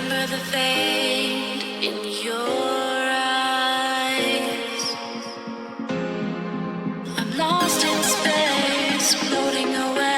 remember the fade in your eyes. I'm lost in space, floating away.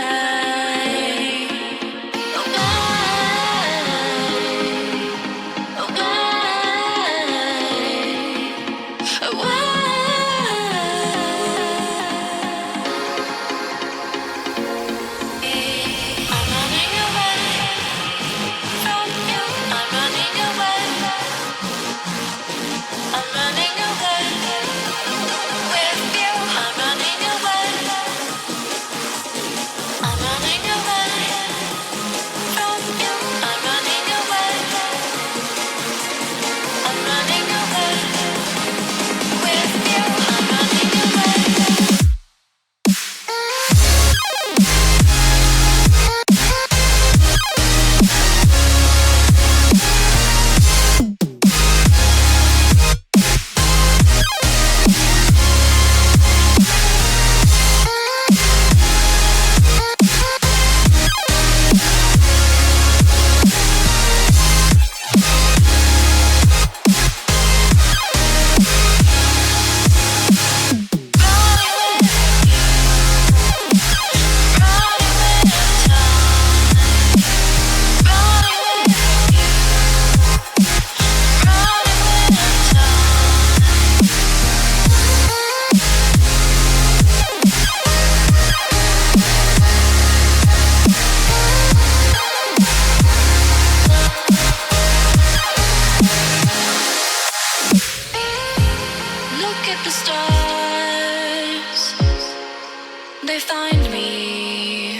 They find me,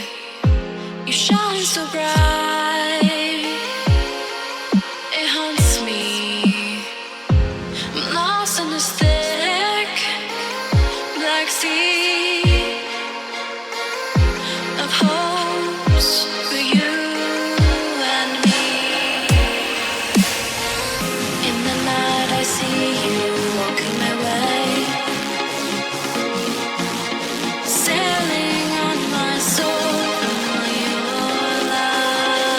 you shine so bright, it haunts me, I'm lost in this thick black sea of hopes for you and me. In the night I see you walking my way, sailing on my soul, your light.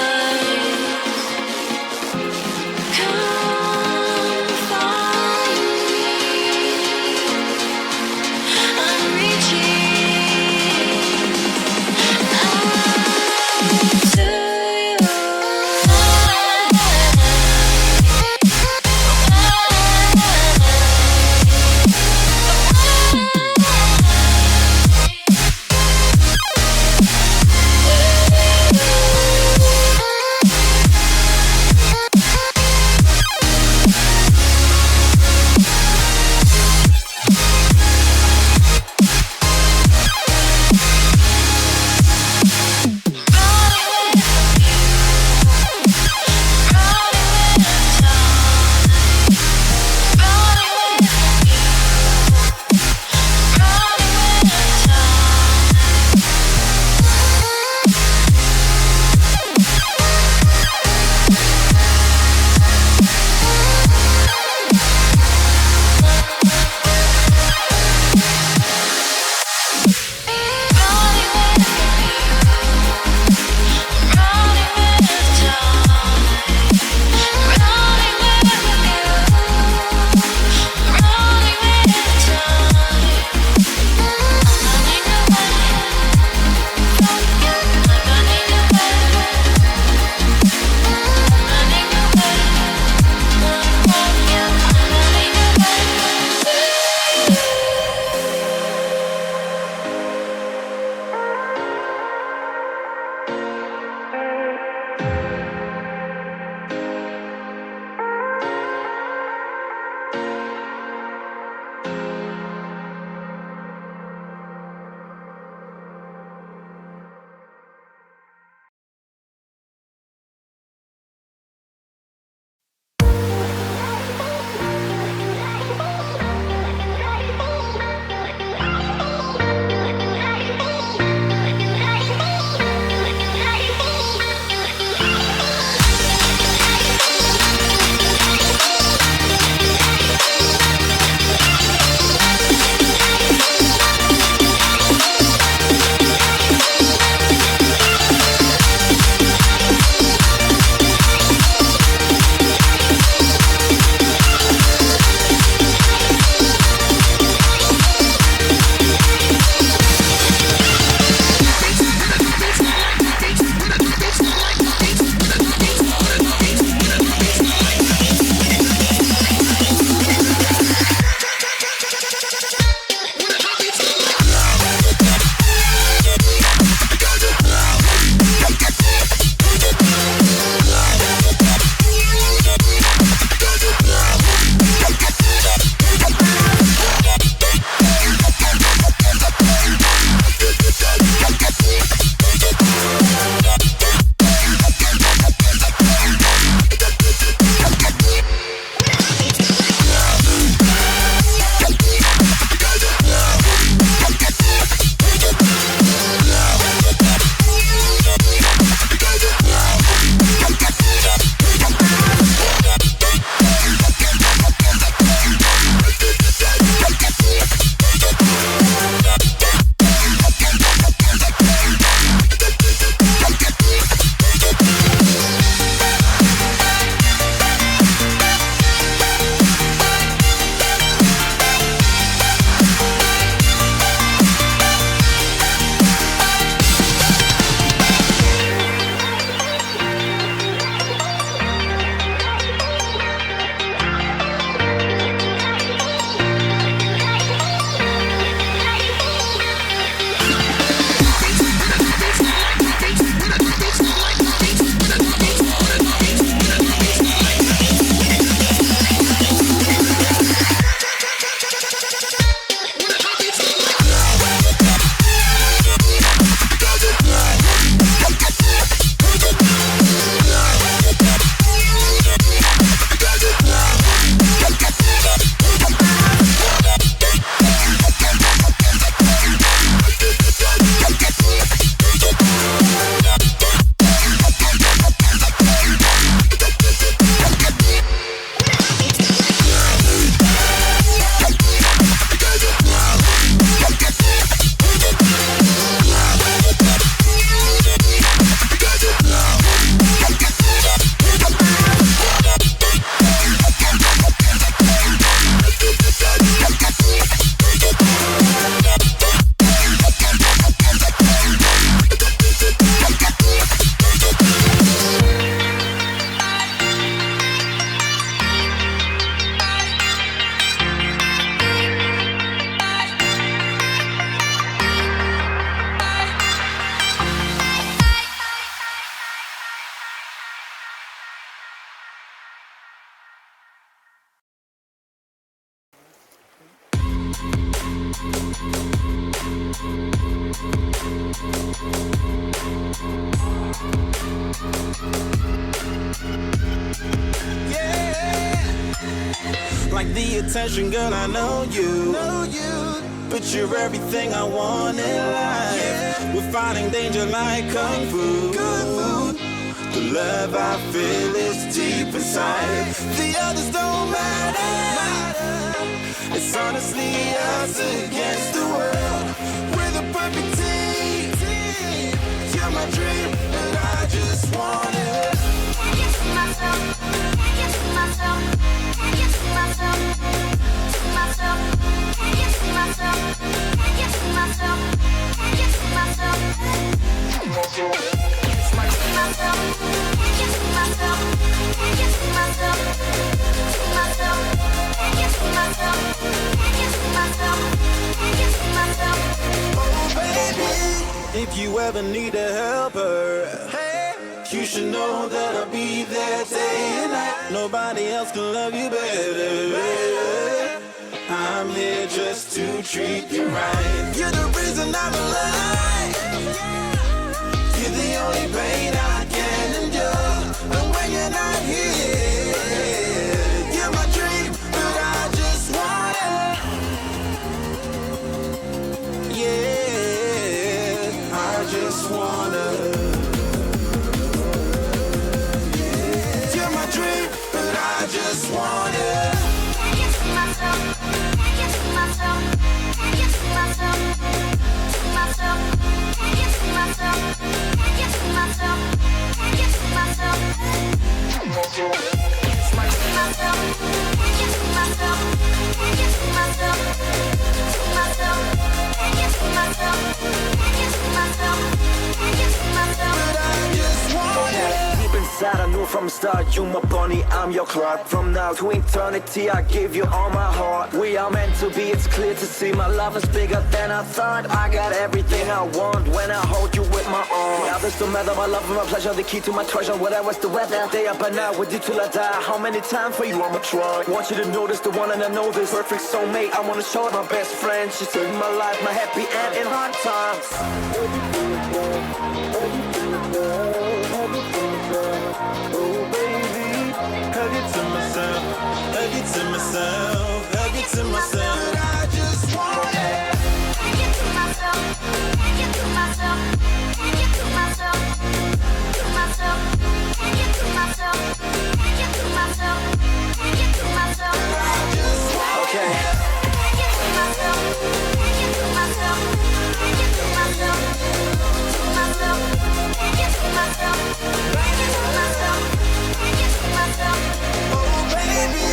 attention, girl, I know you. But you're everything I want in life. We're fighting danger like Kung Fu. The love I feel is deep inside. The others don't matter. It's honestly us against the world. We're the perfect team. You're my dream, and I just want it. Can't get to myself. Can't get to myself. Can't get to myself. To myself. Can't get to myself. Can't get to myself. Can't get to myself. To myself. Can't get to myself. Can't get to myself. To myself. Can't get to myself. Can't get to myself. Can't get to myself. Oh baby, if you ever need a helper, you should know that I'll be there day and night. Nobody else can love you better. I'm here just to treat you right. You're the reason I'm alive. You're the only pain I can endure. And when you're not here, you're my dream, but I just want it. Yeah, I just wanna. You're my dream, but I just want it. Can't get to myself. Can't get to myself. Can't get to myself. To myself. Can't get to myself. Can't get to myself. Can't get to myself. To myself. Can't get to myself. Can't get to myself. To myself. Can't get to myself. Can't get to myself. Can't get to myself. But I just want it. Deep inside, I knew from the start, you my bunny, I'm your Clark. From now to eternity, I give you all my heart. We are meant to be, it's clear to see. My love is bigger than I thought. I got everything I want when I hold you with my arms. The others don't matter, my love and my pleasure, the key to my treasure. Whatever's the weather, day up and out with you till I die. How many times for you I'ma try? Want you to notice the one and I know this. Perfect soulmate, I wanna show it my best friend. She saved my life, my happy end in hard times. Oh baby, hug it to myself, hug it to myself, hug it to myself. But I just want it. Can't get to myself. Can't get to myself. Can't get to myself. To myself. Can't get to myself. Can't get to myself. Can't get to myself. I just want Okay. Can't get to myself. Can't get to myself. Can't get to myself. To myself. Can't get to myself. Can't get to myself. Can't get to myself. oh baby.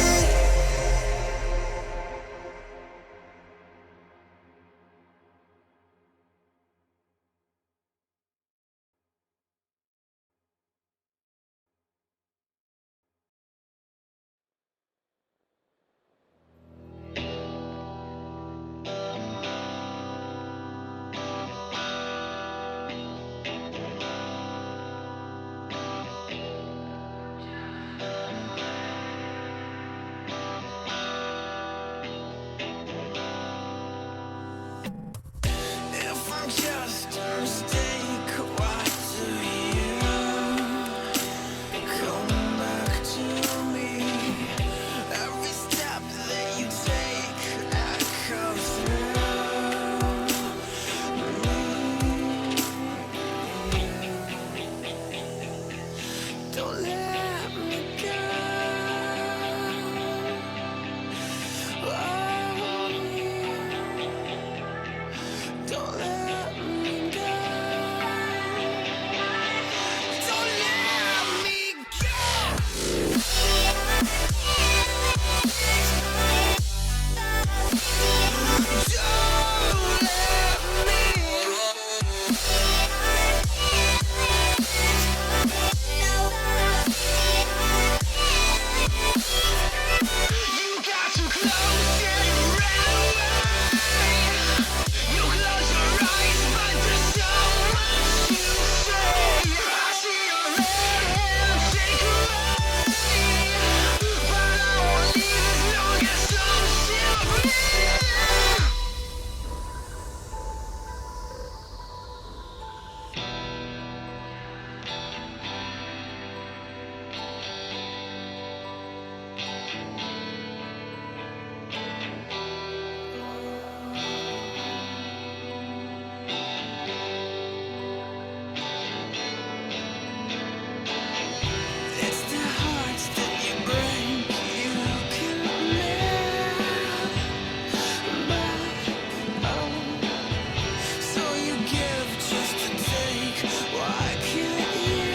give just to take. Why can't you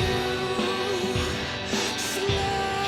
slow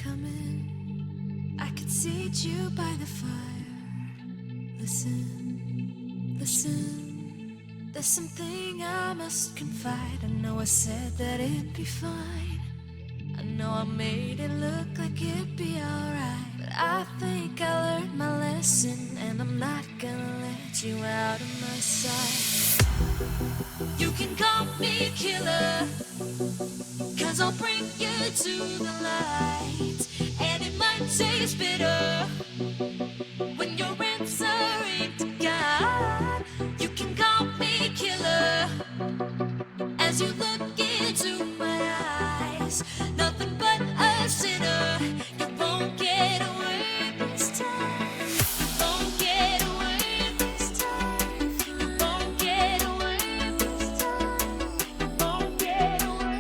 coming. I could see you by the fire. Listen, listen. There's something I must confide. I know I said that it'd be fine. I know I made it look like it'd be alright, but I think I learned my lesson, and I'm not gonna let you out of my sight. You can call me killer, 'cause I'll bring you to the light. And it might taste bitter when you're answering to God. You can call me killer as you look into my eyes. Nothing but a sinner. You won't get away this time. You won't get away this time. You won't get away this time. You won't get away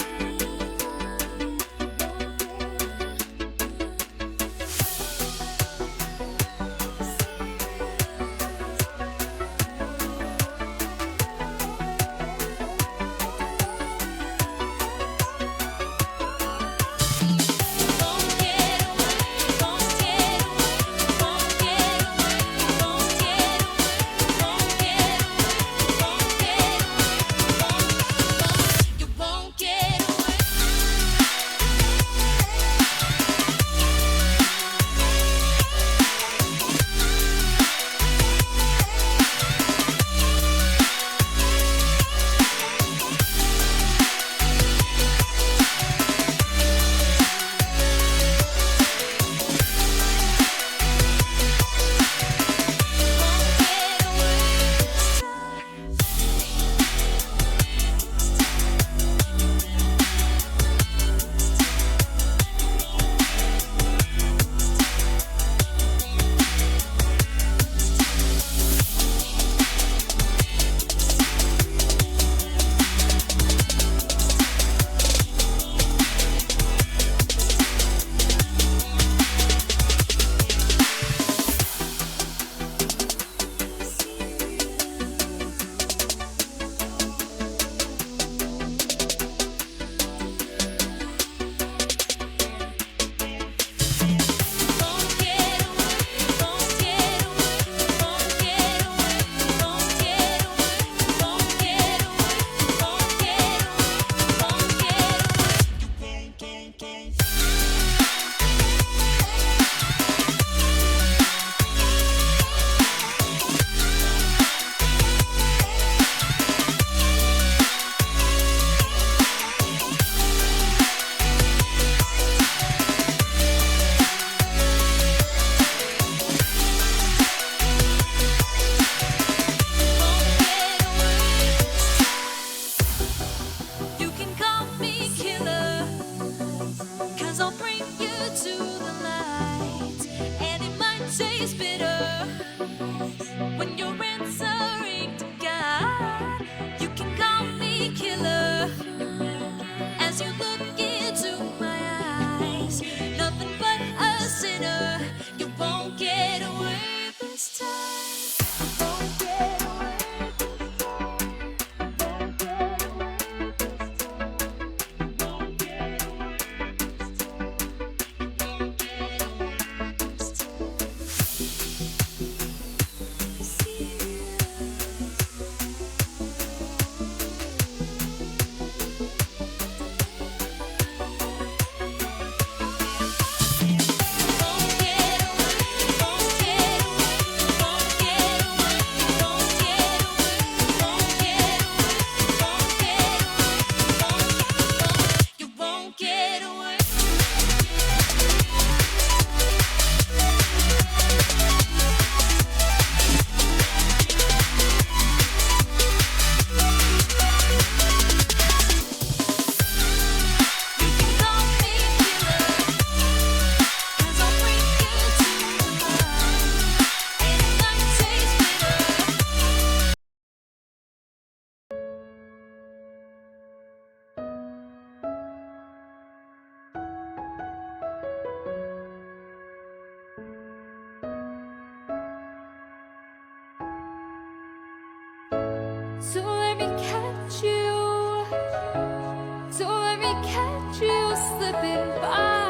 this time. So let me catch you. So let me catch you slipping by.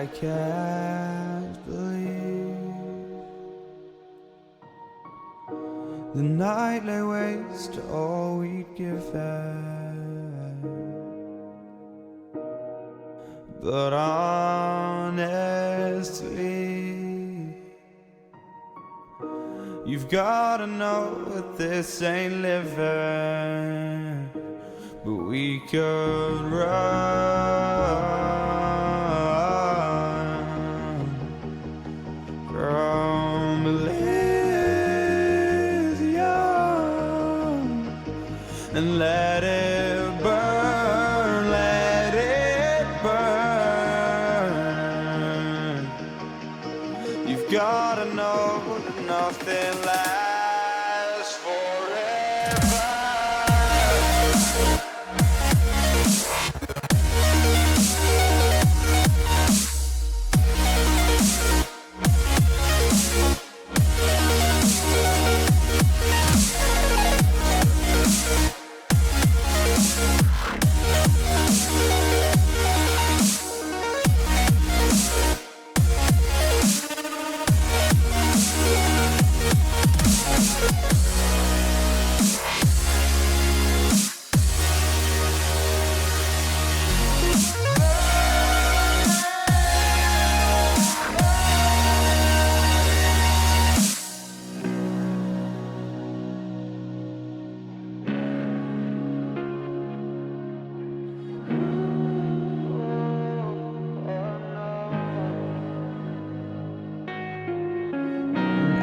I can't believe the night lay waste to all we'd given. But honestly, you've gotta know that this ain't living. But we could run from Elysium and let it burn, let it burn. You've gotta know that nothing lasts forever.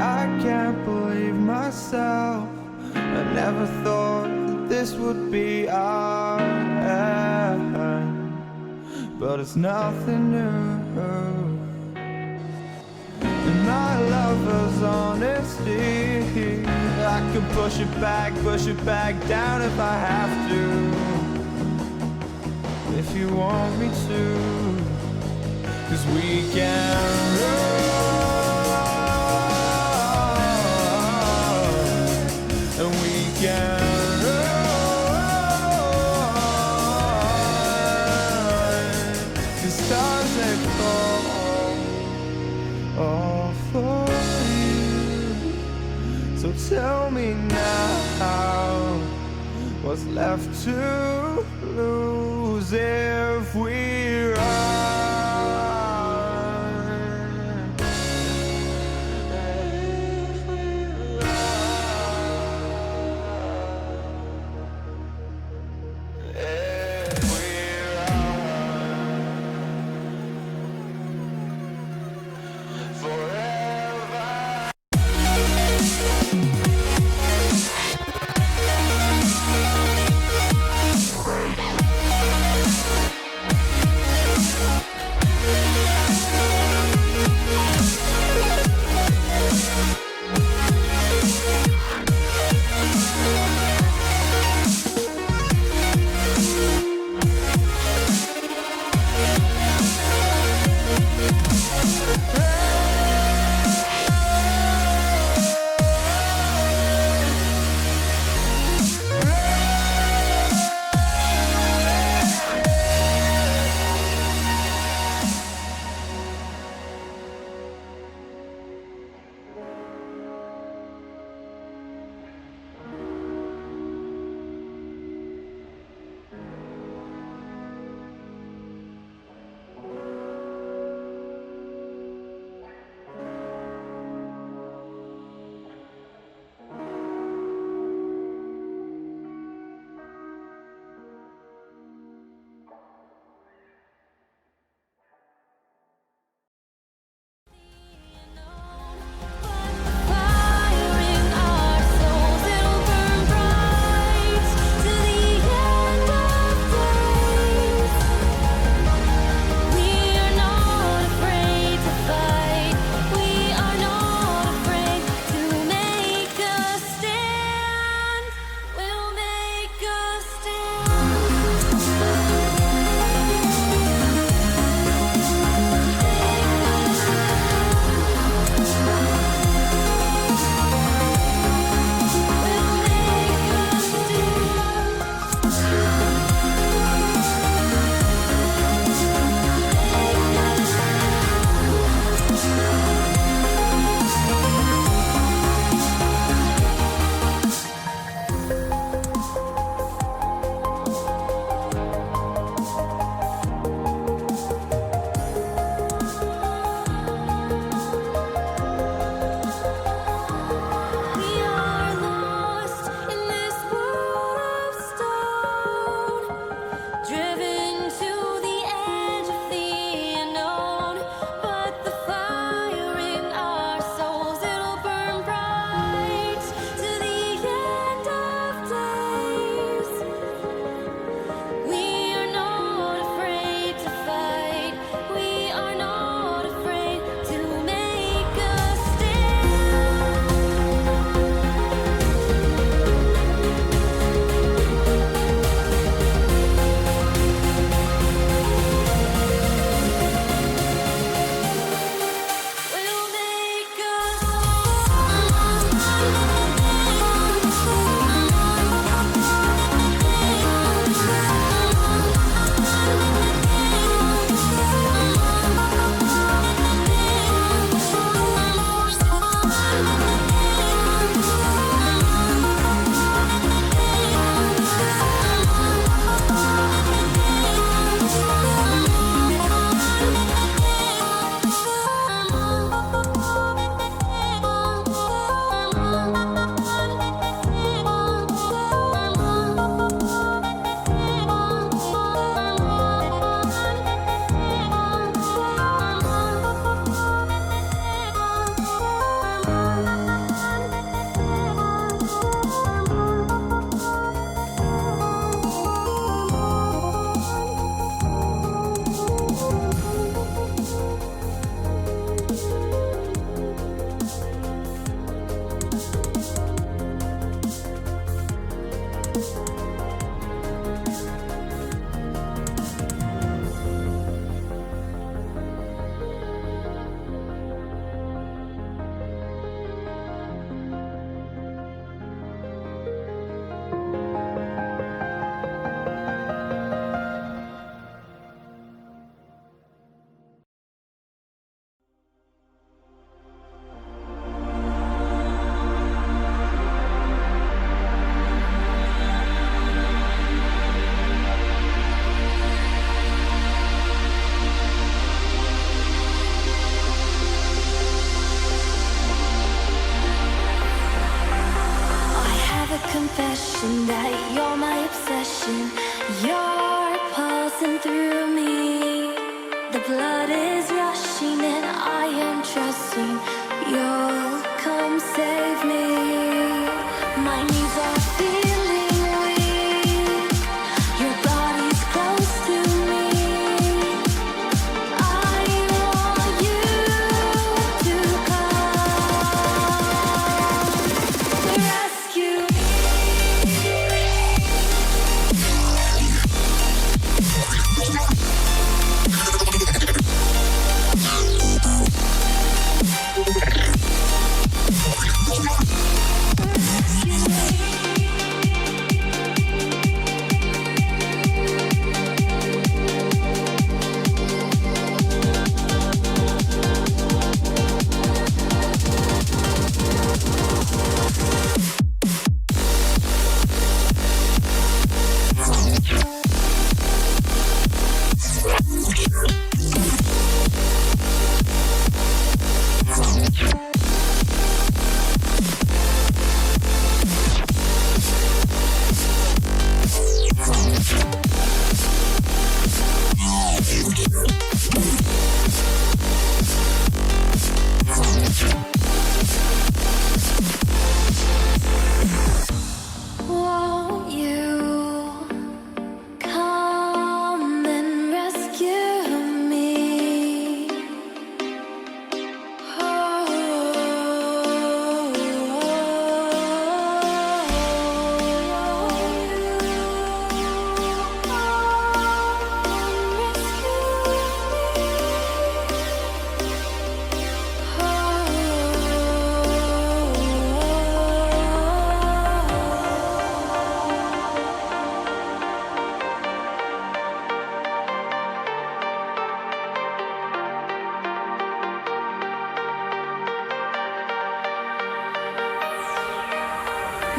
I can't believe myself. I never thought that this would be our end, but it's nothing new. was honesty. I can push it back down if I have to. If you want me to, 'cause we can run, and we can run. The stars that fall all for you. So tell me now, what's left to lose if we run? If we run. If we run. Forever. confession that you're my obsession. You're pulsing through me. The blood is rushing and I am trusting you'll come save me. My knees are feeling weak. Your body's close to me. I want you to come rescue me. Won't you come and rescue me?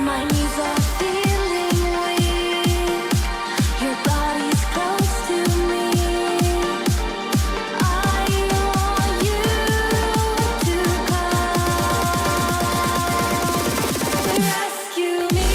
My knees are feeling weak. Your body's close to me. I want you to come rescue me.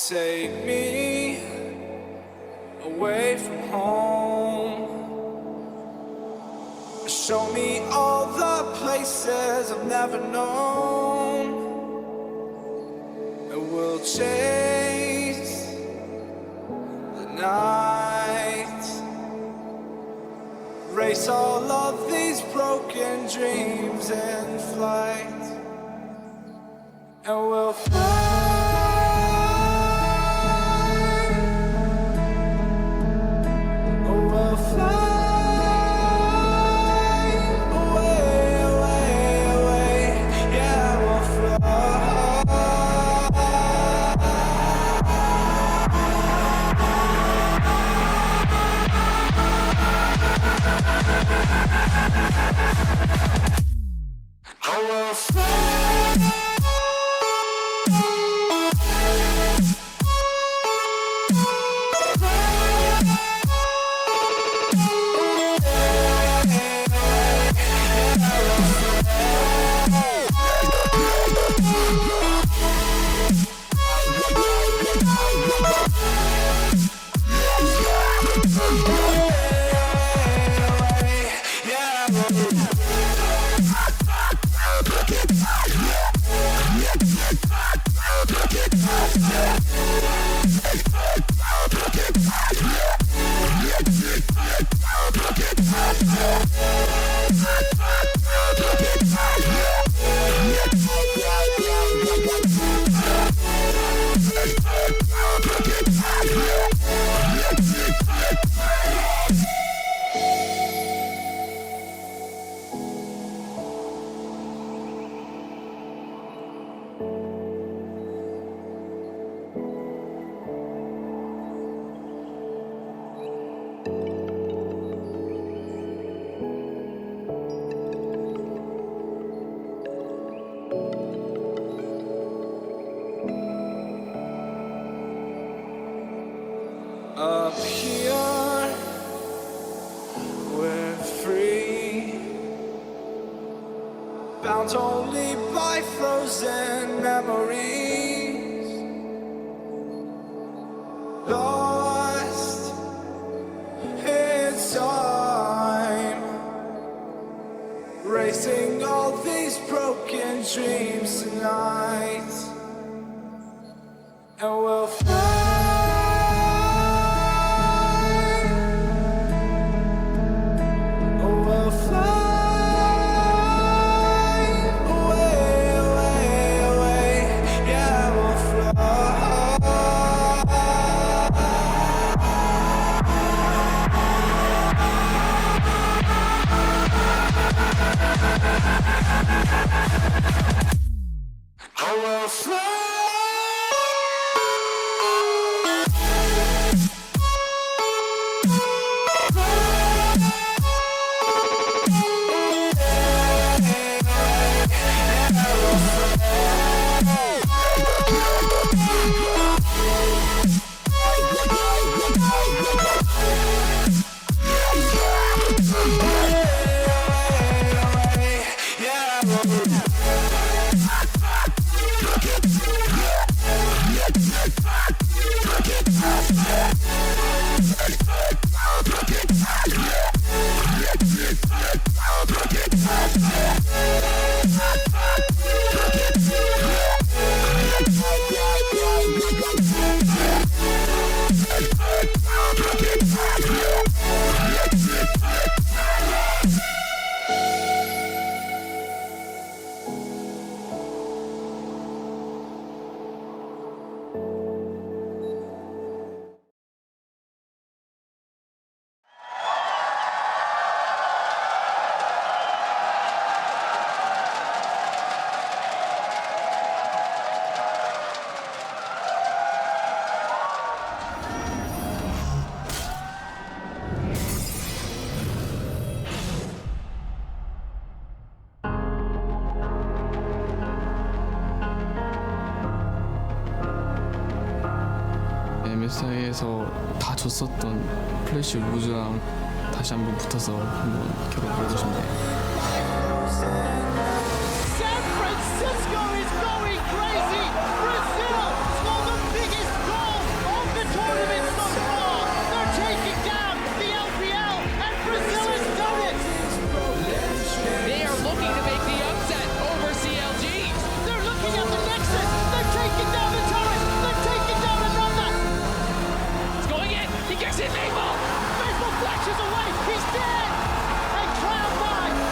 Take me away from home. Show me all the places I've never known. And we'll chase the night. Race all of these broken dreams in flight. And we'll fly. bound only by frozen memories, lost in time, racing all these broken dreams tonight, and we'll fly. MSI에서 다 졌었던 플래시 우즈랑 다시 한번 붙어서 한번 겨뤄보고 싶네요. San Francisco is going crazy! Brazil scored the biggest goal of the tournament so far! They're taking down the LPL, and Brazil has done it! They are looking to make the upset over CLG. They're looking at the Nexus! They're taking down the turret! They're taking down another! It's going in. He gets it, Maple. Maple flashes away! He's dead! And Cloud9,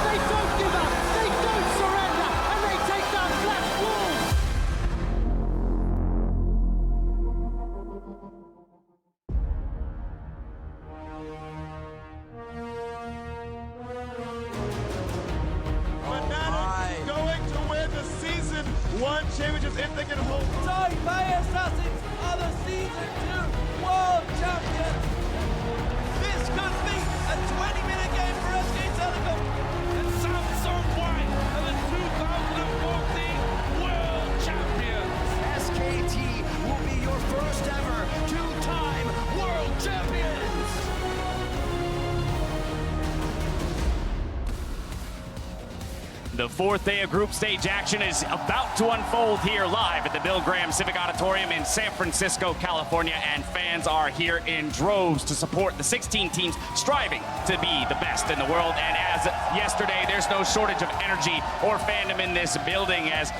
they don't give up! They don't surrender! And they take down Black Wolves! Fnatic going to win the Season 1 championship if they can hold. Taipei Assassins are the Season 2 World Champions! This could be a 20-minute game for SK Telecom! And Samsung White are the 2014 World Champions. SKT will be your first ever two-time World Champions! The fourth day of group stage action is about to unfold here live at the Bill Graham Civic Auditorium in San Francisco, California, and fans are here in droves to support the 16 teams striving to be the best in the world. And as yesterday, there's no shortage of energy or fandom in this building as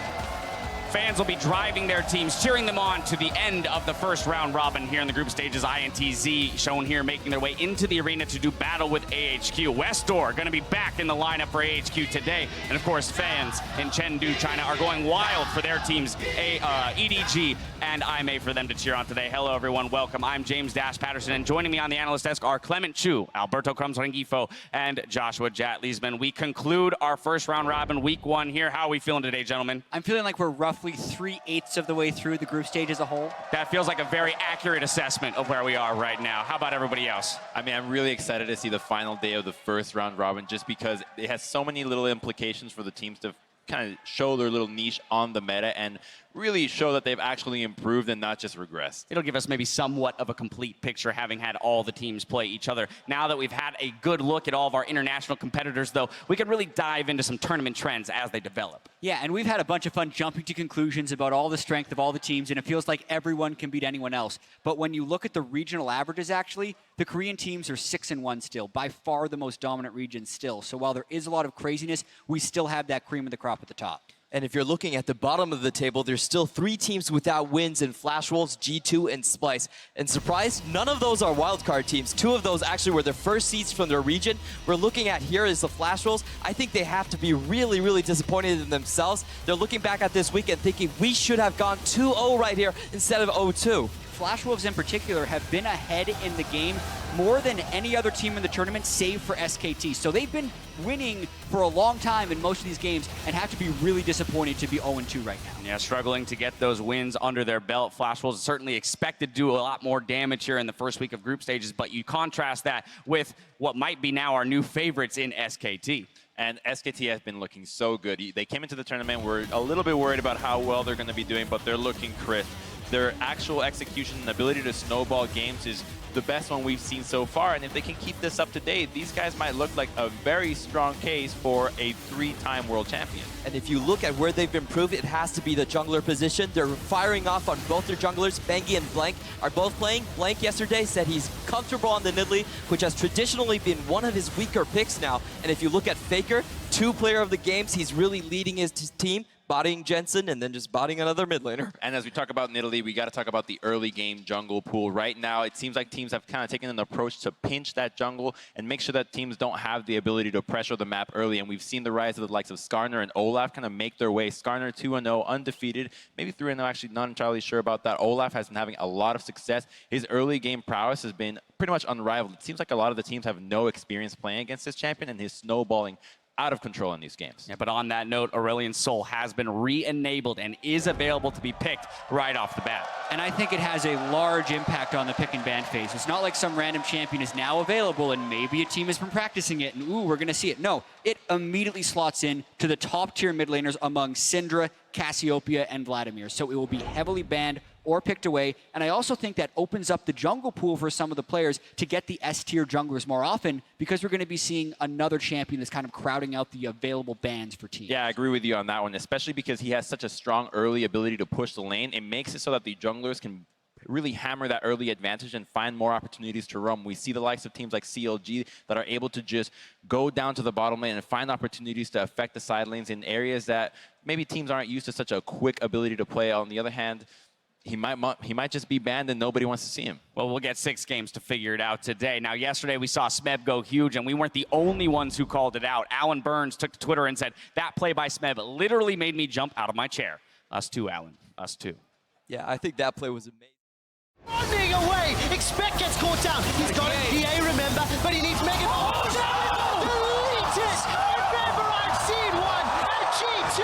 fans will be driving their teams, cheering them on to the end of the first round robin here in the group stages. INTZ shown here making their way into the arena to do battle with AHQ. Westdoor going to be back in the lineup for AHQ today. And of course, fans in Chengdu, China are going wild for their teams, EDG and IMA, for them to cheer on today. Hello, everyone. Welcome. I'm James Dash Patterson, and joining me on the analyst desk are Clement Chu, Alberto Crumsrengifo, and Joshua Jat-Leesman. We conclude our first round robin week 1 here. How are we feeling today, gentlemen? I'm feeling like we're roughly 3/8 of the way through the group stage as a whole. That feels like a very accurate assessment of where we are right now. How about everybody else? I mean, I'm really excited to see the final day of the first round robin just because it has so many little implications for the teams to kind of show their little niche on the meta and really show that they've actually improved and not just regressed. It'll give us maybe somewhat of a complete picture, having had all the teams play each other. Now that we've had a good look at all of our international competitors, though, we can really dive into some tournament trends as they develop. Yeah, and we've had a bunch of fun jumping to conclusions about all the strength of all the teams, and it feels like everyone can beat anyone else. But when you look at the regional averages, actually, the Korean teams are 6-1 still, by far the most dominant region still. So while there is a lot of craziness, we still have that cream of the crop at the top. And if you're looking at the bottom of the table, there's still 3 teams without wins in Flash Wolves, G2, and Splice. And surprise, none of those are wildcard teams. 2 of those actually were their first seeds from their region. We're looking at here is the Flash Wolves. I think they have to be really, really disappointed in themselves. They're looking back at this weekend thinking we should have gone 2-0 right here instead of 0-2. Flash Wolves in particular have been ahead in the game more than any other team in the tournament, save for SKT. So they've been winning for a long time in most of these games and have to be really disappointed to be 0-2 right now. Yeah, struggling to get those wins under their belt. Flash Wolves certainly expected to do a lot more damage here in the first week of group stages, but you contrast that with what might be now our new favorites in SKT. And SKT has been looking so good. They came into the tournament, we're a little bit worried about how well they're going to be doing, but they're looking crisp. Their actual execution and ability to snowball games is the best one we've seen so far. And if they can keep this up to date, these guys might look like a very strong case for a 3-time world champion. And if you look at where they've improved, it has to be the jungler position. They're firing off on both their junglers. Bengi and Blank are both playing. Blank yesterday said he's comfortable on the Nidalee, which has traditionally been one of his weaker picks now. And if you look at Faker, 2 player of the games, he's really leading his team, bodying Jensen and then just bodying another mid laner. And as we talk about Nidalee, we got to talk about the early game jungle pool. Right now, it seems like teams have kind of taken an approach to pinch that jungle and make sure that teams don't have the ability to pressure the map early. And we've seen the rise of the likes of Skarner and Olaf kind of make their way. Skarner 2-0, undefeated, maybe 3-0, actually not entirely sure about that. Olaf has been having a lot of success. His early game prowess has been pretty much unrivaled. It seems like a lot of the teams have no experience playing against this champion, and his snowballing out of control in these games. Yeah, but on that note, Aurelion Sol has been re-enabled and is available to be picked right off the bat. And I think it has a large impact on the pick and ban phase. It's not like some random champion is now available and maybe a team has been practicing it and ooh, we're gonna see it. No, it immediately slots in to the top tier mid laners among Syndra, Cassiopeia, and Vladimir. So it will be heavily banned or picked away. And I also think that opens up the jungle pool for some of the players to get the S-tier junglers more often because we're going to be seeing another champion that's kind of crowding out the available bans for teams. Yeah, I agree with you on that one, especially because he has such a strong early ability to push the lane. It makes it so that the junglers can really hammer that early advantage and find more opportunities to roam. We see the likes of teams like CLG that are able to just go down to the bottom lane and find opportunities to affect the side lanes in areas that maybe teams aren't used to such a quick ability to play. On the other hand, he might just be banned and nobody wants to see him. Well, we'll get 6 games to figure it out today. Now, yesterday we saw Smeb go huge, and we weren't the only ones who called it out. Alan Burns took to Twitter and said, that play by Smeb literally made me jump out of my chair. Us too, Alan. Us too. Yeah, I think that play was amazing. Running away! Expect gets caught down. He's got a PA, remember, but he needs Megan. Oh, no! Delete it! Remember, I've seen one at G2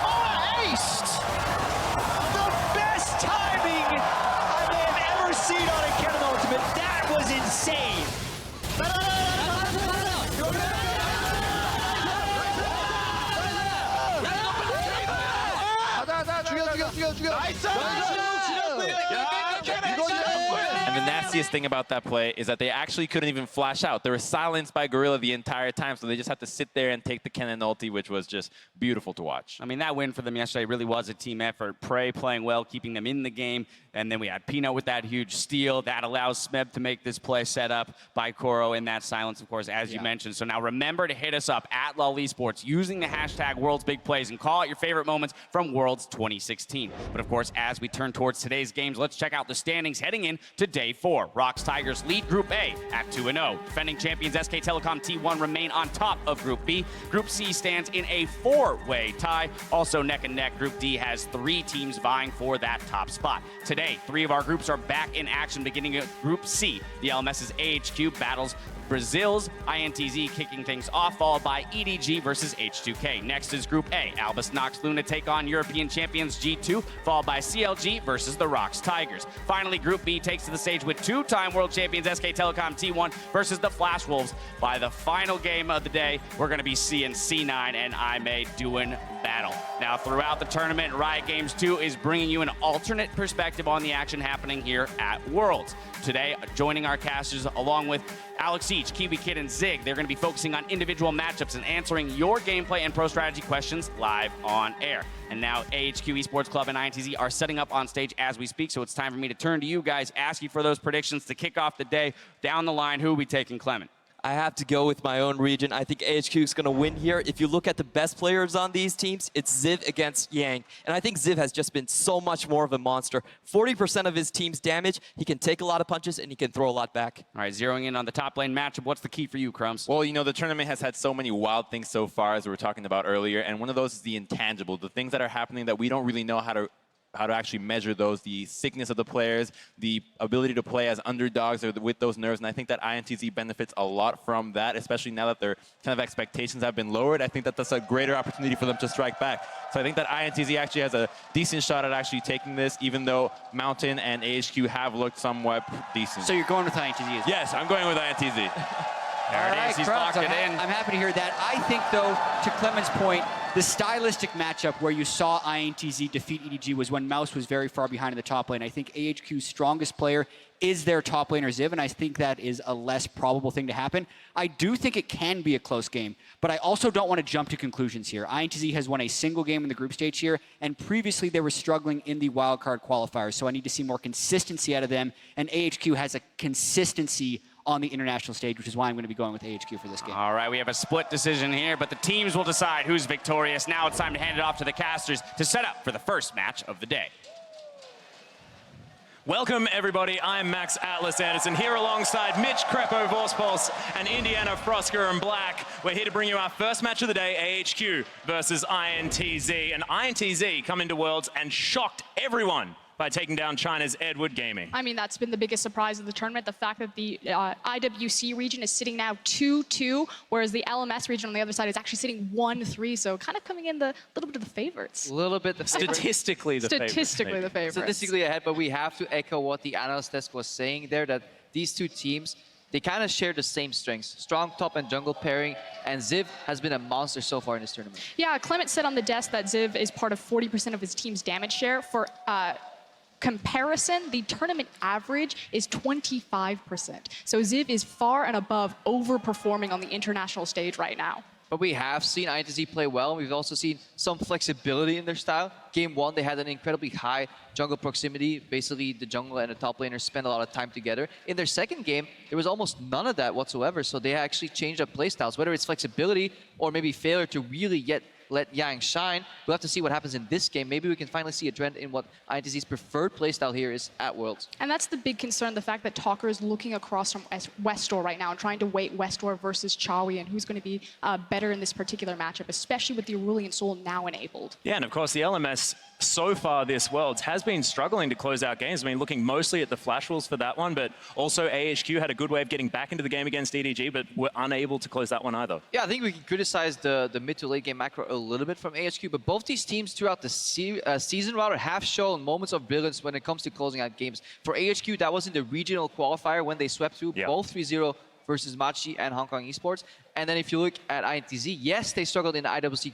or aced. The best timing I may have ever seen on a Canon Ultimate. That was insane. And the nastiest thing about that play is that they actually couldn't even flash out. They were silenced by Gorilla the entire time, so they just had to sit there and take the Kennen ulti, which was just beautiful to watch. I mean, that win for them yesterday really was a team effort. Prey playing well, keeping them in the game, and then we had Pino with that huge steal. That allows Smeb to make this play set up by Koro in that silence, of course, as you mentioned. So now remember to hit us up at LoL eSports using the hashtag World's Big Plays and call out your favorite moments from Worlds 2016. But of course, as we turn towards today's games, let's check out the standings heading in to Day 4. Rocks Tigers lead Group A at 2-0. Defending champions SK Telecom T1 remain on top of Group B. Group C stands in a 4-way tie. Also neck and neck, Group D has 3 teams vying for that top spot. Today, 3 of our groups are back in action, beginning at Group C. The LMS's AHQ battles Brazil's INTZ kicking things off, followed by EDG versus H2K. Next is Group A. Albus Nox Luna take on European champions G2, followed by CLG versus the Rocks Tigers. Finally, Group B takes to the stage with 2-time world champions SK Telecom T1 versus the Flash Wolves. By the final game of the day, we're going to be seeing C9 and IMA doing battle. Now, throughout the tournament, Riot Games 2 is bringing you an alternate perspective on the action happening here at Worlds. Today, joining our casters along with Alex Each, Kiwi Kid, and Zig, they're going to be focusing on individual matchups and answering your gameplay and pro strategy questions live on air. And now AHQ Esports Club and INTZ are setting up on stage as we speak, so it's time for me to turn to you guys, ask you for those predictions to kick off the day. Down the line, who are we taking, Clement? I have to go with my own region. I think AHQ is going to win here. If you look at the best players on these teams, it's Ziv against Yang. And I think Ziv has just been so much more of a monster. 40% of his team's damage, he can take a lot of punches, and he can throw a lot back. All right, zeroing in on the top lane matchup, what's the key for you, Crumbs? Well, you know, the tournament has had so many wild things so far, as we were talking about earlier, and one of those is the intangible, the things that are happening that we don't really know how to actually measure those, the sickness of the players, the ability to play as underdogs or with those nerves. And I think that INTZ benefits a lot from that, especially now that their kind of expectations have been lowered. I think that that's a greater opportunity for them to strike back. So I think that INTZ actually has a decent shot at actually taking this, even though Mountain and AHQ have looked somewhat decent. So you're going with INTZ? Yes, I'm going with INTZ. There it is, he's locked it in. I'm happy to hear that. I think, though, to Clement's point, the stylistic matchup where you saw INTZ defeat EDG was when Mouse was very far behind in the top lane. I think AHQ's strongest player is their top laner, Ziv, and I think that is a less probable thing to happen. I do think it can be a close game, but I also don't want to jump to conclusions here. INTZ has won a single game in the group stage here, and previously they were struggling in the wildcard qualifiers, so I need to see more consistency out of them, and AHQ has a consistency on the international stage, which is why I'm going to be going with AHQ for this game. All right, we have a split decision here, but the teams will decide who's victorious. Now it's time to hand it off to the casters to set up for the first match of the day. Welcome, everybody. I'm Max Atlas Anderson, here alongside Mitch Crepo Vorspulse and Indiana Frosker and Black. We're here to bring you our first match of the day, AHQ versus INTZ. And INTZ come into Worlds and shocked everyone by taking down China's Edward Gaming. I mean, that's been the biggest surprise of the tournament, the fact that the IWC region is sitting now 2-2, whereas the LMS region on the other side is actually sitting 1-3, so kind of coming in a little bit of the favorites. A little bit the favorites. Statistically the favorites. Statistically the favorites. Statistically ahead, but we have to echo what the analyst desk was saying there, that these two teams, they kind of share the same strengths. Strong top and jungle pairing, and Ziv has been a monster so far in this tournament. Yeah, Clement said on the desk that Ziv is part of 40% of his team's damage share. For comparison, the tournament average is 25%. So Ziv is far and above overperforming on the international stage right now. But we have seen INTZ play well. We've also seen some flexibility in their style. Game one, they had an incredibly high jungle proximity. Basically, the jungle and the top laners spent a lot of time together. In their second game, there was almost none of that whatsoever. So they actually changed up playstyles, whether it's flexibility or maybe failure to really let Yang shine. We'll have to see what happens in this game. Maybe we can finally see a trend in what INTZ's preferred playstyle here is at Worlds. And that's the big concern, the fact that Talker is looking across from Westor right now and trying to weight Westor versus Chawi and who's going to be better in this particular matchup, especially with the Aurelian Soul now enabled. Yeah, and of course the LMS so far this Worlds has been struggling to close out games. I mean, looking mostly at the flash rules for that one, but also AHQ had a good way of getting back into the game against EDG, but were unable to close that one either. Yeah, I think we can criticize the mid to late game macro a little bit from AHQ, but both these teams throughout the season rather have shown moments of brilliance when it comes to closing out games. For AHQ, that was in the regional qualifier when they swept through both 3-0 versus Machi and Hong Kong Esports. And then if you look at INTZ, yes, they struggled in the IWC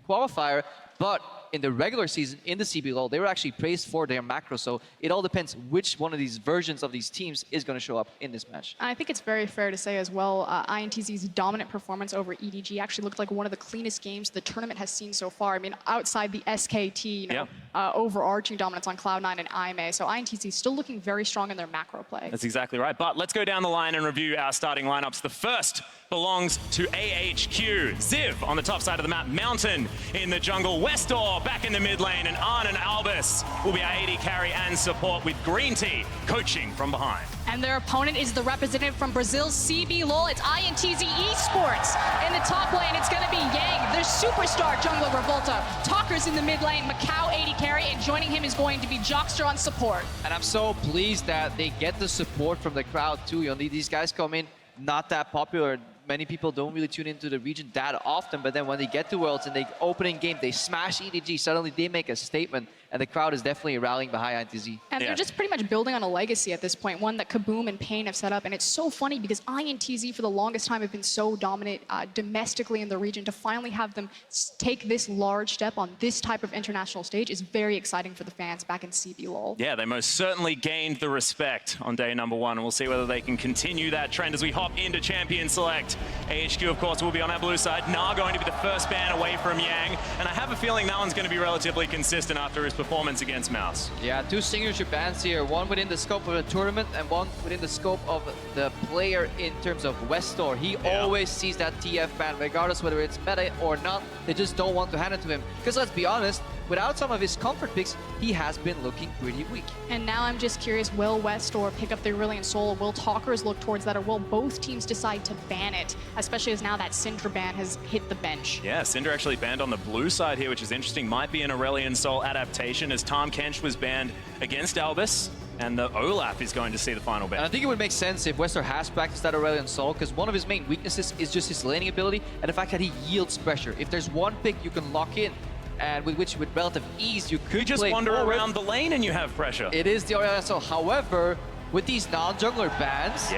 qualifier, but in the regular season, in the CBLOL, they were actually praised for their macro. So it all depends which one of these versions of these teams is going to show up in this match. I think it's very fair to say as well, INTZ's dominant performance over EDG actually looked like one of the cleanest games the tournament has seen so far. I mean, outside the SKT, overarching dominance on Cloud9 and IMA. So INTZ is still looking very strong in their macro play. That's exactly right. But let's go down the line and review our starting lineups. The first belongs to AHQ. Ziv on the top side of the map, Mountain in the jungle, Westor back in the mid lane, and Arn and Albus will be our AD carry and support with Green Tea coaching from behind. And their opponent is the representative from Brazil's CBLOL. It's INTZ eSports. In the top lane, it's going to be Yang, their superstar jungler Revolta. Talker's in the mid lane, Macau AD carry, and joining him is going to be Jockster on support. And I'm so pleased that they get the support from the crowd too. You know, these guys come in not that popular. many people don't really tune into the region that often, but then when they get to Worlds and they opening game, they smash EDG, suddenly they make a statement, and the crowd is definitely rallying behind INTZ. And they're just pretty much building on a legacy at this point, one that Kaboom and Pain have set up. And it's so funny because INTZ for the longest time have been so dominant domestically in the region. To finally have them take this large step on this type of international stage is very exciting for the fans back in CB LoL. Yeah, they most certainly gained the respect on day number 1, and we'll see whether they can continue that trend as we hop into Champion Select. AHQ, of course, will be on our blue side. Na going to be the first ban away from Yang, and I have a feeling that one's going to be relatively consistent after his performance against Mouse. Yeah, 2 signature bans here, one within the scope of the tournament and one within the scope of the player in terms of Westor. He always sees that TF ban, regardless whether it's meta or not. They just don't want to hand it to him. Because let's be honest, without some of his comfort picks, he has been looking pretty weak. And now I'm just curious, will Westor pick up the Aurelion Sol? Will Talkers look towards that, or will both teams decide to ban it, especially as now that Syndra ban has hit the bench? Yeah, Syndra actually banned on the blue side here, which is interesting. Might be an Aurelion Sol adaptation, as Tom Kench was banned against Albus, and the Olaf is going to see the final ban. And I think it would make sense if Westor has practiced that Aurelion Sol, because one of his main weaknesses is just his laning ability and the fact that he yields pressure. If there's one pick you can lock in, and with which with relative ease you could just wander around the lane and you have pressure. It is the Aurelion Sol. However, with these non-jungler bans,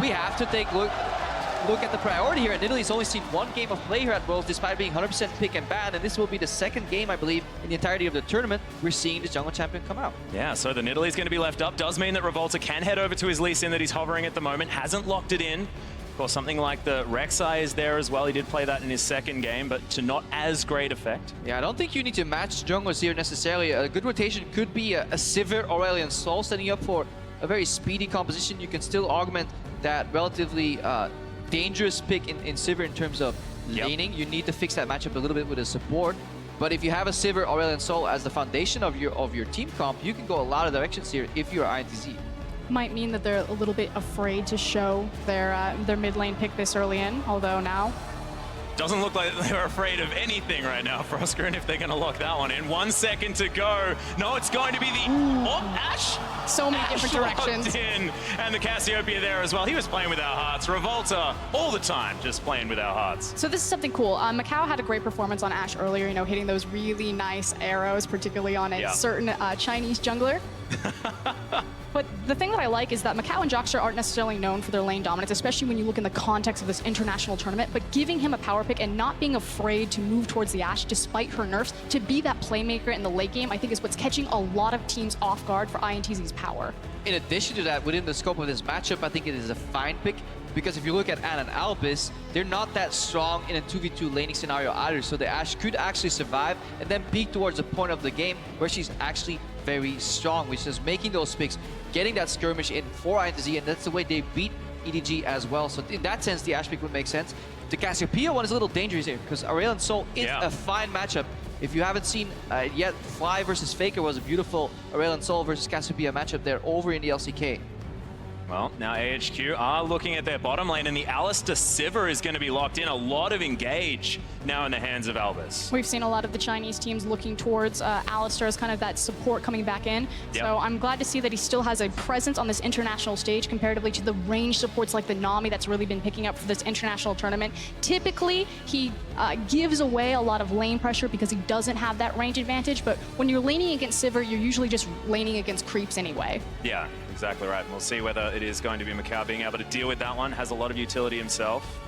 we have to take look at the priority here. And Italy's only seen 1 game of play here at Worlds, despite being 100% pick and ban, and this will be the 2nd game, I believe, in the entirety of the tournament we're seeing the jungle champion come out. Yeah, so the Nidalee is going to be left up. Does mean that Revolta can head over to his Lee Sin that he's hovering at the moment. Hasn't locked it in. Of course, something like the Rek'Sai is there as well. He did play that in his 2nd game, but to not as great effect. Yeah, I don't think you need to match junglers here necessarily. A good rotation could be a Sivir Aurelion Sol, setting up for a very speedy composition. You can still augment that relatively dangerous pick in Sivir in terms of laning. You need to fix that matchup a little bit with a support. But if you have a Sivir Aurelion Sol as the foundation of your team comp, you can go a lot of directions here if you're INTZ. Might mean that they're a little bit afraid to show their mid lane pick this early in, although now Doesn't look like they're afraid of anything right now, Frosker, and if they're going to lock that one in. 1 second to go. No, it's going to be the... Oh, Ash! So many different directions. Locked in. And the Cassiopeia there as well. He was playing with our hearts. Revolta, all the time, just playing with our hearts. So this is something cool. Macau had a great performance on Ash earlier, you know, hitting those really nice arrows, particularly on a certain Chinese jungler. But the thing that I like is that Macau and Jockster aren't necessarily known for their lane dominance, especially when you look in the context of this international tournament, but giving him a power pick and not being afraid to move towards the Ashe despite her nerfs, to be that playmaker in the late game, I think is what's catching a lot of teams off guard for INTZ's power. In addition to that, within the scope of this matchup, I think it is a fine pick, because if you look at Ann and Albus, they're not that strong in a 2v2 laning scenario either, so the Ashe could actually survive and then peak towards a point of the game where she's actually very strong, which is making those picks, getting that skirmish in for INTZ, and that's the way they beat EDG as well. So in that sense, the Ashe pick would make sense. The Cassiopeia one is a little dangerous here, because Aurelion Sol is a fine matchup. If you haven't seen yet, Fly versus Faker was a beautiful Aurelion Sol versus Cassiopeia matchup there over in the LCK. Well, now AHQ are looking at their bottom lane, and the Alistair Sivir is going to be locked in. A lot of engage now in the hands of Albus. We've seen a lot of the Chinese teams looking towards Alistair as kind of that support coming back in. So I'm glad to see that he still has a presence on this international stage comparatively to the range supports like the Nami that's really been picking up for this international tournament. Typically, he gives away a lot of lane pressure because he doesn't have that range advantage, but when you're laning against Sivir, you're usually just laning against creeps anyway. Yeah, exactly right. And we'll see whether it is going to be Macau being able to deal with that one. Has a lot of utility himself.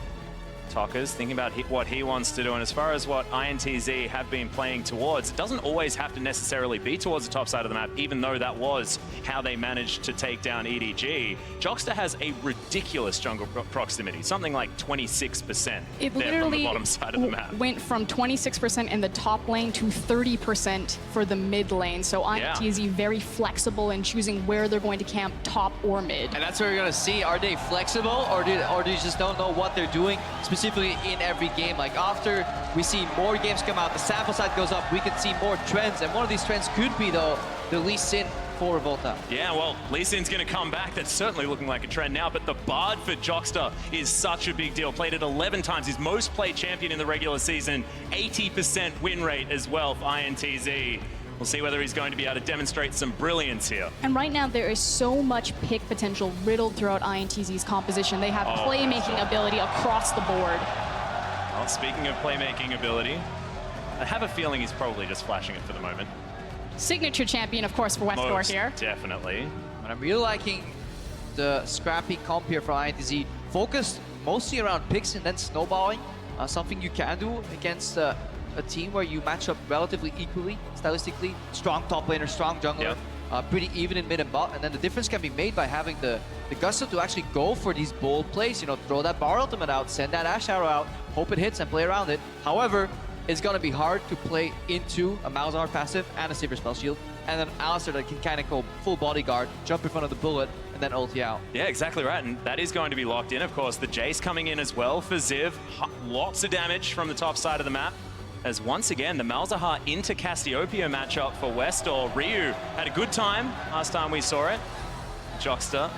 Talkers thinking about what he wants to do, and as far as what INTZ have been playing towards, it doesn't always have to necessarily be towards the top side of the map, even though that was how they managed to take down EDG. Jockster has a ridiculous jungle proximity, something like 26% it there literally from the bottom side of the map. Went from 26% in the top lane to 30% for the mid lane. So INTZ very flexible in choosing where they're going to camp, top or mid. And that's what you're going to see. Are they flexible, or do you just don't know what they're doing? Specifically in every game, like after we see more games come out, the sample size goes up, we can see more trends, and one of these trends could be though the Lee Sin for Revolta. Yeah, well, Lee Sin's going to come back. That's certainly looking like a trend now, but the Bard for Jockster is such a big deal. Played it 11 times, his most played champion in the regular season, 80% win rate as well for INTZ. We'll see whether he's going to be able to demonstrate some brilliance here. And right now, there is so much pick potential riddled throughout INTZ's composition. They have playmaking ability across the board. Well, speaking of playmaking ability, I have a feeling he's probably just flashing it for the moment. Signature champion, of course, for Westcore here. Definitely. But I'm really liking the scrappy comp here from INTZ. Focused mostly around picks and then snowballing. Something you can do against a team where you match up relatively equally, stylistically. Strong top laner, strong jungler, pretty even in mid and bot. And then the difference can be made by having the gusto to actually go for these bold plays. You know, throw that bar ultimate out, send that Ashe arrow out, hope it hits and play around it. However, it's going to be hard to play into a Malzahar passive and a Sivir spell shield, and then Alistar that can kind of go full bodyguard, jump in front of the bullet, and then ulti out. Yeah, exactly right, and that is going to be locked in, of course. The Jace coming in as well for Ziv. Lots of damage from the top side of the map. As once again, the Malzahar into Cassiopeia matchup for Westall. Ryu had a good time last time we saw it. Joxter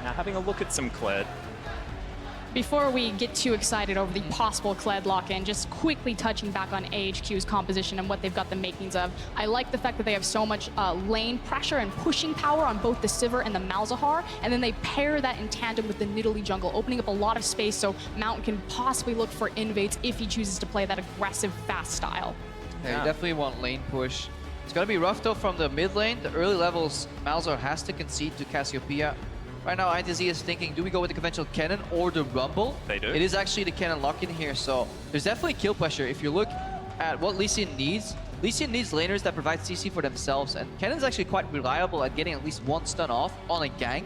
now having a look at some Kled. Before we get too excited over the possible Kled lock-in, just quickly touching back on AHQ's composition and what they've got the makings of. I like the fact that they have so much lane pressure and pushing power on both the Sivir and the Malzahar, and then they pair that in tandem with the Nidalee jungle, opening up a lot of space so Mountain can possibly look for invades if he chooses to play that aggressive, fast style. Yeah, you definitely want lane push. It's going to be rough though from the mid lane. The early levels, Malzahar has to concede to Cassiopeia. Right now, INTZ is thinking, do we go with the conventional cannon or the rumble? They do. It is actually the cannon lock-in here, so there's definitely kill pressure. If you look at what Lee Sin needs laners that provide CC for themselves, and cannon's actually quite reliable at getting at least one stun off on a gank.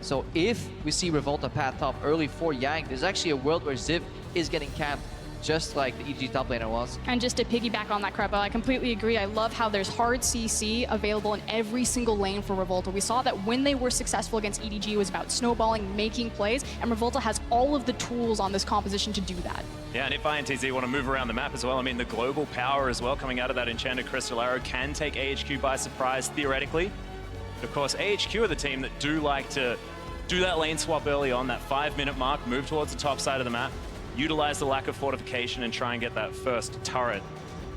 So if we see Revolta path top early for Yang, there's actually a world where Ziv is getting camped, just like the EG top laner was. And just to piggyback on that, Krepo, I completely agree. I love how there's hard CC available in every single lane for Revolta. We saw that when they were successful against EDG, it was about snowballing, making plays, and Revolta has all of the tools on this composition to do that. Yeah, and if INTZ want to move around the map as well, I mean, the global power as well coming out of that Enchanted Crystal Arrow can take AHQ by surprise, theoretically. But of course, AHQ are the team that do like to do that lane swap early on, that 5-minute mark, move towards the top side of the map, utilize the lack of fortification and try and get that first turret.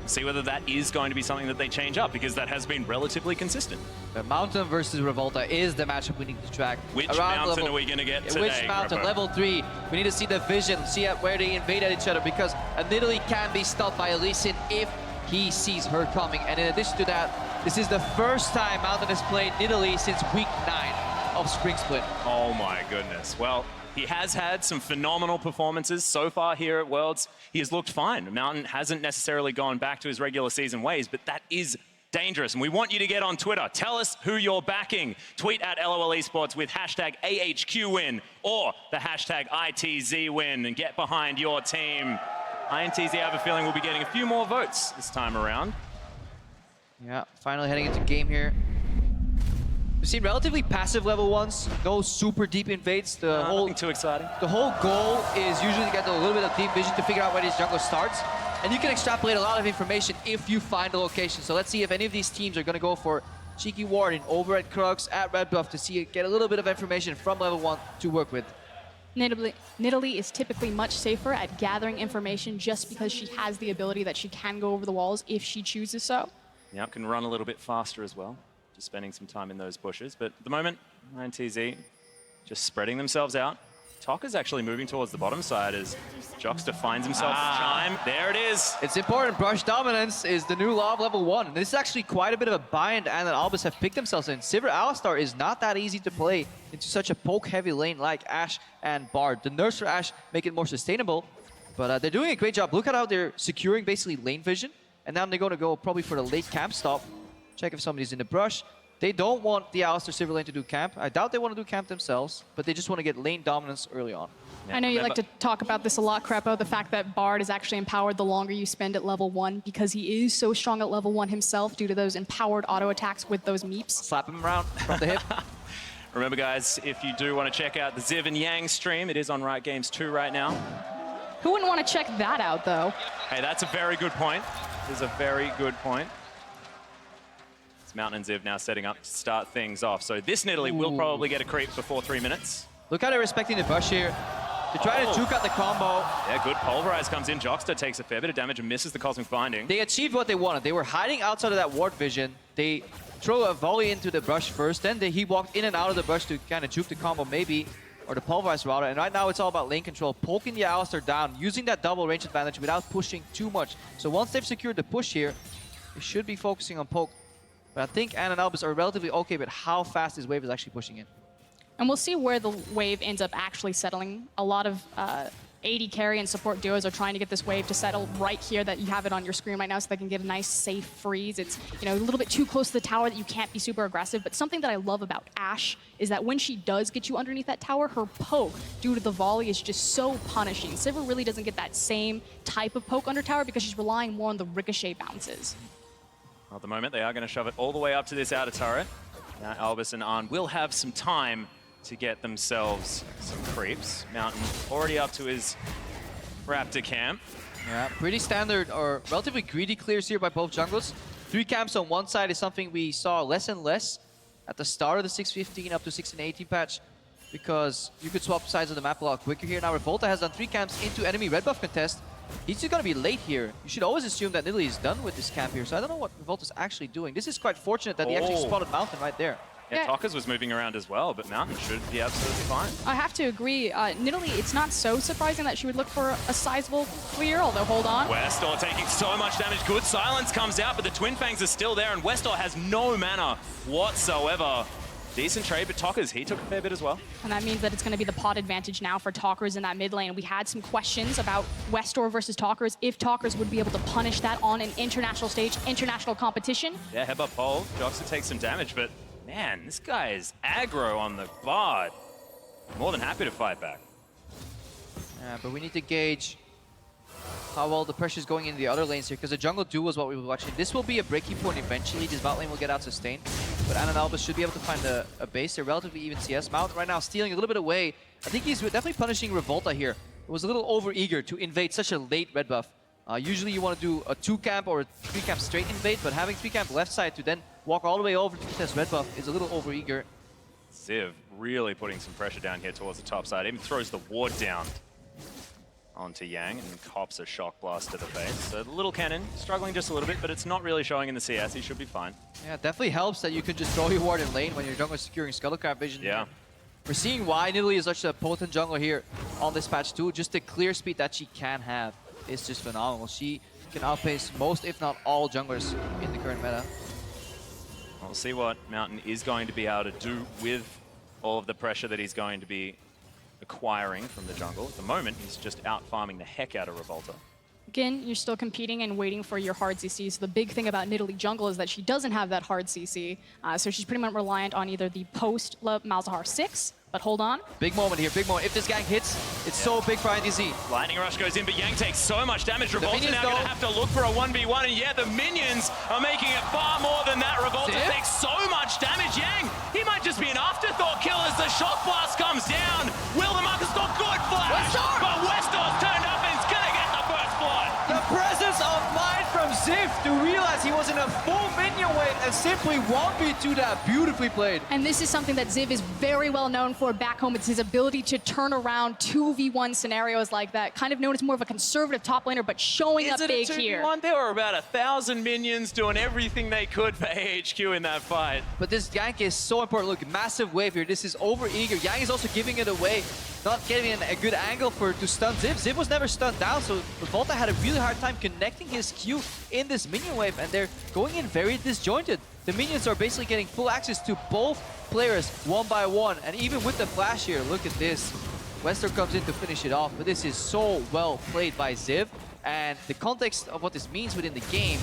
See whether that is going to be something that they change up, because that has been relatively consistent. The Mountain versus Revolta is the matchup we need to track. Which mountain are we going to get today? Which mountain? Grippo? Level 3. We need to see the vision, see where they invade at each other, because a Nidalee can be stopped by Lee Sin if he sees her coming. And in addition to that, this is the first time Mountain has played Nidalee since week 9 of Spring Split. Oh my goodness. Well, he has had some phenomenal performances so far here at Worlds. He has looked fine. Mountain hasn't necessarily gone back to his regular season ways, but that is dangerous. And we want you to get on Twitter. Tell us who you're backing. Tweet at LOL eSports with hashtag AHQWin or the hashtag ITZWin and get behind your team. INTZ, I have a feeling, will be getting a few more votes this time around. Yeah, finally heading into game here. We've seen relatively passive level 1s, no super deep invades. Nothing too exciting. The whole goal is usually to get a little bit of deep vision to figure out where this jungle starts. And you can extrapolate a lot of information if you find the location. So let's see if any of these teams are going to go for Cheeky Warden over at Crux, at Red Buff, to get a little bit of information from level 1 to work with. Nidalee is typically much safer at gathering information just because she has the ability that she can go over the walls if she chooses so. Yeah, can run a little bit faster as well. Just spending some time in those bushes. But at the moment, INTZ just spreading themselves out. Tokka's actually moving towards the bottom side as Joxter finds himself Chime. There it is. It's important. Brush dominance is the new law of level 1. And this is actually quite a bit of a bind and that Albus have picked themselves in. Sivir Alistar is not that easy to play into such a poke-heavy lane like Ashe and Bard. The nerfs for Ashe make it more sustainable, but they're doing a great job. Look at how they're securing basically lane vision. And now they're going to go probably for the late camp stop. Check if somebody's in the brush. They don't want the Alistar Sivir lane to do camp. I doubt they want to do camp themselves, but they just want to get lane dominance early on. I know you like to talk about this a lot, Krepo, the fact that Bard is actually empowered the longer you spend at level 1 because he is so strong at level 1 himself due to those empowered auto attacks with those meeps. Slap him around from the hip. Remember, guys, if you do want to check out the Ziv and Yang stream, it is on Riot Games 2 right now. Who wouldn't want to check that out, though? Hey, that's a very good point. This is a very good point. Mountain and Ziv now setting up to start things off. So this Nidalee will probably get a creep before 3 minutes. Look how they're respecting the bush here. They're trying to juke out the combo. Yeah, good pulverize comes in. Jockster takes a fair bit of damage and misses the Cosmic Binding. They achieved what they wanted. They were hiding outside of that ward vision. They throw a volley into the brush first, then he walked in and out of the brush to kind of juke the combo maybe, or the pulverize router. And right now it's all about lane control, poking the Alistar down, using that double range advantage without pushing too much. So once they've secured the push here, they should be focusing on poke. But I think Ann and Albus are relatively okay with how fast this wave is actually pushing in. And we'll see where the wave ends up actually settling. A lot of AD carry and support duos are trying to get this wave to settle right here that you have it on your screen right now so they can get a nice safe freeze. It's, you know, a little bit too close to the tower that you can't be super aggressive, but something that I love about Ashe is that when she does get you underneath that tower, her poke due to the volley is just so punishing. Sivir really doesn't get that same type of poke under tower because she's relying more on the ricochet bounces. At the moment, they are going to shove it all the way up to this outer turret. Now Albus and Arn will have some time to get themselves some creeps. Mountain already up to his Raptor camp. Yeah, pretty standard or relatively greedy clears here by both junglers. 3 camps on one side is something we saw less and less at the start of the 6.15 up to 6.18 patch, because you could swap sides of the map a lot quicker here. Now Revolta has done 3 camps into enemy red buff contest. He's just gonna be late here. You should always assume that Nidalee is done with this camp here, so I don't know what Revolta's actually doing. This is quite fortunate that he actually spotted Mountain right there. Yeah, Tokkers was moving around as well, but Mountain should be absolutely fine. I have to agree. Nidalee, it's not so surprising that she would look for a sizable clear, although hold on. Westall taking so much damage. Good silence comes out, but the Twin Fangs are still there, and Westall has no mana whatsoever. Decent trade, but Tokkers, he took a fair bit as well. And that means that it's going to be the pot advantage now for Talkers in that mid lane. We had some questions about Westor versus Talkers, if Talkers would be able to punish that on an international stage, international competition. Yeah, headbutt pole. Jockster takes some damage, but man, this guy is aggro on the Bard. More than happy to fight back. Yeah, but we need to gauge how well the pressure is going in the other lanes here, because the jungle duel is what we were watching. This will be a breaking point eventually. This bot lane will get out sustained, but Ann and Albus should be able to find a base. They're relatively even CS. Mountain right now stealing a little bit away. I think he's definitely punishing Revolta here. It was a little over-eager to invade such a late red buff. Usually you want to do a 2 camp or a 3 camp straight invade, but having 3 camp left side to then walk all the way over to contest red buff is a little over-eager. Ziv really putting some pressure down here towards the top side. Even throws the ward down onto Yang and cops a shock blast to the face. So the little cannon struggling just a little bit, but it's not really showing in the CS. He should be fine. Yeah, it definitely helps that you can just throw your ward in lane when your jungler is securing Scuttlecraft vision. Yeah. We're seeing why Nidalee is such a potent jungler here on this patch too. Just the clear speed that she can have is just phenomenal. She can outpace most, if not all, junglers in the current meta. We'll see what Mountain is going to be able to do with all of the pressure that he's going to be acquiring from the jungle. At the moment, he's just out farming the heck out of Revolta. Again, you're still competing and waiting for your hard CC. So the big thing about Nidalee jungle is that she doesn't have that hard CC. So she's pretty much reliant on either the post Malzahar 6, but hold on. Big moment here, big moment. If this gang hits, it's so big for INTZ. Lightning Rush goes in, but Yang takes so much damage. Revolta now going to have to look for a 1v1, and yeah, the minions are making it far more than that. Revolta takes so much damage. Yang, he might just be an afterthought kill as the shock blast comes down. Will the Marcus not good flash? But Westor's turned up and he's going to get the first blood. The presence of mind from Ziv to realize he was in a full minion wave and simply 1v2 that. Beautifully played. And this is something that Ziv is very well known for back home. It's his ability to turn around 2v1 scenarios like that. Kind of known as more of a conservative top laner, but showing up big here. There were about 1,000 minions doing everything they could for AHQ in that fight. But this gank is so important. Look, massive wave here. This is over-eager. Yang is also giving it away. Not getting a good angle to stun Ziv. Ziv was never stunned down, so Revolta had a really hard time connecting his Q in this minion wave, and they're going in very disjointed. The minions are basically getting full access to both players one by one, and even with the flash here, look at this. Westor comes in to finish it off, but this is so well played by Ziv, and the context of what this means within the game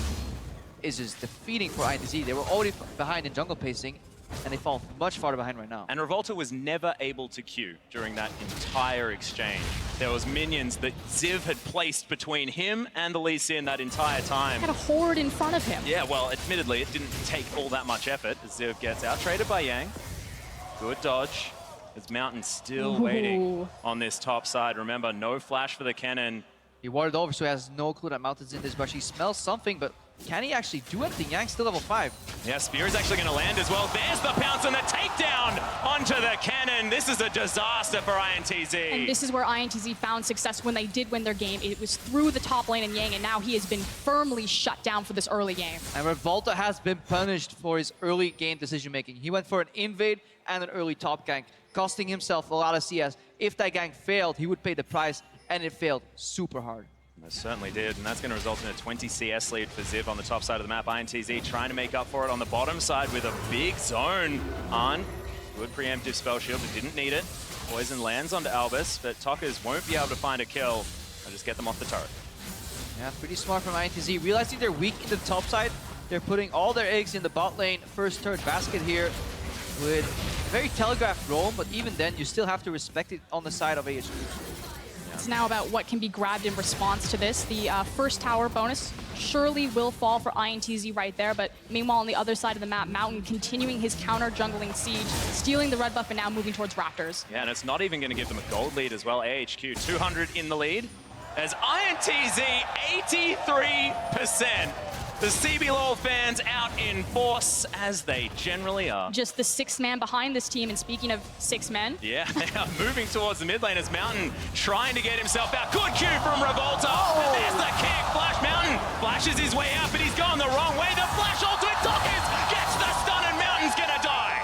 is just defeating for INTZ. They were already behind in jungle pacing, and they fall much farther behind right now. And Revolta was never able to Q during that entire exchange. There was minions that Ziv had placed between him and the Lee Sin that entire time. Had a horde in front of him. Yeah, well, admittedly, it didn't take all that much effort as Ziv gets out-traded by Yang. Good dodge. As Mountain still waiting on this top side. Remember, no flash for the cannon. He warded over, so he has no clue that Mountain's in this brush. He smells something, but can he actually do anything? Yang's still level 5. Yeah, Spear is actually going to land as well. There's the pounce and the takedown onto the cannon. This is a disaster for INTZ. And this is where INTZ found success when they did win their game. It was through the top lane and Yang, and now he has been firmly shut down for this early game. And Revolta has been punished for his early game decision-making. He went for an invade and an early top gank, costing himself a lot of CS. If that gank failed, he would pay the price, and it failed super hard. It certainly did, and that's going to result in a 20 CS lead for Ziv on the top side of the map. INTZ trying to make up for it on the bottom side with a big zone. On good preemptive spell shield, but didn't need it. Poison lands onto Albus, but Talkers won't be able to find a kill. I'll just get them off the turret. Yeah, pretty smart from INTZ. Realizing they're weak in the top side, they're putting all their eggs in the bot lane. First turret basket here with a very telegraphed roam, but even then, you still have to respect it on the side of AHQ. It's now about what can be grabbed in response to this. The first tower bonus surely will fall for INTZ right there, but meanwhile on the other side of the map, Mountain continuing his counter jungling siege, stealing the red buff and now moving towards Raptors. Yeah, and it's not even going to give them a gold lead as well. AHQ 200 in the lead as INTZ 83%. The CB LoL fans out in force, as they generally are. Just the sixth man behind this team, and speaking of 6 men. Yeah, they are moving towards the mid lane as Mountain trying to get himself out. Good Q from Revolta. Oh. And there's the kick. Flash Mountain flashes his way out, but he's gone the wrong way. The flash ultimate Talkers gets the stun, and Mountain's gonna die.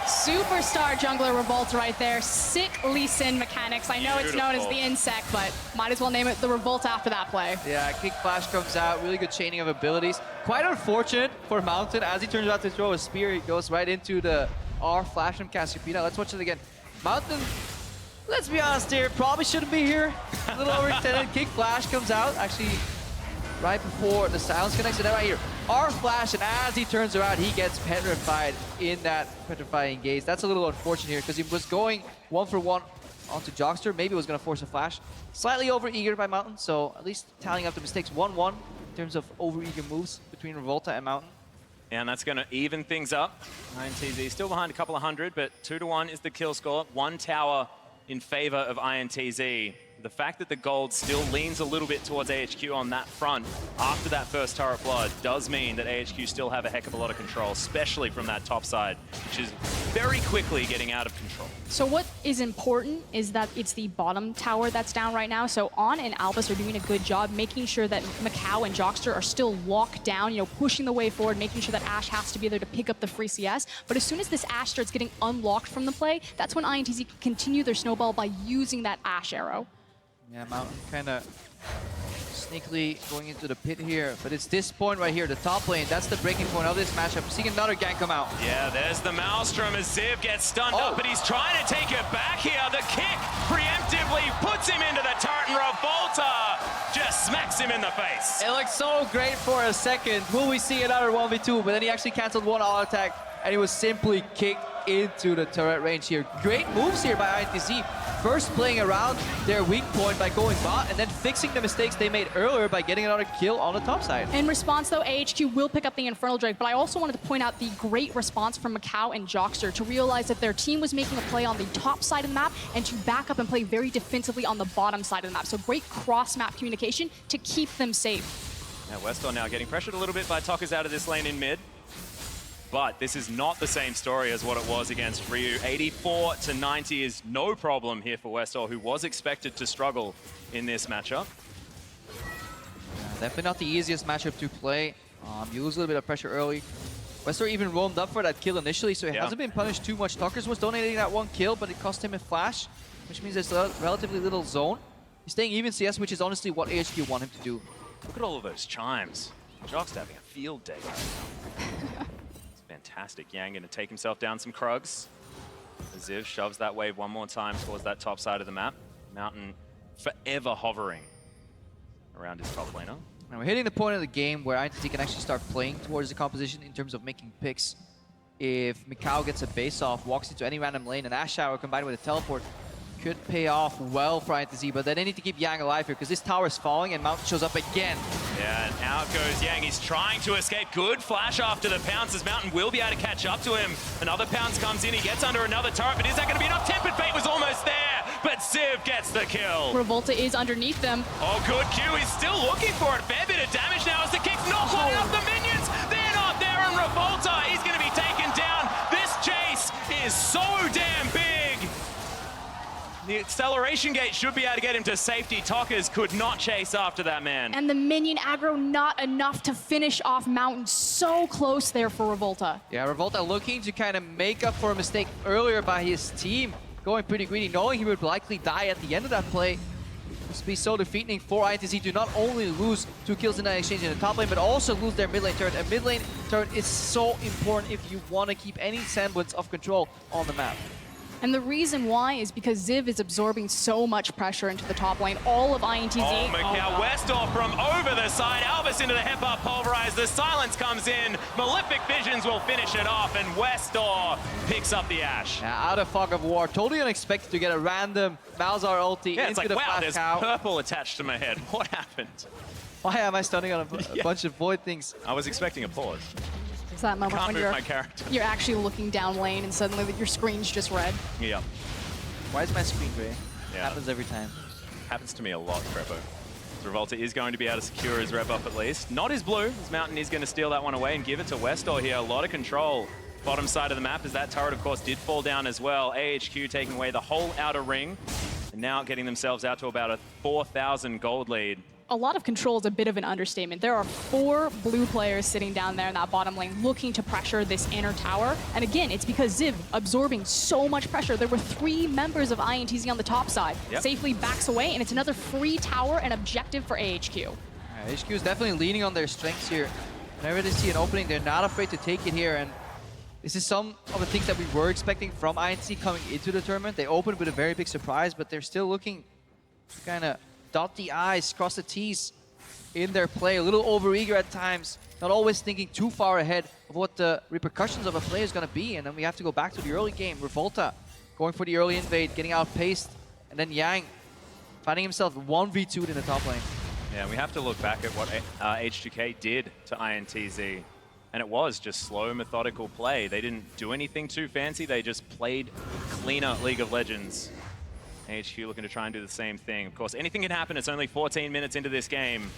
Superstar jungler Revolta right there. Sick Lee Sin mechanics. I know it's known as the insect, but might as well name it the Revolta after that play. Yeah, kick flash comes out. Really good chaining of abilities. Quite unfortunate for Mountain. As he turns out to throw a spear, he goes right into the R flash from Cassiopeia. Let's watch it again. Mountain, let's be honest here, probably shouldn't be here. A little overextended. Kick flash comes out. Actually, right before the silence connects, and then right here, R flash, and as he turns around, he gets petrified in that petrifying gaze. That's a little unfortunate here because he was going 1-for-1 onto Jogster. Maybe was going to force a flash. Slightly over-eager by Mountain, so at least tallying up the mistakes. 1-1 in terms of over-eager moves between Revolta and Mountain. And that's going to even things up. INTZ still behind a couple of hundred, but 2-1 is the kill score. 1 tower in favor of INTZ. The fact that the gold still leans a little bit towards AHQ on that front after that first turret blood does mean that AHQ still have a heck of a lot of control, especially from that top side, which is very quickly getting out of control. So what is important is that it's the bottom tower that's down right now. So On and Albus are doing a good job making sure that Macau and Jogster are still locked down, pushing the way forward, making sure that Ashe has to be there to pick up the free CS. But as soon as this Ashe starts getting unlocked from the play, that's when INTZ can continue their snowball by using that Ashe arrow. Yeah, Mountain kind of sneakily going into the pit here, but it's this point right here, the top lane. That's the breaking point of this matchup. Seeing another gank come out. Yeah, there's the Maelstrom as Ziv gets stunned up, but he's trying to take it back here. The kick preemptively puts him into the turret, and Revolta just smacks him in the face. It looked so great for a second. Will we see another 1v2? But then he actually canceled one auto attack, and he was simply kicked into the turret range here. Great moves here by INTZ. First playing around their weak point by going bot, and then fixing the mistakes they made earlier by getting another kill on the top side. In response, though, AHQ will pick up the Infernal Drake, but I also wanted to point out the great response from Macau and Jogster to realize that their team was making a play on the top side of the map and to back up and play very defensively on the bottom side of the map. So great cross-map communication to keep them safe. Now Westall now getting pressured a little bit by Talkers out of this lane in mid. But this is not the same story as what it was against Ryu. 84-90 is no problem here for Westall, who was expected to struggle in this matchup. Definitely not the easiest matchup to play. You lose a little bit of pressure early. Westall even roamed up for that kill initially, so he hasn't been punished too much. Talkers was donating that 1 kill, but it cost him a flash, which means there's a relatively little zone. He's staying even CS, which is honestly what AHQ want him to do. Look at all of those chimes. Jock's having a field day right now. Fantastic. Yang going to take himself down some Krugs. Ziv shoves that wave one more time towards that top side of the map. Mountain forever hovering around his top laner. And we're hitting the point of the game where INTZ can actually start playing towards the composition in terms of making picks. If Mikau gets a base off, walks into any random lane, an Ash Shower combined with a teleport could pay off well for INTZ, but they need to keep Yang alive here because this tower is falling and Mountain shows up again. Yeah, and out goes Yang. He's trying to escape. Good flash after the pounce as Mountain will be able to catch up to him. Another pounce comes in. He gets under another turret, but is that going to be enough? Tempered Fate was almost there. but Ziv gets the kill. Revolta is underneath them. Oh, good Q. He's still looking for it. Fair bit of damage now as the kick's not playing off the minions. They're not there, and Revolta is going to be taken down. This chase is so damn big. The acceleration gate should be able to get him to safety. Talkers could not chase after that man. And the minion aggro not enough to finish off Mountain. So close there for Revolta. Yeah, Revolta looking to kind of make up for a mistake earlier by his team. Going pretty greedy, knowing he would likely die at the end of that play. This would be so defeating for INTZ to not only lose 2 kills in that exchange in the top lane, but also lose their mid lane turret. And mid lane turret is so important if you want to keep any semblance of control on the map. And the reason why is because Ziv is absorbing so much pressure into the top lane. All of INTZ. Oh, Macau Westor from over the side. Albus into the hip-hop pulverize. The silence comes in. Malefic Visions will finish it off, and Westor picks up the Ash. Now, out of Fog of War, totally unexpected to get a random Malzahar ulti Yeah, it's into like, the wow, flash there's cow. purple attached to my head. What happened? Why am I stunning on a bunch of void things? I was expecting a pause. It's that moment Can't when move my character. you're actually looking down lane and suddenly your screen's just red. Yeah. Why is my screen gray? Yeah. Happens every time. Happens to me a lot, Crepo. Revolta is going to be able to secure his rev up at least. Not his blue. His Mountain is going to steal that one away and give it to Westor here. A lot of control. Bottom side of the map as that turret, of course, did fall down as well. AHQ taking away the whole outer ring. And now getting themselves out to about a 4,000 gold lead. A lot of control is a bit of an understatement. There are 4 blue players sitting down there in that bottom lane looking to pressure this inner tower. And again, it's because Ziv absorbing so much pressure. There were 3 members of INTZ on the top side. Yep. Safely backs away, and it's another free tower and objective for AHQ. HQ is definitely leaning on their strengths here. Whenever they see an opening, they're not afraid to take it here. And this is some of the things that we were expecting from INTZ coming into the tournament. They opened with a very big surprise, but they're still looking to kind of dot the I's, cross the T's in their play. A little overeager at times, not always thinking too far ahead of what the repercussions of a play is going to be. And then we have to go back to the early game. Revolta going for the early invade, getting outpaced. And then Yang finding himself 1v2'd in the top lane. Yeah, we have to look back at what H2K did to INTZ. And it was just slow, methodical play. They didn't do anything too fancy. They just played cleaner League of Legends. HQ looking to try and do the same thing. Of course, anything can happen. It's only 14 minutes into this game.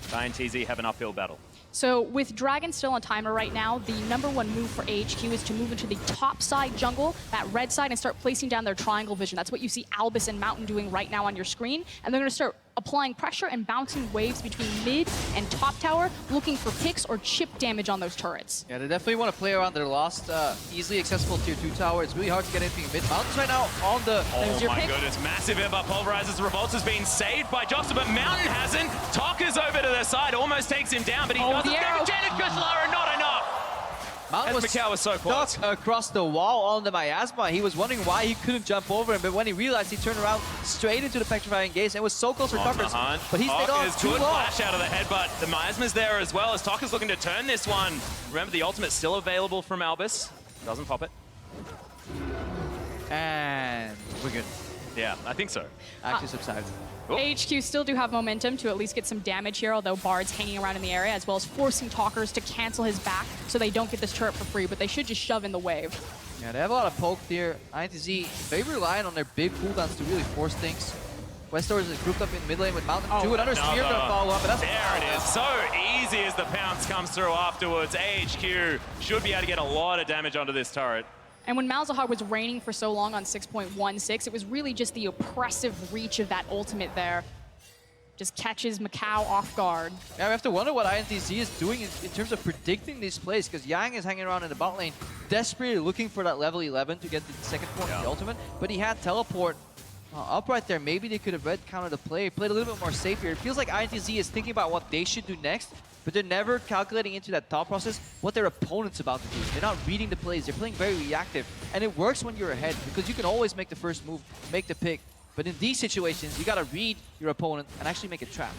INTZ have an uphill battle. So with Dragon still on timer right now, the #1 move for AHQ is to move into the top side jungle, that red side, and start placing down their triangle vision. That's what you see Albus and Mountain doing right now on your screen. And they're going to start applying pressure and bouncing waves between mid and top tower, looking for picks or chip damage on those turrets. Yeah, they definitely want to play around their last easily accessible tier 2 tower. It's really hard to get anything in mid. Mountain's right now on the... Oh my goodness, massive inbound pulverizes. Revolta's been saved by Joxer, but Mountain hasn't. Talker's over to the side, almost takes him down, but he doesn't get Janet Kushlara, not enough. Mountain was so close. Stuck across the wall on the miasma. He was wondering why he couldn't jump over him, but when he realized, he turned around straight into the petrifying gaze and was so close for Tuckers. But he stayed on too good long. flash out of the headbutt. The miasma's there as well as Tucker's looking to turn this one. Remember, the ultimate's still available from Albus. Doesn't pop it. And we're good. Yeah, I think so. Actually subsides. AHQ still do have momentum to at least get some damage here, although Bard's hanging around in the area, as well as forcing Talkers to cancel his back so they don't get this turret for free, but they should just shove in the wave. Yeah, they have a lot of poke here. INTZ, very reliant on their big cooldowns to really force things. Westor is grouped up in mid lane with Mountain. Another spear gonna follow up, but that's... There it is. So easy as the pounce comes through afterwards. AHQ should be able to get a lot of damage onto this turret. And when Malzahar was reigning for so long on 6.16, it was really just the oppressive reach of that ultimate there. Just catches Macau off guard. Yeah, we have to wonder what INTZ is doing in terms of predicting these plays, because Yang is hanging around in the bot lane, desperately looking for that level 11 to get the second point of the ultimate, but he had teleport up right there. Maybe they could have red countered the play, played a little bit more safe here. It feels like INTZ is thinking about what they should do next, but they're never calculating into that thought process what their opponent's about to do. They're not reading the plays. They're playing very reactive. And it works when you're ahead, because you can always make the first move, make the pick. But in these situations, you gotta read your opponent and actually make a trap.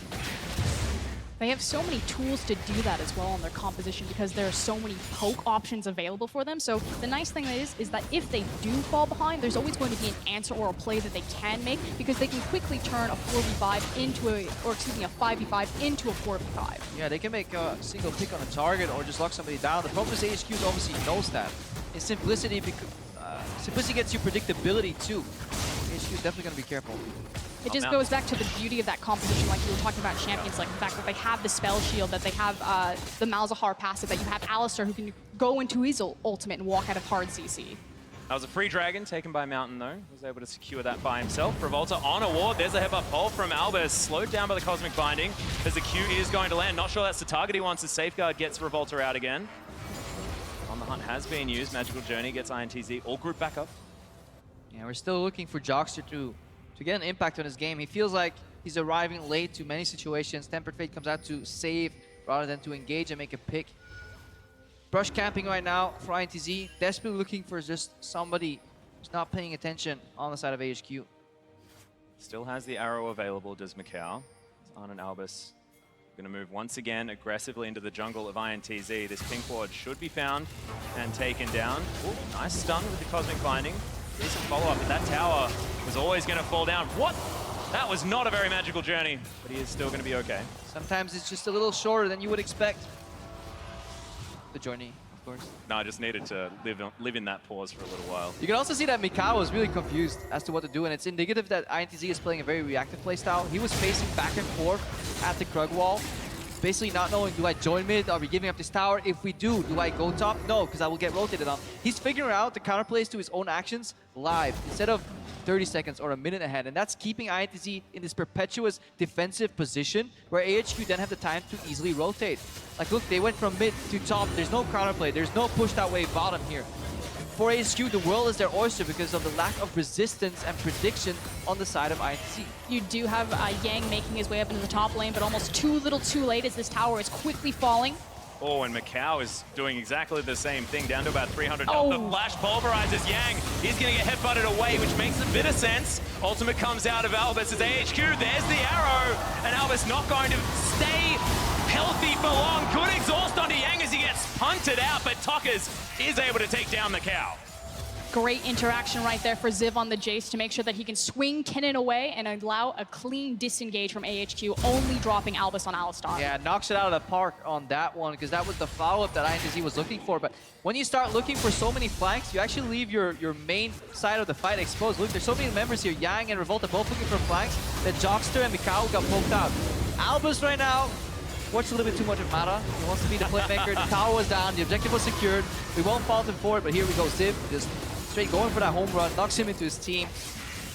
They have so many tools to do that as well in their composition because there are so many poke options available for them. So the nice thing is that if they do fall behind, there's always going to be an answer or a play that they can make because they can quickly turn a 4v5 into a 5v5 into a 4v5. Yeah, they can make a single pick on a target or just lock somebody down. The problem is HQ obviously knows that. In simplicity, because simplicity gets you predictability too. HQ is definitely going to be careful. It just goes back to the beauty of that composition, like you were talking about champions, like the fact that they have the spell shield, that they have the Malzahar passive, that you have Alistar who can go into his ultimate and walk out of hard CC. That was a free dragon taken by Mountain, though. Was able to secure that by himself. Revolta on a ward. There's a headbutt pull from Albus. Slowed down by the Cosmic Binding as the Q is going to land. Not sure that's the target he wants. The Safeguard gets Revolta out again. On the Hunt has been used. Magical Journey gets INTZ. All group back up. Yeah, we're still looking for Jockster to get an impact on his game. He feels like he's arriving late to many situations. Tempered Fate comes out to save rather than to engage and make a pick. Brush camping right now for INTZ. Desperately looking for just somebody who's not paying attention on the side of AHQ. Still has the arrow available, does Macau. Arn and Albus going to move once again aggressively into the jungle of INTZ. This pink ward should be found and taken down. Ooh, nice stun with the Cosmic Binding. Decent follow-up, but that tower was always going to fall down. What? That was not a very magical journey, but he is still going to be okay. Sometimes it's just a little shorter than you would expect. The journey, of course. No, I just needed to live in that pause for a little while. You can also see that Mikao was really confused as to what to do, and it's indicative that INTZ is playing a very reactive playstyle. He was facing back and forth at the Krug wall, basically not knowing, do I join mid? Are we giving up this tower? If we do I go top? No, because I will get rotated on. He's figuring out the counterplays to his own actions live, instead of 30 seconds or a minute ahead, and that's keeping INTZ in this perpetuous defensive position where AHQ then have the time to easily rotate. Like, look, they went from mid to top. There's no counterplay. There's no push that way bottom here. For AHQ, the world is their oyster because of the lack of resistance and prediction on the side of INTZ. You do have Yang making his way up into the top lane, but almost too little too late as this tower is quickly falling. Oh, and Macau is doing exactly the same thing, down to about 300 health. The flash pulverizes Yang. He's going to get headbutted away, which makes a bit of sense. Ultimate comes out of Albus as AHQ. There's the arrow, and Albus not going to stay healthy for long. Good exhaust onto Yang as he gets punted out, but Tockers is able to take down Macau. Great interaction right there for Ziv on the Jace to make sure that he can swing Kennen away and allow a clean disengage from AHQ, only dropping Albus on Alistar. Yeah, knocks it out of the park on that one because that was the follow-up that INTZ was looking for. But when you start looking for so many flanks, you actually leave your main side of the fight exposed. Look, there's so many members here. Yang and Revolta both looking for flanks. That Jockster and Mikao got poked out. Albus right now watched a little bit too much of Mata. He wants to be the playmaker. The tower was down. The objective was secured. We won't fault him for it, but here we go. Ziv just straight going for that home run, knocks him into his team.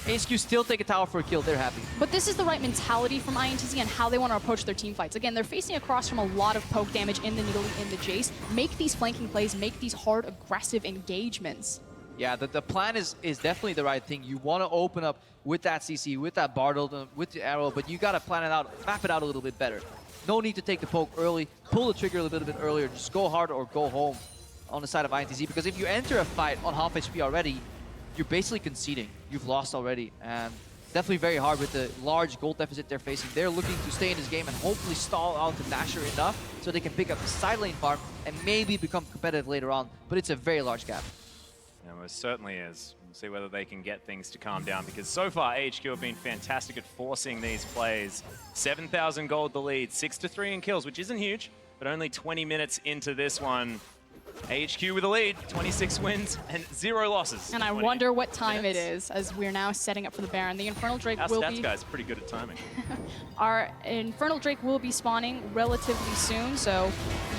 HQ still take a tower for a kill, they're happy. But this is the right mentality from INTZ and how they want to approach their team fights. Again, they're facing across from a lot of poke damage in the Nidalee, in the Jace. Make these flanking plays, make these hard, aggressive engagements. Yeah, the plan is definitely the right thing. You want to open up with that CC, with that Bartle, with the arrow, but you got to plan it out, map it out a little bit better. No need to take the poke early, pull the trigger a little bit earlier, just go hard or go home on the side of INTZ, because if you enter a fight on half HP already, you're basically conceding. You've lost already, and definitely very hard with the large gold deficit they're facing. They're looking to stay in this game and hopefully stall out the Nashor enough so they can pick up the side lane farm and maybe become competitive later on, but it's a very large gap. Yeah, most certainly is. We'll see whether they can get things to calm down, because so far AHQ have been fantastic at forcing these plays. 7,000 gold the lead, 6-3 in kills, which isn't huge, but only 20 minutes into this one. AHQ with a lead, 26 wins and 0 losses. And I wonder what time it is as we're now setting up for the Baron. The Infernal Drake Our will stats be... guy's pretty good at timing. Our Infernal Drake will be spawning relatively soon, so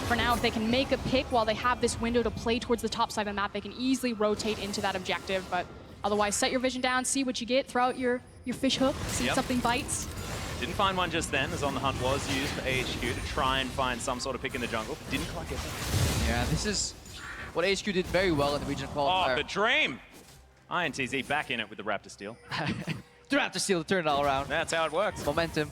for now, if they can make a pick while they have this window to play towards the top side of the map, they can easily rotate into that objective, but otherwise set your vision down, see what you get, throw out your fish hook, see if something bites. Didn't find one just then, as On the Hunt was used for AHQ to try and find some sort of pick in the jungle. Didn't quite get there. Yeah, this is what AHQ did very well in the region qualifier. Oh, the dream! INTZ back in it with the Raptor steal. The Raptor steal to turn it all around. That's how it works. Momentum.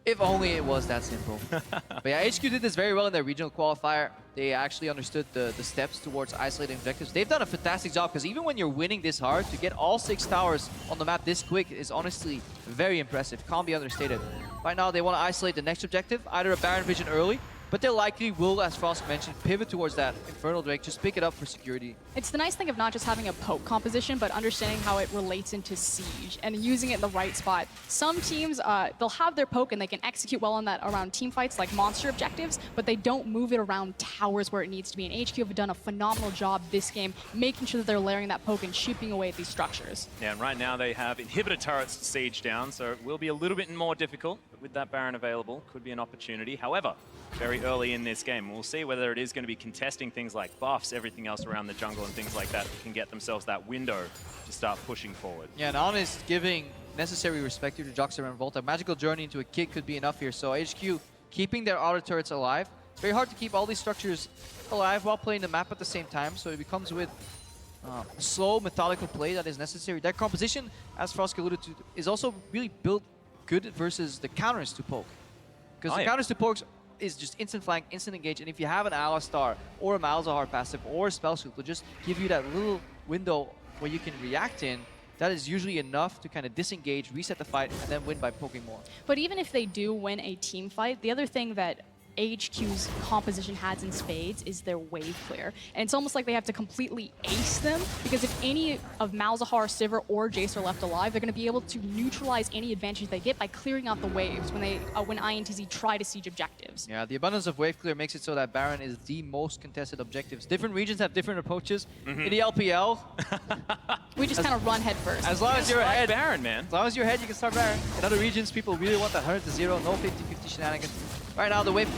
If only it was that simple. But yeah, HQ did this very well in their regional qualifier. They actually understood the steps towards isolating objectives. They've done a fantastic job, because even when you're winning this hard, to get all 6 towers on the map this quick is honestly very impressive. Can't be understated. Right now, they want to isolate the next objective, either a Baron Vision early, But they likely will, as Frost mentioned, pivot towards that Infernal Drake, just pick it up for security. It's the nice thing of not just having a poke composition, but understanding how it relates into Siege and using it in the right spot. Some teams, they'll have their poke and they can execute well on that around team fights like monster objectives, but they don't move it around towers where it needs to be. And HQ have done a phenomenal job this game, making sure that they're layering that poke and chipping away at these structures. Yeah, and right now they have inhibitor turrets to siege down, so it will be a little bit more difficult, but with that Baron available, could be an opportunity. However, very early in this game, we'll see whether it is going to be contesting things like buffs, everything else around the jungle and things like that can get themselves that window to start pushing forward. Yeah, and Honest giving necessary respect to Joxer and Volta. Magical Journey into a kick could be enough here, so HQ keeping their auto turrets alive. It's very hard to keep all these structures alive while playing the map at the same time, so it becomes with a slow, methodical play that is necessary. That composition, as Frost alluded to, is also really built good versus the counters to poke. Because the counters to pokes is just instant flank, instant engage, and if you have an Alistar or a Malzahar passive or a spell shoot, will just give you that little window where you can react in. That is usually enough to kind of disengage, reset the fight, and then win by poking more. But even if they do win a team fight, the other thing that HQ's composition has in spades is their wave clear. And it's almost like they have to completely ace them, because if any of Malzahar, Sivir, or Jace are left alive, they're going to be able to neutralize any advantage they get by clearing out the waves when INTZ try to siege objectives. Yeah, the abundance of wave clear makes it so that Baron is the most contested objectives. Different regions have different approaches. In the LPL, we just kind of run head first. As long as you're ahead, Baron, man. As long as you're ahead, you can start Baron. In other regions, people really want that 100-0, no 50-50 shenanigans. Right now, the wave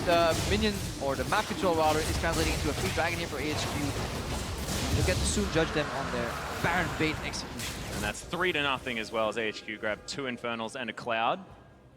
minion or the map control router is translating into a free dragon here for HQ. You'll get to soon judge them on their Baron bait execution. And that's 3-0 as well as HQ grabbed 2 Infernals and a Cloud.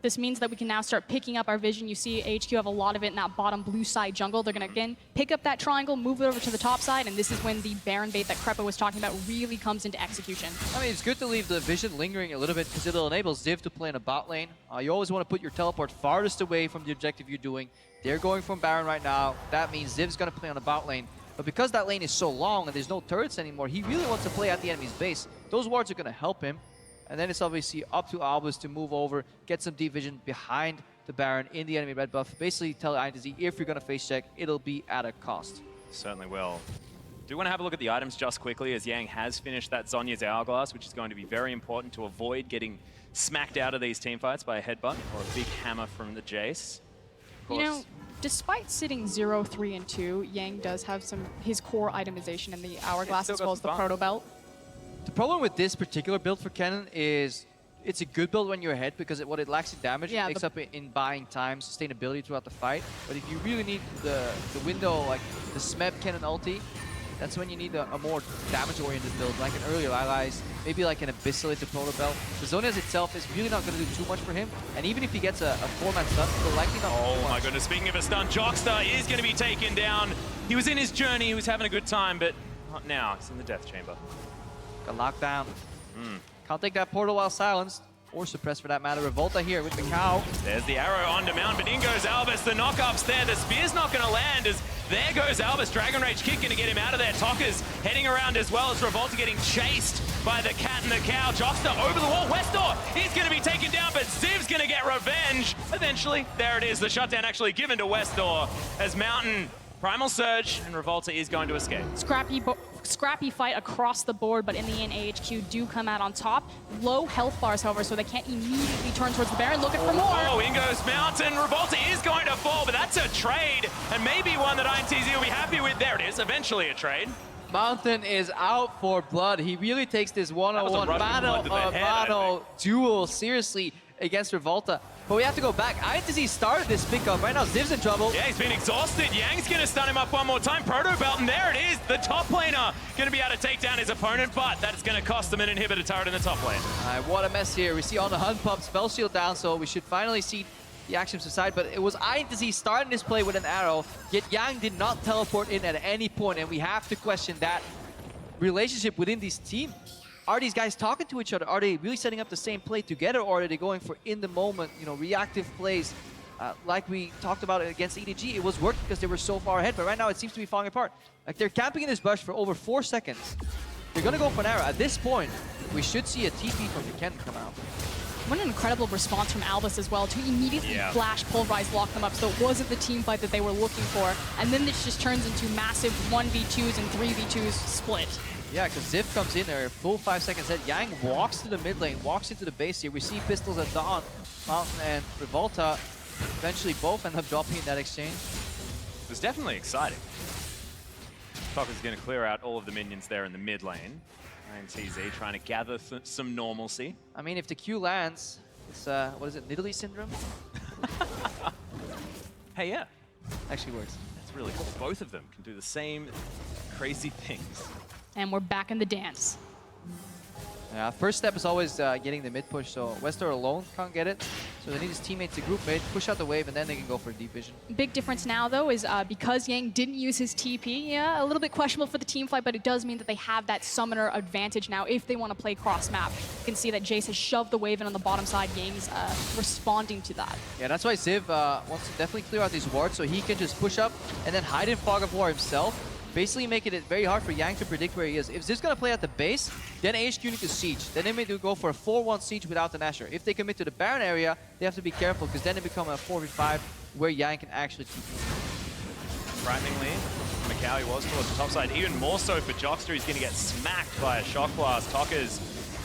This means that we can now start picking up our vision. You see HQ have a lot of it in that bottom blue side jungle. They're going to, again, pick up that triangle, move it over to the top side, and this is when the Baron bait that Krepa was talking about really comes into execution. I mean, it's good to leave the vision lingering a little bit because it'll enable Ziv to play in a bot lane. You always want to put your teleport farthest away from the objective you're doing. They're going from Baron right now. That means Ziv's going to play on the bot lane. But because that lane is so long and there's no turrets anymore, he really wants to play at the enemy's base. Those wards are going to help him. And then it's obviously up to Albus to move over, get some deep vision behind the Baron in the enemy red buff. Basically tell INTZ, if you're going to face check, it'll be at a cost. Certainly will. Do want to have a look at the items just quickly, as Yang has finished that Zhonya's Hourglass, which is going to be very important to avoid getting smacked out of these teamfights by a headbutt or a big hammer from the Jace. You know, despite sitting 0, 3, and 2, Yang does have his core itemization in the Hourglass as well as the Proto Belt. The problem with this particular build for Kennen is it's a good build when you're ahead because what it lacks in damage, it makes up in buying time, sustainability throughout the fight. But if you really need the window, like the Smeb Kennen ulti, that's when you need a more damage-oriented build, like an earlier Allies, maybe like an Abyssal into Proto Belt. The Zhonya's itself is really not going to do too much for him, and even if he gets a 4-man stun, it'll likely not do Oh my goodness, speaking of a stun, Jockstar is going to be taken down. He was in his journey, he was having a good time, but not now. He's in the Death Chamber. Got locked down. Can't take that portal while silenced, or suppressed for that matter. Revolta here with the cow. There's the arrow on demand, but in goes Albus. The knock-up's there. The spear's not going to land as there goes Albus. Dragon Rage kick going to get him out of there. Tokka's heading around as well as Revolta getting chased by the cat and the cow. Jockster over the wall. Westdoor is going to be taken down, but Ziv's going to get revenge. Eventually, there it is. The shutdown actually given to Westdoor as Mountain Primal Surge and Revolta is going to escape. Scrappy fight across the board, but in the end, AHQ do come out on top. Low health bars, however, so they can't immediately turn towards the Baron, looking for more. Oh, in goes Mountain. Revolta is going to fall, but that's a trade, and maybe one that INTZ will be happy with. There it is, eventually a trade. Mountain is out for blood. He really takes this one-on-one battle duel seriously against Revolta. But we have to go back. INTZ started this pickup. Right now, Ziv's in trouble. Yeah, he's been exhausted. Yang's going to stun him up one more time. Proto Belt, and there it is. The top laner going to be able to take down his opponent, but that is going to cost him an inhibitor turret in the top lane. All right, what a mess here. We see on the Hunt Pump, spell shield down, so we should finally see the action subside. But it was INTZ starting this play with an arrow, yet Yang did not teleport in at any point, and we have to question that relationship within this team. Are these guys talking to each other? Are they really setting up the same play together, or are they going for in-the-moment, reactive plays like we talked about against EDG? It was working because they were so far ahead, but right now it seems to be falling apart. Like, they're camping in this bush for over 4 seconds. They're going to go for an arrow. At this point, we should see a TP from the Kennen come out. What an incredible response from Albus as well to immediately flash, pulverize, lock them up. So it wasn't the team fight that they were looking for. And then this just turns into massive 1v2s and 3v2s split. Yeah, because Ziv comes in there, full 5 seconds hit. Yang walks to the mid lane, walks into the base here. We see pistols at Dawn, Mountain, and Revolta. Eventually both end up dropping in that exchange. It was definitely exciting. Tocker's going to clear out all of the minions there in the mid lane. INTZ trying to gather some normalcy. I mean, if the Q lands, it's, what is it, Nidalee syndrome? Hey, yeah. Actually works. That's really cool. Both of them can do the same crazy things. And we're back in the dance. Yeah, first step is always getting the mid push, so Wester alone can't get it. So they need his teammates to group mid, push out the wave, and then they can go for deep vision. Big difference now, though, is because Yang didn't use his TP, yeah, a little bit questionable for the team fight, but it does mean that they have that summoner advantage now if they want to play cross-map. You can see that Jace has shoved the wave in on the bottom side. Yang's responding to that. Yeah, that's why Ziv wants to definitely clear out these wards so he can just push up and then hide in Fog of War himself, basically making it very hard for Yang to predict where he is. If Ziv's going to play at the base, then AHQ need to siege. Then they may go for a 4-1 siege without the Nashor. If they commit to the Baron area, they have to be careful because then it becomes a 4v5 where Yang can actually TP. Frighteningly, Macau was towards the top side. Even more so for Jockster, he's going to get smacked by a Shock Blast. Tockers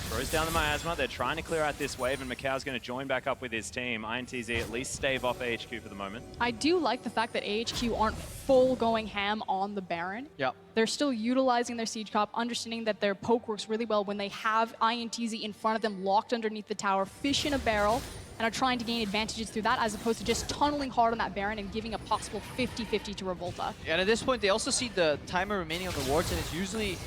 throws down the miasma. They're trying to clear out this wave, and Macau's going to join back up with his team. INTZ at least stave off AHQ for the moment. I do like the fact that AHQ aren't full going ham on the Baron. Yep. They're still utilizing their Siege Cop, understanding that their poke works really well when they have INTZ in front of them, locked underneath the tower, fish in a barrel, and are trying to gain advantages through that as opposed to just tunneling hard on that Baron and giving a possible 50-50 to Revolta. Yeah, and at this point, they also see the timer remaining on the wards, and it's usually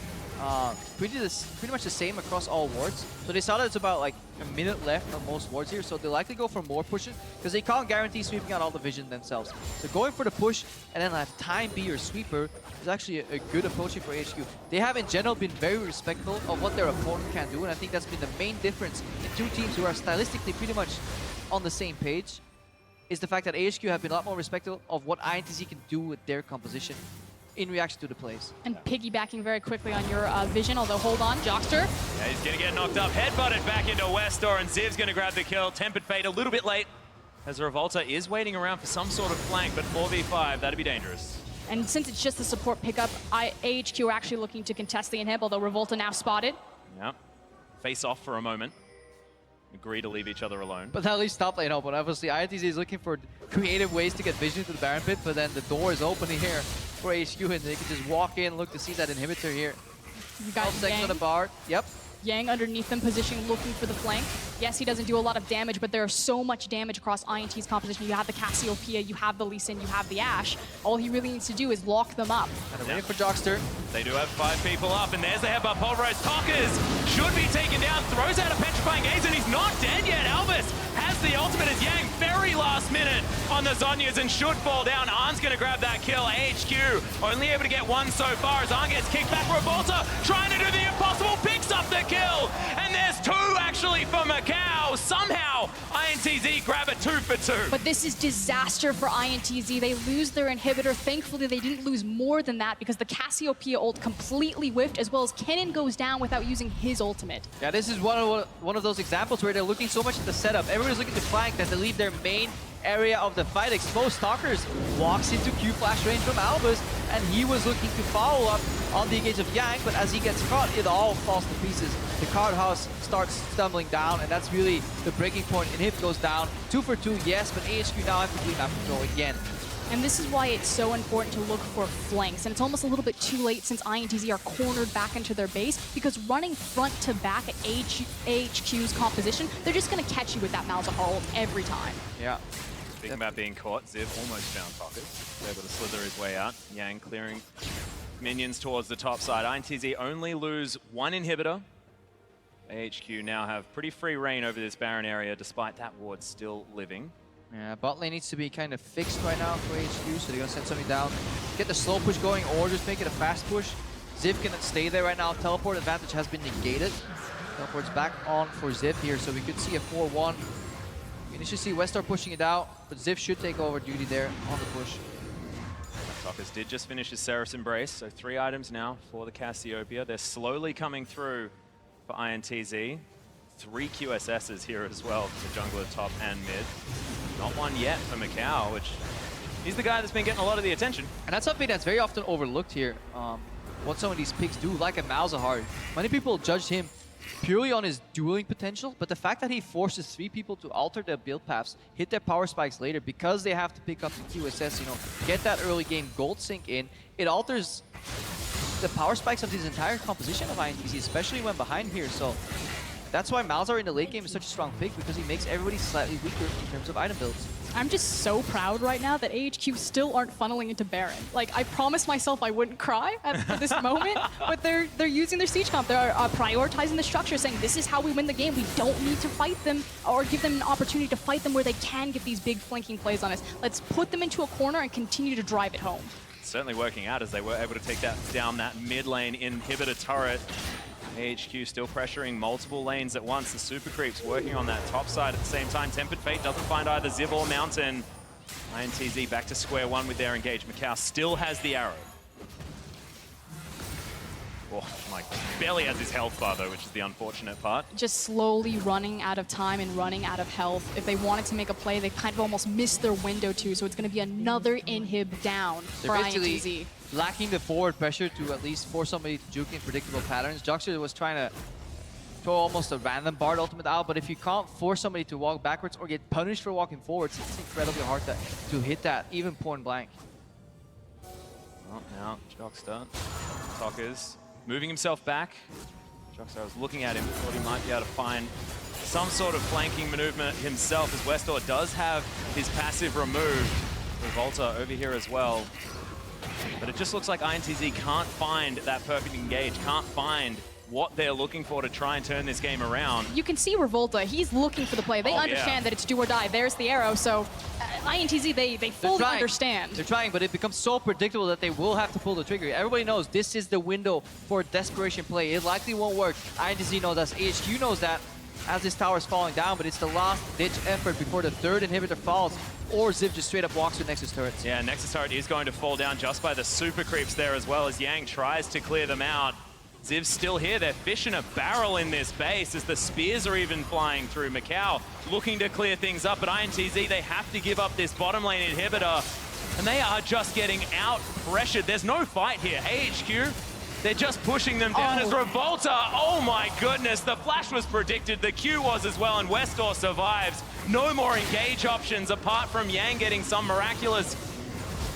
pretty much the same across all wards. So they saw that it's about like a minute left on most wards here, so they'll likely go for more pushes because they can't guarantee sweeping out all the vision themselves. So going for the push and then have time be your sweeper is actually a good approach for HQ. They have in general been very respectful of what their opponent can do, and I think that's been the main difference in two teams who are stylistically pretty much on the same page, is the fact that AHQ have been a lot more respectful of what INTZ can do with their composition in reaction to the plays. And piggybacking very quickly on your vision, although hold on, Jockster. Yeah, he's going to get knocked up, headbutted back into Westor, and Ziv's going to grab the kill. Tempered Fate a little bit late, as Revolta is waiting around for some sort of flank, but 4v5, that'd be dangerous. And since it's just the support pickup, AHQ are actually looking to contest the inhib, although Revolta now spotted. Yep. Face off for a moment. Agree to leave each other alone. But that leaves top lane open. Obviously, INTZ is looking for creative ways to get vision to the Baron pit, but then the door is opening here for HQ, and they can just walk in, look to see that inhibitor here. You got Yang on the bar. Yep. Yang underneath them, positioning, looking for the flank. Yes, he doesn't do a lot of damage, but there is so much damage across INT's composition. You have the Cassiopeia, you have the Lee Sin, you have the Ashe. All he really needs to do is lock them up. And waiting for Jockster. They do have 5 people up, and there's the headbutt. Pulverized Tockers should be taken down, throws out a petrifying gaze, and he's not dead yet. Albus has the ultimate as Yang very last minute on the Zhonyas and should fall down. Arn's going to grab that kill. AHQ only able to get one so far as Arn gets kicked back. Revolta trying to do the impossible, picks up the kill, and there's 2 actually for Macau. Somehow INTZ grab a 2 for 2. But this is disaster for INTZ. They lose their inhibitor. Thankfully, they didn't lose more than that because the Cassiopeia ult completely whiffed, as well as Kennen goes down without using his ultimate. Yeah, this is one of those examples where they're looking so much at the setup. Everyone's looking to flank that they leave their main area of the fight exposed. Talkers walks into Q-flash range from Albus, and he was looking to follow up on the engage of Yang, but as he gets caught, it all falls to pieces. The card house starts stumbling down, and that's really the breaking point. Inhib goes down, 2 for 2, yes, but AHQ now have complete map control again. And this is why it's so important to look for flanks. And it's almost a little bit too late since INTZ are cornered back into their base, because running front to back at AHQ's composition, they're just going to catch you with that Malzahar ult every time. Yeah. Speaking about being caught, Ziv almost found Tockers. Able to slither his way out. Yang clearing minions towards the top side. INTZ only lose 1 inhibitor. AHQ now have pretty free reign over this Baron area, despite that ward still living. Yeah, bot lane needs to be kind of fixed right now for HQ, so they're going to send something down. Get the slow push going, or just make it a fast push. Ziv can stay there right now. Teleport advantage has been negated. Teleport's back on for Ziv here, so we could see a 4-1. You initially see Westar pushing it out, but Ziv should take over duty there on the push. Tockers did just finish his Seraph's Embrace, so 3 items now for the Cassiopeia. They're slowly coming through for INTZ. 3 QSSs here as well for jungler top and mid. Not one yet for Macau, which he's the guy that's been getting a lot of the attention. And that's something that's very often overlooked here. What some of these picks do, like a Malzahar. Many people judged him purely on his dueling potential, but the fact that he forces 3 people to alter their build paths, hit their power spikes later because they have to pick up the QSS, you know, get that early game gold sync in, it alters the power spikes of this entire composition of INTZ, especially when behind here. So that's why Malzahar in the late game is such a strong pick, because he makes everybody slightly weaker in terms of item builds. I'm just so proud right now that AHQ still aren't funneling into Baron. Like, I promised myself I wouldn't cry at this moment, but they're using their siege comp. They're prioritizing the structure, saying this is how we win the game. We don't need to fight them or give them an opportunity to fight them where they can get these big flanking plays on us. Let's put them into a corner and continue to drive it home. Certainly working out as they were able to take that down that mid lane inhibitor turret. AHQ still pressuring multiple lanes at once. The super creeps working on that top side at the same time. Tempered Fate doesn't find either Ziv or Mountain. INTZ back to square one with their engage. Macau still has the arrow. Oh my, barely has his health bar though, which is the unfortunate part. Just slowly running out of time and running out of health. If they wanted to make a play, they kind of almost missed their window too, so it's going to be another inhib down for INTZ. Lacking the forward pressure to at least force somebody to juke in predictable patterns. Juxter was trying to throw almost a random Bard ultimate out, but if you can't force somebody to walk backwards or get punished for walking forwards, it's incredibly hard to hit that, even point blank. Well, now Juxter, Tockers, moving himself back. Juxter was looking at him, thought he might be able to find some sort of flanking maneuver himself, as Westor does have his passive removed. Revolta over here as well. But it just looks like INTZ can't find that perfect engage, can't find what they're looking for to try and turn this game around. You can see Revolta, he's looking for the play. They understand that it's do or die. There's the arrow, so INTZ, they fully understand. They're trying, but it becomes so predictable that they will have to pull the trigger. Everybody knows this is the window for a desperation play. It likely won't work. INTZ knows that, AHQ knows that as this tower is falling down, but it's the last-ditch effort before the third inhibitor falls, or Ziv just straight up walks with Nexus turrets. Yeah, Nexus turret is going to fall down just by the super creeps there, as well as Yang tries to clear them out. Ziv's still here. They're fishing a barrel in this base as the spears are even flying through. Macau looking to clear things up, but INTZ, they have to give up this bottom lane inhibitor, and they are just getting out-pressured. There's no fight here. AHQ, they're just pushing them down as Revolta. Oh my goodness, the flash was predicted, the Q was as well, and Westor survives. No more engage options apart from Yang getting some miraculous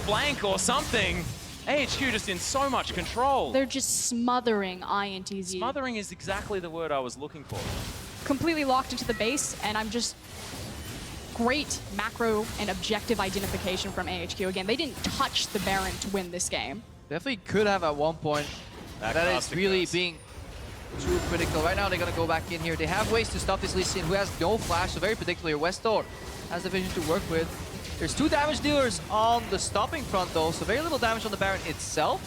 flank or something. AHQ just in so much control. They're just smothering INTZ. Smothering is exactly the word I was looking for. Completely locked into the base, and I'm just... Great macro and objective identification from AHQ. Again, they didn't touch the Baron to win this game. Definitely could have at one point. That is really being too critical. Right now, they're going to go back in here. They have ways to stop this Lee Sin, who has no flash, so very predictable here. Westor has the vision to work with. There's 2 damage dealers on the stopping front, though, so very little damage on the Baron itself.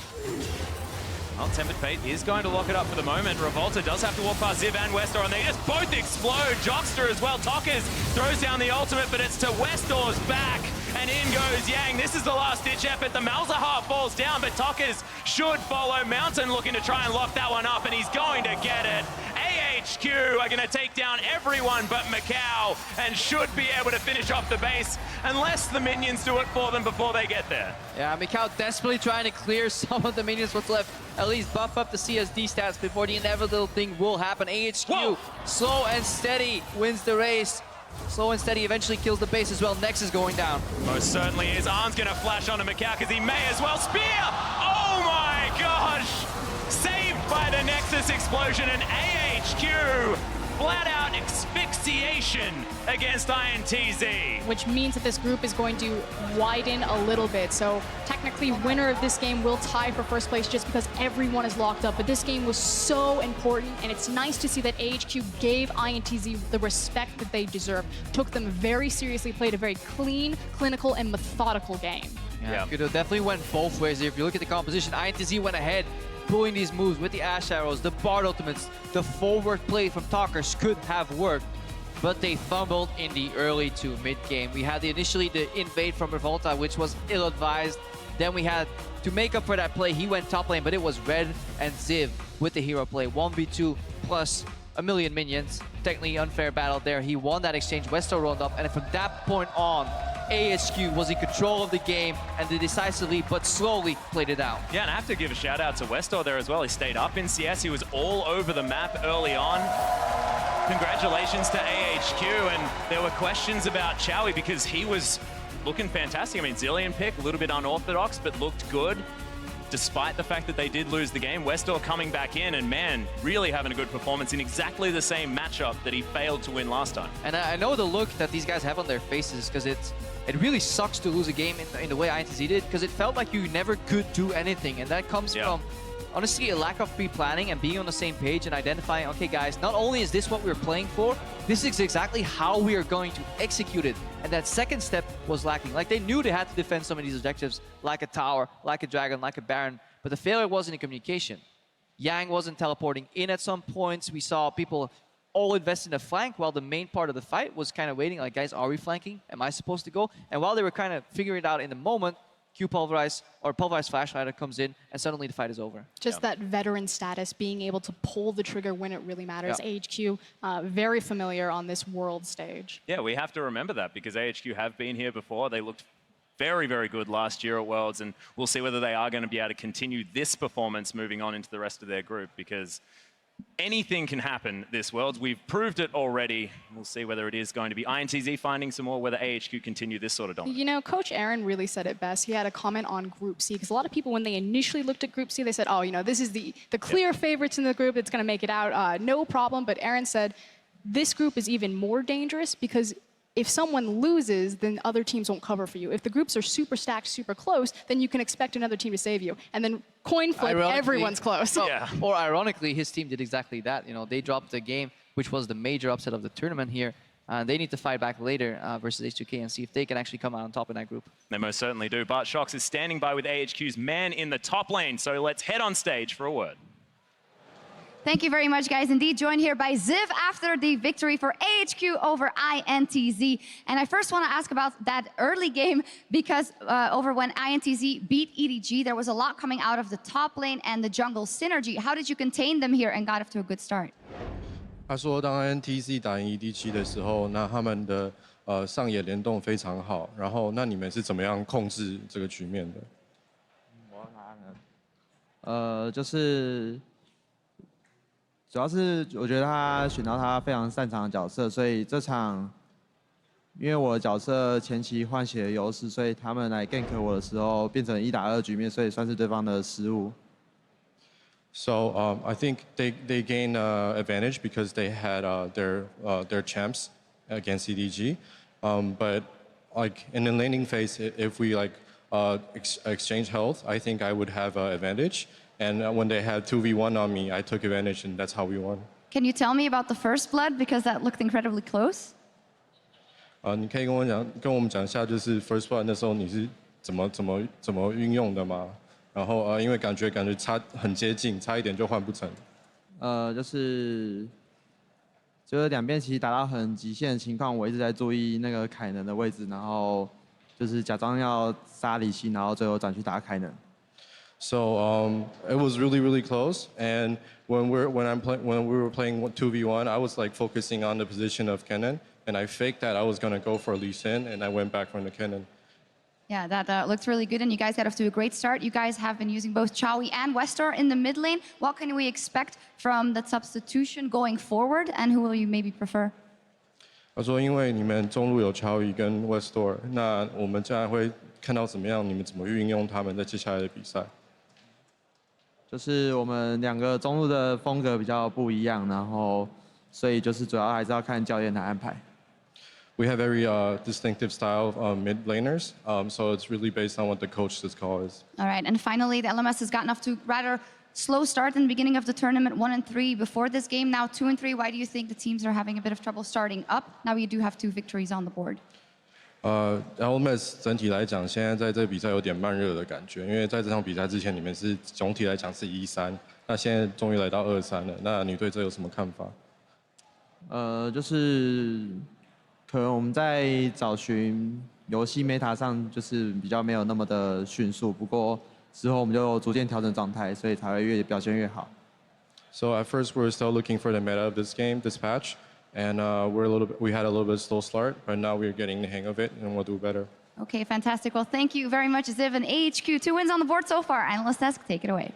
Well, Tempered Fate is going to lock it up for the moment. Revolta does have to walk past Ziv and Westor, and they just both explode. Jockster as well. Tockers throws down the ultimate, but it's to Westor's back, and in goes Yang. This is the last-ditch effort. The Malzahar falls down, but Tockers should follow. Mountain looking to try and lock that one up, and he's going to get it. AHQ are going to take down everyone but Macau, and should be able to finish off the base, unless the minions do it for them before they get there. Yeah, Macau desperately trying to clear some of the minions what's left. At least buff up the CSD stats before the inevitable thing will happen. AHQ, slow and steady, wins the race. Slow and steady eventually kills the base as well. Nexus going down. Most certainly is. Arm's going to flash onto Macau because he may as well spear. Oh my gosh! Saved by the Nexus explosion, and AHQ flat out asphyxiation against INTZ. Which means that this group is going to widen a little bit. So technically winner of this game will tie for first place just because everyone is locked up. But this game was so important, and it's nice to see that AHQ gave INTZ the respect that they deserve. Took them very seriously, played a very clean, clinical, and methodical game. Yeah, could have definitely went both ways. If you look at the composition, INTZ went ahead, pulling these moves with the Ash Arrows, the Bard Ultimates, the forward play from Talkers could have worked, but they fumbled in the early to mid game. We had initially the invade from Revolta, which was ill-advised. Then we had to make up for that play. He went top lane, but it was Red and Ziv with the hero play. 1v2 plus a million minions. Technically unfair battle there. He won that exchange. Westo rolled up, and from that point on, AHQ was in control of the game and they decisively but slowly played it out. Yeah, and I have to give a shout out to Westor there as well. He stayed up in CS. He was all over the map early on. Congratulations to AHQ, and there were questions about Chowie because he was looking fantastic. I mean, Zillion pick, a little bit unorthodox, but looked good. Despite the fact that they did lose the game, Westor coming back in and, man, really having a good performance in exactly the same matchup that he failed to win last time. And I know the look that these guys have on their faces because it really sucks to lose a game in the way INTZ did because it felt like you never could do anything. And that comes from, honestly, a lack of pre-planning and being on the same page and identifying, okay, guys, not only is this what we're playing for, this is exactly how we are going to execute it. And that second step was lacking. Like, they knew they had to defend some of these objectives, like a tower, like a dragon, like a baron, but the failure wasn't in communication. Yang wasn't teleporting in at some points. We saw people all invest in the flank while the main part of the fight was kind of waiting, like, guys, are we flanking? Am I supposed to go? And while they were kind of figuring it out in the moment, Pulverized Flashlighter comes in, and suddenly the fight is over. Just that veteran status, being able to pull the trigger when it really matters. AHQ, very familiar on this world stage. Yeah, we have to remember that because AHQ have been here before. They looked very, very good last year at Worlds, and we'll see whether they are going to be able to continue this performance moving on into the rest of their group because anything can happen this Worlds. We've proved it already. We'll see whether it is going to be INTZ finding some more, whether AHQ continue this sort of dominance. You know, Coach Aaron really said it best. He had a comment on Group C, because a lot of people, when they initially looked at Group C, they said, oh, you know, this is the clear favorites in the group. It's going to make it out. No problem. But Aaron said, this group is even more dangerous because if someone loses, then other teams won't cover for you. If the groups are super stacked, super close, then you can expect another team to save you. And then coin flip, everyone's close. Or ironically, his team did exactly that. You know, they dropped the game, which was the major upset of the tournament here. They need to fight back later versus H2K and see if they can actually come out on top in that group. They most certainly do. Bart Shox is standing by with AHQ's man in the top lane. So let's head on stage for a word. Thank you very much, guys. Indeed, joined here by Ziv after the victory for AHQ over INTZ. And I first want to ask about that early game because over when INTZ beat EDG, there was a lot coming out of the top lane and the jungle synergy. How did you contain them here and got off to a good start? 他说，当 INTZ 打赢 EDG 的时候，那他们的上野联动非常好。然后，那你们是怎么样控制这个局面的？就是主要是我觉得他选到他非常擅长的角色，所以这场因为我的角色前期换血的优势，所以他们来 gank 我的时候变成1打2局面，所以算是对方的失误。So I think they gain advantage because they had their champs against EDG, but like in the laning phase, if we like exchange health, I think I would have advantage. And when they had 2v1 on me, I took advantage, and that's how we won. Can you tell me about the first blood because that looked incredibly close? 你可以跟我们讲一下，就是 first blood 那时候你是怎么运用的吗？然后因为感觉差很接近，差一点就换不成。就是两边其实打到很极限的情况，我一直在注意那个凯能的位置，然后就是假装要杀李信，然后最后转去打凯能。So it was really close, and when we were playing 2v1, I was like focusing on the position of Kennen, and I faked that I was gonna go for Lee Sin, and I went back from the Kennen. Yeah, that looked really good, and you guys got off to a great start. You guys have been using both Chowie and Westor in the mid lane. What can we expect from that substitution going forward, and who will you maybe prefer? 他说，因为你们中路有Chowie跟 Westor， 那我们将来会看到怎么样，你们怎么运用他们在接下来的比赛。就是我们两个中路的风格比较不一样，然后所以就是主要还是要看教练的安排。We have very distinctive style of mid laners, so it's really based on what the coach's call is. All right, and finally, the LMS has gotten off to rather slow start in the beginning of the tournament, 1-3 before this game, now 2-3. Why do you think the teams are having a bit of trouble starting up? Now you do have 2 victories on the board. LMS 整体来讲，现在在这个比赛有点慢热的感觉，因为在这场比赛之前，你们是总体来讲是1-3，那现在终于来到2-3了。那你对这有什么看法？就是可能我们在找寻游戏 meta 上就是比较没有那么的迅速，不过之后我们就逐渐调整状态，所以才会表现越好。So at first we were still looking for the meta of this game, this patch, and we had a little bit slow start, but now we're getting the hang of it, and we'll do better. Okay, fantastic. Well, thank you very much, Ziv and AHQ. 2 wins on the board so far. Analyst Desk, take it away.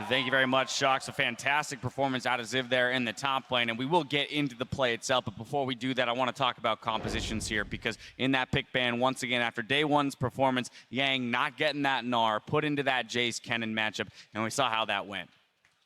Thank you very much, Shocks. A fantastic performance out of Ziv there in the top lane, and we will get into the play itself. But before we do that, I want to talk about compositions here, because in that pick ban, once again, after day one's performance, Yang not getting that Gnar, put into that Jace Kennen matchup, and we saw how that went.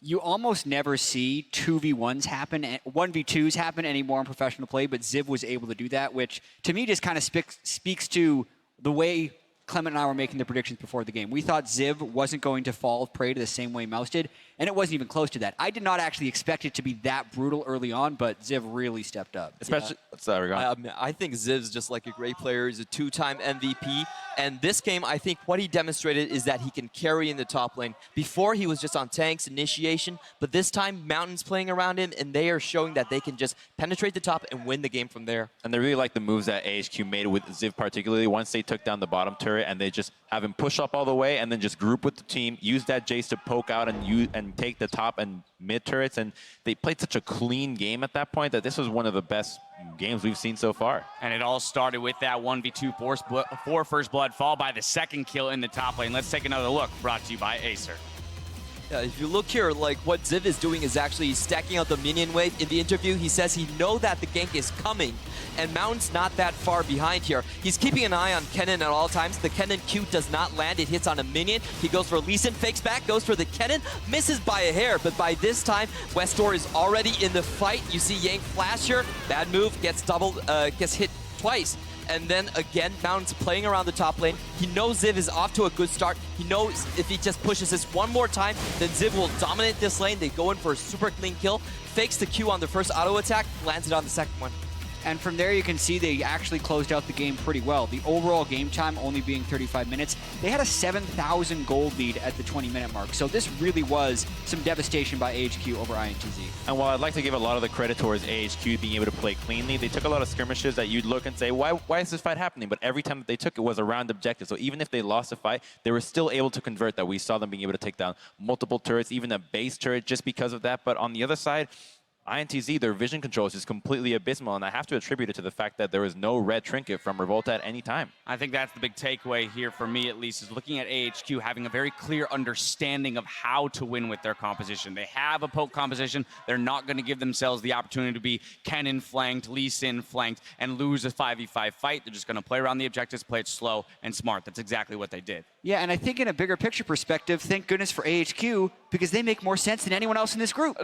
You almost never see 2v1s happen, 1v2s happen anymore in professional play, but Ziv was able to do that, which to me just kind of speaks to the way Clement and I were making the predictions before the game. We thought Ziv wasn't going to fall prey to the same way Mouse did, and it wasn't even close to that. I did not actually expect it to be that brutal early on, but Ziv really stepped up. Especially, I think Ziv's just like a great player. He's a 2-time MVP, and this game, I think what he demonstrated is that he can carry in the top lane. Before, he was just on tanks, initiation, but this time, Mountain's playing around him, and they are showing that they can just penetrate the top and win the game from there. And they really like the moves that AHQ made with Ziv particularly. Once they took down the bottom turret, and they just have him push up all the way and then just group with the team, use that Jace to poke out and take the top and mid turrets, and they played such a clean game at that point that this was one of the best games we've seen so far. And it all started with that 1v2 for First Blood, followed by the second kill in the top lane. Let's take another look, brought to you by Acer. Yeah, if you look here, like what Ziv is doing is actually stacking out the minion wave. In the interview, he says he knows that the gank is coming, and Mountain's not that far behind here. He's keeping an eye on Kennen at all times. The Kennen Q does not land. It hits on a minion. He goes for Lee Sin, fakes back, goes for the Kennen, misses by a hair, but by this time, Westor is already in the fight. You see Yang flash here. Bad move, gets hit twice. And then again, Mountain's playing around the top lane. He knows Ziv is off to a good start. He knows if he just pushes this one more time, then Ziv will dominate this lane. They go in for a super clean kill, fakes the Q on the first auto attack, lands it on the second one. And from there, you can see they actually closed out the game pretty well. The overall game time only being 35 minutes. They had a 7,000 gold lead at the 20-minute mark. So this really was some devastation by AHQ over INTZ. And while I'd like to give a lot of the credit towards AHQ being able to play cleanly, they took a lot of skirmishes that you'd look and say, why is this fight happening? But every time that they took it was around objective. So even if they lost a fight, they were still able to convert that. We saw them being able to take down multiple turrets, even a base turret just because of that. But on the other side, INTZ, their vision control is just completely abysmal, and I have to attribute it to the fact that there was no red trinket from Revolta at any time. I think that's the big takeaway here for me, at least, is looking at AHQ having a very clear understanding of how to win with their composition. They have a poke composition. They're not going to give themselves the opportunity to be Kennen flanked, Lee Sin flanked, and lose a 5v5 fight. They're just going to play around the objectives, play it slow and smart. That's exactly what they did. Yeah, and I think in a bigger picture perspective, thank goodness for AHQ, because they make more sense than anyone else in this group.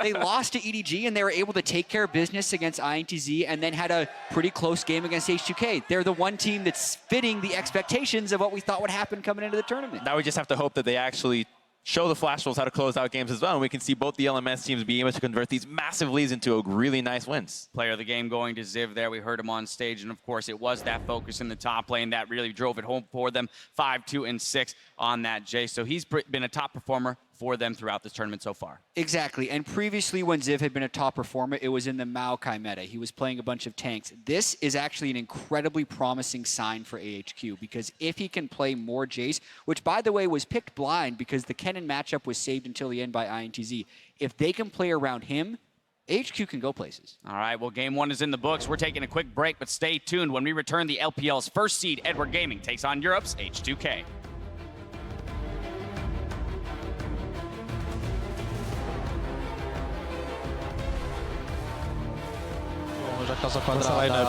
They lost to EDG, and they were able to take care of business against INTZ, and then had a pretty close game against H2K. They're the one team that's fitting the expectations of what we thought would happen coming into the tournament. Now we just have to hope that they actually show the Flash Wolves how to close out games as well, and we can see both the LMS teams being able to convert these massive leads into really nice wins. Player of the game going to Ziv there. We heard him on stage, and of course it was that focus in the top lane that really drove it home for them. 5, 2, and 6 on that J. So he's been a top performer for them throughout this tournament so far. Exactly, and previously when Ziv had been a top performer, it was in the Maokai meta. He was playing a bunch of tanks. This is actually an incredibly promising sign for AHQ, because if he can play more Jace, which by the way was picked blind because the Kennen matchup was saved until the end by INTZ, if they can play around him, AHQ can go places. All right, well, game one is in the books. We're taking a quick break, but stay tuned. When we return, the LPL's first seed, Edward Gaming, takes on Europe's H2K. Já casa quadrada.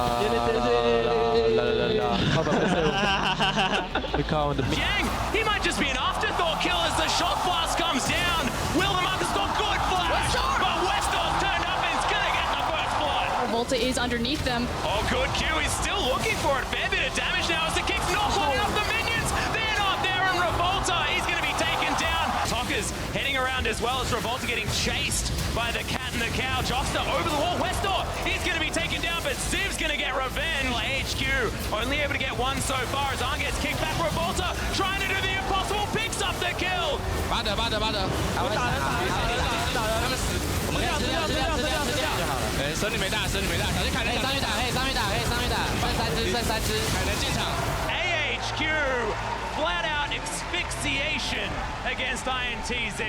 Yang, he might just be an afterthought kill as the shock blast comes down. Will the Marcus got good flash, but Westor's turned up and he's gonna get the first blood. Revolta is underneath them. Oh, good Q, he's still looking for it. Fair bit of damage now as the kick's not blowing up the minions. They're not there, and Revolta, he's gonna be taken down. Tokka's heading around as well as Revolta getting chased by the cat and the cow. Jockster over the wall. Westor, he's going to be taken down, but Ziv's going to get revenge. HQ only able to get one so far as Arn gets kicked back. Revolta trying to do the impossible, picks up the kill. 把的。我们死掉。神女没大，小心凯能上去打，上去打，剩三只，凯能进场。AHQ flat out asphyxiation against INTZ.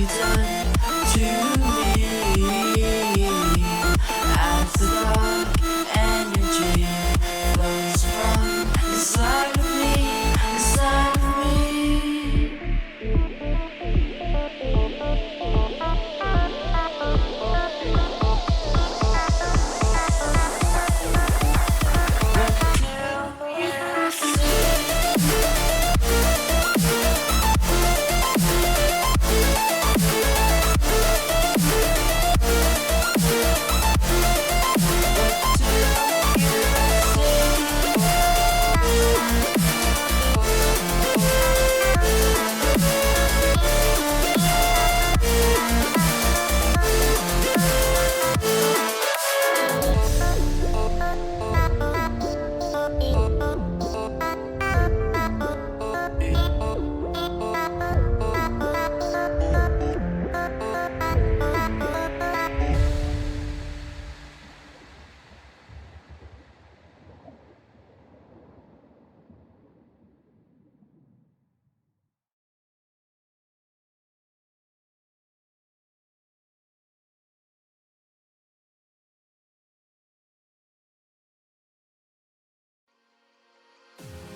you done to me? As the dark energy flows from inside of me, inside of me.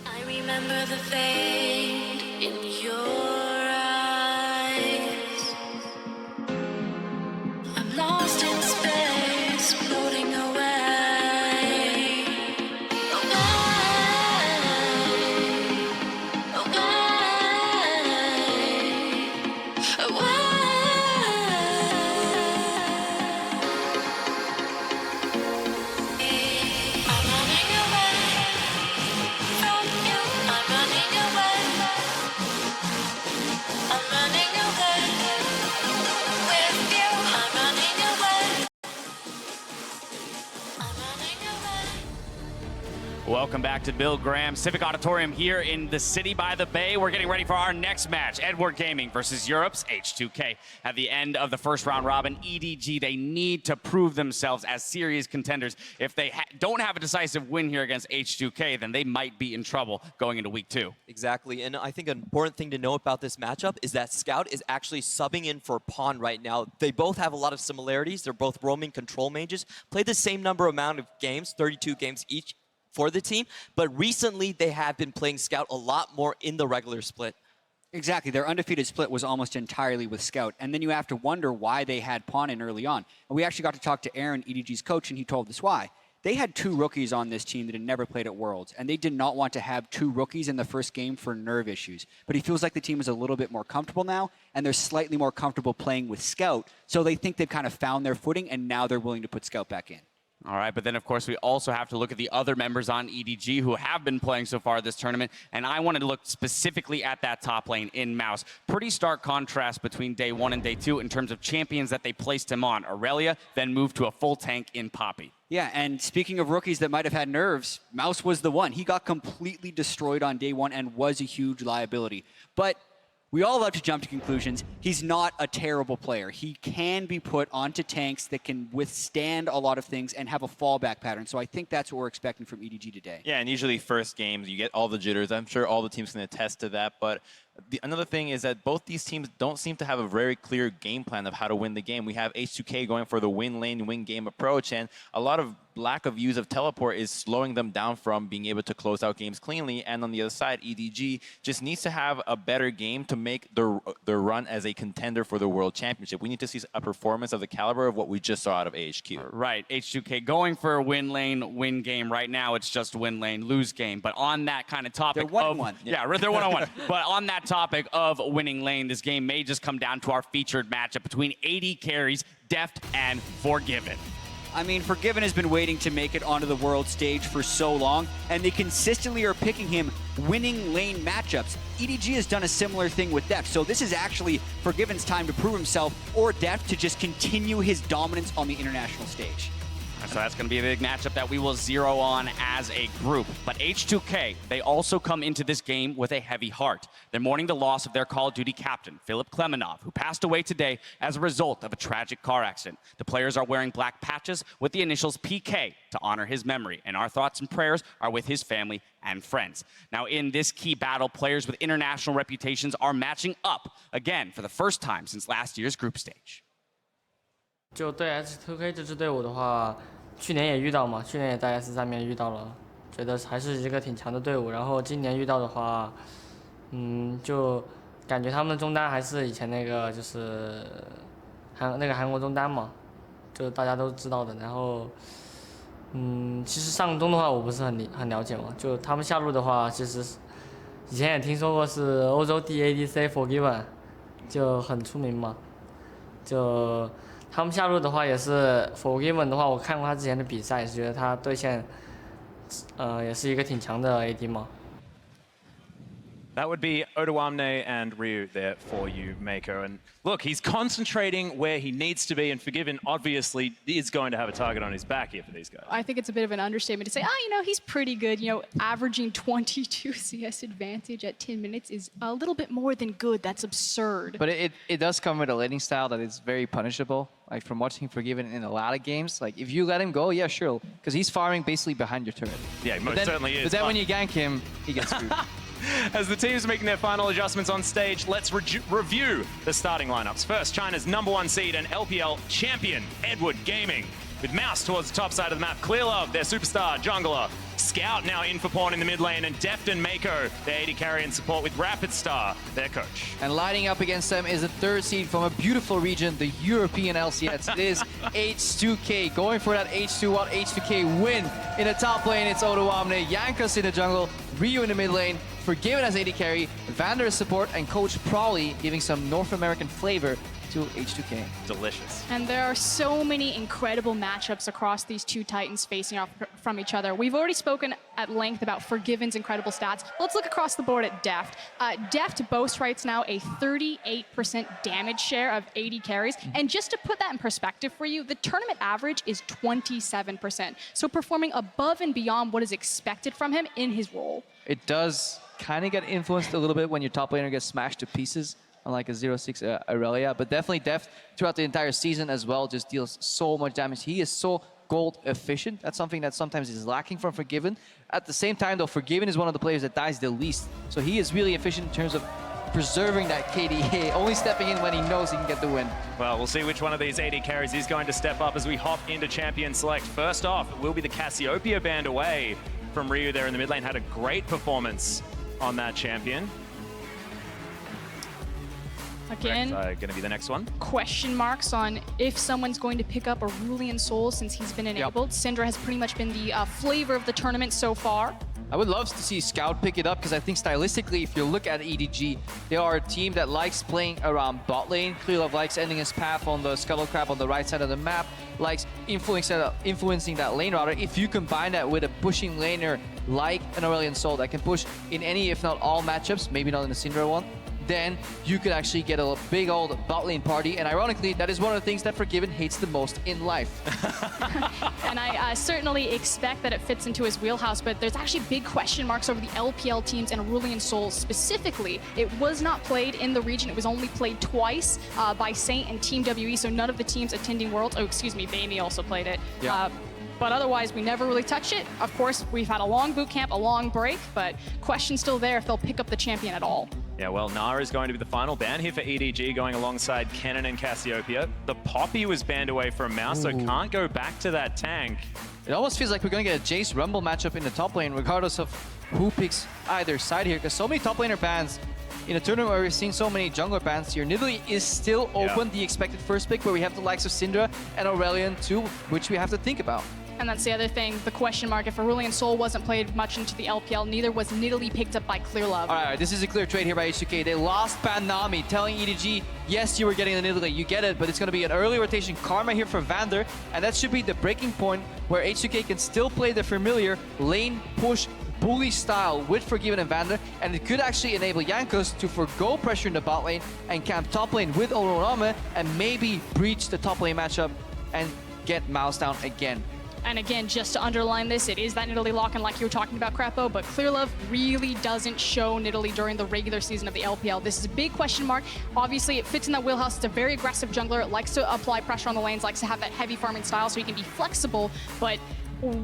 I remember the fade in your eyes. I'm lost in space, floating away. I'm running away from you. I'm running away. I'm running away with you. I'm running away. I'm running away. Welcome back to Bill Graham Civic Auditorium here in the city by the bay. We're getting ready for our next match, Edward Gaming versus Europe's H2K. At the end of the first round robin, EDG, they need to prove themselves as serious contenders. If they don't have a decisive win here against H2K, then they might be in trouble going into week 2. Exactly, and I think an important thing to know about this matchup is that Scout is actually subbing in for Pawn right now. They both have a lot of similarities. They're both roaming control mages, played the same amount of games, 32 games each for the team, but recently they have been playing Scout a lot more in the regular split. Exactly. Their undefeated split was almost entirely with Scout, and then you have to wonder why they had Pawn in early on. And we actually got to talk to Aaron, EDG's coach, and he told us why. They had 2 rookies on this team that had never played at Worlds, and they did not want to have 2 rookies in the first game for nerve issues. But he feels like the team is a little bit more comfortable now, and they're slightly more comfortable playing with Scout, so they think they've kind of found their footing, and now they're willing to put Scout back in. All right, but then, of course, we also have to look at the other members on EDG who have been playing so far this tournament, and I wanted to look specifically at that top lane in Mouse. Pretty stark contrast between day 1 and day 2 in terms of champions that they placed him on. Aurelia then moved to a full tank in Poppy. Yeah, and speaking of rookies that might have had nerves, Mouse was the one. He got completely destroyed on day 1 and was a huge liability. But we all love to jump to conclusions. He's not a terrible player. He can be put onto tanks that can withstand a lot of things and have a fallback pattern. So I think that's what we're expecting from EDG today. Yeah, and usually first games, you get all the jitters. I'm sure all the teams can attest to that. But another thing is that both these teams don't seem to have a very clear game plan of how to win the game. We have H2K going for the win lane, win game approach, and a lot of lack of use of teleport is slowing them down from being able to close out games cleanly. And on the other side, EDG just needs to have a better game to make their run as a contender for the World Championship. We need to see a performance of the caliber of what we just saw out of AHQ. Right, H2K going for a win lane, win game. Right now, it's just win lane, lose game. But on that kind of topic they're 1-1. Yeah, they're 1-1. But on that topic of winning lane, this game may just come down to our featured matchup between AD carries, Deft and Forgiven. I mean, Forgiven has been waiting to make it onto the world stage for so long, and they consistently are picking him winning lane matchups. EDG has done a similar thing with Deft, so this is actually Forgiven's time to prove himself, or Deft to just continue his dominance on the international stage. So that's going to be a big matchup that we will zero on as a group. But H2K, they also come into this game with a heavy heart. They're mourning the loss of their Call of Duty captain, Philip Klemenov, who passed away today as a result of a tragic car accident. The players are wearing black patches with the initials PK to honor his memory, and our thoughts and prayers are with his family and friends. Now, in this key battle, players with international reputations are matching up again for the first time since last year's group stage. 就对 H2K 这支队伍的话，去年也遇到嘛，去年也在 S 上面遇到了，觉得还是一个挺强的队伍。然后今年遇到的话，就感觉他们中单还是以前那个就是韩国中单嘛，就大家都知道的。然后，其实上中的话我不是很了解嘛，就他们下路的话，其实以前也听说过是欧洲第 ADC Forgiven， 就很出名嘛，就。他们下路的话也是 Forgiven 的话，我看过他之前的比赛，也是觉得他对线，也是一个挺强的 AD 嘛。That would be Odoamne and Ryu there for you, Mako. And look, he's concentrating where he needs to be, and Forgiven obviously is going to have a target on his back here for these guys. I think it's a bit of an understatement to say, he's pretty good. Averaging 22 CS advantage at 10 minutes is a little bit more than good. That's absurd. But it does come with a laning style that is very punishable. Like from watching Forgiven in a lot of games, like if you let him go, yeah, sure, because he's farming basically behind your turret. Yeah, most certainly is. But then when you gank him, he gets screwed. As the teams are making their final adjustments on stage, let's review the starting lineups. First, China's #1 seed and LPL champion, Edward Gaming. With Mouse towards the top side of the map, Clearlove, their superstar jungler. Scout now in for pawn in the mid lane, and Deft and Mako, their AD carry and support with Rapid Star, their coach. And lining up against them is a 3rd seed from a beautiful region, the European LCS. It is H2K going for that H2-1 H2K win. In the top lane, it's Odoamne, Yankas in the jungle, Ryu in the mid lane, Forgiven as AD carry, Vander as support, and Coach Prawley giving some North American flavor to H2K. Delicious. And there are so many incredible matchups across these two Titans facing off from each other. We've already spoken at length about Forgiven's incredible stats. Let's look across the board at Deft. Deft boasts right now a 38% damage share of AD carries. And just to put that in perspective for you, the tournament average is 27%. So performing above and beyond what is expected from him in his role. It does kind of get influenced a little bit when your top laner gets smashed to pieces, unlike a 0-6 Aurelia, but definitely Deft throughout the entire season as well just deals so much damage. He is so gold efficient. That's something that sometimes is lacking from Forgiven. At the same time though, Forgiven is one of the players that dies the least. So he is really efficient in terms of preserving that KDA, only stepping in when he knows he can get the win. Well, we'll see which one of these AD carries is going to step up as we hop into Champion Select. First off, it will be the Cassiopeia band away from Ryu there in the mid lane. Had a great performance on that champion. Again, going to be the next one. Question marks on if someone's going to pick up a Rulian Soul since he's been enabled. Syndra has pretty much been the flavor of the tournament so far. I would love to see Scout pick it up because I think stylistically, if you look at EDG, they are a team that likes playing around bot lane. Clearlove likes ending his path on the Scuttle Crab on the right side of the map, likes influencing that lane router. If you combine that with a pushing laner like an Aurelion Soul that can push in any, if not all matchups, maybe not in the Syndra one, then you could actually get a big old bot lane party. And ironically, that is one of the things that Forgiven hates the most in life. And I certainly expect that it fits into his wheelhouse, but there's actually big question marks over the LPL teams and Aurelion Soul specifically. It was not played in the region. It was only played twice by Saint and Team WE, so none of the teams attending Worlds. Oh, excuse me, Bamey also played it. Yeah. But otherwise, we never really touched it. Of course, we've had a long boot camp, a long break, but question's still there if they'll pick up the champion at all. Yeah, well, Nara is going to be the final ban here for EDG, going alongside Kennen and Cassiopeia. The Poppy was banned away from Mouse, so can't go back to that tank. It almost feels like we're going to get a Jace Rumble matchup in the top lane, regardless of who picks either side here, because so many top laner bans. In a tournament where we're seeing so many jungler bans here, Nidalee is still open, the expected first pick, where we have the likes of Syndra and Aurelion too, which we have to think about. And that's the other thing, the question mark. If Aurelion Soul wasn't played much into the LPL, neither was Nidalee picked up by Clearlove. All right, this is a clear trade here by H2K. They lost Ban Nami, telling EDG, yes, you were getting the Nidalee, you get it, but it's going to be an early rotation Karma here for Vander, and that should be the breaking point where H2K can still play the familiar lane push bully style with Forgiven and Vander, and it could actually enable Jankos to forgo pressure in the bot lane and camp top lane with Oroname and maybe breach the top lane matchup and get Mouse down again. And again, just to underline this, it is that Nidalee lock-in like you were talking about, Crepo, but Clearlove really doesn't show Nidalee during the regular season of the LPL. This is a big question mark. Obviously, it fits in that wheelhouse. It's a very aggressive jungler. It likes to apply pressure on the lanes, likes to have that heavy farming style so he can be flexible, but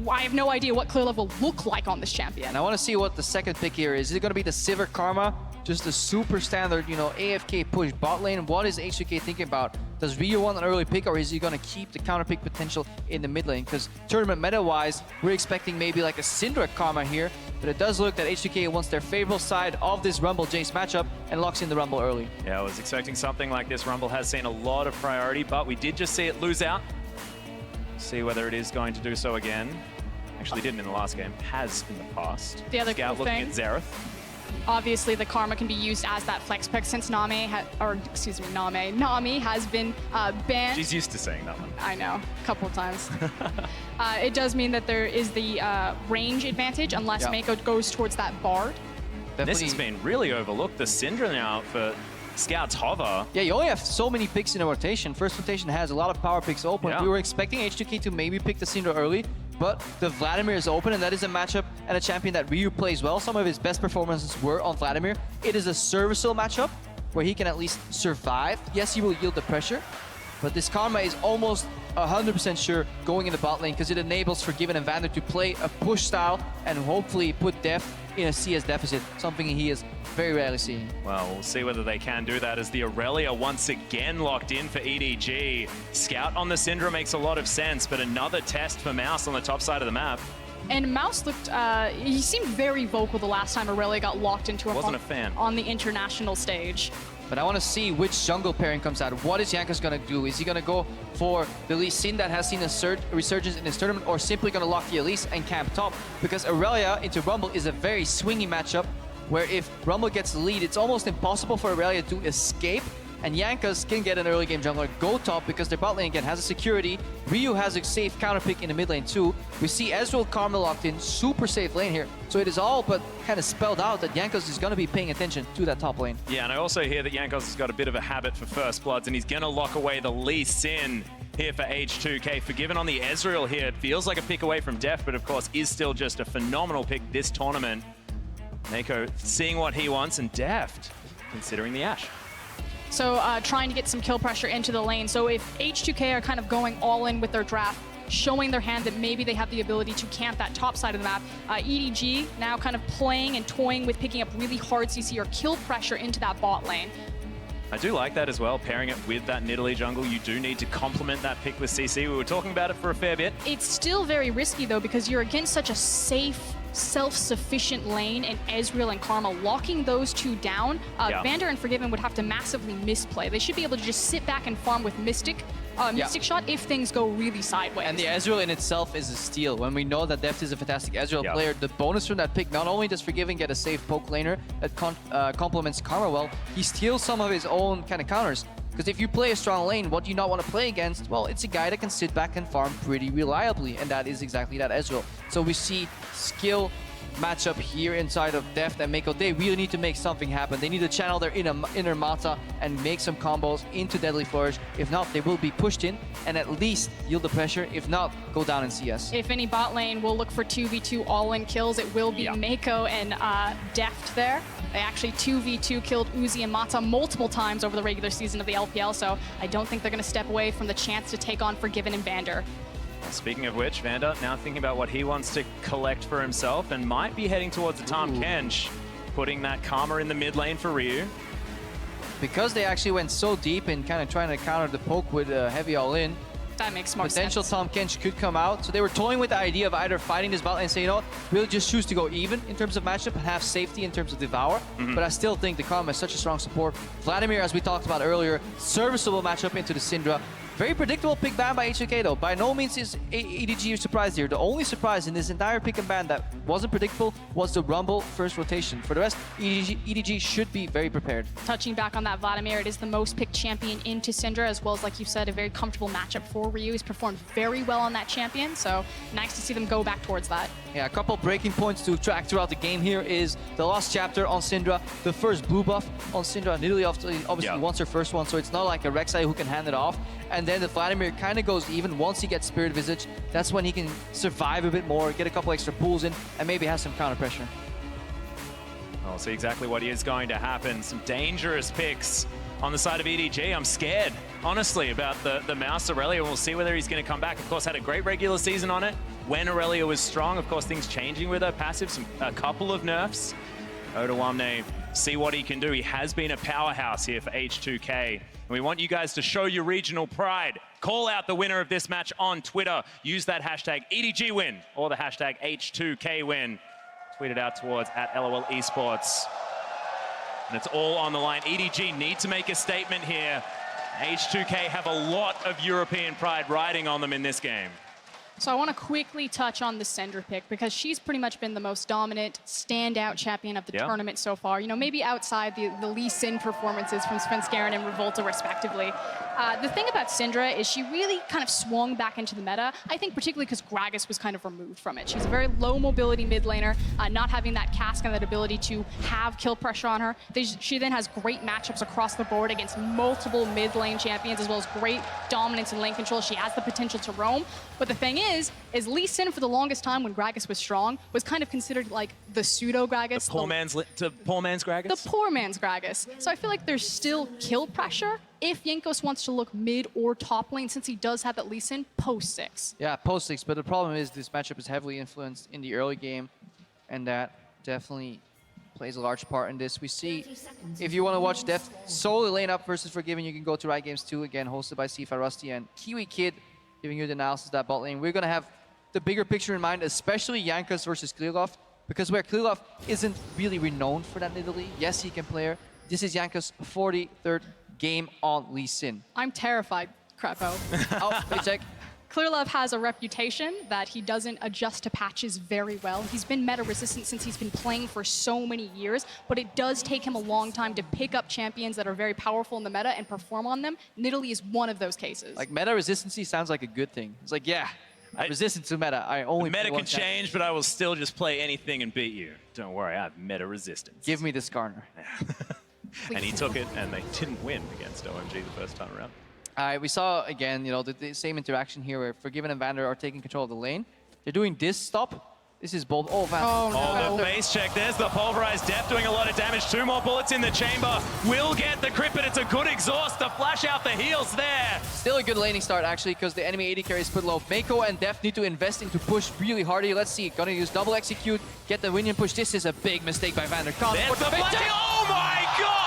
I have no idea what Clearlove will look like on this champion. And I want to see what the second pick here is. Is it going to be the Sivir Karma? Just a super standard, you know, AFK push bot lane. What is H2K thinking about? Does Ryu want an early pick, or is he going to keep the counter pick potential in the mid lane? Because tournament meta-wise, we're expecting maybe like a Syndra Karma here, but it does look that H2K wants their favorable side of this Rumble Jace matchup and locks in the Rumble early. Yeah, I was expecting something like this. Rumble has seen a lot of priority, but we did just see it lose out. See whether it is going to do so again. Actually didn't in the last game, has in the past. The other Scout cool looking thing, at Xerath. obviously the Karma can be used as that flex pick since Nami has been banned. She's used to saying that one. I know, a couple of times. It does mean that there is the range advantage unless Mako goes towards that Bard. This has been really overlooked. The Syndra now for Scout's Hover. Yeah, you only have so many picks in a rotation. First rotation has a lot of power picks open. Yeah. We were expecting H2K to maybe pick the Syndra early, but the Vladimir is open, and that is a matchup and a champion that Ryu plays well. Some of his best performances were on Vladimir. It is a serviceable matchup where he can at least survive. Yes, he will yield the pressure, but this Karma is almost 100% sure going in the bot lane because it enables Forgiven and Vander to play a push style and hopefully put Def in a CS deficit, something he is very rarely seeing. Well, we'll see whether they can do that as the Aurelia once again locked in for EDG. Scout on the Syndra makes a lot of sense, but another test for Mouse on the top side of the map. And Mouse looked, he seemed very vocal the last time Aurelia got locked into a Wasn't a fan. on the international stage. But I want to see which jungle pairing comes out. What is Jankos going to do? Is he going to go for the Lee Sin that has seen a resurgence in this tournament, or simply going to lock the Elise and camp top? Because Aurelia into Rumble is a very swingy matchup where if Rumble gets the lead, it's almost impossible for Aurelia to escape. And Jankos can get an early game jungler, go top because their bot lane again has a security. Ryu has a safe counter pick in the mid lane too. We see Ezreal Karma locked in, super safe lane here. So it is all but kind of spelled out that Jankos is going to be paying attention to that top lane. Yeah, and I also hear that Jankos has got a bit of a habit for First Bloods, and he's going to lock away the Lee Sin here for H2K. Forgiven on the Ezreal here, it feels like a pick away from Def, but of course is still just a phenomenal pick this tournament. Mako seeing what he wants, and Deft considering the Ashe. So trying to get some kill pressure into the lane. So if H2K are kind of going all in with their draft, showing their hand that maybe they have the ability to camp that top side of the map, EDG now kind of playing and toying with picking up really hard CC or kill pressure into that bot lane. I do like that as well, pairing it with that Nidalee jungle. You do need to complement that pick with CC. We were talking about it for a fair bit. It's still very risky though because you're against such a safe, self-sufficient lane and Ezreal and Karma. Locking those two down, Vander and Forgiven would have to massively misplay. They should be able to just sit back and farm with Mystic Shot if things go really sideways. And the Ezreal in itself is a steal. When we know that Deft is a fantastic Ezreal player, the bonus from that pick, not only does Forgiven get a safe poke laner that complements Karma well, he steals some of his own kind of counters. Because if you play a strong lane, what do you not want to play against? Well, it's a guy that can sit back and farm pretty reliably, and that is exactly that Ezreal. So we see skill matchup here inside of Deft and Mako. They really need to make something happen. They need to channel their inner Mata and make some combos into Deadly Flourish. If not, they will be pushed in and at least yield the pressure. If not, go down in CS. If any bot lane will look for 2v2 all-in kills, it will be Mako and Deft there. They actually 2v2 killed Uzi and Mata multiple times over the regular season of the LPL, so I don't think they're going to step away from the chance to take on Forgiven and Vander. Speaking of which, Vander now thinking about what he wants to collect for himself and might be heading towards the Tahm Kench, putting that Karma in the mid lane for Ryu. Because they actually went so deep in kind of trying to counter the poke with a heavy all-in, that makes more potential sense. Tahm Kench could come out. So they were toying with the idea of either fighting this bot lane and saying, you know what, we'll just choose to go even in terms of matchup and have safety in terms of Devour. But I still think the Karma is such a strong support. Vladimir, as we talked about earlier, serviceable matchup into the Syndra. Very predictable pick ban by H2K though. By no means is EDG surprised here. The only surprise in this entire pick and ban that wasn't predictable was the Rumble first rotation. For the rest, EDG should be very prepared. Touching back on that Vladimir, it is the most picked champion into Syndra, as well as, like you said, a very comfortable matchup for Ryu. He's performed very well on that champion, so nice to see them go back towards that. Yeah, a couple breaking points to track throughout the game here is the last chapter on Syndra, the first blue buff on Syndra. Nidalee obviously wants her first one, so it's not like a Rek'Sai who can hand it off. And then the Vladimir kind of goes even once he gets Spirit Visage. That's when he can survive a bit more, get a couple extra pulls in, and maybe have some counter pressure. I'll see exactly what is going to happen. Some dangerous picks on the side of EDG. I'm scared, honestly, about the Mouse Aurelia. We'll see whether he's going to come back. Of course, had a great regular season on it. When Aurelia was strong, of course, things changing with her passive, a couple of nerfs. Odoamne, see what he can do. He has been a powerhouse here for H2K. And we want you guys to show your regional pride. Call out the winner of this match on Twitter. Use that hashtag EDGWin or the hashtag H2KWin. Tweet it out towards @LOL eSports. And it's all on the line. EDG need to make a statement here. H2K have a lot of European pride riding on them in this game. So I want to quickly touch on the Syndra pick because she's pretty much been the most dominant, standout champion of the tournament so far. You know, maybe outside the Lee Sin performances from Svenskeren and Revolta, respectively. The thing about Syndra is she really kind of swung back into the meta, I think particularly because Gragas was kind of removed from it. She's a very low mobility mid laner, not having that cask and that ability to have kill pressure on her. She then has great matchups across the board against multiple mid lane champions, as well as great dominance and lane control. She has the potential to roam. But the thing is Lee Sin for the longest time when Gragas was strong was kind of considered like the pseudo Gragas. The poor man's Gragas? The poor man's Gragas. So I feel like there's still kill pressure if Jankos wants to look mid or top lane, since he does have that Lee Sin post 6. Yeah, post 6, but the problem is this matchup is heavily influenced in the early game, and that definitely plays a large part in this. We see, if you want to watch Deft solely lane up versus Forgiven, you can go to Riot Games 2, again, hosted by Sifa Rusty and Kiwi Kid, giving you the analysis of that bot lane. We're going to have the bigger picture in mind, especially Jankos versus Krylov, because where Krylov isn't really renowned for that Nidalee, yes, he can play her. This is Jankos' 43rd game on Lee Sin. I'm terrified, Crepo. Oh, wait, check. Krylov has a reputation that he doesn't adjust to patches very well. He's been meta resistant since he's been playing for so many years, but it does take him a long time to pick up champions that are very powerful in the meta and perform on them. Nidalee is one of those cases. Like, meta resistancy sounds like a good thing. It's like, yeah, I'm resistant to meta. I only meta play can change, but I will still just play anything and beat you. Don't worry, I have meta resistance. Give me the Skarner. And he took it, and they didn't win against OMG the first time around. We saw, again, you know, the same interaction here where Forgiven and Vander are taking control of the lane. They're doing this stop. This is bold. Oh, Vander. Oh, the base check. There's the pulverized Deft doing a lot of damage. 2 more bullets in the chamber. Will get the crit, but it's a good exhaust to flash out the heals there. Still a good laning start, actually, because the enemy AD carry is put low. Mako and Deft need to invest into push really hard here. Let's see. Gonna use double execute, get the Winion push. This is a big mistake by Vander. There's the flashing. Oh my god!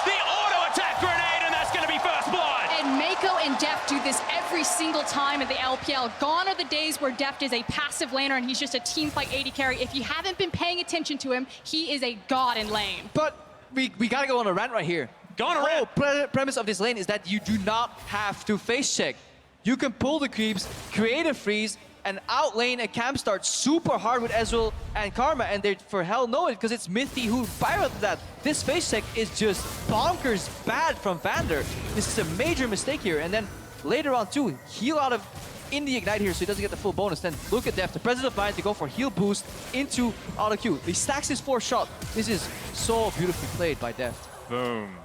The auto attack grenade, and that's gonna be first blood. And Mako and Deft do this every single time in the LPL. Gone are the days where Deft is a passive laner and he's just a teamfight AD carry. If you haven't been paying attention to him, he is a god in lane. But we gotta go on a rant right here. Go on a rant. The whole premise of this lane is that you do not have to face check. You can pull the creeps, create a freeze, and outlane a camp start super hard with Ezreal and Karma, and they for hell know it because it's Mithy who pirated that. This face check is just bonkers bad from Vander. This is a major mistake here, and then later on too, heal out of in the Ignite here so he doesn't get the full bonus. Then look at Deft, the presence of mind to go for heal boost into auto Q. He stacks his 4th shot. This is so beautifully played by Deft. Boom.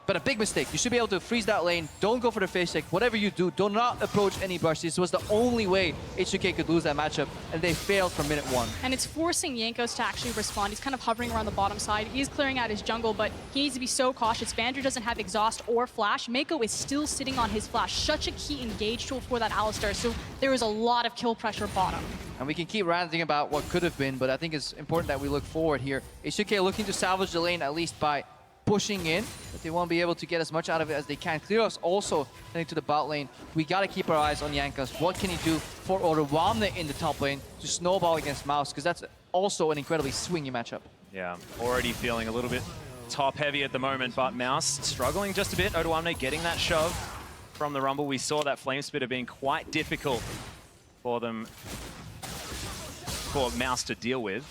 But a big mistake. You should be able to freeze that lane. Don't go for the face check. Whatever you do, do not approach any brush. This was the only way H2K could lose that matchup, and they failed from minute 1. And it's forcing Jankos to actually respond. He's kind of hovering around the bottom side. He's clearing out his jungle, but he needs to be so cautious. Vander doesn't have exhaust or flash. Mako is still sitting on his flash. Such a key engage tool for that Alistar, so there is a lot of kill pressure bottom. And we can keep ranting about what could have been, but I think it's important that we look forward here. H2K looking to salvage the lane at least by pushing in, but they won't be able to get as much out of it as they can. Clearov's also heading to the bot lane. We gotta keep our eyes on Jankos. What can he do for Odoamne in the top lane to snowball against Mouse? Because that's also an incredibly swingy matchup. Yeah, already feeling a little bit top heavy at the moment, but Mouse struggling just a bit. Odoamne getting that shove from the Rumble. We saw that Flame Spitter being quite difficult for Mouse to deal with.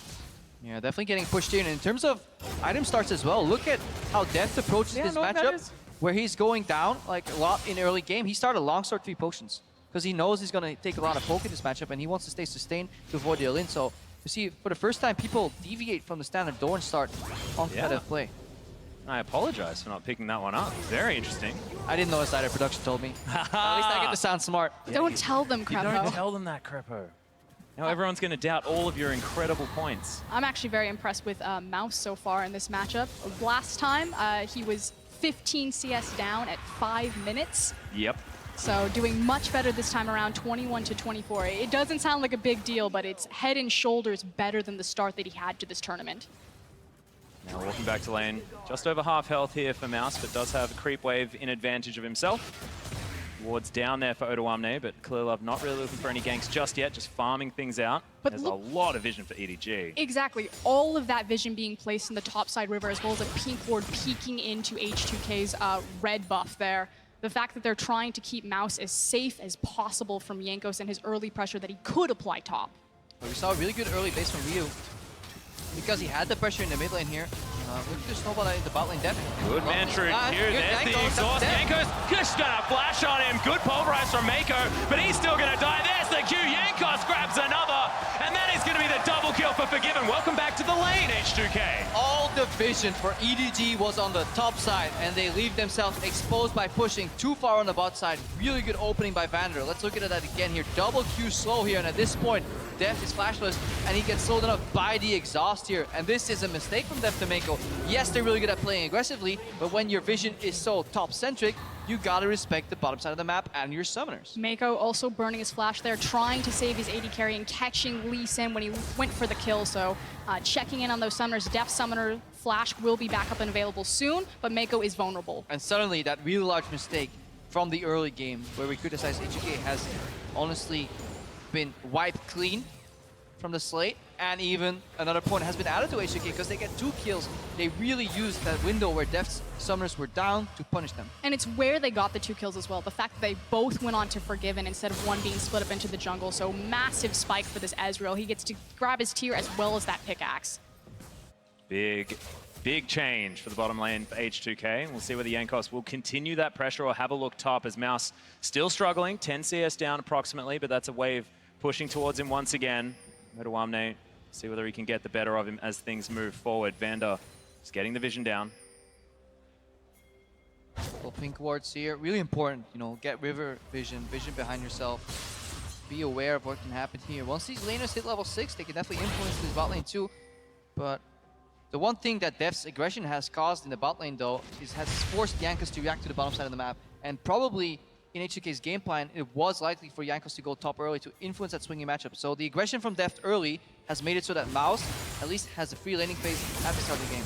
Yeah, definitely getting pushed in. In terms of item starts as well, look at how Deft approaches this matchup. where he's going down like a lot in early game. He started longsword 3 potions because he knows he's going to take a lot of poke in this matchup and he wants to stay sustained to avoid the all-in. So you see, for the first time, people deviate from the standard Dorn start on competitive play. I apologize for not picking that one up. Very interesting. I didn't notice either. Production told me. At least I get to sound smart. Don't tell them, Crepo. Don't tell them that, Crepo. Now everyone's going to doubt all of your incredible points. I'm actually very impressed with Mouse so far in this matchup. Last time, he was 15 CS down at 5 minutes. Yep. So doing much better this time around, 21 to 24. It doesn't sound like a big deal, but it's head and shoulders better than the start that he had to this tournament. Now walking back to lane, just over half health here for Mouse, but does have a creep wave in advantage of himself. Ward's down there for Odoamne, but Clearlove not really looking for any ganks just yet, just farming things out. But there's a lot of vision for EDG. Exactly. All of that vision being placed in the topside river, as well as a pink ward peeking into H2K's red buff there. The fact that they're trying to keep Mouse as safe as possible from Jankos and his early pressure that he could apply top. But we saw a really good early base from Ryu because he had the pressure in the mid lane here. Look at the snowball in the bot lane depth. Good Mantra here, there's the exhaust. Jankos just gonna flash on him. Good pulverize from Mako, but he's still gonna die. There's the Q. Jankos grabs another, and that is gonna be the double kill for Forgiven. Welcome back to the lane, H2K. All the vision for EDG was on the top side, and they leave themselves exposed by pushing too far on the bot side. Really good opening by Vander. Let's look at that again here. Double Q slow here, and at this point, Deft is flashless, and he gets slowed enough by the exhaust here. And this is a mistake from Deft to Mako. Yes, they're really good at playing aggressively, but when your vision is so top-centric, you gotta respect the bottom side of the map and your summoners. Mako also burning his flash there, trying to save his AD carry and catching Lee Sin when he went for the kill. So checking in on those summoners. Deft summoner flash will be back up and available soon, but Mako is vulnerable. And suddenly, that really large mistake from the early game, where we criticize H2K, has honestly been wiped clean from the slate, and even another point has been added to H2K because they get 2 kills. They really used that window where Deft's summoners were down to punish them. And it's where they got the 2 kills as well. The fact that they both went on to Forgiven instead of one being split up into the jungle. So massive spike for this Ezreal. He gets to grab his tier as well as that pickaxe. Big change for the bottom lane for H2K. We'll see whether Jankos will continue that pressure or have a look top, as Mouse still struggling. 10 CS down approximately, but that's a wave pushing towards him once again. Odoamne, see whether he can get the better of him as things move forward. Vander is getting the vision down. Well, pink wards here, really important, you know, get river vision behind yourself. Be aware of what can happen here. Once these laners hit level 6, they can definitely influence this bot lane too. But the one thing that Deft's aggression has caused in the bot lane though, is has forced Jankos to react to the bottom side of the map. And probably in H2K's game plan, it was likely for Jankos to go top early to influence that swinging matchup. So the aggression from Deft early has made it so that Mouse at least has a free laning phase at the start of the game.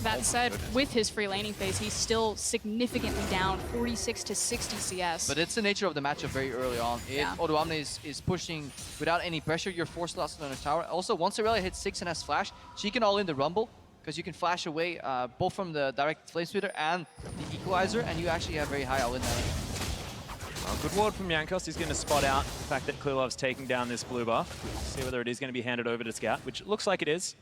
That said, with his free laning phase, he's still significantly down, 46 to 60 CS. But it's the nature of the matchup very early on. If Odoamne is pushing without any pressure, you're forced to last on the tower. Also, once Aurelia hits 6 and has flash, she can all in the rumble, because you can flash away both from the direct flame splitter and the equalizer, and you actually have very high all in there. Well, good ward from Jankos. He's going to spot out the fact that Clearlove's taking down this blue buff. See whether it is going to be handed over to Scout, which looks like it is.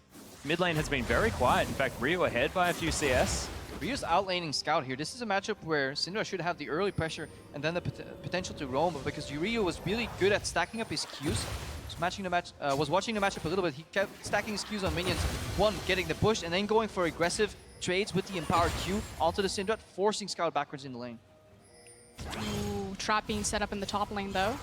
Mid lane has been very quiet. In fact, Ryu ahead by a few CS. Ryu's outlaning Scout here. This is a matchup where Syndra should have the early pressure and then the potential to roam, because Ryu was really good at stacking up his Qs. Was watching the matchup a little bit. He kept stacking his Qs on minions. One, getting the push, and then going for aggressive trades with the empowered Q onto the Syndra, forcing Scout backwards in the lane. Ooh, trap being set up in the top lane though.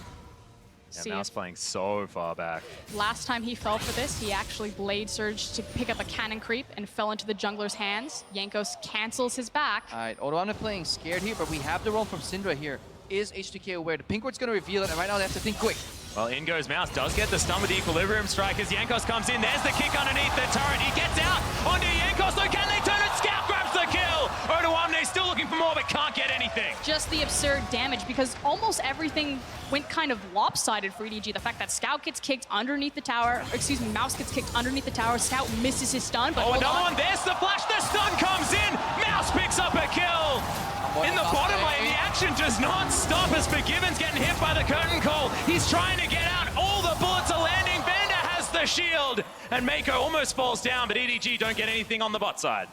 Yeah, Mouse playing so far back. Last time he fell for this, he actually blade surged to pick up a cannon creep and fell into the jungler's hands. Jankos cancels his back. All right, Odoamne playing scared here, but we have the roam from Syndra here. Is H2K aware? The pink ward's going to reveal it, and right now they have to think quick. Well, in goes Mouse, does get the stun with the Equilibrium Strike as Jankos comes in. There's the kick underneath the turret. He gets out onto Jankos. So can they turn it? Scout grabs the kill. Odoamne still looking for more, but can't get anything. Just the absurd damage, because almost everything went kind of lopsided for EDG. The fact that Scout gets kicked underneath the tower, Mouse gets kicked underneath the tower. Scout misses his stun, but another one. There's the flash. The stun comes in. Mouse picks up a kill. In the bottom lane, the action does not stop as Forgiven's getting hit by the curtain call. He's trying to get out. All the bullets are landing. Vander has the shield. And Mako almost falls down, but EDG don't get anything on the bot side.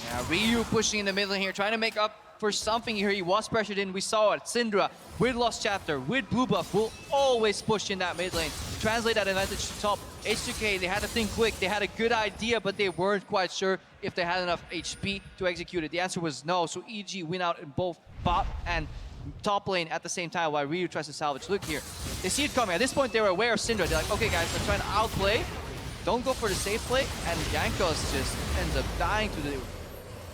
Yeah, Ryu pushing in the mid lane here, trying to make up for something here. He was pressured in. We saw it. Syndra with Lost Chapter, with Blue Buff, will always push in that mid lane. Translate that advantage to top. H2K, they had to think quick. They had a good idea, but they weren't quite sure if they had enough HP to execute it. The answer was no. So EG win out in both bot and top lane at the same time while Ryu tries to salvage. Look here. They see it coming. At this point, they were aware of Syndra. They're like, okay, guys, let's try and outplay. Don't go for the safe play. And Jankos just ends up dying to the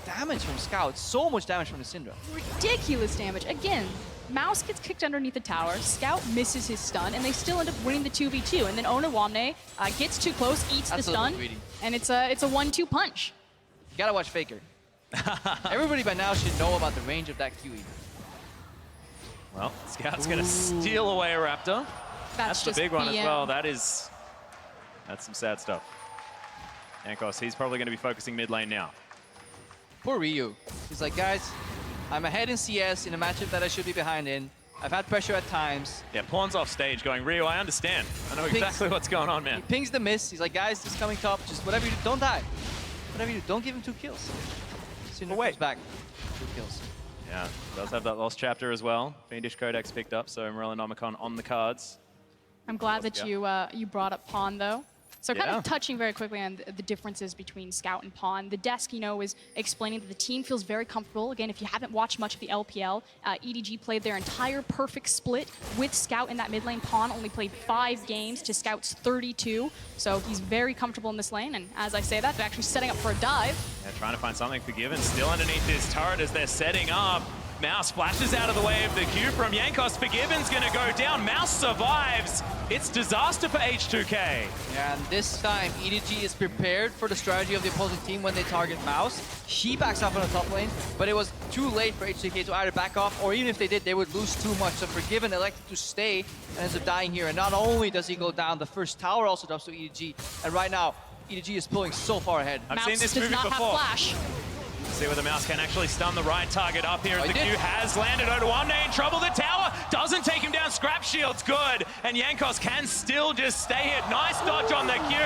damage from Scout. So much damage from the Syndra. Ridiculous damage. Again, Mouse gets kicked underneath the tower, Scout misses his stun, and they still end up winning the 2v2. And then Onawamne gets too close, eats the stun, and it's a 1-2 punch. You gotta watch Faker. Everybody by now should know about the range of that QE. Well, Scout's going to steal away a Raptor. That's the big one as well. That's some sad stuff. Jankos, he's probably going to be focusing mid lane now. Poor Ryu. He's like, guys, I'm ahead in CS in a matchup that I should be behind in. I've had pressure at times. Yeah, Pawn's off stage going, Ryu, I understand. I know exactly what's going on, man. He pings the miss. He's like, guys, he's coming top. Just whatever you do, don't die. Whatever you do, don't give him 2 kills. Syndra comes back. 2 kills. Yeah, does have that Lost Chapter as well. Fiendish Codex picked up, so Morellonomicon on the cards. I'm glad that you brought up Pawn, though. So kind of touching very quickly on the differences between Scout and Pawn. The desk, is explaining that the team feels very comfortable. Again, if you haven't watched much of the LPL, EDG played their entire perfect split with Scout in that mid lane. Pawn only played 5 games to Scout's 32. So he's very comfortable in this lane. And as I say that, they're actually setting up for a dive. Yeah, trying to find something Forgiven. Still underneath this turret as they're setting up. Mouse flashes out of the way of the Q from Jankos. Forgiven's going to go down. Mouse survives. It's disaster for H2K. Yeah, and this time EDG is prepared for the strategy of the opposing team when they target Mouse. He backs off on the top lane, but it was too late for H2K to either back off, or even if they did, they would lose too much. So Forgiven elected to stay and ends up dying here. And not only does he go down, the first tower also drops to EDG. And right now, EDG is pulling so far ahead. I've seen this movie before. Have flash. See whether Mouse can actually stun the right target up here as the Q has landed. Onawamne in trouble. The tower doesn't take him down. Scrap Shield's good. And Jankos can still just stay hit. Nice dodge on the Q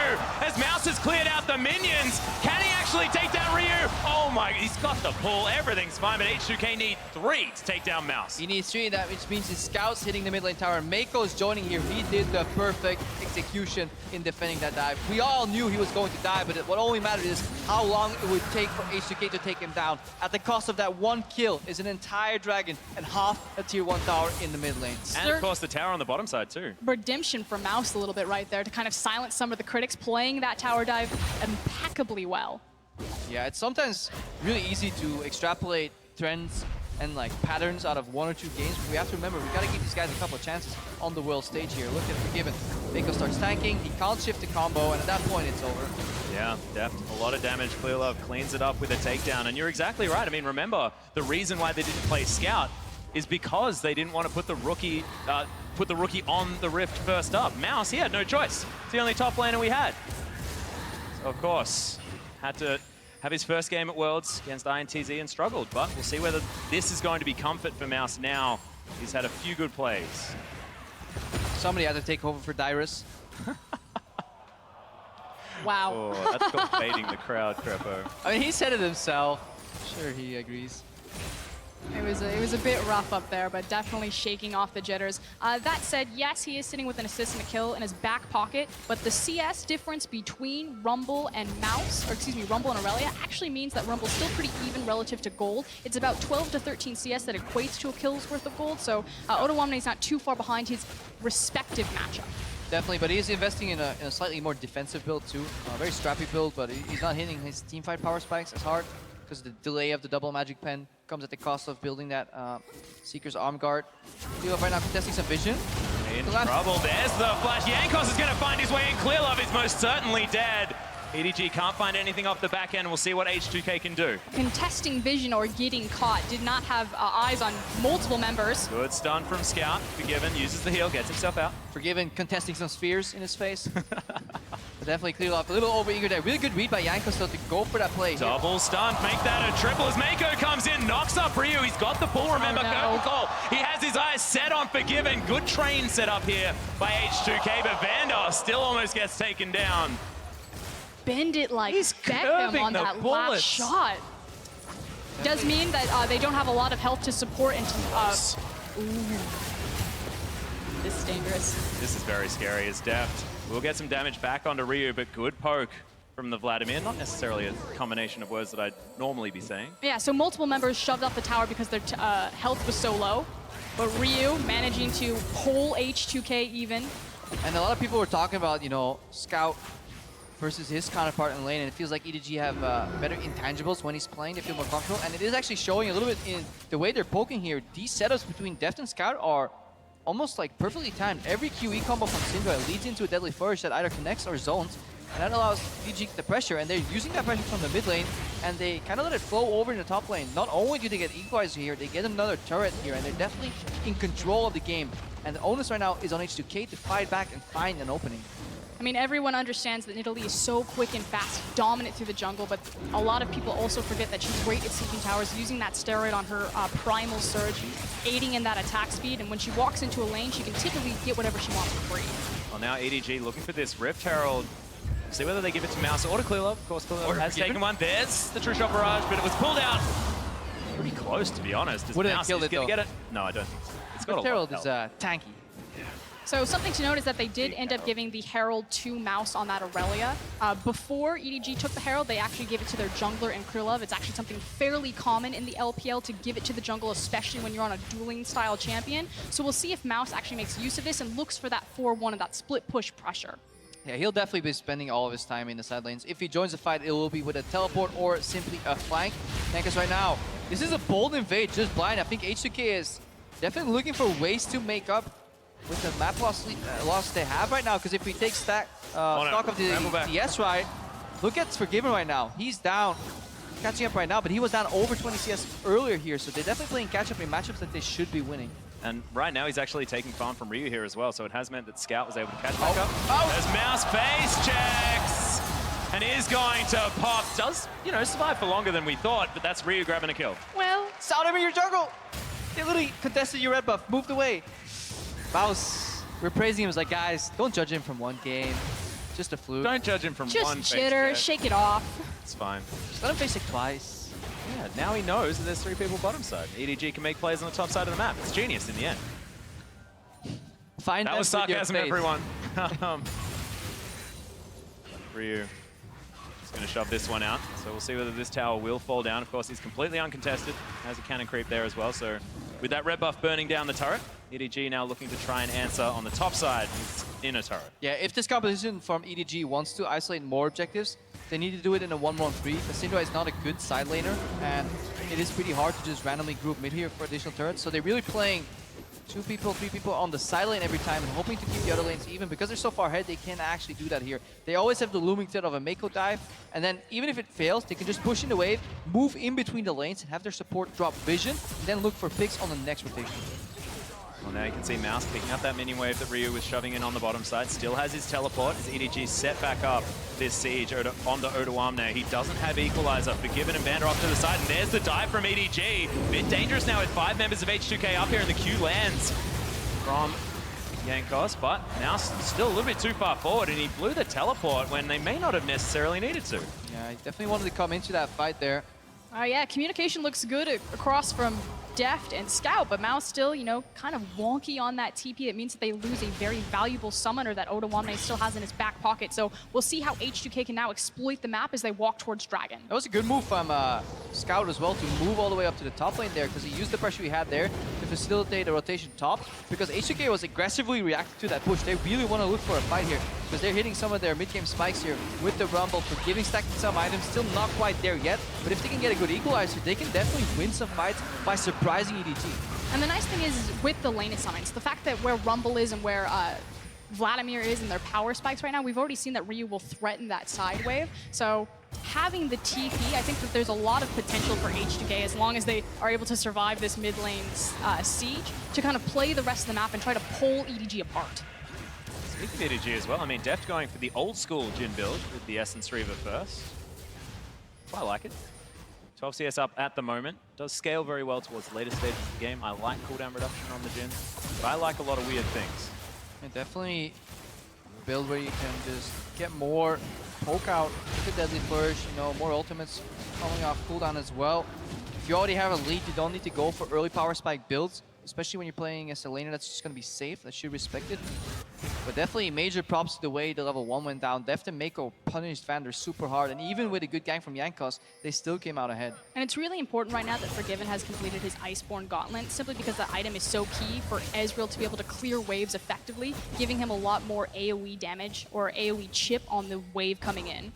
as Mouse has cleared out the minions. Can he actually take down Ryu? Oh my, he's got the pull. Everything's fine, but H2K need 3 to take down Mouse. He needs 3, that which means his Scouts hitting the mid lane tower. Mako is joining here. He did the perfect execution in defending that dive. We all knew he was going to die, but what only mattered is how long it would take for H2K to take him down. At the cost of that 1 kill is an entire dragon and half a tier 1 tower in the mid lane. And of course the tower on the bottom side too. Redemption for Mouse a little bit right there to kind of silence some of the critics, playing that tower dive impeccably well. Yeah, it's sometimes really easy to extrapolate trends and patterns out of 1 or 2 games, but we have to remember we gotta give these guys a couple of chances on the world stage here. Look at Forgiven. Mako starts tanking, he can't shift the combo, and at that point it's over. Yeah, deft. A lot of damage. Clearlove cleans it up with a takedown, and you're exactly right. I mean, remember, the reason why they didn't play Scout is because they didn't want to put the rookie on the Rift first up. Mouse, he had no choice. It's the only top laner we had. So, of course, had to have his first game at Worlds against INTZ and struggled, but we'll see whether this is going to be comfort for Mouse now. He's had a few good plays. Somebody had to take over for Dyrus. Wow. Oh, that's called baiting the crowd, Crepo. I mean, he said it himself. Sure, he agrees. It was a bit rough up there, but definitely shaking off the jitters. That said, yes, he is sitting with an assist and a kill in his back pocket, but the CS difference between Rumble and Mouse, or excuse me, Rumble and Aurelia, actually means that Rumble's still pretty even relative to gold. It's about 12 to 13 CS that equates to a kill's worth of gold, so Onawamne's not too far behind his respective matchup. Definitely, but he is investing in a slightly more defensive build too. A very scrappy build, but he's not hitting his teamfight power spikes as hard because the delay of the double magic pen comes at the cost of building that Seeker's arm guard. Clearlove right now contesting some vision. In trouble, there's the flash. Jankos is going to find his way in. Clearlove is most certainly dead. EDG can't find anything off the back end. We'll see what H2K can do. Contesting vision or getting caught. Did not have eyes on multiple members. Good stun from Scout. Forgiven uses the heal, gets himself out. Forgiven contesting some spheres in his face. But definitely Clearlove a little over-eager there. Really good read by Jankos though to go for that play. Double stun, make that a triple as Mako comes in, knocks up Ryu. He's got the pull, remember, Curtain Call. He has his eyes set on Forgiven. Good train set up here by H2K, but Vandar still almost gets taken down. Bend it like Beckham on that last shot. Does mean that they don't have a lot of health to support and to... Ooh. This is dangerous. This is very scary as Deft will get some damage back onto Ryu, but good poke from the Vladimir. Not necessarily a combination of words that I'd normally be saying. Yeah, so multiple members shoved off the tower because their health was so low. But Ryu managing to pull H2K even. And a lot of people were talking about, you know, Scout versus his counterpart in lane, and it feels like EDG have better intangibles when he's playing. They feel more comfortable, and it is actually showing a little bit in the way they're poking here. These setups between Deft and Scout are almost like perfectly timed. Every QE combo from Syndra leads into a deadly flourish that either connects or zones, and that allows EDG the pressure, and they're using that pressure from the mid lane, and they kind of let it flow over in the top lane. Not only do they get equalizer here, they get another turret here, and they're definitely in control of the game. And the onus right now is on H2K to fight back and find an opening. I mean, everyone understands that Nidalee is so quick and fast, dominant through the jungle, but a lot of people also forget that she's great at seeking towers, using that steroid on her primal surge, aiding in that attack speed, and when she walks into a lane, she can typically get whatever she wants for free. Well, now EDG looking for this Rift Herald. See whether they give it to Mouse or to Clearlove. Of course, Clearlove has taken one. There's the True Shot Barrage, but it was pulled out pretty close, to be honest. Would it Mouse kill it, gonna though? get it? No, I don't think so. It's got Rift a lot Herald of is health. tanky. So something to note is that they did end up giving the Herald to Mouse on that Aurelia. Before EDG took the Herald, they actually gave it to their jungler in Clearlove. It's actually something fairly common in the LPL to give it to the jungle, especially when you're on a dueling style champion. So we'll see if Mouse actually makes use of this and looks for that 4-1 and that split push pressure. Yeah, he'll definitely be spending all of his time in the side lanes. If he joins the fight, it will be with a teleport or simply a flank. Tankus right now, this is a bold invade, just blind. I think H2K is definitely looking for ways to make up with the map loss they have right now. Because if we take stock of the DS right, look at Forgiven right now. He's down, catching up right now, but he was down over 20 CS earlier here. So they're definitely playing catch up in matchups that they should be winning. And right now he's actually taking farm from Ryu here as well, so it has meant that Scout was able to catch back up. There's Mouse face checks! And is going to pop. Does, you know, survive for longer than we thought, but that's Ryu grabbing a kill. Well, sound him in your jungle! They literally contested your red buff, moved away. Mouse, we're praising him. It's like, guys, don't judge him from one game. Just a fluke. Don't judge him from one just jitter, shake it off. It's fine. Just let him face it twice. Yeah, now he knows that there's 3 people bottom side. EDG can make plays on the top side of the map. It's genius in the end. That was sarcasm, everyone. Ryu is going to shove this one out. So we'll see whether this tower will fall down. Of course, he's completely uncontested. Has a cannon creep there as well. So with that red buff burning down the turret, EDG now looking to try and answer on the top side. He's in a turret. Yeah, if this composition from EDG wants to isolate more objectives, they need to do it in a 1-1-3. Syndra is not a good side laner, and it is pretty hard to just randomly group mid here for additional turrets. So they're really playing 2 people, 3 people on the side lane every time and hoping to keep the other lanes even. Because they're so far ahead, they can't actually do that here. They always have the looming threat of a Mako dive, and then even if it fails, they can just push in the wave, move in between the lanes, and have their support drop vision, and then look for picks on the next rotation. Well, now you can see Mouse picking up that mini wave that Ryu was shoving in on the bottom side. Still has his teleport as EDG set back up this siege onto Odoamne. He doesn't have Equalizer. Forgiven and Vander off to the side, and there's the dive from EDG. Bit dangerous now with 5 members of H2K up here, and the Q lands from Yankos, but now still a little bit too far forward, and he blew the teleport when they may not have necessarily needed to. Yeah, he definitely wanted to come into that fight there. Yeah, communication looks good across from Deft and Scout, but Mouse still, you know, kind of wonky on that TP. It means that they lose a very valuable summoner that Odoamne still has in his back pocket. So we'll see how H2K can now exploit the map as they walk towards Dragon. That was a good move from Scout as well to move all the way up to the top lane there, because he used the pressure he had there to facilitate the rotation top, because H2K was aggressively reacting to that push. They really want to look for a fight here, because they're hitting some of their mid-game spikes here with the Rumble, forgiving, stacking some items, still not quite there yet, but if they can get a good equalizer, they can definitely win some fights by surprising EDG. And the nice thing is with the lane assignments, the fact that where Rumble is and where Vladimir is and their power spikes right now, we've already seen that Ryu will threaten that side wave. So having the TP, I think that there's a lot of potential for H2K as long as they are able to survive this mid lane's siege to kind of play the rest of the map and try to pull EDG apart. Speaking of EDG as well, I mean, Deft going for the old school Jhin build with the Essence Reaver first. I like it. 12 CS up at the moment. Does scale very well towards the later stages of the game. I like cooldown reduction on the Jhin, but I like a lot of weird things. And definitely a build where you can just get more poke out with the Deadly Flourish, you know, more ultimates, coming off cooldown as well. If you already have a lead, you don't need to go for early power spike builds, especially when you're playing as a laner that's just going to be safe. That should be respected. But definitely major props to the way the level 1 went down. Deft and Mako punished Vander super hard, and even with a good gank from Jankos, they still came out ahead. And it's really important right now that Forgiven has completed his Iceborne Gauntlet, simply because that item is so key for Ezreal to be able to clear waves effectively, giving him a lot more AoE damage or AoE chip on the wave coming in.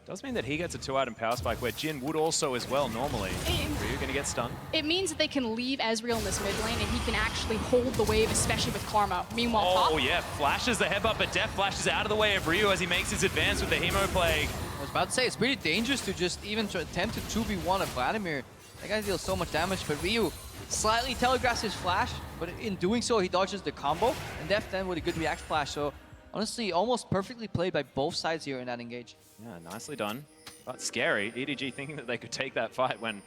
Does mean that he gets a 2-item power spike, where Jin would also as well normally. Ryu going to get stunned. It means that they can leave Ezreal in this mid lane and he can actually hold the wave, especially with Karma. Meanwhile, Oh yeah, flashes the headbutt, but Def flashes out of the way of Ryu as he makes his advance with the Hemo Plague. I was about to say, it's pretty dangerous to just even attempt to 2v1 a Vladimir. That guy deals so much damage, but Ryu slightly telegraphs his flash, but in doing so, he dodges the combo, and Def then with a good react flash. So honestly, almost perfectly played by both sides here in that engage. Yeah, nicely done. But scary. EDG thinking that they could take that fight when it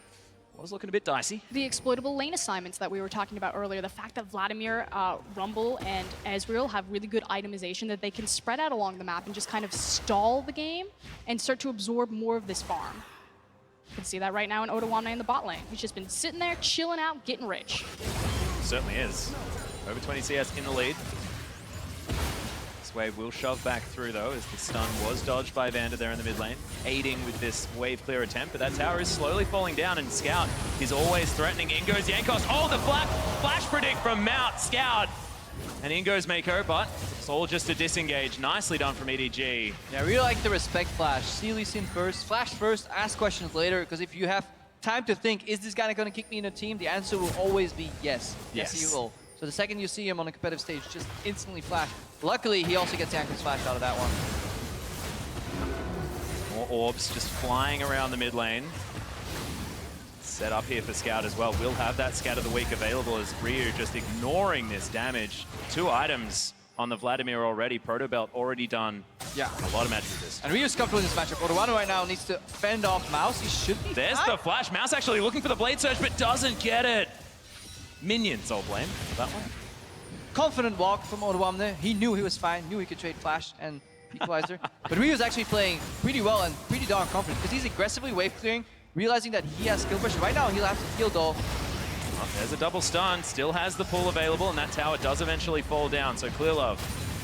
was looking a bit dicey. The exploitable lane assignments that we were talking about earlier, the fact that Vladimir, Rumble, and Ezreal have really good itemization, that they can spread out along the map and just kind of stall the game and start to absorb more of this farm. You can see that right now in Odawane in the bot lane. He's just been sitting there, chilling out, getting rich. Certainly is. Over 20 CS in the lead. This wave will shove back through though, as the stun was dodged by Vander there in the mid lane, aiding with this wave clear attempt, but that tower is slowly falling down, and Scout is always threatening. In goes Jankos. Oh, the flash predict from Mount Scout. And in goes Mako, but it's all just a disengage. Nicely done from EDG. Yeah, I really like the respect flash. See Lee Sin first, flash first, ask questions later, because if you have time to think, is this guy going to kick me in a team? The answer will always be yes. Yes, he will. So the second you see him on a competitive stage, just instantly flash. Luckily, he also gets Jankos flash out of that one. More orbs just flying around the mid lane. Set up here for Scout as well. We'll have that Scout of the Week available as Ryu just ignoring this damage. 2 items on the Vladimir already. Proto Belt already done. Yeah. A lot of matches with this. And Ryu's comfortable in this matchup. Odawane right now needs to fend off Mouse. He should be There's fine. the flash. Mouse actually looking for the Blade Surge, but doesn't get it. Minions, I'll blame for that one. Confident walk from Odawane. He knew he was fine, knew he could trade flash and equalizer. But Ryu's actually playing pretty well and pretty darn confident, because he's aggressively wave clearing, realizing that he has skill pressure. Right now, he'll have to heal though. Oh, there's a double stun, still has the pull available, and that tower does eventually fall down. So Clearlove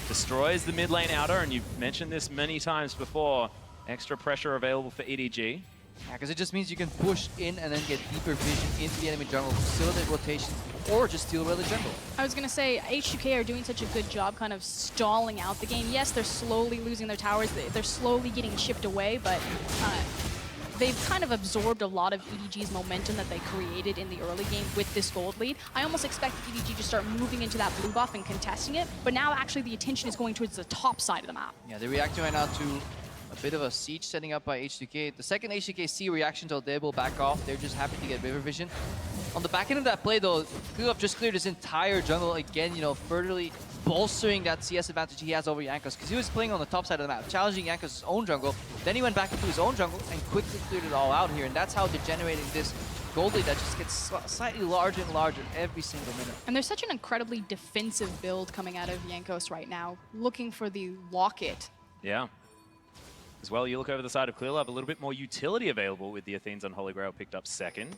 destroys the mid lane outer, and you've mentioned this many times before. Extra pressure available for EDG. Yeah, because it just means you can push in and then get deeper vision into the enemy jungle, facilitate rotations, or just steal away the jungle. I was going to say, H2K are doing such a good job kind of stalling out the game. Yes, they're slowly losing their towers. They're slowly getting chipped away, but they've kind of absorbed a lot of EDG's momentum that they created in the early game with this gold lead. I almost expect EDG to start moving into that blue buff and contesting it, but now actually the attention is going towards the top side of the map. Yeah, they're reacting right now to a bit of a siege setting up by H2K. The second H2K see reaction to they will back off. They're just happy to get river vision. On the back end of that play though, Clearlove just cleared his entire jungle again, you know, furtherly bolstering that CS advantage he has over Jankos, because he was playing on the top side of the map, challenging Jankos' own jungle. Then he went back into his own jungle and quickly cleared it all out here, and that's how they're generating this gold lead that just gets slightly larger and larger every single minute. And there's such an incredibly defensive build coming out of Jankos right now, looking for the locket. Yeah. As well, you look over the side of Clearlove, a little bit more utility available with the Athene's on Holy Grail picked up second.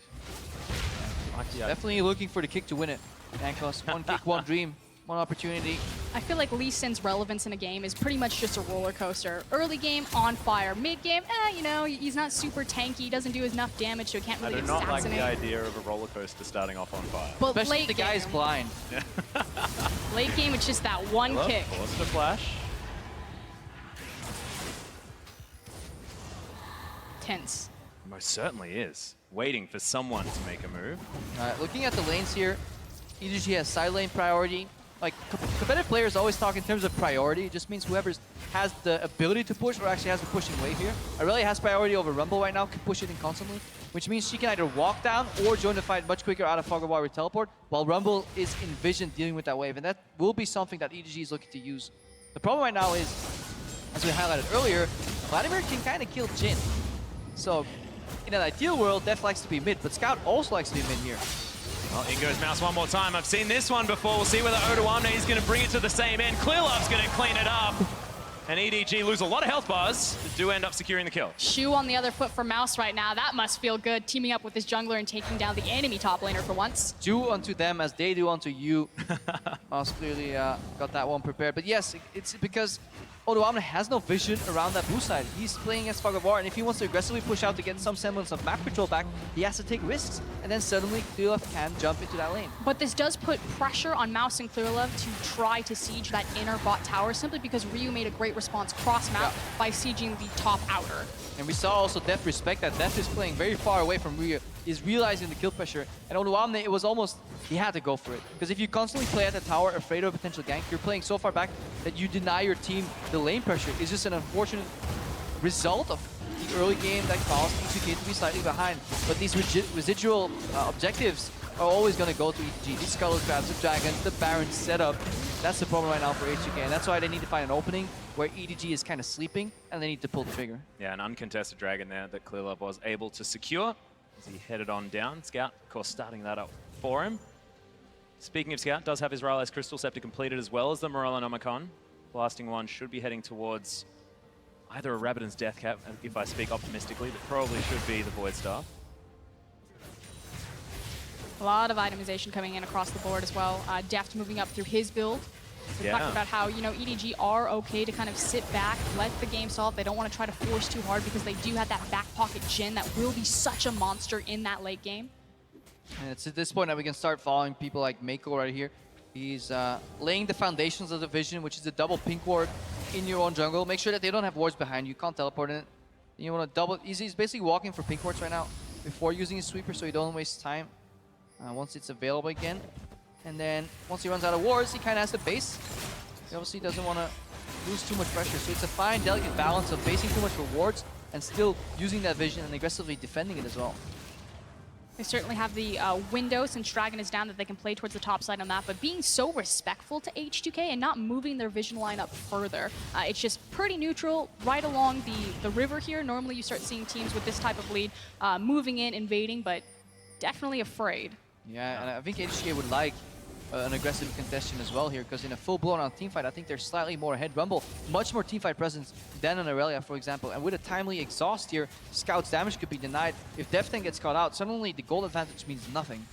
Definitely looking for the kick to win it. Jankos, one kick, one dream, one opportunity. I feel like Lee Sin's relevance in a game is pretty much just a roller coaster. Early game, on fire. Mid game, you know, he's not super tanky, he doesn't do enough damage, so he can't really I do not like assassinate. the idea of a roller coaster starting off on fire. But especially late the guy is game. blind. Late game, it's just that one kick. Forced a flash. Tense. Most certainly is. Waiting for someone to make a move. Looking at the lanes here, EDG has side lane priority. Like, competitive players always talk in terms of priority. It just means whoever has the ability to push or actually has the pushing wave here. Irelia has priority over Rumble right now, can push it in constantly, which means she can either walk down or join the fight much quicker out of Fog of War with teleport, while Rumble is in vision dealing with that wave, and that will be something that EDG is looking to use. The problem right now is, as we highlighted earlier, Vladimir can kind of kill Jhin. So, in an ideal world, Def likes to be mid, but Scout also likes to be mid here. Well, in goes Mouse one more time. I've seen this one before. We'll see whether Odawane is going to bring it to the same end. Clearlove's going to clean it up. And EDG lose a lot of health bars, but do end up securing the kill. Shoe on the other foot for Mouse right now. That must feel good, teaming up with this jungler and taking down the enemy top laner for once. Do unto them as they do unto you. Mouse clearly got that one prepared. But yes, it's because Odoamne has no vision around that blue side. He's playing as Fog of War, and if he wants to aggressively push out to get some semblance of map control back, he has to take risks. And then suddenly, Clearlove can jump into that lane. But this does put pressure on Mouse and Clearlove to try to siege that inner bot tower, simply because Ryu made a great response cross-map by sieging the top outer. And we saw also Def respect that. Def is playing very far away from Ryu. He's realizing the kill pressure. And Odoamne, it was almost, he had to go for it. Because if you constantly play at the tower, afraid of a potential gank, you're playing so far back that you deny your team the lane pressure. It's just an unfortunate result of the early game that caused E2K to be slightly behind. But these residual objectives are always going to go to EDG. These Scarlet Crabs, the Dragons, the Baron setup. That's the problem right now for H2K. And that's why they need to find an opening where EDG is kind of sleeping and they need to pull the trigger. Yeah, an uncontested Dragon there that Clearlove was able to secure as he headed on down. Scout, of course, starting that up for him. Speaking of Scout, does have his Rylai's Crystal Scepter completed as well as the Morellonomicon. Blasting one should be heading towards either a Rabbidan's Death Cap, if I speak optimistically, but probably should be the Void Staff. A lot of itemization coming in across the board as well. Deft moving up through his build. We talked about how, you know, EDG are okay to kind of sit back, let the game solve. They don't want to try to force too hard because they do have that back pocket Jhin that will be such a monster in that late game. And it's at this point that we can start following people like Mako right here. He's laying the foundations of the vision, which is the double pink ward in your own jungle. Make sure that they don't have wards behind you. You can't teleport in it. You want to double. He's basically walking for pink wards right now before using his sweeper, so he don't waste time once it's available again. And then once he runs out of wards, he kind of has to base. He obviously doesn't want to lose too much pressure. So it's a fine, delicate balance of basing too much for wards and still using that vision and aggressively defending it as well. They certainly have the window, since Dragon is down, that they can play towards the top side on that, but being so respectful to H2K and not moving their vision line up further. It's just pretty neutral right along the river here. Normally you start seeing teams with this type of lead moving in, invading, but definitely afraid. Yeah, and I think H2K would like an aggressive contestation as well here, because in a full-blown on teamfight, I think they're slightly more ahead. Rumble, much more teamfight presence than on Aurelia, for example. And with a timely exhaust here, Scout's damage could be denied. If Deften gets caught out, suddenly the gold advantage means nothing.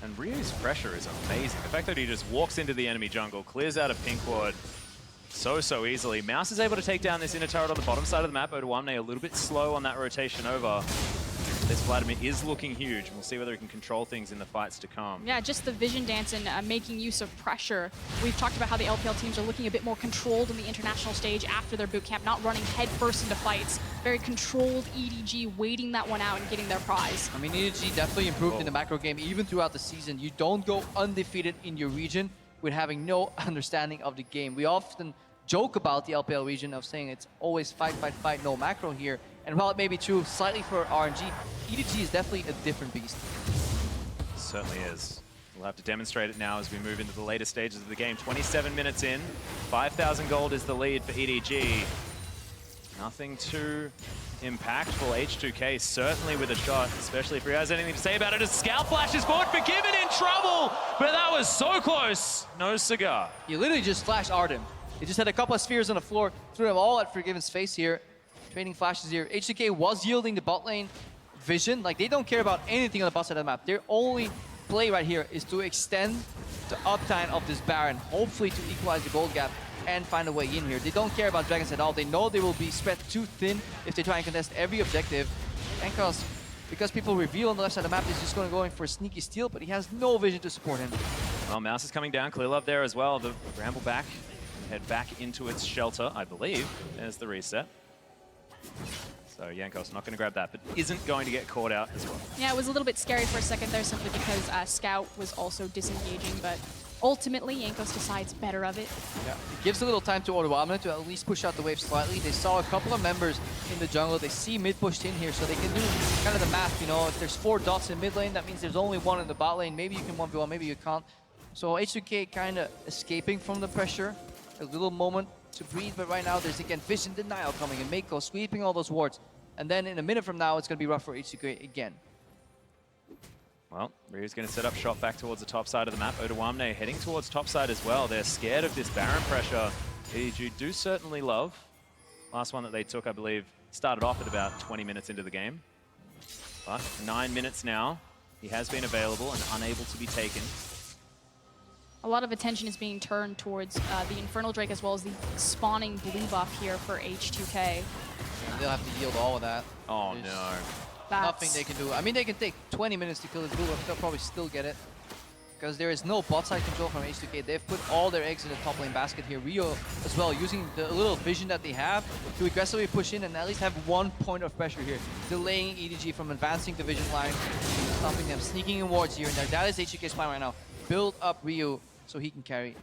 And Ryu's pressure is amazing. The fact that he just walks into the enemy jungle, clears out a pink ward so easily. Mouse is able to take down this inner turret on the bottom side of the map. Odoamne a little bit slow on that rotation over. This Vladimir is looking huge. We'll see whether he can control things in the fights to come. Yeah, just the vision dance and making use of pressure. We've talked about how the LPL teams are looking a bit more controlled in the international stage after their boot camp, not running headfirst into fights. Very controlled EDG, waiting that one out and getting their prize. I mean, EDG definitely improved in the macro game, even throughout the season. You don't go undefeated in your region with having no understanding of the game. We often joke about the LPL region of saying it's always fight, no macro here. And while it may be true slightly for RNG, EDG is definitely a different beast. Certainly is. We'll have to demonstrate it now as we move into the later stages of the game. 27 minutes in, 5,000 gold is the lead for EDG. Nothing too impactful. H2K certainly with a shot, especially if he has anything to say about it. As Scout flashes forward, Forgiven in trouble, but that was so close. No cigar. You literally just flash Arden. He just had a couple of spheres on the floor, threw them all at Forgiven's face here. Trading flashes here. H2K was yielding the bot lane vision. Like, they don't care about anything on the bot side of the map. Their only play right here is to extend the uptime of this Baron, hopefully to equalize the gold gap and find a way in here. They don't care about Dragons at all. They know they will be spread too thin if they try and contest every objective. And because people reveal on the left side of the map, he's just going to go in for a sneaky steal, but he has no vision to support him. Well, Mouse is coming down. Clearlove there as well. The Bramble back. Head back into its shelter, I believe. There's the reset. So Jankos not going to grab that, but isn't going to get caught out as well. Yeah, it was a little bit scary for a second there, simply because Scout was also disengaging, but ultimately Jankos decides better of it. Yeah, it gives a little time to Odoamne to at least push out the wave slightly. They saw a couple of members in the jungle. They see mid pushed in here, so they can do kind of the math, you know, if there's 4 dots in mid lane, that means there's only 1 in the bot lane. Maybe you can 1v1, maybe you can't. So H2K kind of escaping from the pressure. A little moment to breathe, but right now there's again vision denial coming and Mako sweeping all those wards. And then in a minute from now, it's going to be rough for H2K again. Well, Ryu's going to set up shop back towards the top side of the map. Odoamne heading towards top side as well. They're scared of this Baron pressure. EDG do certainly love. Last one that they took, I believe, started off at about 20 minutes into the game. But 9 minutes now, he has been available and unable to be taken. A lot of attention is being turned towards the Infernal Drake as well as the spawning blue buff here for H2K. And they'll have to yield all of that. Oh, There's no. nothing they can do. I mean, they can take 20 minutes to kill this blue buff. They'll probably still get it. Because there is no bot side control from H2K. They've put all their eggs in the top lane basket here. Rio as well, using the little vision that they have to aggressively push in and at least have 1 point of pressure here. Delaying EDG from advancing the vision line, stopping them, sneaking in wards here and there. That is H2K's plan right now. Build up Rio so he can carry.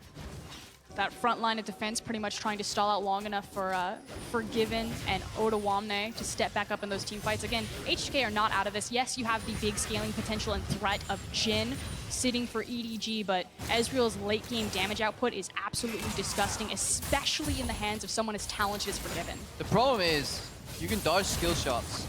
That front line of defense pretty much trying to stall out long enough for Forgiven and Odawamne to step back up in those team fights. Again, H2K are not out of this. Yes, you have the big scaling potential and threat of Jhin sitting for EDG, but Ezreal's late game damage output is absolutely disgusting, especially in the hands of someone as talented as Forgiven. The problem is you can dodge skill shots.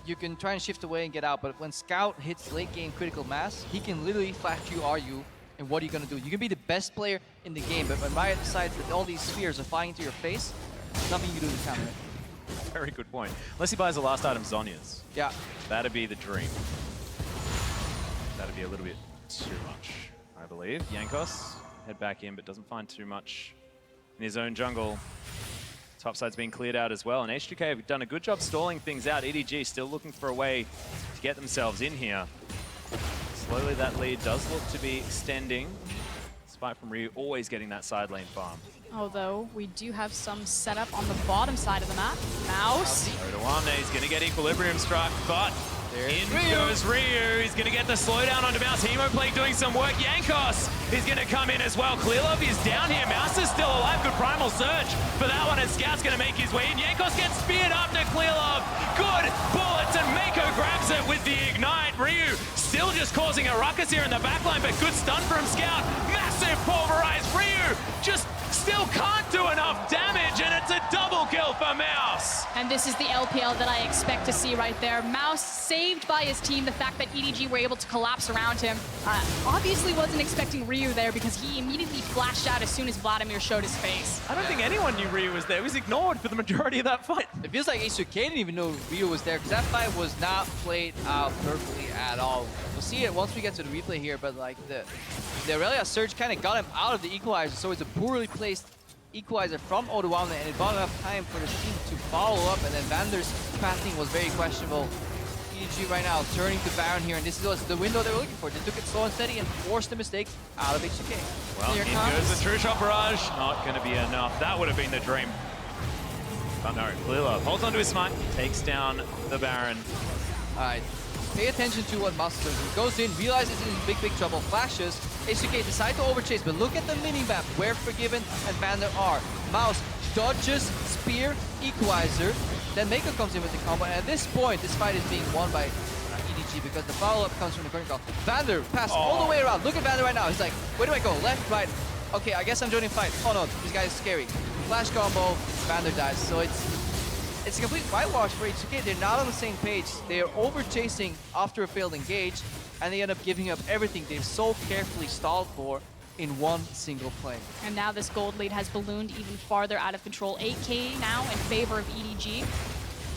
You can try and shift away and get out, but when Scout hits late game critical mass, he can literally flash you RU. And what are you going to do? You can be the best player in the game, but when Riot decides that all these spheres are flying into your face, there's nothing you can do to counter it. Very good point. Unless he buys the last item, Zhonya's. Yeah. That'd be the dream. That'd be a little bit too much, I believe. Jankos head back in, but doesn't find too much in his own jungle. Topside's been cleared out as well, and H2K have done a good job stalling things out. EDG still looking for a way to get themselves in here. Slowly that lead does look to be extending, despite from Ryu always getting that side lane farm. Although we do have some setup on the bottom side of the map. Mouse. Odawamne is going to get Equilibrium Strike, but in goes Ryu. He's going to get the slowdown onto Mouse. Hemoplague doing some work. Jankos is going to come in as well. Clearlove is down here. Mouse is still alive. Good Primal Surge for that one, and Scout's going to make his way in. Jankos gets speared up to Clearlove. Good bullets, and Mako grabs it with the Ignite. Ryu still just causing a ruckus here in the backline, but good stun from Scout. Massive pulverize. Ryu just still can't do enough damage, and it's a double kill for Mouse. And this is the LPL that I expect to see right there. Mouse saved by his team. The fact that EDG were able to collapse around him. Obviously wasn't expecting Ryu there because he immediately flashed out as soon as Vladimir showed his face. I don't think anyone knew Ryu was there. He was ignored for the majority of that fight. It feels like H2K didn't even know Ryu was there because that fight was not played out perfectly at all. We'll see it once we get to the replay here, but like the Aurelia Surge kind of got him out of the equalizer, so it's a poorly placed equalizer from Odawamne, and it bought enough time for the team to follow up, and then Vander's pathing was very questionable. EDG right now turning to Baron here, and this is the window they were looking for. They took it slow and steady and forced the mistake out of H2K. Well, here goes the True Shot Barrage. Not going to be enough. That would have been the dream. But no, Clearlove holds onto his smite, takes down the Baron. All right. Pay attention to what Mouse does. He goes in, realizes he's in big trouble, flashes. H2K decide to overchase, but look at the mini-map where Forgiven and Vander are. Mouse dodges, spear, equalizer, then Mako comes in with the combo, and at this point, this fight is being won by EDG because the follow-up comes from the current call. Vander passed all the way around. Look at Vander right now. He's like, where do I go? Left, right? Okay, I guess I'm joining fight. Oh no, this guy is scary. Flash combo, Vander dies. So it's a complete whitewash for H2K. They're not on the same page. They are over-chasing after a failed engage, and they end up giving up everything they've so carefully stalled for in one single play. And now this gold lead has ballooned even farther out of control. 8K now in favor of EDG.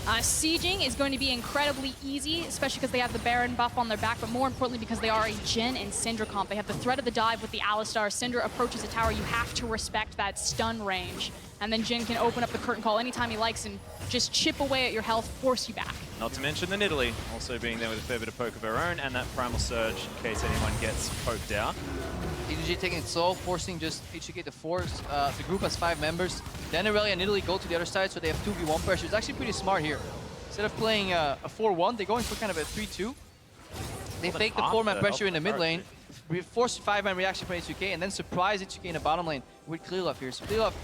Sieging is going to be incredibly easy, especially because they have the Baron buff on their back, but more importantly because they are a Jhin and Syndra comp. They have the threat of the dive with the Alistar. Syndra approaches a tower. You have to respect that stun range. And then Jhin can open up the curtain call anytime he likes and just chip away at your health, force you back. Not to mention the Nidalee also being there with a fair bit of poke of her own, and that Primal Surge in case anyone gets poked out. EDG taking it slow, forcing just H2K to force. The group has 5 members. Then Aurelia and Nidalee go to the other side, so they have 2v1 pressure. It's actually pretty smart here. Instead of playing a 4-1, they're going for kind of a 3-2. They fake the 4-man pressure in the mid lane, force 5-man reaction from H2K, and then surprise H2K in the bottom lane with Clearlove here. So Clearlove,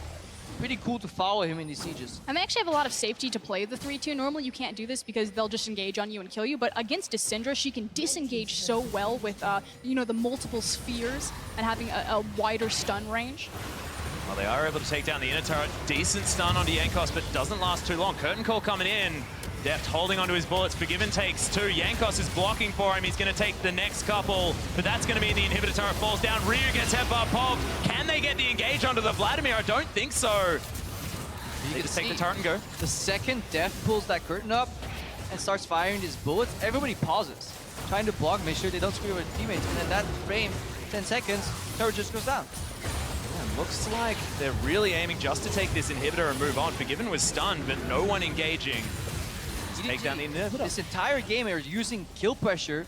pretty cool to follow him in these sieges. And they actually have a lot of safety to play the 3-2. Normally you can't do this because they'll just engage on you and kill you, but against Syndra, she can disengage so well with you know, the multiple spheres and having a wider stun range. Well, they are able to take down the inner turret. Decent stun onto Jankos, but doesn't last too long. Curtain call coming in. Deft holding onto his bullets. Forgiven takes 2. Jankos is blocking for him. He's going to take the next couple, but that's going to mean the inhibitor turret falls down. Ryu gets headbutt pulved. Can they get the engage onto the Vladimir? I don't think so. They just take the turret and go. The second Deft pulls that curtain up and starts firing his bullets, everybody pauses, trying to block, make sure they don't screw over their teammates, and then that frame, 10 seconds, turret just goes down. Yeah, looks like they're really aiming just to take this inhibitor and move on. Forgiven was stunned, but no one engaging. Take down the inhibitor. This entire game they're using kill pressure,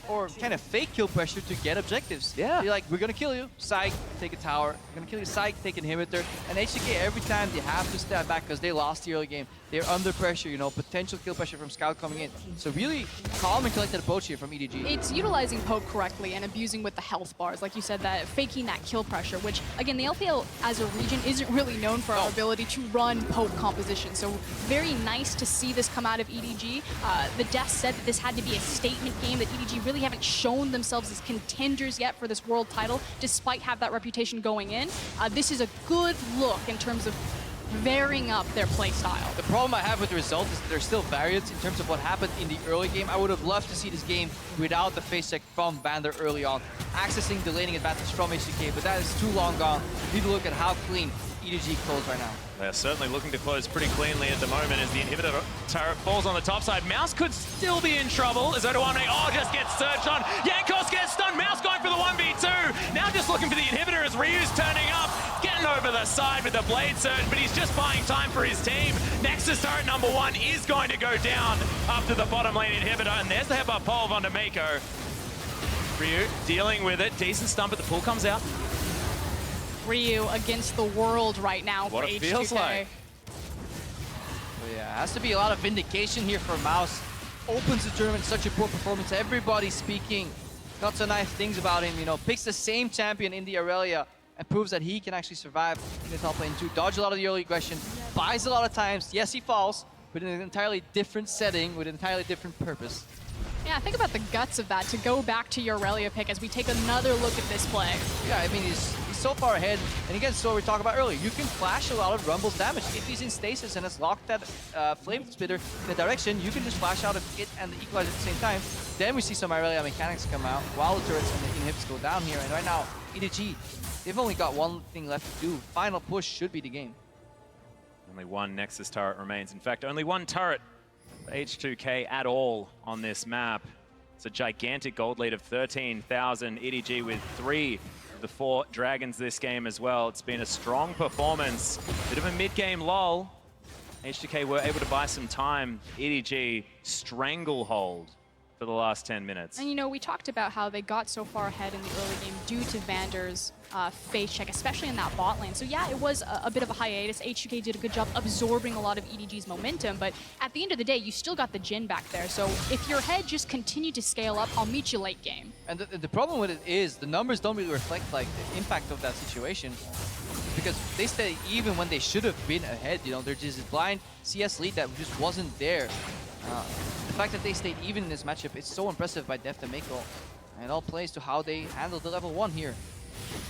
or kind of fake kill pressure to get objectives. Yeah. You're like, we're gonna kill you, psych, take a tower. We're gonna kill you, psych, take inhibitor. And HTK, every time they have to step back because they lost the early game. They're under pressure, you know, potential kill pressure from Scout coming in. So really calm and collected approach here from EDG. It's utilizing poke correctly and abusing with the health bars, like you said, that faking that kill pressure, which, again, the LPL as a region isn't really known for our ability to run poke composition. So very nice to see this come out of EDG. The devs said that this had to be a statement game, that EDG really haven't shown themselves as contenders yet for this world title, despite have that reputation going in. This is a good look in terms of varying up their play style. The problem I have with the result is that there's still variance in terms of what happened in the early game. I would have loved to see this game without the face check from Vander early on, accessing the laning advantage from HTK, but that is too long gone. We need to look at how clean EDG closed right now. They're certainly looking to close pretty cleanly at the moment as the inhibitor turret falls on the top side. Mouse could still be in trouble as Odoamne, just gets surged on. Jankos gets stunned. Mouse going for the 1v2. Now just looking for the inhibitor as Ryu's turning up, getting over the side with the blade surge, but he's just buying time for his team. Nexus turret number 1 is going to go down up to the bottom lane inhibitor, and there's the headbutt pulve onto Mako. Ryu dealing with it. Decent stump, but the pull comes out. Ryu against the world right now what for it H2K. feels like. Well, yeah, it has to be a lot of vindication here for Mouse. Opens the tournament, such a poor performance. Everybody speaking not so nice things about him, you know, picks the same champion in the Aurelia and proves that he can actually survive in the top lane too. Dodge a lot of the early aggression, buys a lot of times. Yes, he falls, but in an entirely different setting with an entirely different purpose. Yeah, think about the guts of that, to go back to your Aurelia pick as we take another look at this play. Yeah, I mean, he's so far ahead. And again, so we talked about earlier, you can flash a lot of Rumble's damage. If he's in stasis and has locked that Flame Spitter in the direction, you can just flash out of it and the Equalizer at the same time. Then we see some Aurelia mechanics come out while the turrets and the inhibits go down here. And right now, EDG, they've only got one thing left to do. Final push should be the game. Only one Nexus turret remains. In fact, only one turret for H2K at all on this map. It's a gigantic gold lead of 13,000. EDG with 3 of the 4 dragons this game as well. It's been a strong performance. Bit of a mid-game lull. H2K were able to buy some time. EDG stranglehold for the last 10 minutes. And you know, we talked about how they got so far ahead in the early game due to Vander's face check, especially in that bot lane. So yeah, it was a bit of a hiatus. H2K did a good job absorbing a lot of EDG's momentum, but at the end of the day, you still got the Jhin back there. So if your head just continued to scale up, I'll meet you late game. And the problem with it is the numbers don't really reflect like the impact of that situation, because they stay even when they should have been ahead. You know, there's this blind CS lead that just wasn't there. The fact that they stayed even in this matchup, it's so impressive by Deft and Mako. And it all plays to how they handled the level 1 here.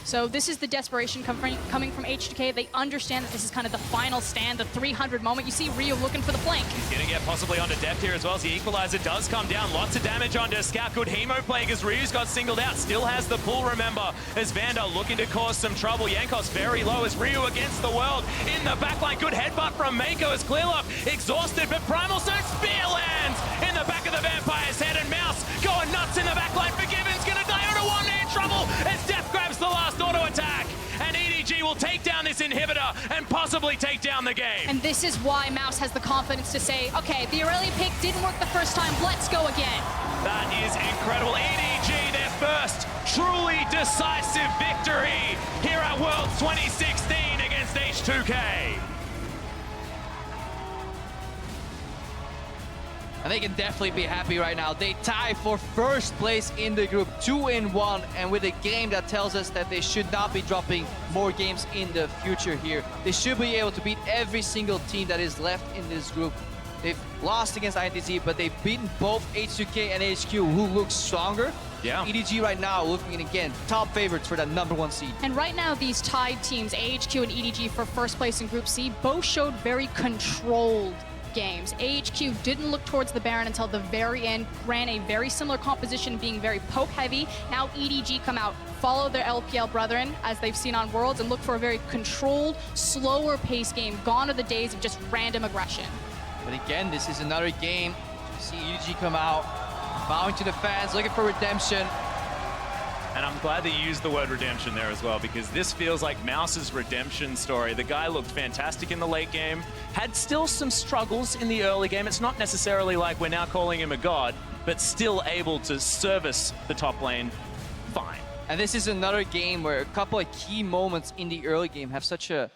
So this is the desperation coming from H2K. They understand that this is kind of the final stand, the 300 moment. You see Ryu looking for the flank. He's going to get possibly onto Deft here as well as the Equalizer does come down. Lots of damage onto Scout. Good Hemo plague as Ryu's got singled out. Still has the pull, remember, as Vander looking to cause some trouble. Jankos very low as Ryu against the world. In the backline, good headbutt from Mako as Clearlock exhausted, but Primal Surge spear lands in the back of the Vampire's head, and Mouse going nuts in the backline. Forgiven's going to die on a one-man trouble as Deft grabs the last auto attack, and EDG will take down this inhibitor and possibly take down the game. And this is why Mouse has the confidence to say, okay, the Aurelia pick didn't work the first time, let's go again. That is incredible. EDG, their first truly decisive victory here at Worlds 2016 against H2K. And they can definitely be happy right now. They tie for first place in the group, 2-1, and with a game that tells us that they should not be dropping more games in the future here. They should be able to beat every single team that is left in this group. They've lost against INTZ, but they've beaten both H2K and HQ, who look stronger. Yeah. EDG right now looking, again, top favorites for that #1 seed. And right now, these tied teams, AHQ and EDG for first place in Group C, both showed very controlled games. AHQ didn't look towards the Baron until the very end, ran a very similar composition, being very poke heavy. Now EDG come out, follow their LPL brethren, as they've seen on Worlds, and look for a very controlled, slower pace game. Gone are the days of just random aggression. But again, this is another game. See EDG come out, bowing to the fans, looking for redemption. And I'm glad they used the word redemption there as well, because this feels like Mouse's redemption story. The guy looked fantastic in the late game, had still some struggles in the early game. It's not necessarily like we're now calling him a god, but still able to service the top lane fine. And this is another game where a couple of key moments in the early game have such a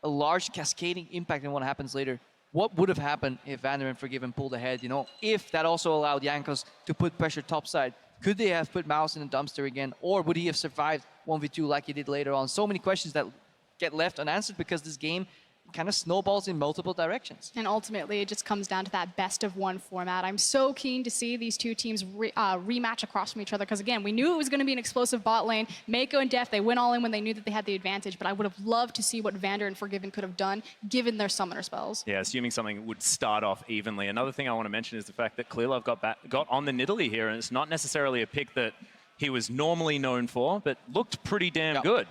large cascading impact on what happens later. What would have happened if Vander and Forgiven pulled ahead, you know, if that also allowed Jankos to put pressure topside? Could they have put Mouse in the dumpster again? Or would he have survived 1v2 like he did later on? So many questions that get left unanswered because this game kind of snowballs in multiple directions. And ultimately, it just comes down to that best-of-1 format. I'm so keen to see these two teams rematch across from each other, because again, we knew it was going to be an explosive bot lane. Mako and Def, they went all in when they knew that they had the advantage, but I would have loved to see what Vander and Forgiven could have done, given their summoner spells. Yeah, assuming something would start off evenly. Another thing I want to mention is the fact that Clearlove got on the Nidalee here, and it's not necessarily a pick that he was normally known for, but looked pretty damn good.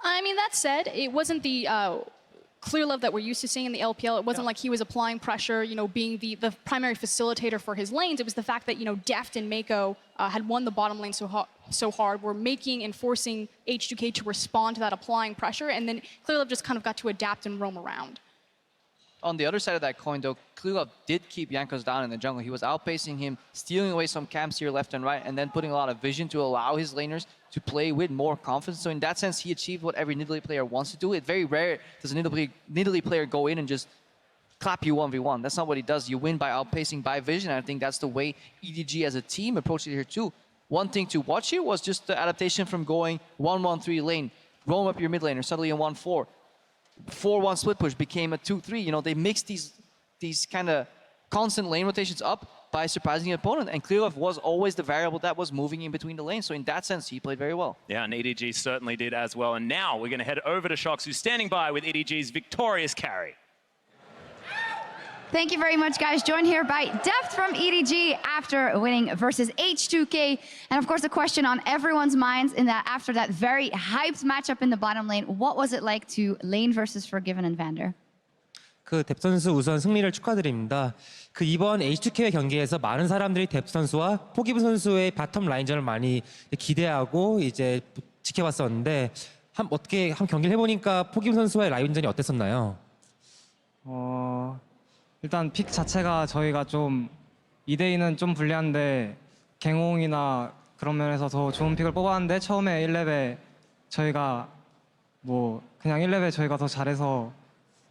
I mean, that said, it wasn't the Clearlove that we're used to seeing in the LPL. It wasn't like he was applying pressure, you know, being the primary facilitator for his lanes. It was the fact that, you know, Deft and Mako had won the bottom lane so hard, were making and forcing H2K to respond to that applying pressure, and then Clearlove just kind of got to adapt and roam around. On the other side of that coin, though, Clearlove did keep Jankos down in the jungle. He was outpacing him, stealing away some camps here left and right, and then putting a lot of vision to allow his laners to play with more confidence. So in that sense, he achieved what every Nidalee player wants to do. It's very rare does a Nidalee player go in and just clap you 1v1. That's not what he does. You win by outpacing, by vision. And I think that's the way EDG as a team approached it here too. One thing to watch here was just the adaptation from going 1-1-3 lane, roam up your mid laner, suddenly a 1-4. 4-1 split push became a 2-3. You know, they mixed these kind of constant lane rotations up by surprising the opponent. And Clearlove was always the variable that was moving in between the lanes. So in that sense, he played very well. Yeah, and EDG certainly did as well. And now we're going to head over to Shox, who's standing by with EDG's victorious carry. Thank you very much, guys. Joined here by Deft from EDG after winning versus H2K. And of course, the question on everyone's minds in that after that very hyped matchup in the bottom lane, what was it like to lane versus Forgiven and Vander? 뎁 선수 우선 승리를 축하드립니다. 이번 H2K 경기에서 많은 사람들이 뎁 선수와 포기브 선수의 바텀 라인전을 많이 기대하고 이제 지켜봤었는데 어떻게 한 경기를 해보니까 포기브 선수와의 라인전이 어땠었나요? 일단 픽 자체가 저희가 좀 2대2는 좀 불리한데 갱홍이나 그런 면에서 더 좋은 픽을 뽑았는데 처음에 1렙에 저희가 그냥 1렙에 저희가 더 잘해서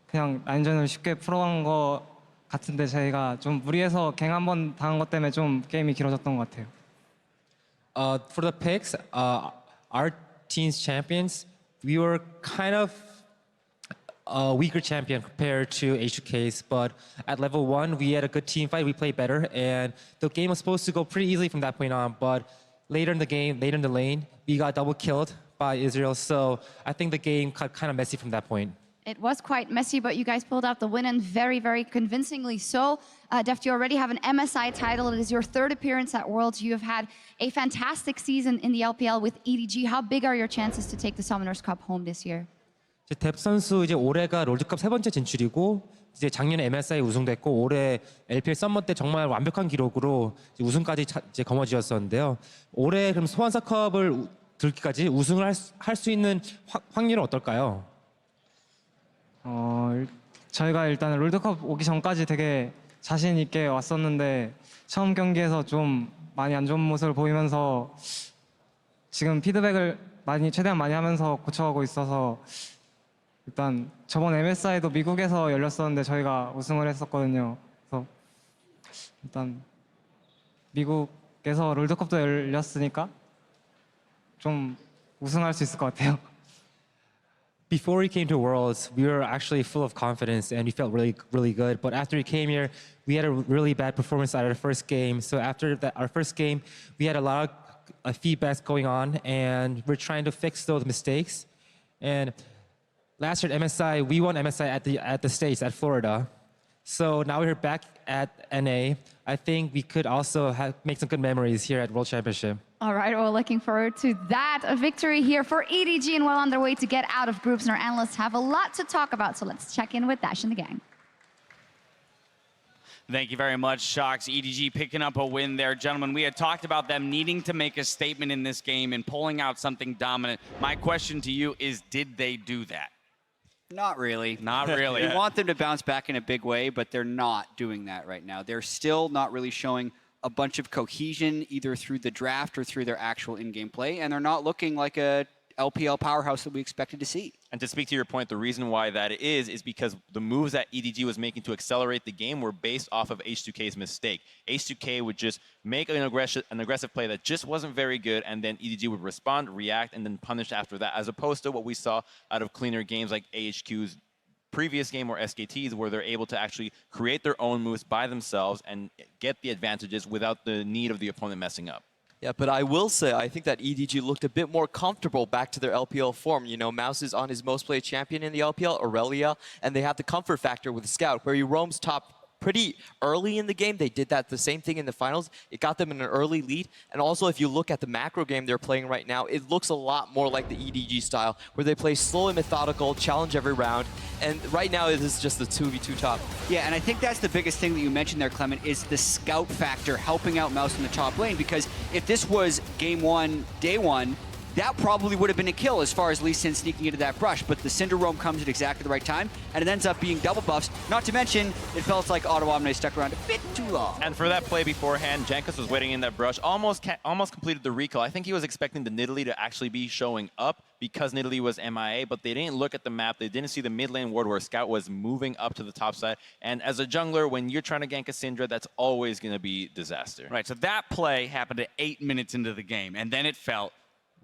그냥 라인전을 쉽게 풀어간 것 같은데 저희가 좀 무리해서 갱 한 번 당한 것 때문에 좀 게임이 길어졌던 것 같아요. For the picks, our team's champions, we were kind of a weaker champion compared to H2K's, but at level 1, we had a good team fight, we played better, and the game was supposed to go pretty easily from that point on, but later in the game, later in the lane, we got double killed by Israel, so I think the game got kind of messy from that point. It was quite messy, but you guys pulled out the win, and very, very convincingly so. Deft, you already have an MSI title. It is your third appearance at Worlds. You have had a fantastic season in the LPL with EDG. How big are your chances to take the Summoners Cup home this year? 뎁 선수 이제 올해가 롤드컵 3번째 진출이고 이제 작년에 MSI 우승됐고 올해 LPL 썸머 때 정말 완벽한 기록으로 우승까지 이제 거머쥐었었는데요. 올해 그럼 소환사컵을 들기까지 우승을 할 수 있는 확률은 어떨까요? 저희가 일단 롤드컵 오기 전까지 되게 자신 있게 왔었는데 처음 경기에서 좀 많이 안 좋은 모습을 보이면서 지금 피드백을 최대한 많이 하면서 고쳐가고 있어서 일단 저번 MSI도 미국에서 열렸었는데 저희가 우승을 했었거든요. 그래서 일단 미국에서 롤드컵도 열렸으니까 좀 우승할 수 있을 것 같아요. Before we came to Worlds, we were actually full of confidence and we felt really, really good. But after we came here, we had a really bad performance at our first game. So after our first game, we had a lot of feedbacks going on and we're trying to fix those mistakes. And last year at MSI, we won MSI at the States, at Florida. So now we're back at NA. I think we could also make some good memories here at World Championship. All right, well, looking forward to that. A victory here for EDG and well on their way to get out of groups. And our analysts have a lot to talk about, so let's check in with Dash and the gang. Thank you very much, Shocks. EDG picking up a win there. Gentlemen, we had talked about them needing to make a statement in this game and pulling out something dominant. My question to you is, did they do that? Not really. Not really. We want them to bounce back in a big way, but they're not doing that right now. They're still not really showing a bunch of cohesion either through the draft or through their actual in-game play, and they're not looking like a LPL powerhouse that we expected to see. And to speak to your point, the reason why that is because the moves that EDG was making to accelerate the game were based off of H2K's mistake. H2K would just make an aggressive play that just wasn't very good, and then EDG would respond, react, and then punish after that, as opposed to what we saw out of cleaner games like AHQ's previous game or SKTs, where they're able to actually create their own moves by themselves and get the advantages without the need of the opponent messing up. Yeah, but I will say, I think that EDG looked a bit more comfortable back to their LPL form. You know, Mouse is on his most played champion in the LPL, Aurelia, and they have the comfort factor with Scout, where he roams top pretty early in the game. They did that the same thing in the finals. It got them in an early lead. And also, if you look at the macro game they're playing right now, it looks a lot more like the EDG style, where they play slow and methodical, challenge every round. And right now, it is just the 2v2 top. Yeah, and I think that's the biggest thing that you mentioned there, Clement, is the scout factor helping out Mouse in the top lane. Because if this was game one, day one, that probably would have been a kill as far as Lee Sin sneaking into that brush, but the Cinder Roam comes at exactly the right time, and it ends up being double buffs. Not to mention, it felt like Otto Omne stuck around a bit too long. And for that play beforehand, Jankus was waiting in that brush, almost completed the recall. I think he was expecting the Nidalee to actually be showing up because Nidalee was MIA, but they didn't look at the map. They didn't see the mid lane ward where Scout was moving up to the top side. And as a jungler, when you're trying to gank a Syndra, that's always going to be disaster. Right, so that play happened at 8 minutes into the game, and then it felt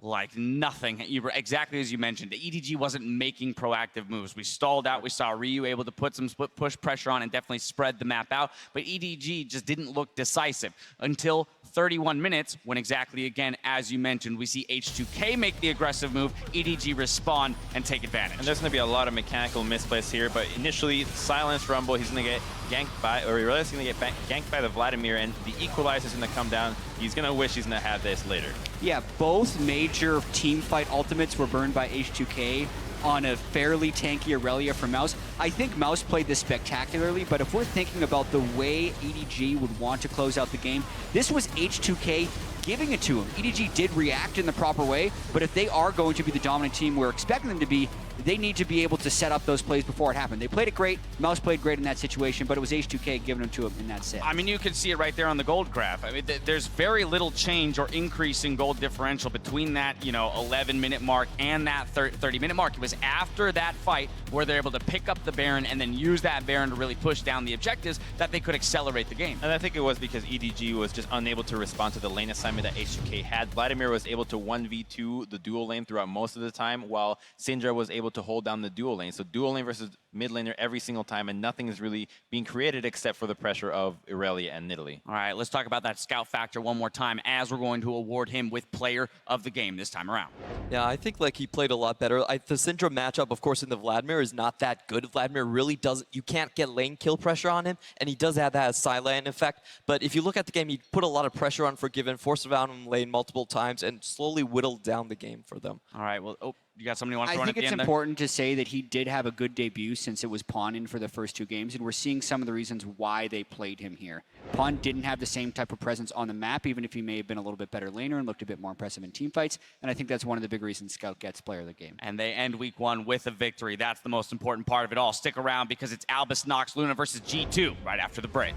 like nothing. Exactly as you mentioned, the EDG wasn't making proactive moves. We stalled out. We saw Ryu able to put some split push pressure on and definitely spread the map out, but EDG just didn't look decisive until 31 minutes when exactly, again, as you mentioned, we see H2K make the aggressive move, EDG respond and take advantage. And there's going to be a lot of mechanical misplays here, but initially, Silence Rumble, he's going to get ganked by, or he's going to get ganked by the Vladimir, and the Equalizer is going to come down. He's going to wish he's going to have this later. Yeah, both major team fight ultimates were burned by H2K on a fairly tanky Aurelia for Mouse. I think Mouse played this spectacularly, but if we're thinking about the way EDG would want to close out the game, this was H2K giving it to him. EDG did react in the proper way, but if they are going to be the dominant team we're expecting them to be, they need to be able to set up those plays before it happened. They played it great. Mouse played great in that situation, but it was H2K giving them to him in that set. I mean, you can see it right there on the gold graph. I mean, there's very little change or increase in gold differential between that, 11-minute mark and that 30-minute mark. It was after that fight where they're able to pick up the Baron and then use that Baron to really push down the objectives that they could accelerate the game. And I think it was because EDG was just unable to respond to the lane assignment that H2K had. Vladimir was able to 1v2 the dual lane throughout most of the time, while Syndra was able to hold down the dual lane. So dual lane versus mid laner every single time, and nothing is really being created except for the pressure of Aurelia and Nidalee. All right, let's talk about that scout factor one more time as we're going to award him with player of the game this time around. Yeah, I think he played a lot better. The Syndra matchup, of course, in the Vladimir is not that good. Vladimir really doesn't, you can't get lane kill pressure on him, and he does have that Silent effect. But if you look at the game, he put a lot of pressure on Forgiven, forced around him lane multiple times, and slowly whittled down the game for them. All right, well, you got somebody you want to throw in at the end I think there? it's important to say that he did have a good debut since it was Pawn in for the first two games, and we're seeing some of the reasons why they played him here. Pawn didn't have the same type of presence on the map, even if he may have been a little bit better laner and looked a bit more impressive in team fights, and I think that's one of the big reasons Scout gets player of the game. And they end week one with a victory. That's the most important part of it all. Stick around because it's Albus Nox Luna versus G2 right after the break.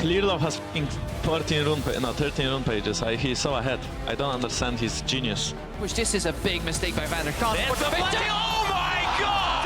Clearlove has 13 rune pages. He's so ahead. I don't understand his genius. Which this is a big mistake by Vander. There's the bloody, oh my god!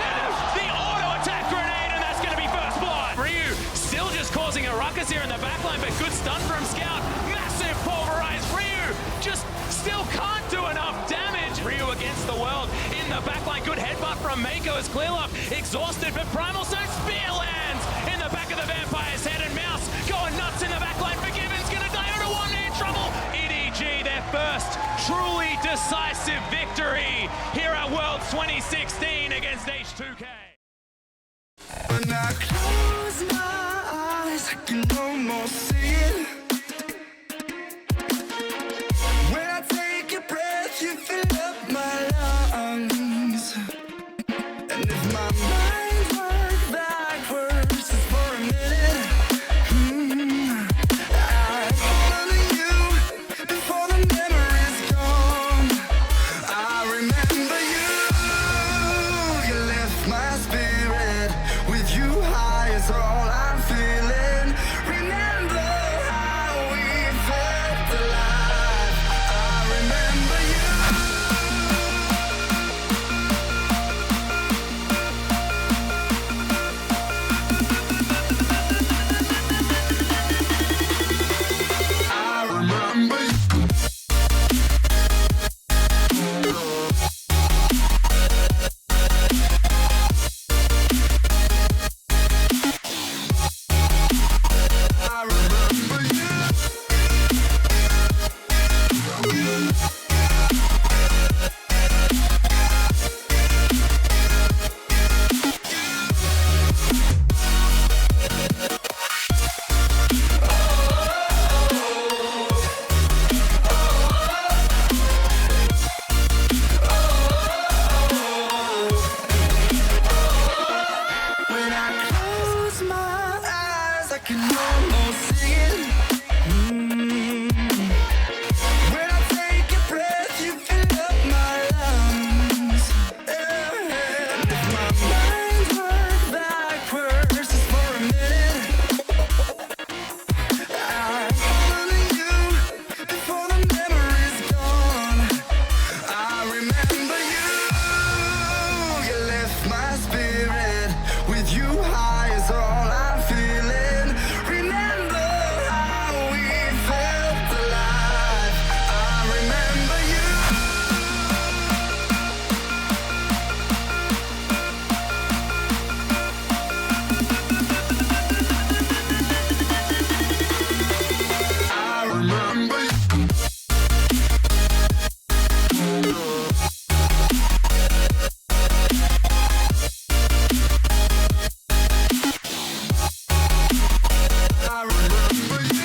The auto attack grenade, and that's going to be first blood. Ryu still just causing a ruckus here in the backline, but good stun from Scout. Massive pulverize. Ryu just still can't do enough damage. Ryu against the world in the backline. Good headbutt from Mako as Clearlove exhausted, but Primal Stone spear lands in the back of the Vampire's head, and Mouse going nuts in the backline. Forgiven's going to die. Otto Omne in trouble. EDG, their first true decisive victory here at Worlds 2016 against H2K. When I close my eyes, I can almost see it. When I take a breath, you fill up my lungs. And if my mind works backwards just for a minute, I call to you before the memory's gone. I remember you, you lift my spirit. With you high is all I'm feeling. Remember how we felt alive. I remember you. I remember you. I remember you. When I close my eyes, I can almost see it. When I take a breath, you fill up my lungs. And if my mind works backwards just for a minute, I call to you before the memory's gone. I remember you, you lift my spirit. With you high is all I'm feeling. Remember how we felt alive. I remember you. I remember you. I remember you.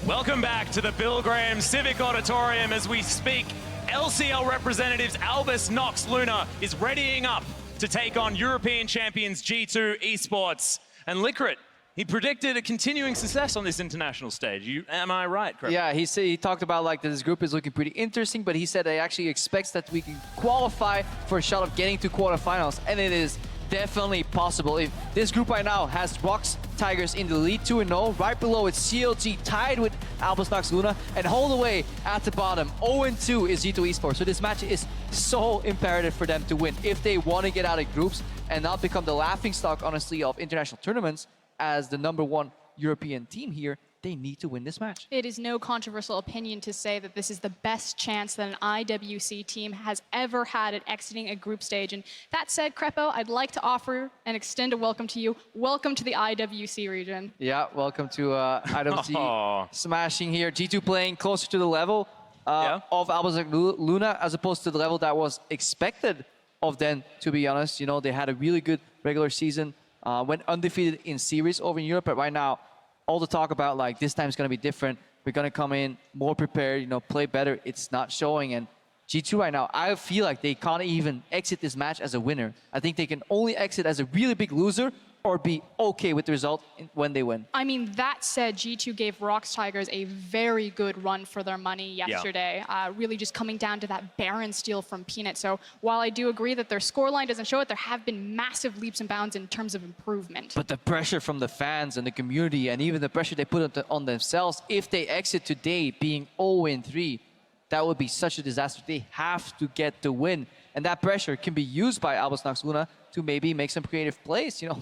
Welcome back to the Bill Graham Civic Auditorium as we speak. LCL representatives Albus Nox Luna is readying up to take on European champions G2 eSports. And Licrit, he predicted a continuing success on this international stage. Am I right, Chris? Yeah, he talked about like that this group is looking pretty interesting, but he said he actually expects that we can qualify for a shot of getting to quarterfinals, and it is definitely possible. If this group right now has Rocks Tigers in the lead 2-0, right below it's CLG tied with Albus Nox Luna, and all the way at the bottom 0-2 is G2 eSports. So this match is so imperative for them to win if they want to get out of groups and not become the laughingstock, honestly, of international tournaments as the #1 European team here they need to win this match. It is no controversial opinion to say that this is the best chance that an IWC team has ever had at exiting a group stage. And that said, Crepo, I'd like to offer and extend a welcome to you. Welcome to the IWC region. Yeah, welcome to IWC smashing here. G2 playing closer to the level of Albus Luna as opposed to the level that was expected of them, to be honest. You know, they had a really good regular season, went undefeated in series over in Europe, but right now, all the talk about like this time is going to be different. We're going to come in more prepared, you know, play better. It's not showing. And G2 right now, I feel like they can't even exit this match as a winner. I think they can only exit as a really big loser or be okay with the result when they win. I mean, that said, G2 gave Rox Tigers a very good run for their money yesterday. Really just coming down to that Baron steal from Peanut. So while I do agree that their scoreline doesn't show it, there have been massive leaps and bounds in terms of improvement. But the pressure from the fans and the community and even the pressure they put on themselves, if they exit today being 0-3, that would be such a disaster. They have to get the win. And that pressure can be used by Albus Nox Luna to maybe make some creative plays, you know.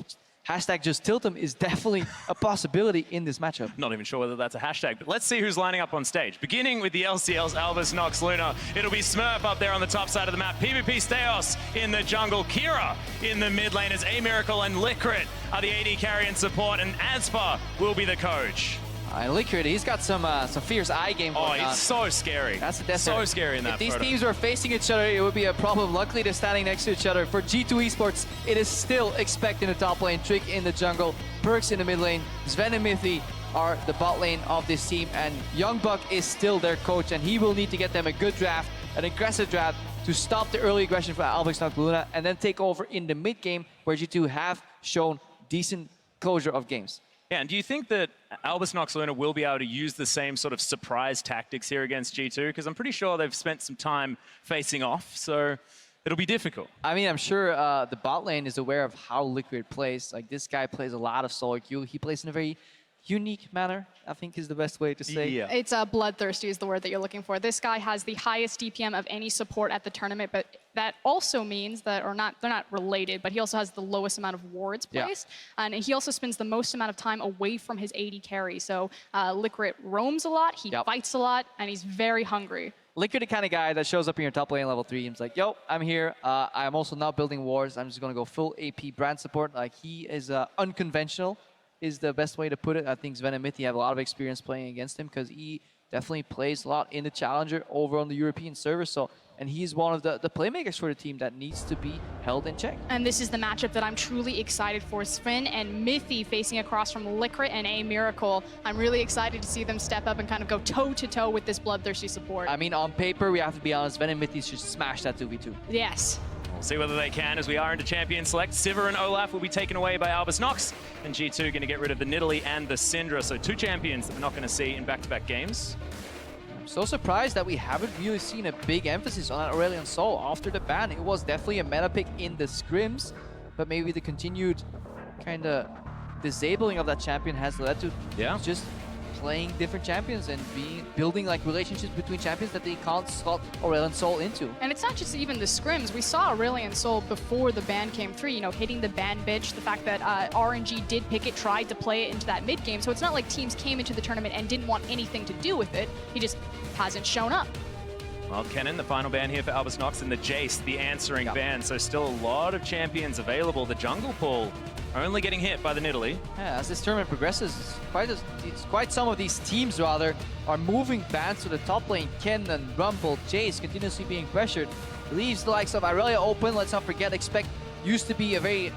Hashtag just tilt him is definitely a possibility in this matchup. Not even sure whether that's a hashtag, but let's see who's lining up on stage. Beginning with the LCL's Albus Nox Luna. It'll be Smurf up there on the top side of the map. PvP Steos in the jungle. Kira in the mid lane as A Miracle and Licrit are the AD carry and support, and Aspa will be the coach. And Licrit, he's got some fierce eye game going on. He's so scary. That's the death so scary in that If these photo. teams were facing each other, it would be a problem. Luckily, they're standing next to each other. For G2 Esports, it is still Expect in the top lane, Trick in the jungle, Perks in the mid lane, Sven and Mithy are the bot lane of this team, and Young Buck is still their coach, and he will need to get them a good draft, an aggressive draft, to stop the early aggression for Albus Nox Luna, and then take over in the mid game, where G2 have shown decent closure of games. Yeah, and do you think that Albus Nox Luna will be able to use the same sort of surprise tactics here against G2? Because I'm pretty sure they've spent some time facing off, so it'll be difficult. I mean, I'm sure the bot lane is aware of how Liquid plays. Like, this guy plays a lot of solo queue. He plays in a very unique manner, I think is the best way to say. Yeah. It's bloodthirsty is the word that you're looking for. This guy has the highest DPM of any support at the tournament, but that also means that, they're not related, but he also has the lowest amount of wards placed. And he also spends the most amount of time away from his AD carry. So Licrit roams a lot, he fights a lot, and he's very hungry. Licrit the kind of guy that shows up in your top lane level 3 and is like, yo, I'm here. I'm also not building wars. I'm just going to go full AP brand support. Like, he is unconventional, is the best way to put it. I think Sven and Mithy have a lot of experience playing against him because he definitely plays a lot in the Challenger over on the European server. So, and he's one of the playmakers for the team that needs to be held in check. And this is the matchup that I'm truly excited for. Sven and Mithy facing across from Licrit and A Miracle. I'm really excited to see them step up and kind of go toe-to-toe with this bloodthirsty support. I mean, on paper, we have to be honest, Sven and Mithy should smash that 2v2. Yes. We'll see whether they can as we are into Champion Select. Sivir and Olaf will be taken away by Albus Nox, and G2 going to get rid of the Nidalee and the Syndra. So 2 champions that we're not going to see in back-to-back games. I'm so surprised that we haven't really seen a big emphasis on that Aurelion Sol. After the ban, it was definitely a meta pick in the scrims, but maybe the continued kind of disabling of that champion has led to just playing different champions and building like relationships between champions that they can't slot Aurelion Sol into. And it's not just even the scrims. We saw Aurelion Sol before the ban came through, you know, hitting the ban bitch, the fact that RNG did pick it, tried to play it into that mid game. So it's not like teams came into the tournament and didn't want anything to do with it. He just hasn't shown up. Well, Kennen, the final ban here for Albus Nox, and the Jace, the answering ban. So still a lot of champions available. The jungle pool only getting hit by the Nidalee. Yeah, as this tournament progresses, quite some of these teams, rather, are moving bans to the top lane. Kennen, Rumble, Jace continuously being pressured. Leaves the likes of Irelia open. Let's not forget, Expect used to be a very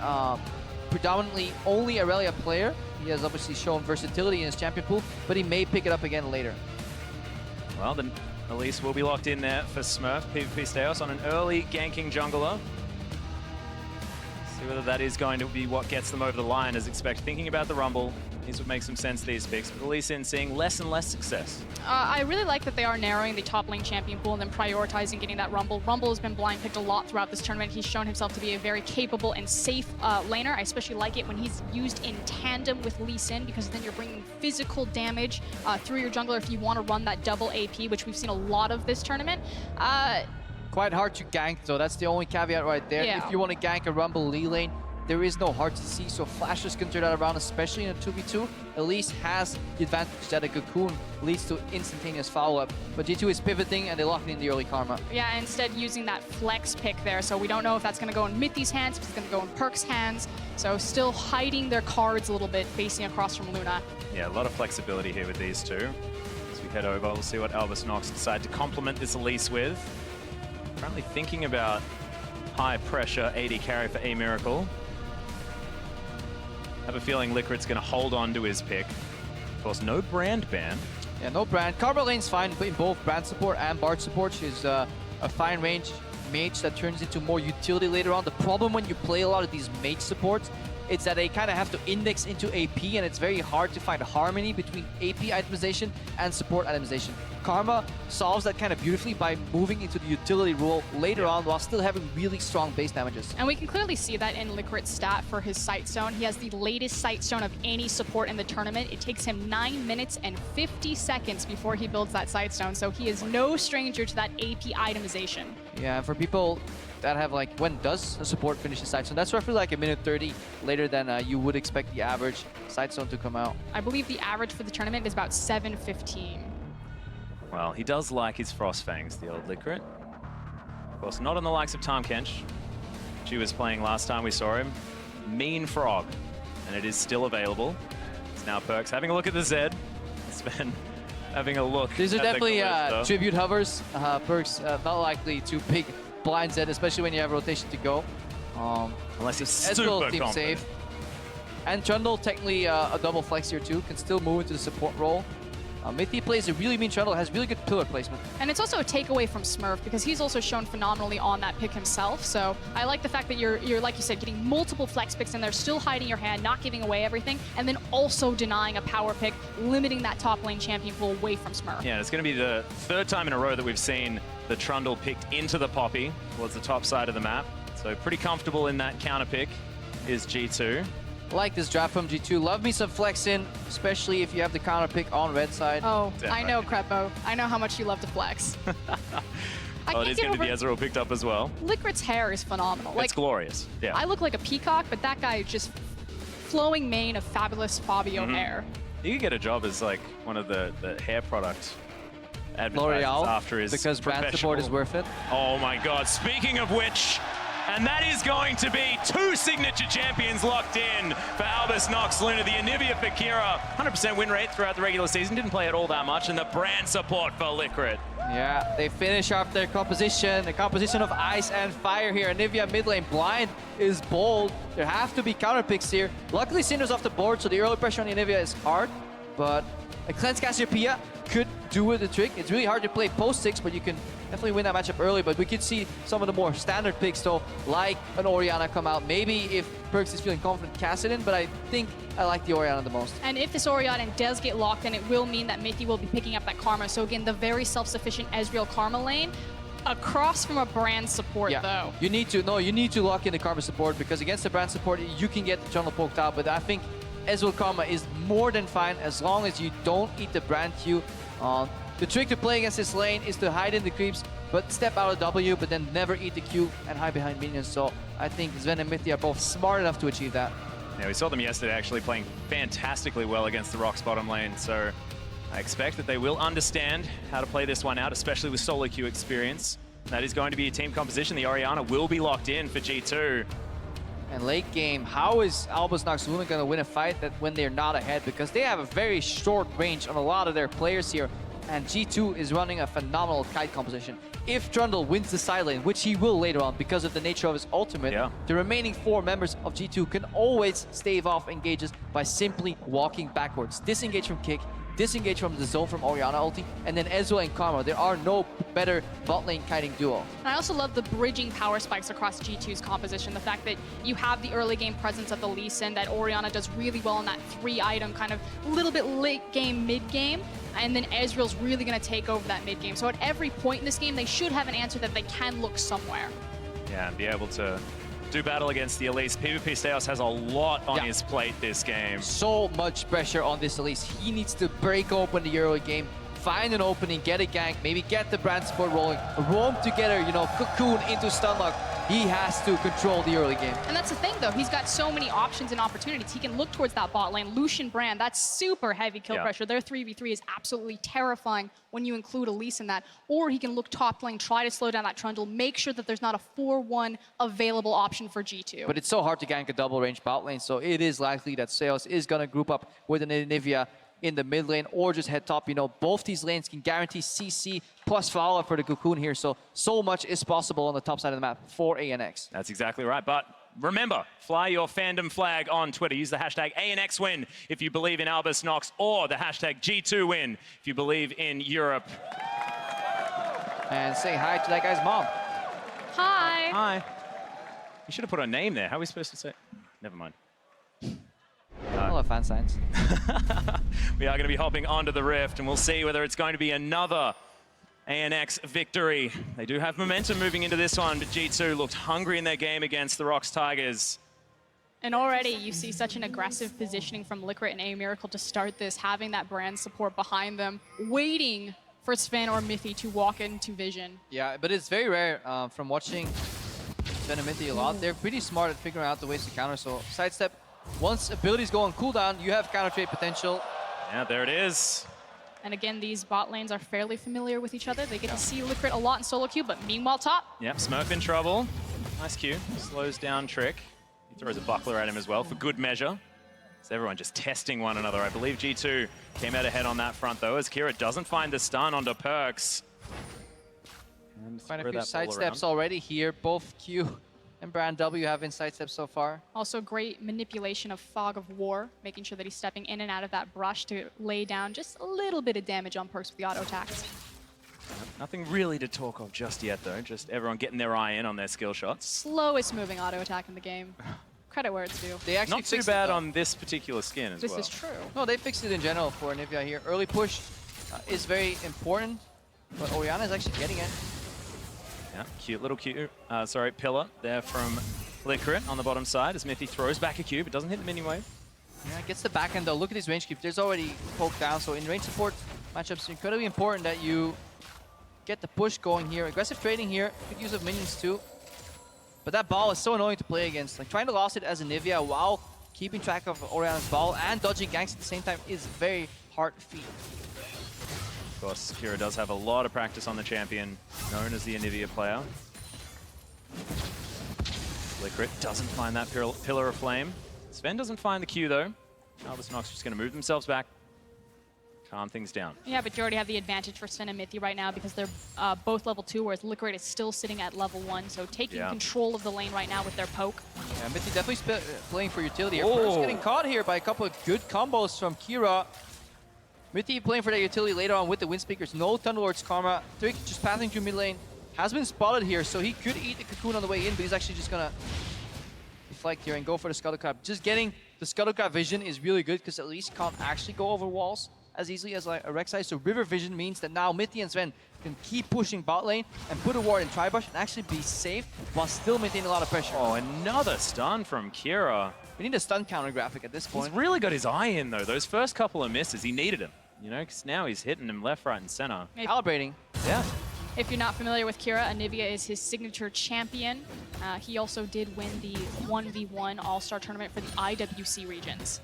predominantly only Irelia player. He has obviously shown versatility in his champion pool, but he may pick it up again later. Well, then Elise will be locked in there for Smurf. PvP Steos on an early ganking jungler. See whether that is going to be what gets them over the line as Expect. Thinking about the Rumble is what makes some sense, these picks, but Elise in seeing less and less success. I really like that they are narrowing the top lane champion pool and then prioritizing getting that Rumble. Rumble has been blind picked a lot throughout this tournament. He's shown himself to be a very capable and safe laner. I especially like it when he's used in tandem with Lee Sin, because then you're bringing physical damage through your jungler if you want to run that double AP, which we've seen a lot of this tournament. Quite hard to gank though, that's the only caveat right there. Yeah. If you want to gank a Rumble Lee lane, there is no hard to see, so Flashers can turn that around, especially in a 2v2. Elise has the advantage that a Cocoon leads to instantaneous follow-up, but G2 is pivoting and they lock in the early Karma. Yeah, instead using that flex pick there, so we don't know if that's going to go in Mithy's hands, if it's going to go in Perk's hands, so still hiding their cards a little bit, facing across from Luna. Yeah, a lot of flexibility here with these two. As we head over, we'll see what Albus Nox decide to complement this Elise with. Currently thinking about high pressure AD carry for A Miracle. Have a feeling Liquid's going to hold on to his pick. Of course, no brand ban. Yeah, no brand. Karma lane's fine in both brand support and Bard support. She's a fine range mage that turns into more utility later on. The problem when you play a lot of these mage supports, it's that they kind of have to index into AP, and it's very hard to find harmony between AP itemization and support itemization. Karma solves that kind of beautifully by moving into the utility role later on while still having really strong base damages. And we can clearly see that in Liquid's stat for his sight zone. He has the latest sight zone of any support in the tournament. It takes him 9 minutes and 50 seconds before he builds that sight zone, so he is no stranger to that AP itemization. Yeah, for people that have like, when does a support finish his sight zone? That's roughly like a minute 30 later than you would expect the average sight zone to come out. I believe the average for the tournament is about 7:15. Well, he does like his Frost Fangs, the old Liquid. Of course, not on the likes of Tom Kench. She was playing last time we saw him. Mean Frog, and it is still available. It's now Perks. Having a look at the Zed. Sven having a look. These are at definitely the tribute hovers. Perks not likely to pick blind Zed, especially when you have rotation to go. Unless he's Ezreal super team confident. safe. And Trundle, technically a double flex here too, can still move into the support role. Mithy plays a really mean Trundle, has really good pillar placement. And it's also a takeaway from Smurf because he's also shown phenomenally on that pick himself. So I like the fact that you're like you said, getting multiple flex picks in there, still hiding your hand, not giving away everything, and then also denying a power pick, limiting that top lane champion pool away from Smurf. Yeah, it's going to be the third time in a row that we've seen the Trundle picked into the Poppy towards the top side of the map. So pretty comfortable in that counter pick is G2. Like this draft from G2. Love me some flex in, especially if you have the counter pick on red side. Oh, I know, Crepo. I know how much you love to flex. Oh, it is going to be Ezreal picked up as well. Liquid's hair is phenomenal. It's glorious. Yeah. I look like a peacock, but that guy just flowing mane of fabulous Fabio hair. You could get a job as like one of the hair product advertisers L'Oreal, after his because brand support is worth it. Oh my God! Speaking of which, and that is going to be 2 signature champions locked in for Albus Nox Luna, the Anivia Fakira. 100% win rate throughout the regular season, didn't play it all that much, and the brand support for Liquid. Yeah, they finish off their composition. The composition of ice and fire here. Anivia mid lane blind is bold. There have to be counter picks here. Luckily, Cinder's off the board, so the early pressure on Anivia is hard, but a Cleanse Cassiopeia could do the trick. It's really hard to play post 6, but you can definitely win that matchup early. But we could see some of the more standard picks, though, like an Orianna come out. Maybe if Perks is feeling confident, Kassadin, but I think I like the Orianna the most. And if this Orianna does get locked in, it will mean that Mithy will be picking up that Karma. So again, the very self-sufficient Ezreal Karma lane, across from a brand support, though. You need to lock in the Karma support, because against the brand support, you can get the Trundle poked out. But I think Ezreal Karma is more than fine as long as you don't eat the brand Q. The trick to play against this lane is to hide in the creeps, but step out of W, but then never eat the Q and hide behind minions. So I think Sven and Mithy are both smart enough to achieve that. Yeah, we saw them yesterday actually playing fantastically well against the Rocks bottom lane, so I expect that they will understand how to play this one out, especially with solo queue experience. That is going to be a team composition. The Orianna will be locked in for G2. And late game, how is Albus Nox Luna going to win a fight that when they're not ahead? Because they have a very short range on a lot of their players here. And G2 is running a phenomenal kite composition. If Trundle wins the side lane, which he will later on because of the nature of his ultimate, the remaining 4 members of G2 can always stave off engages by simply walking backwards. Disengage from kick, disengage from the zone from Orianna ulti, and then Ezreal and Karma. There are no better bot lane kiting duo. And I also love the bridging power spikes across G2's composition. The fact that you have the early game presence of the Lee Sin, that Orianna does really well in that 3-item kind of little bit late game, mid game. And then Ezreal's really going to take over that mid game. So at every point in this game, they should have an answer that they can look somewhere. Yeah, and be able to do battle against the Elise. PvP Steos has a lot on his plate this game. So much pressure on this Elise. He needs to break open the early game, find an opening, get a gank, maybe get the brand support rolling, roam together, you know, cocoon into Stunlock. he has to control the early game. And that's the thing, though. He's got so many options and opportunities. He can look towards that bot lane. Lucian Brand, that's super heavy kill pressure. Their 3v3 is absolutely terrifying when you include Elise in that. Or he can look top lane, try to slow down that trundle, make sure that there's not a 4-1 available option for G2. But it's so hard to gank a double range bot lane, so it is likely that Seos is going to group up with an Anivia in the mid lane or just head top. You know, both these lanes can guarantee CC plus follow-up for the Cocoon here, so much is possible on the top side of the map for ANX. That's exactly right, but remember, fly your fandom flag on Twitter. Use the hashtag ANXWin if you believe in Albus Nox, or the hashtag G2Win if you believe in Europe. And say hi to that guy's mom. Hi. Hi. You should have put a name there. How are we supposed to say? Never mind. I love fan signs. We are going to be hopping onto the Rift, and we'll see whether it's going to be another ANX victory. They do have momentum moving into this one, but G2 looked hungry in their game against the Rox Tigers. And already you see such an aggressive positioning from Licorice and A-Miracle to start this, having that brand support behind them, waiting for Sven or Mithy to walk into vision. Yeah, but it's very rare from watching Sven and Mithy a lot. They're pretty smart at figuring out the ways to counter, so sidestep. Once abilities go on cooldown, you have counter trade potential. Yeah, there it is. And again, these bot lanes are fairly familiar with each other. They get to see Licorice a lot in solo queue, but meanwhile top. Yep, Smurf in trouble. Nice Q. Slows down Trick. He throws a buckler at him as well for good measure. So everyone just testing one another. I believe G2 came out ahead on that front though, as Kira doesn't find the stun onto Perks. Quite a few sidesteps already here. Both Q and Brand W have in sidesteps so far. Also great manipulation of Fog of War, making sure that he's stepping in and out of that brush to lay down just a little bit of damage on Perks with the auto attacks. Nothing really to talk of just yet though, just everyone getting their eye in on their skill shots. Slowest moving auto attack in the game. Credit where it's due. They actually Not too bad on this particular skin as well. This is true. No, they fixed it in general for Anivia here. Early push is very important, but Orianna is actually getting it. Yeah, cute little pillar there from Licorice on the bottom side as Mithy throws back a cube. It doesn't hit the minion wave. Yeah, gets the back end though. Look at these range creeps. There's already poked down, so in range support matchups, it's incredibly important that you get the push going here. Aggressive trading here, good use of minions too. But that ball is so annoying to play against. Like trying to lost it as Anivia while keeping track of Orianna's ball and dodging ganks at the same time is very hard feat. Of course, Kira does have a lot of practice on the champion, known as the Anivia player. Licorice doesn't find that pillar of flame. Sven doesn't find the Q though. Albus Nox just going to move themselves back, calm things down. Yeah, but you already have the advantage for Sven and Mithy right now because they're both level 2, whereas Licorice is still sitting at level 1, so taking control of the lane right now with their poke. Yeah, Mithy definitely playing for utility here. First getting caught here by a couple of good combos from Kira. Mithy playing for that utility later on with the Wind Speakers. No Thunderlord's Karma. Trick just passing through mid lane. Has been spotted here, so he could eat the Cocoon on the way in, but he's actually just gonna deflect here and go for the Scuttlecrab. Just getting the Scuttlecrab vision is really good because at least can't actually go over walls as easily as like a Rek'Sai. So River Vision means that now Mithy and Sven can keep pushing bot lane and put a ward in Tribush and actually be safe while still maintaining a lot of pressure. Oh, another stun from Kira. We need a stun counter graphic at this point. He's really got his eye in though. Those first couple of misses, he needed him. You know, because now he's hitting him left, right, and center. Calibrating. Yeah. If you're not familiar with Kira, Anivia is his signature champion. He also did win the 1v1 All-Star tournament for the IWC regions.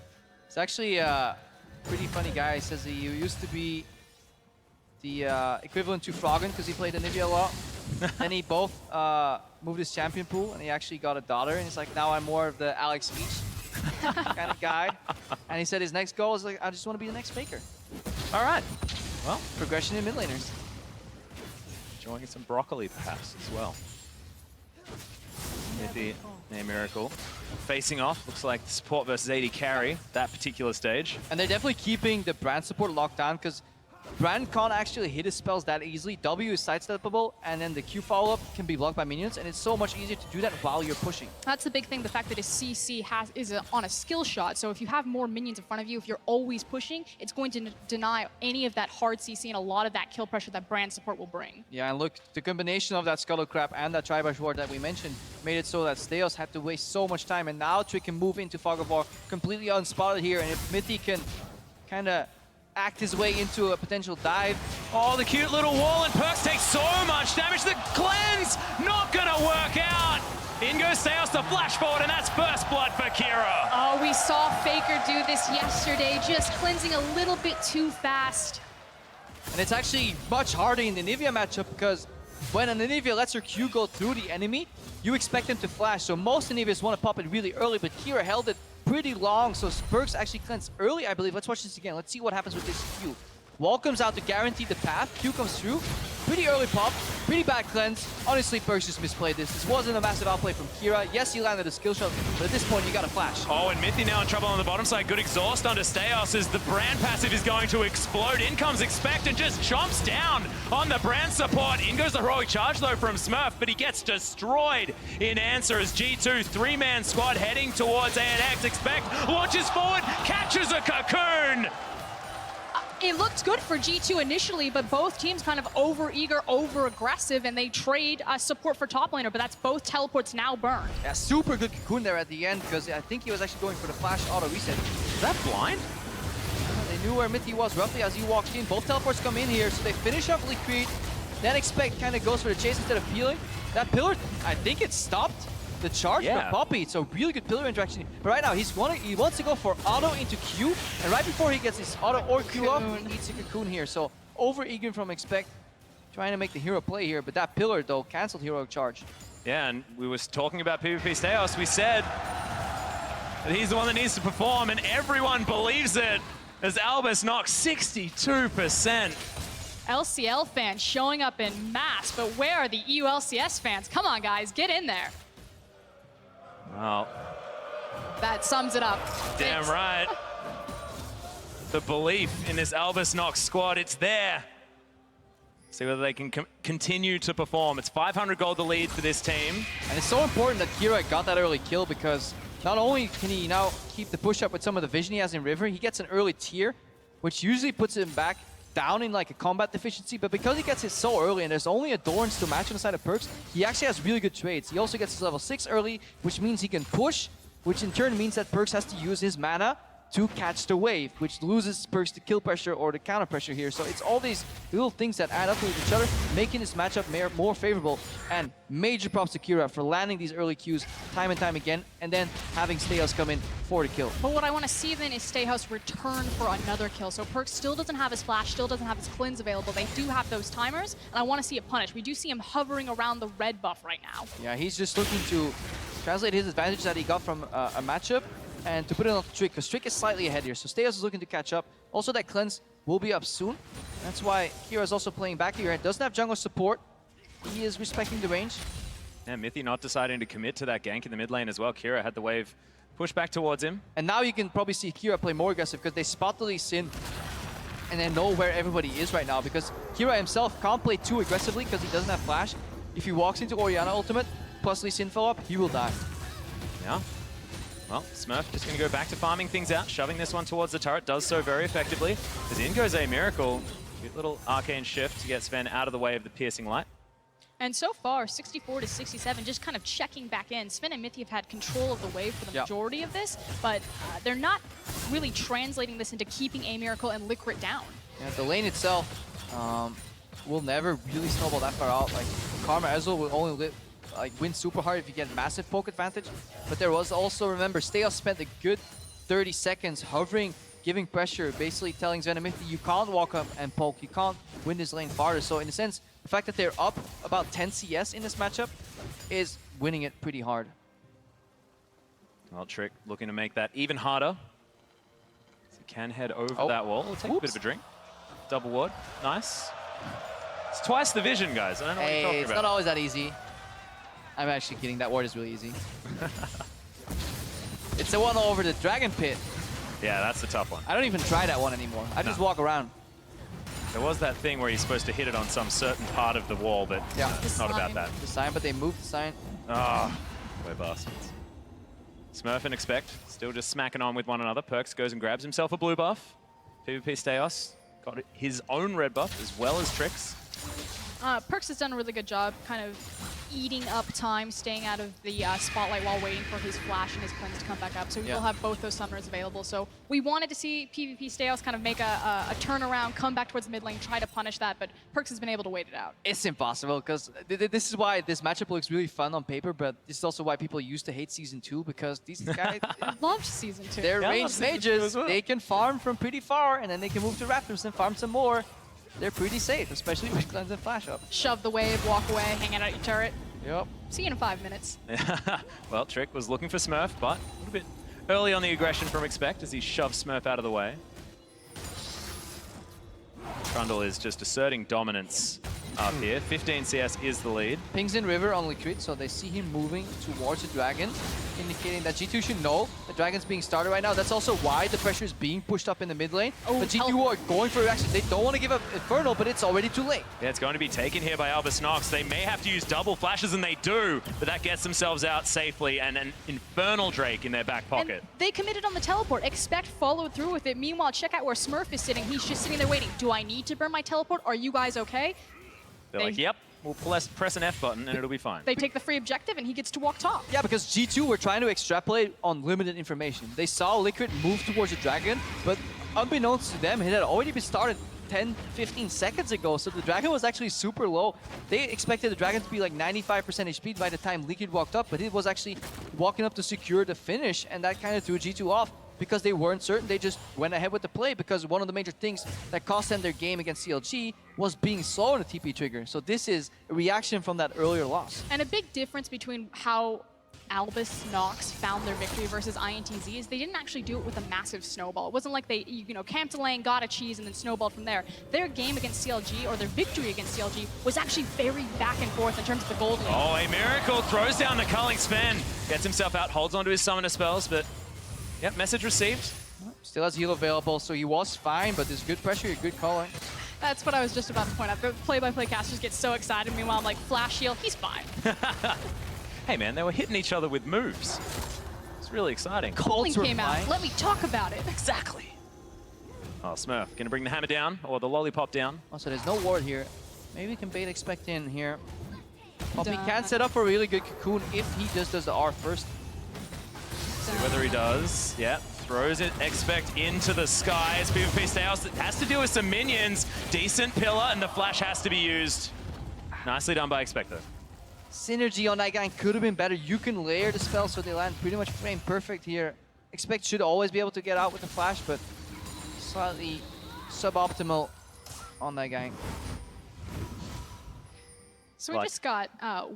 It's actually a pretty funny guy. He says he used to be the equivalent to Froggen because he played Anivia a lot. Then he both moved his champion pool and he actually got a daughter. And he's like, now I'm more of the Alex Meech kind of guy. And he said his next goal is like, I just want to be the next Faker. All right. Well, progression in mid laners. Enjoying some broccoli perhaps as well. Mithy, A-Miracle. Facing off, looks like the support versus AD carry, that particular stage. And they're definitely keeping the Brand support locked down because Brand can't actually hit his spells that easily. W is sidesteppable, and then the Q follow-up can be blocked by minions, and it's so much easier to do that while you're pushing. That's the big thing, the fact that his CC is on a skill shot, so if you have more minions in front of you, if you're always pushing, it's going to deny any of that hard CC and a lot of that kill pressure that Brand support will bring. Yeah, and look, the combination of that Scuttlecrab and that Tribush ward that we mentioned made it so that Steos had to waste so much time, and now Trick can move into Fog of War completely unspotted here, and if Mithy can kind of act his way into a potential dive. Oh, the cute little wall, and Perks takes so much damage. The cleanse not gonna work out. In goes Seos to flash forward, and that's first blood for Kira. Oh, we saw Faker do this yesterday, just cleansing a little bit too fast. And it's actually much harder in the Nivea matchup because when an Nivea lets her Q go through the enemy, you expect them to flash. So most Niveas want to pop it really early, but Kira held it pretty long. So Perks actually cleansed early, I believe. Let's watch this again. Let's see what happens with this Q. Wall comes out to guarantee the path. Q comes through. Pretty early pop. Pretty bad cleanse. Honestly, Perks just misplayed this. This wasn't a massive outplay from Kira. Yes, he landed a skill shot, but at this point, you got to flash. Oh, and Mythy now in trouble on the bottom side. Good exhaust onto Steos as the Brand passive is going to explode. In comes Expect and just chomps down on the Brand support. In goes the heroic charge, though, from Smurf, but he gets destroyed in answer as G2, three-man squad heading towards ANX. Expect launches forward, catches a cocoon. It looked good for G2 initially, but both teams kind of over-eager, over-aggressive, and they trade support for top laner, but that's both teleports now burned. Yeah, super good cocoon there at the end because I think he was actually going for the flash auto reset. Is that blind? They knew where Mythy was roughly as he walked in. Both teleports come in here, so they finish up Liquid. Then Expect kind of goes for the chase instead of peeling. That pillar, I think it stopped the charge from Poppy. It's a really good pillar interaction. But right now, he wants to go for auto into Q, and right before he gets his auto or Q up, he needs a cocoon here. So over-eager from Expect, trying to make the hero play here. But that pillar, though, canceled heroic charge. Yeah, and we was talking about PvP Steos. We said that he's the one that needs to perform, and everyone believes it as Albus knocks 62%. LCL fans showing up in mass, but where are the EU LCS fans? Come on, guys, get in there. Wow. That sums it up. Damn right. The belief in this Albus Nox squad, it's there. See whether they can continue to perform. It's 500 gold the lead for this team. And it's so important that Kira got that early kill because not only can he now keep the push up with some of the vision he has in River, he gets an early tier, which usually puts him back down in like a combat deficiency, but because he gets it so early and there's only a Dorns to match on the side of Perks, he actually has really good trades. He also gets his level 6 early, which means he can push, which in turn means that Perks has to use his mana to catch the wave, which loses Perks the kill pressure or the counter pressure here. So it's all these little things that add up to each other, making this matchup more favorable. And major props to Kira for landing these early Qs time and time again, and then having Steos come in for the kill. But what I want to see then is Stayhouse return for another kill. So Perks still doesn't have his flash, still doesn't have his cleanse available. They do have those timers, and I want to see it punished. We do see him hovering around the red buff right now. Yeah, he's just looking to translate his advantage that he got from a matchup and to put it on Trick, because Trick is slightly ahead here. So Steos is looking to catch up. Also, that cleanse will be up soon. That's why Kira is also playing back here and doesn't have jungle support. He is respecting the range. Yeah, Mythy not deciding to commit to that gank in the mid lane as well. Kira had the wave push back towards him. And now you can probably see Kira play more aggressive because they spot the Lee Sin and they know where everybody is right now, because Kira himself can't play too aggressively because he doesn't have flash. If he walks into Orianna ultimate plus Lee Sin follow up, he will die. Yeah. Well, Smurf just going to go back to farming things out, shoving this one towards the turret, does so very effectively. As in goes a Miracle. Cute little arcane shift to get Sven out of the way of the piercing light. And so far, 64 to 67, just kind of checking back in. Sven and Mythy have had control of the wave for the majority of this, but they're not really translating this into keeping a Miracle and Liquid down. Yeah, the lane itself will never really snowball that far out. Like, Karma Ezreal will only win super hard if you get massive poke advantage. But there was also, remember, Steos spent a good 30 seconds hovering, giving pressure, basically telling Sven and Mythy, you can't walk up and poke, you can't win this lane farther. So in a sense, the fact that they're up about 10 CS in this matchup is winning it pretty hard. Well, Trick looking to make that even harder. So he can head over that wall. We'll take a bit of a drink. Double ward. Nice. It's twice the vision, guys. I don't know what you're talking it's about. not always that easy. I'm actually kidding. That ward is really easy. It's the one over the Dragon Pit. Yeah, that's the tough one. I don't even try that one anymore. I just walk around. There was that thing where you're supposed to hit it on some certain part of the wall, but it's not about that. The sign, but they moved the sign. Ah, we're bastards. Smurf and Expect still just smacking on with one another. Perks goes and grabs himself a blue buff. PvP Steos got his own red buff as well as Tricks. Perks has done a really good job kind of eating up time, staying out of the spotlight while waiting for his flash and his cleanse to come back up. So he will have both those summoners available. So we wanted to see PvP Stayhouse kind of make a turnaround, come back towards mid lane, try to punish that, but Perkz has been able to wait it out. It's impossible because this is why this matchup looks really fun on paper, but this is also why people used to hate Season 2 because these guys loved Season 2. They're ranged mages. They can farm from pretty far and then they can move to Raptors and farm some more. They're pretty safe, especially with cleanse and flash up. Shove the wave, walk away, hang out at your turret. Yep. See you in 5 minutes. Well, Trick was looking for Smurf, but a little bit early on the aggression from Expect as he shoves Smurf out of the way. Trundle is just asserting dominance up here. 15 CS is the lead. Pings in River on Liquid, so they see him moving towards the Dragon, indicating that G2 should know the Dragon's being started right now. That's also why the pressure is being pushed up in the mid lane. But G2 are going for reaction. They don't want to give up Infernal, but it's already too late. Yeah, it's going to be taken here by Albus Nox. They may have to use double flashes, and they do, but that gets themselves out safely, and an Infernal Drake in their back pocket. And they committed on the teleport. Expect followed through with it. Meanwhile, check out where Smurf is sitting. He's just sitting there waiting. Do I need to burn my teleport? Are you guys okay? They're like, yep, we'll press an F button and it'll be fine. They take the free objective and he gets to walk top. Yeah, because G2 were trying to extrapolate on limited information. They saw Liquid move towards the Dragon, but unbeknownst to them, it had already been started 10, 15 seconds ago, so the Dragon was actually super low. They expected the Dragon to be like 95% HP by the time Liquid walked up, but it was actually walking up to secure the finish, and that kind of threw G2 off. Because they weren't certain, they just went ahead with the play because one of the major things that cost them their game against CLG was being slow on the TP trigger. So this is a reaction from that earlier loss. And a big difference between how Albus Nox found their victory versus INTZ is they didn't actually do it with a massive snowball. It wasn't like they, camped a lane, got a cheese, and then snowballed from there. Their game against CLG, or their victory against CLG, was actually very back and forth in terms of the gold lane. Oh, a Miracle throws down the culling Sven. Gets himself out, holds onto his summoner spells, but yep, message received. Still has heal available, so he was fine, but there's good pressure, good calling. That's what I was just about to point out. The play-by-play casters get so excited. Meanwhile, I'm like, flash heal, he's fine. Hey man, they were hitting each other with moves. It's really exciting. Calling came out. Let me talk about it. Exactly. Oh, Smurf, gonna bring the hammer down, or the lollipop down. Also, there's no ward here. Maybe we can bait Expect in here. Poppy can set up for a really good cocoon if he just does the R first. See whether he does. Yeah, throws it, Expect into the sky. It's PvP Stayhouse. It has to deal with some minions. Decent pillar, and the flash has to be used. Nicely done by Expect, though. Synergy on that guy could have been better. You can layer the spell so they land pretty much frame perfect here. Expect should always be able to get out with the flash, but slightly suboptimal on that guy. So we just got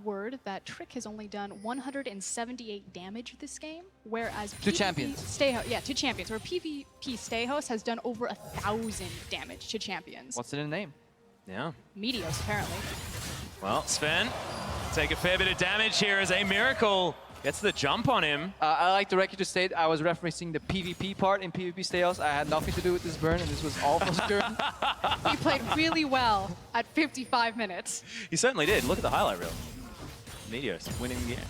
word that Trick has only done 178 damage this game, whereas to champions. To champions, where PvP Stayhouse has done over 1,000 damage to champions. What's in the name? Yeah. Meteos, apparently. Well, Sven, take a fair bit of damage here as a Miracle gets the jump on him. I like the record to state I was referencing the PvP part in PvP Stayhouse. I had nothing to do with this burn, and this was all for Skirn. He played really well at 55 minutes. He certainly did. Look at the highlight reel. Meteos winning the game.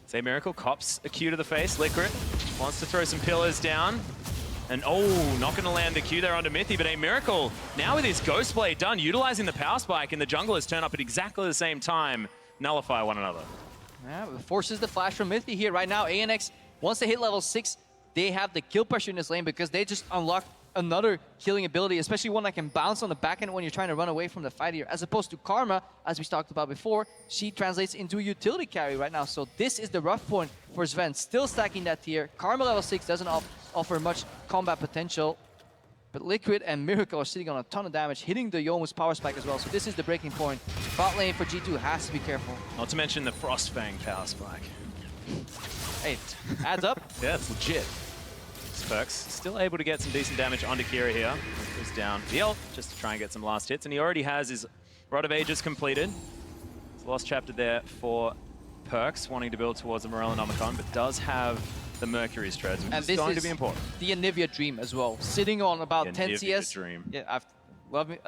Say Miracle cops a Q to the face. Liquid wants to throw some pillars down. And oh, not going to land the Q there onto Mythy, but a Miracle now with his Ghost Blade done, utilizing the power spike, and the junglers turn up at exactly the same time, nullify one another. Yeah, it forces the flash from Mythy here. Right now, ANX, once they hit level 6, they have the kill pressure in this lane because they just unlocked another killing ability, especially one that can bounce on the back end when you're trying to run away from the fight here. As opposed to Karma, as we talked about before, she translates into a utility carry right now. So this is the rough point for Sven. Still stacking that tier. Karma level 6 doesn't offer much combat potential. But Liquid and Miracle are sitting on a ton of damage, hitting the Yomu's power spike as well. So this is the breaking point. Bot lane for G2 has to be careful. Not to mention the Frostfang power spike. Hey, adds up. Yeah, it's legit. Perkz still able to get some decent damage onto Kira here. Goes down the ult just to try and get some last hits. And he already has his Rod of Ages completed. It's the last chapter there for Perkz, wanting to build towards the Morellonomicon, but does have the Mercury's Treads, which and is going to be important. The Anivia Dream as well. Sitting on about 10 CS. Dream. Yeah, I've loved me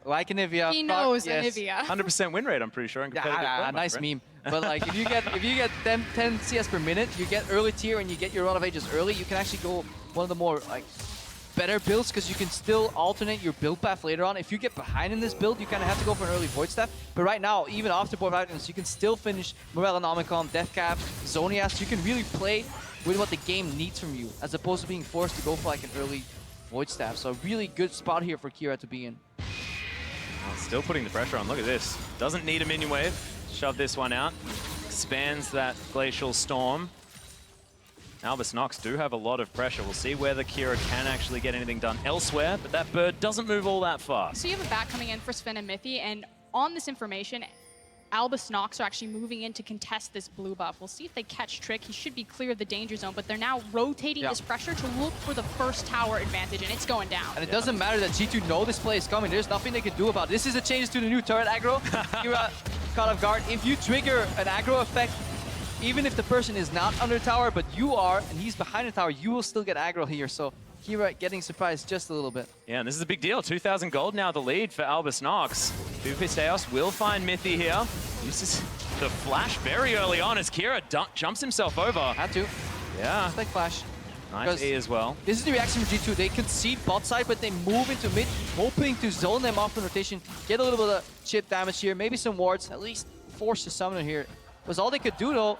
like Anivia. He knows Anivia. 100% win rate, I'm pretty sure. Yeah, nice meme. But like, if you get 10 CS per minute, you get early tier and you get your Rod of Ages early, you can actually go one of the more like better builds because you can still alternate your build path later on. If you get behind in this build, you kind of have to go for an early Void Staff. But right now, even after board items, you can still finish Morel Anomicon, Death Cap, Zonias. You can really play with what the game needs from you, as opposed to being forced to go for like an early Void Staff. So really good spot here for Kira to be in. Oh, still putting the pressure on. Look at this. Doesn't need a minion wave. Shove this one out. Expands that Glacial Storm. Albus Nox do have a lot of pressure. We'll see whether Kira can actually get anything done elsewhere, but that bird doesn't move all that fast. So you have a back coming in for Sven and Mithy, and on this information, Albus Nox are actually moving in to contest this blue buff. We'll see if they catch Trick. He should be clear of the danger zone, but they're now rotating this pressure to look for the first tower advantage, and it's going down. And it doesn't matter that G2 know this play is coming. There's nothing they can do about it. This is a change to the new turret aggro. Kira caught off guard. If you trigger an aggro effect, even if the person is not under tower, but you are, and he's behind the tower, you will still get aggro here. So Kira getting surprised just a little bit. Yeah, and this is a big deal. 2,000 gold now the lead for Albus Nox. PvPSteos will find Mithy here. Uses the flash very early on as Kira jumps himself over. Had to. Yeah. Just like flash. Nice E as well. This is the reaction from G2. They concede bot side, but they move into mid, hoping to zone them off in rotation, get a little bit of chip damage here, maybe some wards, at least force the summoner here. Was all they could do though.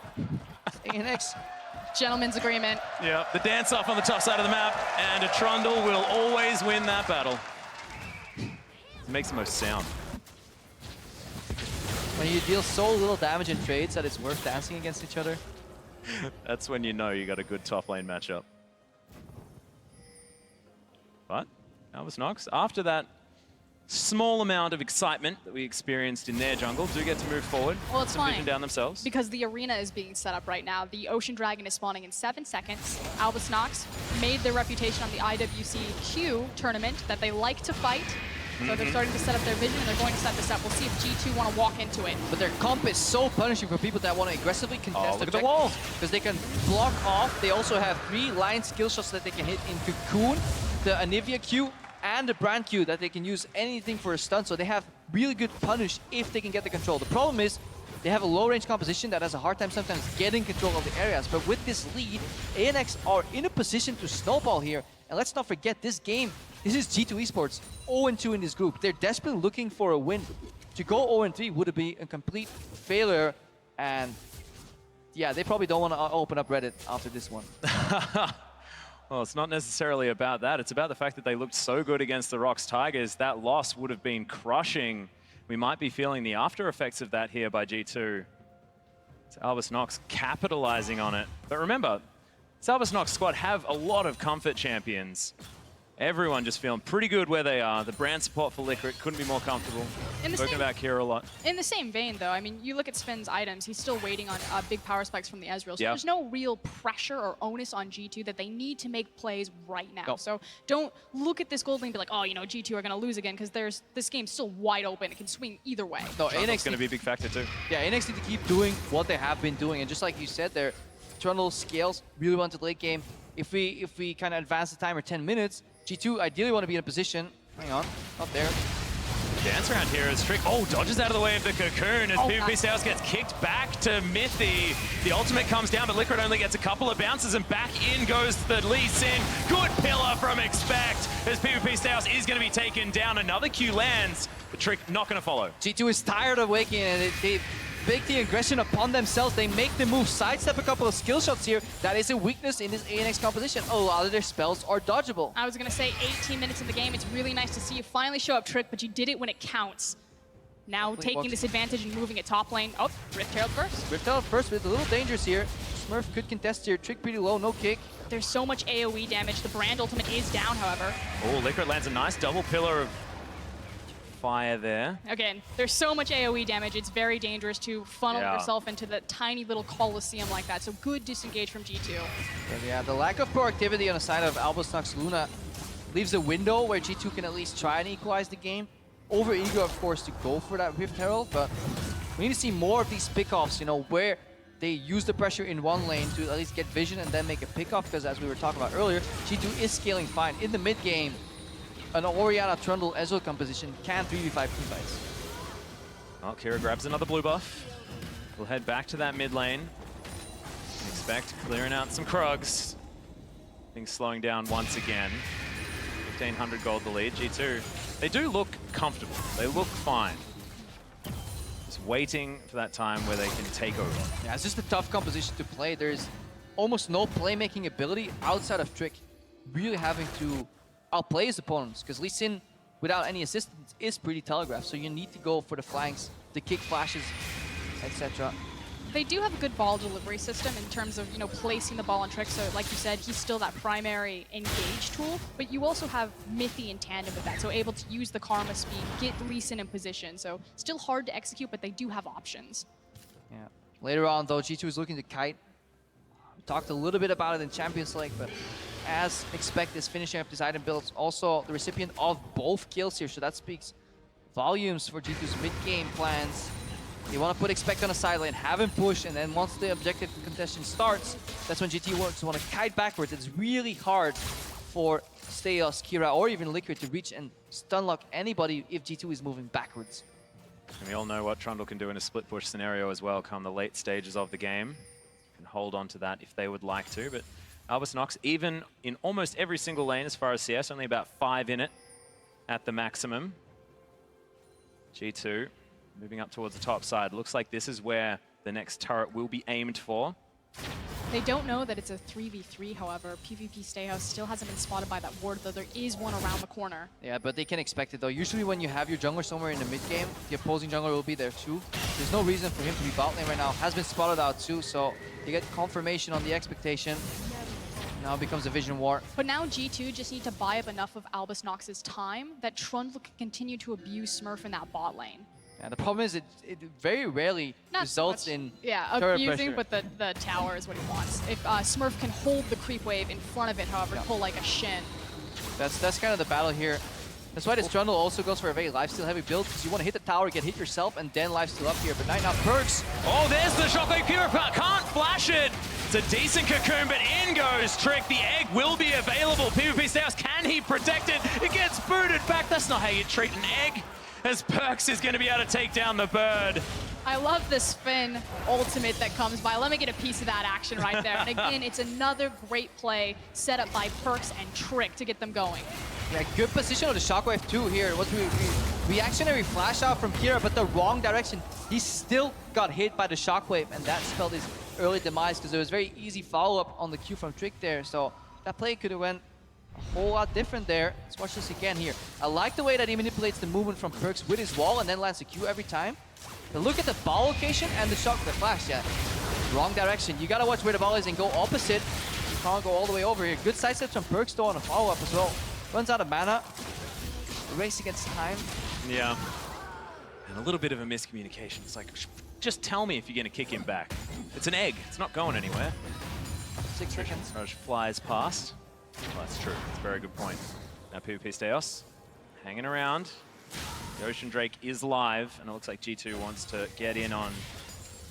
ANX. Gentleman's agreement. Yeah, the dance off on the top side of the map, and a Trundle will always win that battle. It makes the most sound. When you deal so little damage in trades that it's worth dancing against each other. That's when you know you got a good top lane matchup. But Albus Nox, after that small amount of excitement that we experienced in their jungle, do get to move forward. Well, it's some fine. vision down themselves. Because the arena is being set up right now. The Ocean Dragon is spawning in 7 seconds. Albus Nox made their reputation on the IWCQ tournament that they like to fight. So they're starting to set up their vision, and they're going to set this up. We'll see if G2 want to walk into it. But their comp is so punishing for people that want to aggressively contest look at the wall. because they can block off. They also have 3 line skill shots that they can hit in Cocoon, the Anivia Q, and the Brand Q that they can use anything for a stun. So they have really good punish if they can get the control. The problem is they have a low range composition that has a hard time sometimes getting control of the areas. But with this lead, ANX are in a position to snowball here. And let's not forget this game. This is G2 eSports, 0-2 in this group. They're desperately looking for a win. To go 0-3 would be a complete failure. And yeah, they probably don't want to open up Reddit after this one. Well, it's not necessarily about that. It's about the fact that they looked so good against the Rocks Tigers. That loss would have been crushing. We might be feeling the after effects of that here by G2. It's Albus Nox capitalizing on it. But remember, this Albus Nox squad have a lot of comfort champions. Everyone just feeling pretty good where they are. The brand support for Liquid couldn't be more comfortable. Spoken about Kira a lot. In the same vein, though, I mean, you look at Sven's items, he's still waiting on big power spikes from the Ezreal. So there's no real pressure or onus on G2 that they need to make plays right now. So don't look at this gold lane and be like, oh, you know, G2 are going to lose again, because this game's still wide open. It can swing either way. No, ANX going to be a big factor too. Yeah, ANX need to keep doing what they have been doing. And just like you said there, Trundle scales really well into the late game. If we kind of advance the timer 10 minutes, G2 ideally want to be in a position. Hang on, not there. Dance around here as Trick. Oh, dodges out of the way of the Cocoon as PvPSteos gets kicked back to Mithy. The ultimate comes down, but Liquid only gets a couple of bounces, and back in goes the Lee Sin. Good pillar from Expect as PvPSteos is going to be taken down. Another Q lands, but Trick not going to follow. G2 is tired of waking, and they bake the aggression upon themselves. They make the move, sidestep a couple of skill shots here. That is a weakness in this ANX composition. A lot of their spells are dodgeable. I was going to say 18 minutes in the game. It's really nice to see you finally show up, Trick, but you did it when it counts. Now taking this advantage and moving it top lane. Oh, Rift Herald first. Rift Herald first, but it's a little dangerous here. Smurf could contest here. Trick pretty low, no kick. There's so much AoE damage. The Brand ultimate is down, however. Oh, Liquid lands a nice double pillar of fire there. Again, there's so much AoE damage, it's very dangerous to funnel yourself into the tiny little coliseum like that. So good disengage from G2. But yeah, the lack of proactivity on the side of Albus Nox Luna leaves a window where G2 can at least try and equalize the game. Over eager, of course, to go for that Rift Herald, but we need to see more of these pickoffs, you know, where they use the pressure in one lane to at least get vision and then make a pickoff, because as we were talking about earlier, G2 is scaling fine. In the mid game, an Orianna Trundle Ezreal composition can 3v5 teamfights. Well, Kira grabs another blue buff. We'll head back to that mid lane. Expect clearing out some Krugs. Things slowing down once again. 1,500 gold the lead. G2, they do look comfortable. They look fine. Just waiting for that time where they can take over. Yeah, it's just a tough composition to play. There's almost no playmaking ability outside of Trick. Really having to outplay his opponents, because Lee Sin, without any assistance, is pretty telegraphed. So you need to go for the flanks, the kick flashes, etc. They do have a good ball delivery system in terms of, you know, placing the ball on Trick. So like you said, he's still that primary engage tool, but you also have Mithy in tandem with that. So able to use the Karma speed, get Lee Sin in position. So still hard to execute, but they do have options. Yeah. Later on, though, G2 is looking to kite. We talked a little bit about it in Champions League, but as expected, is finishing up this item builds. Also, the recipient of both kills here, so that speaks volumes for G2's mid-game plans. They want to put Expect on a side lane, have him push, and then once the objective contestation starts, that's when GT want to kite backwards. It's really hard for Steos, Kira, or even Liquid to reach and stun lock anybody if G2 is moving backwards. And we all know what Trundle can do in a split push scenario as well, come the late stages of the game. Can hold on to that if they would like to, but Albus Nox, even in almost every single lane as far as CS, only about 5 in it at the maximum. G2 moving up towards the top side. Looks like this is where the next turret will be aimed for. They don't know that it's a 3v3, however. PvP Stayhouse still hasn't been spotted by that ward, though there is one around the corner. Yeah, but they can expect it, though. Usually when you have your jungler somewhere in the mid-game, the opposing jungler will be there too. There's no reason for him to be bot lane right now. Has been spotted out too, so you get confirmation on the expectation. Now it becomes a vision war. But now G2 just need to buy up enough of Albus Nox's time that Trundle can continue to abuse Smurf in that bot lane. Yeah, the problem is it very rarely results in turret abusing, pressure. but the tower is what he wants. If Smurf can hold the creep wave in front of it, however, pull like a Shin. That's kind of the battle here. That's why this Trundle also goes for a very lifesteal heavy build, because you want to hit the tower, get hit yourself, and then lifesteal up here. But right now, Perks. Oh, there's the Shockwave Cure, can't flash it. It's a decent cocoon, but in goes Trick. The egg will be available. PvP Stairs, can he protect it? It gets booted back. That's not how you treat an egg. As Perks is going to be able to take down the bird. I love the spin ultimate that comes by. Let me get a piece of that action right there. And again, it's another great play set up by Perks and Trick to get them going. Yeah, good position of the Shockwave too here. What reactionary flash out from Kira, but the wrong direction. He still got hit by the Shockwave, and that spelled his early demise because there was very easy follow-up on the Q from Trick there. So that play could have went a whole lot different there. Let's watch this again here. I like the way that he manipulates the movement from Perks with his wall and then lands the Q every time. But look at the ball location and the shock, the flash, yeah. Wrong direction. You gotta watch where the ball is and go opposite. You can't go all the way over here. Good sidesteps from Perks though on a follow-up as well. Runs out of mana. Race against time. Yeah. And a little bit of a miscommunication. It's like, just tell me if you're gonna kick him back. It's an egg. It's not going anywhere. 6 seconds. Roche flies past. Well, that's true. That's a very good point. Now PvP Steos hanging around. The Ocean Drake is live, and it looks like G2 wants to get in on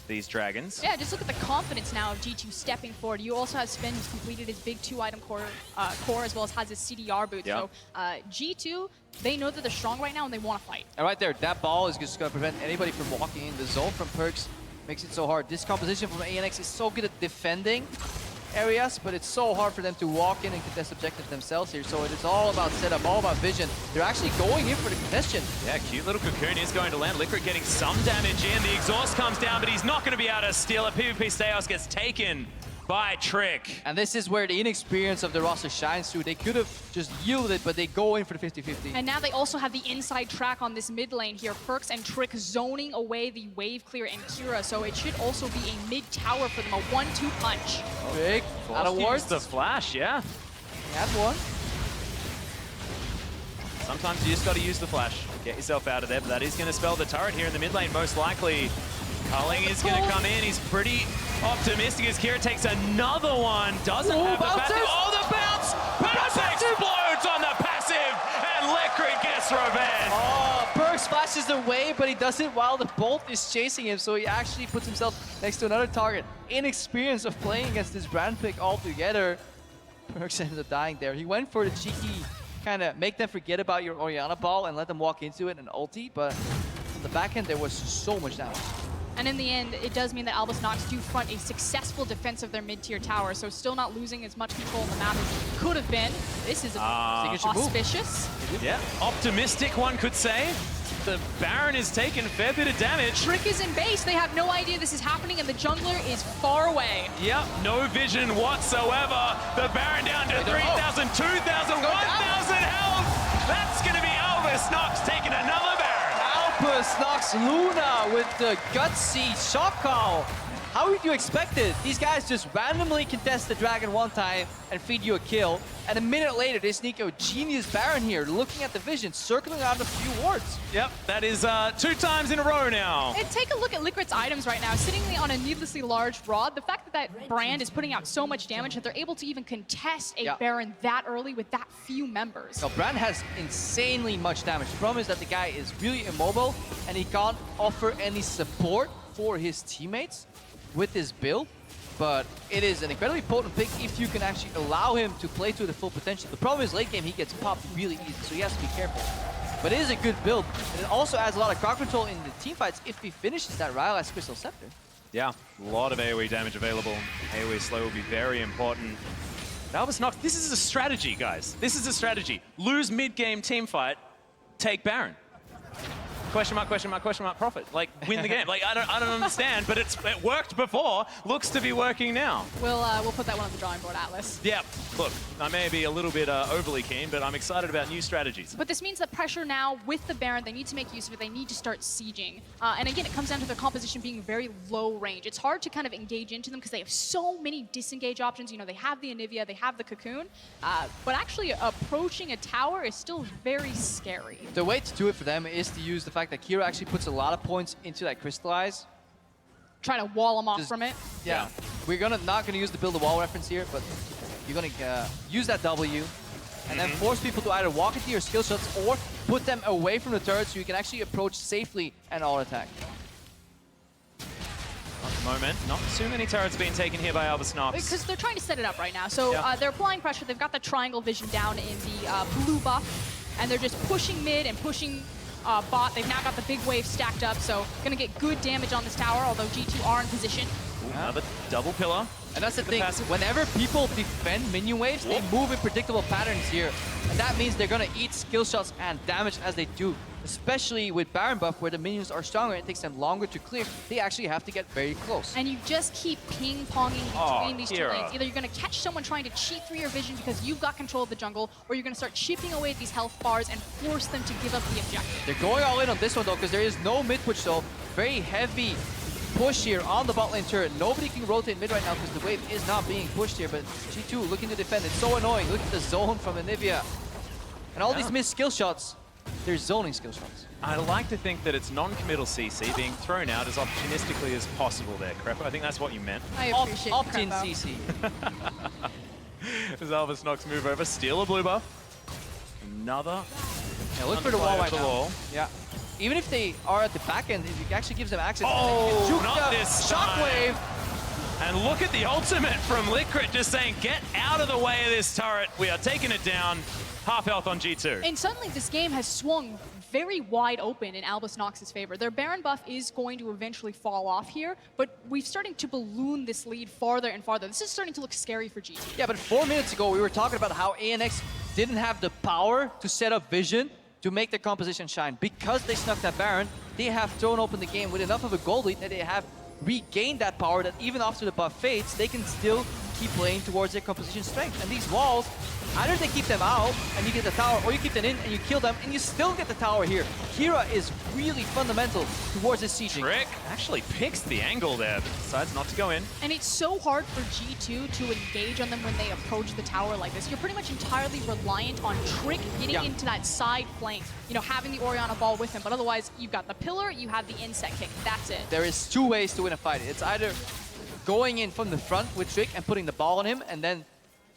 these dragons. Yeah, just look at the confidence now of G2 stepping forward. You also have Spin, who's completed his big 2-item core, as well as has his CDR boot. Yep. So G2, they know that they're strong right now and they want to fight. And right there, that ball is just going to prevent anybody from walking in. The zone from Perks makes it so hard. This composition from ANX is so good at defending areas, but it's so hard for them to walk in and contest objectives themselves here. So it is all about setup, all about vision. They're actually going in for the contestation. Yeah, cute little cocoon is going to land. Liquid getting some damage in. The exhaust comes down, but he's not going to be able to steal it. PvP Steos gets taken by Trick. And this is where the inexperience of the roster shines through. They could have just yielded, but they go in for the 50-50. And now they also have the inside track on this mid lane here. Perks and Trick zoning away the wave clear and Kira, so it should also be a mid tower for them, a 1-2 punch. Big. Out of wards. The flash, yeah. He had one. Sometimes you just got to use the flash. Get yourself out of there, but that is going to spell the turret here in the mid lane, most likely. Culling is going to come in. He's pretty optimistic as Kira takes another one. Doesn't have the passive. Oh, the bounce! Perks explodes on the passive, and Liquid gets revenge. Oh, Perks flashes away, but he does it while the bolt is chasing him, so he actually puts himself next to another target. Inexperience of playing against this brand pick altogether. Perks ends up dying there. He went for the cheeky kind of make them forget about your Orianna ball and let them walk into it and ulti, but on the back end there was so much damage. And in the end, it does mean that Albus Nox do front a successful defense of their mid-tier tower, so still not losing as much control in the map as it could have been. This is auspicious. Yeah, optimistic one could say. The Baron is taking a fair bit of damage. Trick is in base. They have no idea this is happening, and the jungler is far away. Yep, no vision whatsoever. The Baron down to 3,000, 2,000, 1,000 health. That's going to be Albus Nox taking another Baron. Albus Nox Luna with the gutsy shock call. How would you expect it? These guys just randomly contest the dragon one time and feed you a kill. And a minute later, they sneak a genius Baron here, looking at the vision, circling out a few wards. Yep, that is 2 times in a row now. And take a look at Liquid's items right now, sitting on a needlessly large rod. The fact that that brand is putting out so much damage that they're able to even contest a Baron that early with that few members. So Brand has insanely much damage. The problem is that the guy is really immobile and he can't offer any support for his teammates with his build. But it is an incredibly potent pick if you can actually allow him to play to the full potential. The problem is late game he gets popped really easy, so he has to be careful. But it is a good build, and it also adds a lot of crowd control in the team fights if he finishes that Ryle as Crystal Scepter. Yeah, a lot of AoE damage available. AoE slow will be very important. Albus Nox, this is a strategy, guys. This is a strategy. Lose mid-game team fight, take Baron. Question mark, question mark, question mark, profit. Like, win the game. Like, I don't understand, but it worked before. Looks to be working now. We'll put that one on the drawing board, Atlas. Yeah, look, I may be a little bit overly keen, but I'm excited about new strategies. But this means that pressure now with the Baron, they need to make use of it. They need to start sieging. And again, it comes down to their composition being very low range. It's hard to kind of engage into them because they have so many disengage options. You know, they have the Anivia, they have the Cocoon, but actually approaching a tower is still very scary. The way to do it for them is to use the fact that Kira actually puts a lot of points into that Crystallize. Try to wall them off from it. Yeah. We're not gonna use the build a wall reference here, but you're gonna use that W and then force people to either walk into your skill shots or put them away from the turret so you can actually approach safely and all attack. At the moment, not too many turrets being taken here by Albus Nox. Because they're trying to set it up right now. So they're applying pressure. They've got the triangle vision down in the blue buff, and they're just pushing mid and pushing bot. They've now got the big wave stacked up, so gonna get good damage on this tower, although G2 are in position. Another double pillar. And that's the thing, whenever people defend minion waves, they move in predictable patterns here. And that means they're gonna eat skill shots and damage as they do. Especially with Baron buff, where the minions are stronger, it takes them longer to clear. They actually have to get very close. And you just keep ping-ponging between these two lanes. Either you're gonna catch someone trying to cheat through your vision because you've got control of the jungle, or you're gonna start chipping away at these health bars and force them to give up the objective. They're going all in on this one though, because there is no mid push though. Very heavy push here on the bot lane turret. Nobody can rotate mid right now because the wave is not being pushed here, but G2 looking to defend. It's so annoying. Look at the zone from Anivia. And all these missed skill shots, they're zoning skill shots. I like to think that it's non-committal CC being thrown out as opportunistically as possible there, Crepo. I think that's what you meant. I appreciate Opt-in CC. Does Albus Nox move over, steal a blue buff? Another. Yeah, look for the wall right now. Wall. Yeah. Even if they are at the back end, it actually gives them access. Oh, not this Shockwave! And look at the ultimate from Liquid, just saying, get out of the way of this turret. We are taking it down. Half health on G2. And suddenly this game has swung very wide open in Albus Nox's favor. Their Baron buff is going to eventually fall off here, but we're starting to balloon this lead farther and farther. This is starting to look scary for G2. Yeah, but 4 minutes ago, we were talking about how ANX didn't have the power to set up vision to make their composition shine. Because they snuck that Baron, they have thrown open the game with enough of a gold lead that they have regained that power that even after the buff fades, they can still keep playing towards their composition strength. And these walls, either they keep them out and you get the tower, or you keep them in and you kill them and you still get the tower here. Kira is really fundamental towards this sieging. Trick actually picks the angle there, but decides not to go in. And it's so hard for G2 to engage on them when they approach the tower like this. You're pretty much entirely reliant on Trick getting into that side flank, you know, having the Orianna ball with him, but otherwise you've got the pillar, you have the insect kick, that's it. There is 2 ways to win a fight. It's either going in from the front with Trick and putting the ball on him and then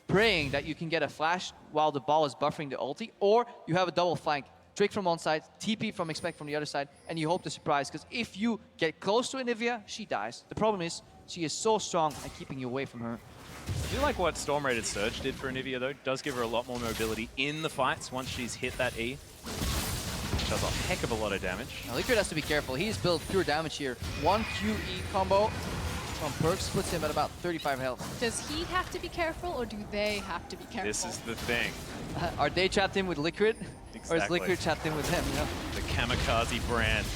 praying that you can get a flash while the ball is buffering the ulti, or you have a double flank. Trick from one side, TP from Expect from the other side, and you hope to surprise, because if you get close to Anivia, she dies. The problem is, she is so strong at keeping you away from her. I do like what Storm Rated Surge did for Anivia though. Does give her a lot more mobility in the fights once she's hit that E. Does a heck of a lot of damage. Now, Liquid has to be careful. He's built pure damage here. One QE combo from Perks puts him at about 35 health. Does he have to be careful, or do they have to be careful? This is the thing. Are they trapped in with Liquid? Exactly. Or is Liquid trapped in with them? You know? The kamikaze brand.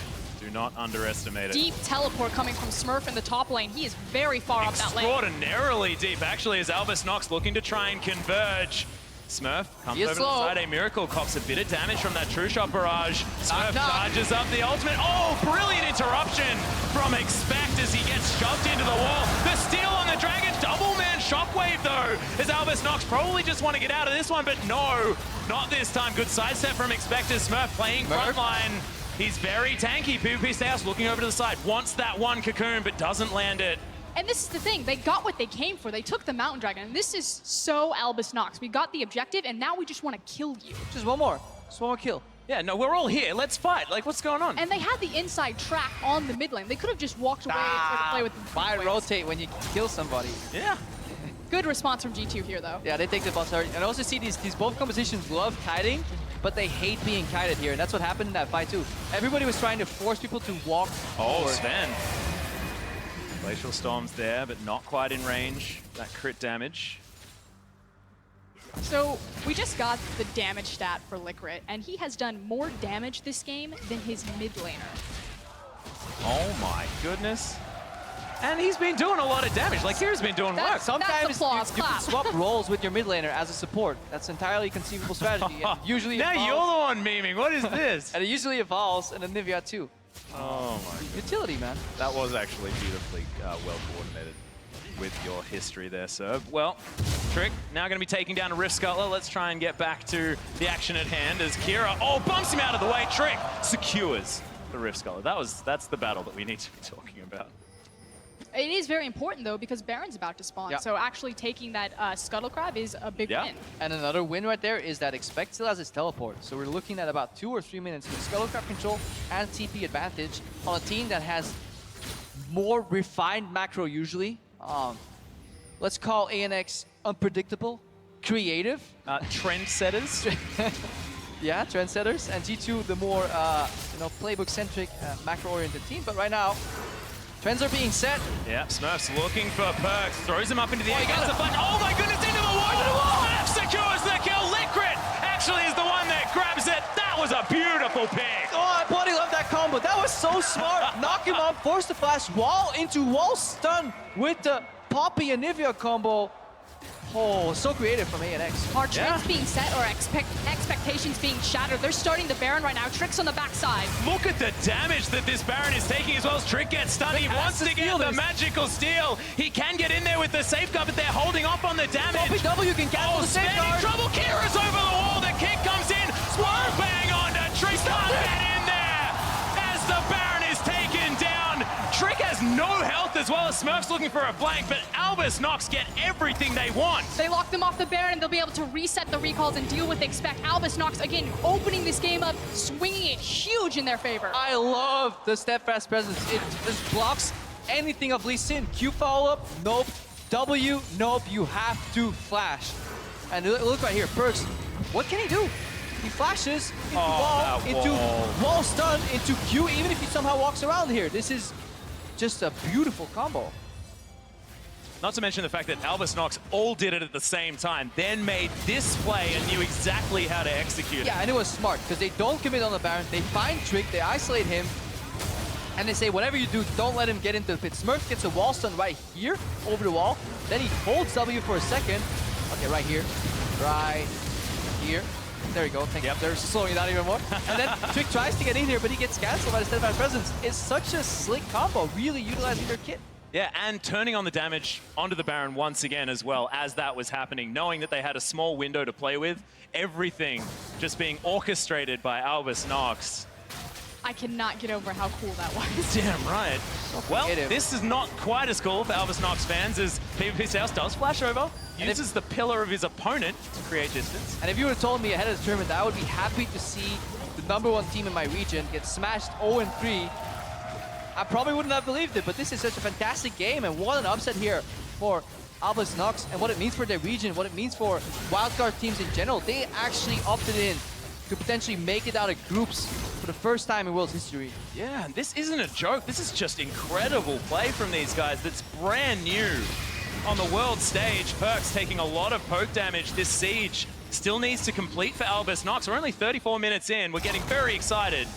Do not underestimate it. Deep teleport coming from Smurf in the top lane. He is very far up that lane. Extraordinarily deep, actually, as Albus Nox looking to try and converge. Smurf comes over to the side. A Miracle cops a bit of damage from that True Shot barrage. Smurf charges up the ultimate. Oh, brilliant interruption from Expect as he gets shoved into the wall. The steal on the Dragon, double man shockwave though, as Albus Nox probably just want to get out of this one, but no, not this time. Good sidestep from Expect as Smurf playing frontline. He's very tanky. PvP Stayhouse looking over to the side, wants that one cocoon, but doesn't land it. And this is the thing, they got what they came for. They took the Mountain Dragon, and this is so Albus Nox. We got the objective, and now we just want to kill you. Just one more kill. Yeah, no, we're all here. Let's fight. Like, what's going on? And they had the inside track on the mid lane. They could have just walked away and tried to play with the Why rotate when you kill somebody? Yeah. Good response from G2 here, though. Yeah, they take the boss hard. And I also see these both compositions love kiting, but they hate being kited here. And that's what happened in that fight, too. Everybody was trying to force people to walk forward. Sven. Glacial Storm's there, but not quite in range. That crit damage. So we just got the damage stat for Liquid, and he has done more damage this game than his mid laner. Oh my goodness. And he's been doing a lot of damage. Like, here's been doing work. Sometimes you can swap roles with your mid laner as a support. That's entirely conceivable strategy. And usually now evolves. you're the one memeing. What is this? And it usually evolves in Anivia too. Oh my goodness. Utility, man. That was actually beautifully well coordinated with your history there, sir. Well, Trick now going to be taking down a Rift Scuttler. Let's try and get back to the action at hand as Kira, bumps him out of the way. Trick secures the Rift Scuttler. That's the battle that we need to be talking about. It is very important, though, because Baron's about to spawn. Yeah. So actually taking that Scuttle Crab is a big win. And another win right there is that Expect still has his teleport. So we're looking at about 2 or 3 minutes with Scuttle Crab control and TP advantage on a team that has more refined macro usually. Let's call ANX unpredictable, creative. Trendsetters. Yeah, trendsetters. And G2 the more playbook-centric, macro-oriented team. But right now, trends are being set. Yeah, Smurf's looking for Perks, throws him up into the air, gets a flash. Oh my goodness, into the wall! Smurf secures the kill. Liquid actually is the one that grabs it. That was a beautiful pick. Oh, I bloody love that combo. That was so smart. Knock him up, force the flash, wall into wall stun with the Poppy and Nivea combo. Oh, so creative from ANX. Are trends being set or expectations being shattered? They're starting the Baron right now. Trick's on the backside. Look at the damage that this Baron is taking as well as Trick gets stunned. He wants to get the magical steal. He can get in there with the safeguard, but they're holding off on the damage. W can cancel the safeguard. Trouble. Kira's over the wall. The kick comes in. Swerve bang onto Trick. Can't get in there as the Baron is taken down. Trick has no health as well as Smurf's looking for a flank, but Albus Nox get everything they want. They lock them off the Baron, and they'll be able to reset the recalls and deal with Expect. Albus Nox, again, opening this game up, swinging it huge in their favor. I love the steadfast presence. It just blocks anything of Lee Sin. Q follow-up, nope. W, nope. You have to flash. And look right here, Perks. What can he do? He flashes into wall, into wall stun, into Q, even if he somehow walks around here. This is just a beautiful combo. Not to mention the fact that Albus Nox all did it at the same time, then made this play and knew exactly how to execute it. Yeah, and it was smart, because they don't commit on the Baron. They find Trick, they isolate him, and they say, whatever you do, don't let him get into the pit. Smurf gets a wall stun right here, over the wall. Then he holds W for a second. Okay, right here. Right here. There we go. Thank you. They're slowing it down even more. And then Trick tries to get in here, but he gets cancelled by the steadfast presence. It's such a slick combo, really utilizing their kit. Yeah, and turning on the damage onto the Baron once again as well as that was happening, knowing that they had a small window to play with, everything just being orchestrated by Albus Nox. I cannot get over how cool that was. Damn right. Well, this is not quite as cool for Albus Nox fans as PvP South does flash over, uses the pillar of his opponent to create distance. And if you would have told me ahead of the tournament that I would be happy to see the #1 team in my region get smashed 0-3, I probably wouldn't have believed it, but this is such a fantastic game, and what an upset here for Albus Nox, and what it means for their region, what it means for wildcard teams in general. They actually opted in could potentially make it out of groups for the first time in World's history. Yeah, and this isn't a joke. This is just incredible play from these guys that's brand new on the world stage. Perks taking a lot of poke damage. This siege still needs to complete for Albus Nox. We're only 34 minutes in. We're getting very excited.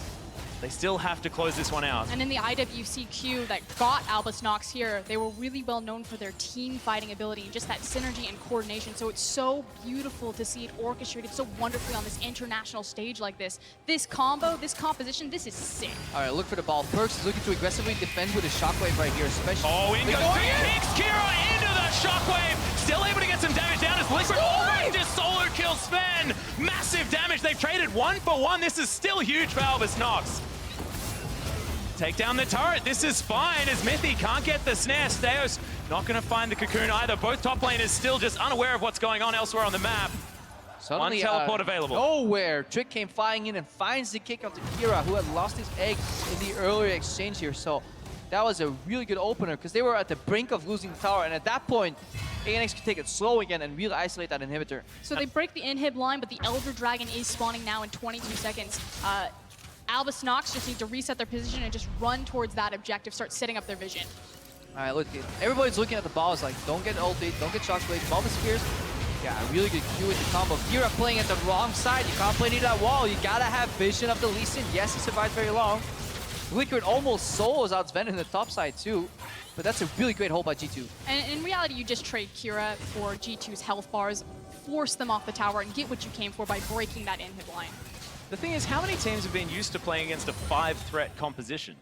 They still have to close this one out. And in the IWC queue that got Albus Nox here, they were really well known for their team fighting ability and just that synergy and coordination. So it's so beautiful to see it orchestrated so wonderfully on this international stage like this. This combo, this composition, this is sick. All right, look for the ball. Perks is looking to aggressively defend with a shockwave right here, especially. Oh, in goes kicks Kira into the shockwave. Still able to get some damage down as Liquid almost just solo kills Sven. Massive damage. They've traded 1-for-1. This is still huge for Albus Nox. Take down the turret. This is fine as Mithy can't get the snare. Steos not going to find the cocoon either. Both top laners still just unaware of what's going on elsewhere on the map. Suddenly, one teleport available. Nowhere. Trick came flying in and finds the kick onto Kira, who had lost his egg in the earlier exchange here. So that was a really good opener because they were at the brink of losing the tower. And at that point, ANX could take it slow again and really isolate that inhibitor. So they break the inhib line, but the Elder Dragon is spawning now in 22 seconds. Albus Nox just need to reset their position and just run towards that objective, start setting up their vision. All right, look, everybody's looking at the ball. It's like, don't get ulted, don't get shockwave, bomb the spears. Yeah, a really good Q with the combo. Kira playing at the wrong side. You can't play near that wall. You gotta have vision of the Lee Sin. Yes, he survived very long. Liquid almost solos out Sven in the top side too. But that's a really great hold by G2. And in reality, you just trade Kira for G2's health bars, force them off the tower, and get what you came for by breaking that inhib line. The thing is, how many teams have been used to playing against a 5-threat composition?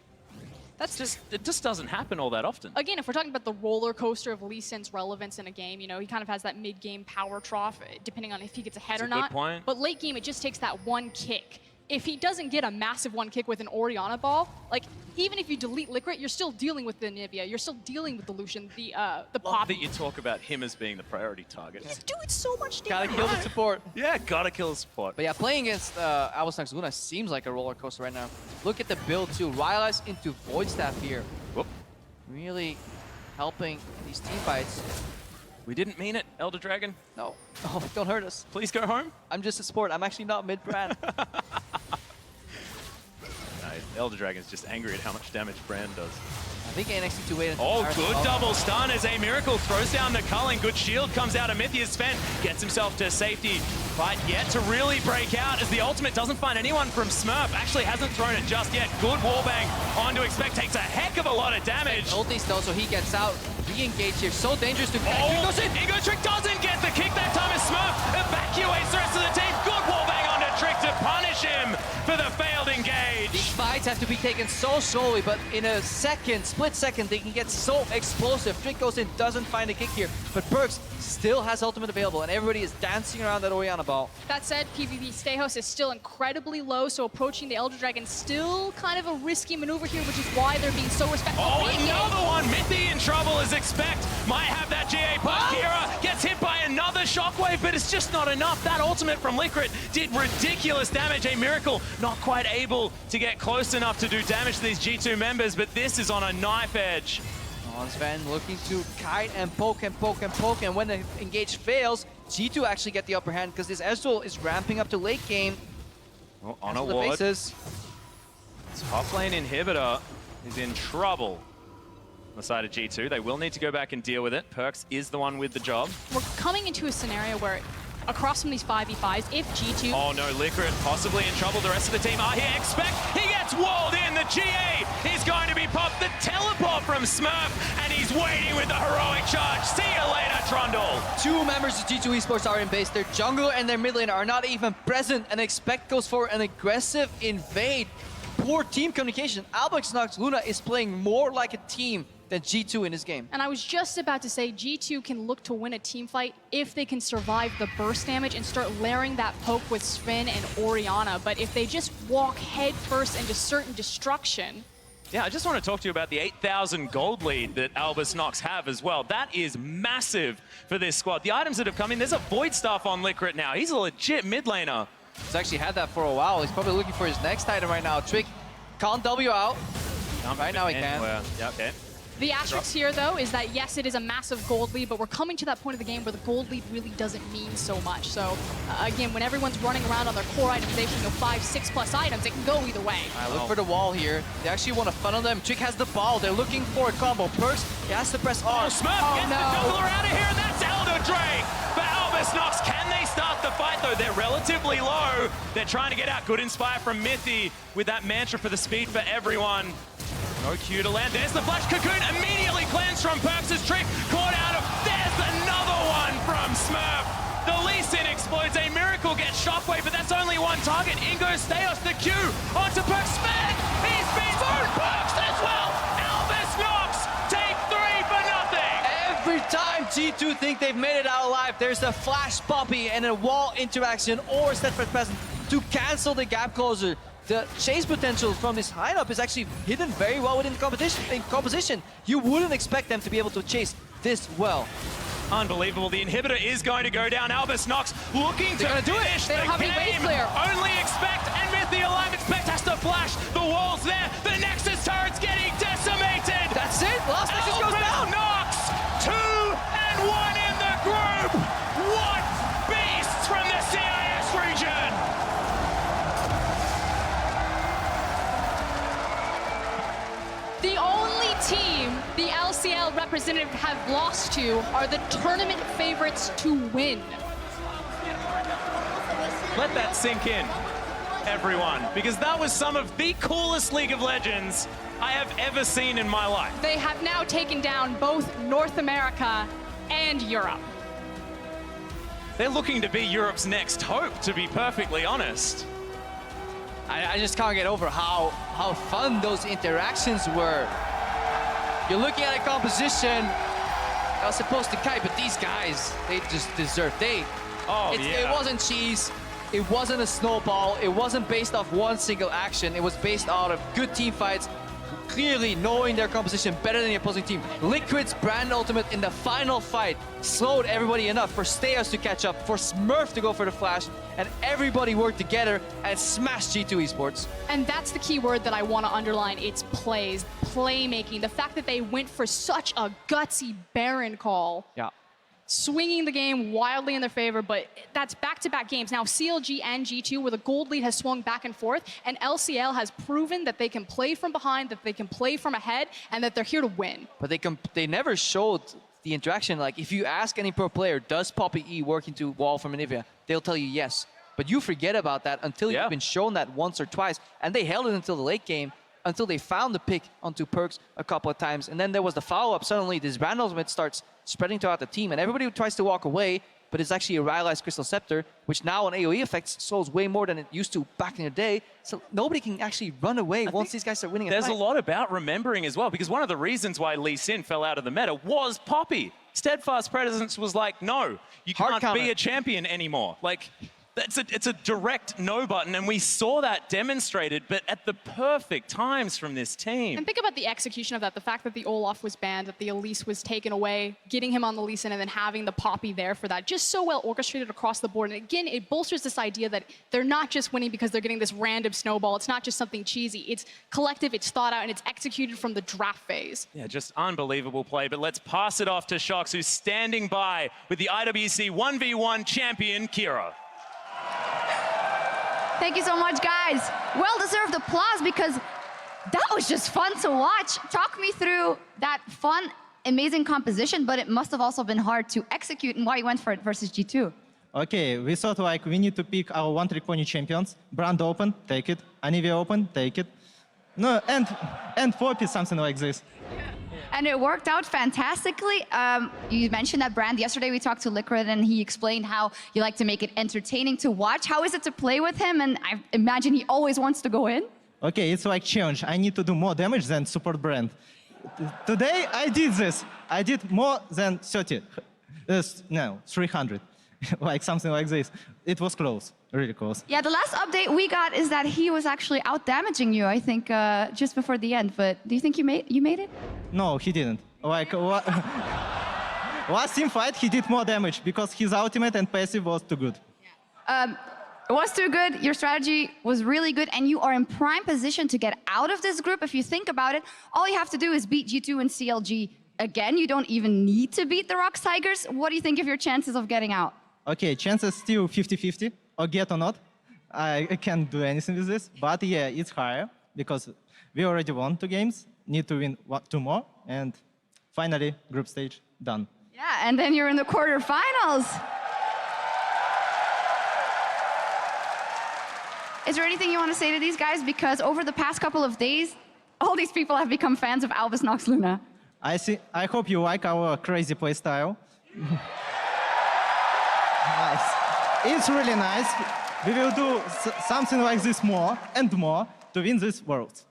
It just doesn't happen all that often. Again, if we're talking about the roller coaster of Lee Sin's relevance in a game, you know, he kind of has that mid-game power trough, depending on if he gets ahead or not. Good point. But late game, it just takes that one kick. If he doesn't get a massive one kick with an Orianna ball, like, even if you delete Liquid, you're still dealing with the Nivea, you're still dealing with the Lucian, the Love Poppy. that you talk about him as being the priority target. He's doing so much Gotta damage. kill the support. Yeah, gotta kill the support. But yeah, playing against Albus Nox Luna seems like a roller coaster right now. Look at the build too. Rylai's into Void Staff here. Whoop. Really helping these team fights. We didn't mean it, Elder Dragon. No. Oh, don't hurt us. Please go home. I'm just a support. I'm actually not mid-brand. Elder Dragon's just angry at how much damage Brand does. I think ANX need to wait until Oh, good double stun as a Miracle throws down the culling. Good shield comes out of Mythia's Sven, gets himself to safety, but yet to really break out as the ultimate doesn't find anyone from Smurf. Actually hasn't thrown it just yet. Good wallbang on to expect, takes a heck of a lot of damage. Ultis though, so he gets out. Re-engage here, so dangerous to catch. Oh, goes in. Ego Trick doesn't get the kick that time as Smurf evacuates the rest of the team. Good wallbang onto Trick to punish him for the failed engage. These fights have to be taken so slowly, but in a second, split second, they can get so explosive. Trick goes in, doesn't find a kick here, but Perks still has ultimate available, and everybody is dancing around that Orianna ball. That said, PvP Stejos is still incredibly low, so approaching the Elder Dragon still kind of a risky maneuver here, which is why they're being so respectful. Oh, another one! Mithy in trouble as expect. Might have that GA push. Kira gets hit by another shockwave, but it's just not enough. That ultimate from Liquid did ridiculous damage. A Miracle not quite able to get close enough to do damage to these G2 members, but this is on a knife edge. Sven looking to kite and poke and poke and poke, and when the engage fails, G2 actually get the upper hand because this Ezreal is ramping up to late game. Well, on a ward. This top lane inhibitor is in trouble. On the side of G2, they will need to go back and deal with it. Perks is the one with the job. We're coming into a scenario where across from these 5v5s, if G2... Oh no, Liquid possibly in trouble. The rest of the team are here. Expect, he gets walled in. The GA is going to be popped. The teleport from Smurf, and he's waiting with the heroic charge. See you later, Trundle. 2 members of G2 Esports are in base. Their jungler and their mid laner are not even present, and Expect goes for an aggressive invade. Poor team communication. Albus Nox Luna is playing more like a team than G2 in this game. And I was just about to say, G2 can look to win a team fight if they can survive the burst damage and start layering that poke with Sven and Orianna. But if they just walk head first into certain destruction... Yeah, I just want to talk to you about the 8,000 gold lead that Albus Nox have as well. That is massive for this squad. The items that have come in, there's a Void Staff on Liquid now. He's a legit mid laner. He's actually had that for a while. He's probably looking for his next item right now. Trick can't W out. Right now he can. Yeah, okay. The asterisk here, though, is that yes, it is a massive gold lead, but we're coming to that point of the game where the gold lead really doesn't mean so much. So again, when everyone's running around on their core itemization, 5, 6+ items, it can go either way. All right, look for the wall here. They actually want to funnel them. Trick has the ball. They're looking for a combo. Perks, he has to press R. Smurf gets the juggler out of here, and that's Elder Drake. But Albus Nox, can they start the fight, though? They're relatively low. They're trying to get out. Good inspire from Mithy with that mantra for the speed for everyone. No Q to land. There's the flash. Cocoon immediately cleansed from Perks' Trick. Caught out of... There's another one from Smurf. The Lee Sin explodes. A Miracle gets Shockwave, but that's only one target. Ingo Steos, the Q onto Perks. Spec! He's been through Perks as well. Albus Nox take 3 for nothing. Every time G2 think they've made it out alive, there's a flash poppy and a wall interaction or steadfast presence to cancel the gap closer. The chase potential from this lineup is actually hidden very well within the composition. You wouldn't expect them to be able to chase this well. Unbelievable. The inhibitor is going to go down. Albus Nox looking to finish the game. Only Expect and Mythy alive. Expect has to flash. The wall's there. The Nexus turret's getting decimated. That's it. Last Nexus goes down. Nox, 2 and 1 in the group. What beasts from the CIS region. The only team the LCL representative have lost to are the tournament favorites to win. Let that sink in, everyone, because that was some of the coolest League of Legends I have ever seen in my life. They have now taken down both North America and Europe. They're looking to be Europe's next hope, to be perfectly honest. I just can't get over how fun those interactions were. You're looking at a composition that was supposed to kite, but these guys, they just deserve. It wasn't cheese. It wasn't a snowball. It wasn't based off one single action. It was based out of good team fights, clearly knowing their composition better than the opposing team. Liquid's brand ultimate in the final fight slowed everybody enough for Steos to catch up, for Smurf to go for the flash, and everybody worked together and smashed G2 Esports. And that's the key word that I want to underline. It's plays, playmaking. The fact that they went for such a gutsy Baron call. Yeah. Swinging the game wildly in their favor, but that's back-to-back games. Now CLG and G2, where the gold lead has swung back and forth, and LCL has proven that they can play from behind, that they can play from ahead, and that they're here to win. But they never showed the interaction. Like, if you ask any pro player, does Poppy E work into wall from Anivia? They'll tell you yes. But you forget about that until you've been shown that once or twice, and they held it until the late game, until they found the pick onto Perks a couple of times, and then there was the follow-up. Suddenly, this brand ultimate starts spreading throughout the team, and everybody tries to walk away, but it's actually a rivalized Crystal Scepter, which now on AoE effects slows way more than it used to back in the day. So nobody can actually run away once these guys start winning a fight. There's a lot about remembering as well, because one of the reasons why Lee Sin fell out of the meta was Poppy. Steadfast Presence was like, no, you can't be a champion anymore. Like, it's a direct no button, and we saw that demonstrated, but at the perfect times from this team. And think about the execution of that, the fact that the Olaf was banned, that the Elise was taken away, getting him on the Lee Sin, and then having the Poppy there for that. Just so well orchestrated across the board. And again, it bolsters this idea that they're not just winning because they're getting this random snowball. It's not just something cheesy. It's collective, it's thought out, and it's executed from the draft phase. Yeah, just unbelievable play. But let's pass it off to Shox, who's standing by with the IWC 1v1 champion, Kira. Thank you so much, guys. Well-deserved applause because that was just fun to watch. Talk me through that fun, amazing composition, but it must have also been hard to execute and why you went for it versus G2. Okay, we thought like we need to pick our one-trick pony champions. Brand open, take it. Anivia open, take it. No, and Poppy, something like this. And it worked out fantastically. You mentioned that Brand. Yesterday we talked to Liquid and he explained how you like to make it entertaining to watch. How is it to play with him? And I imagine he always wants to go in. Okay, it's like challenge. I need to do more damage than support Brand. Today I did this. I did more than 30. No, 300. Like something like this. It was close, really close. Yeah, the last update we got is that he was actually out-damaging you, I think, just before the end. But do you think you made it? No, he didn't. Like, last team fight, he did more damage because his ultimate and passive was too good. It was too good. Your strategy was really good, and you are in prime position to get out of this group. If you think about it, all you have to do is beat G2 and CLG. Again, you don't even need to beat the Rocks Tigers. What do you think of your chances of getting out? Okay, chances still 50-50, or get or not. I can't do anything with this, but yeah, it's higher because we already won 2 games, need to win 2 more, and finally, group stage done. Yeah, and then you're in the quarterfinals. Is there anything you want to say to these guys? Because over the past couple of days, all these people have become fans of Albus Nox Luna. I hope you like our crazy play style. Nice. It's really nice. We will do something like this more and more to win this world.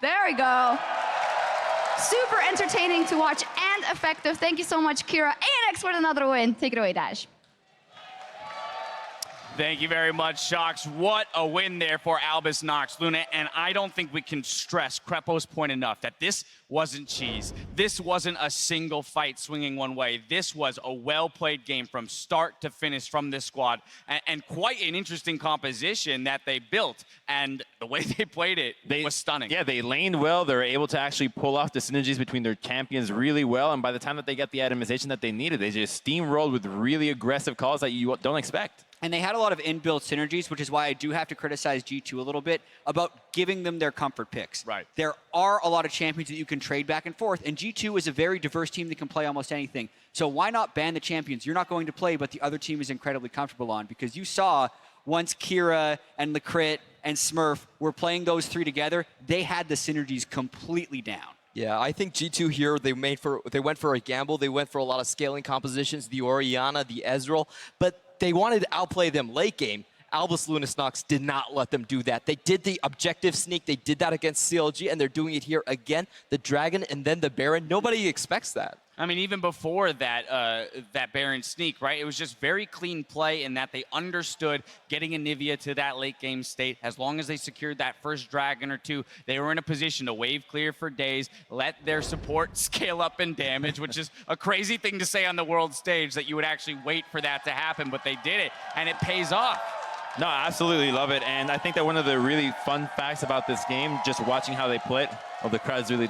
There we go. Super entertaining to watch and effective. Thank you so much, Kira. ANX with another win. Take it away, Dash. Thank you very much, Shocks. What a win there for Albus Nox Luna. And I don't think we can stress Krepo's point enough that this wasn't cheese. This wasn't a single fight swinging one way. This was a well-played game from start to finish from this squad. And quite an interesting composition that they built. And the way they played it was stunning. Yeah, they laned well. They were able to actually pull off the synergies between their champions really well. And by the time that they get the itemization that they needed, they just steamrolled with really aggressive calls that you don't expect. And they had a lot of inbuilt synergies, which is why I do have to criticize G2 a little bit about giving them their comfort picks. Right. There are a lot of champions that you can trade back and forth, and G2 is a very diverse team that can play almost anything. So why not ban the champions you're not going to play, but the other team is incredibly comfortable on? Because you saw once Kira and Lecrit and Smurf were playing those 3 together, they had the synergies completely down. Yeah, I think G2 here, they went for a gamble. They went for a lot of scaling compositions, the Orianna, the Ezreal, but they wanted to outplay them late game. Albus Luna Snox did not let them do that. They did the objective sneak. They did that against CLG, and they're doing it here again. The Dragon and then the Baron. Nobody expects that. I mean, even before that, that Baron sneak, right? It was just very clean play in that they understood getting Anivia to that late game state. As long as they secured that first Dragon or 2, they were in a position to wave clear for days, let their support scale up in damage, which is a crazy thing to say on the world stage that you would actually wait for that to happen, but they did it, and it pays off. No, I absolutely love it. And I think that one of the really fun facts about this game, just watching how they play it, the crowd's really...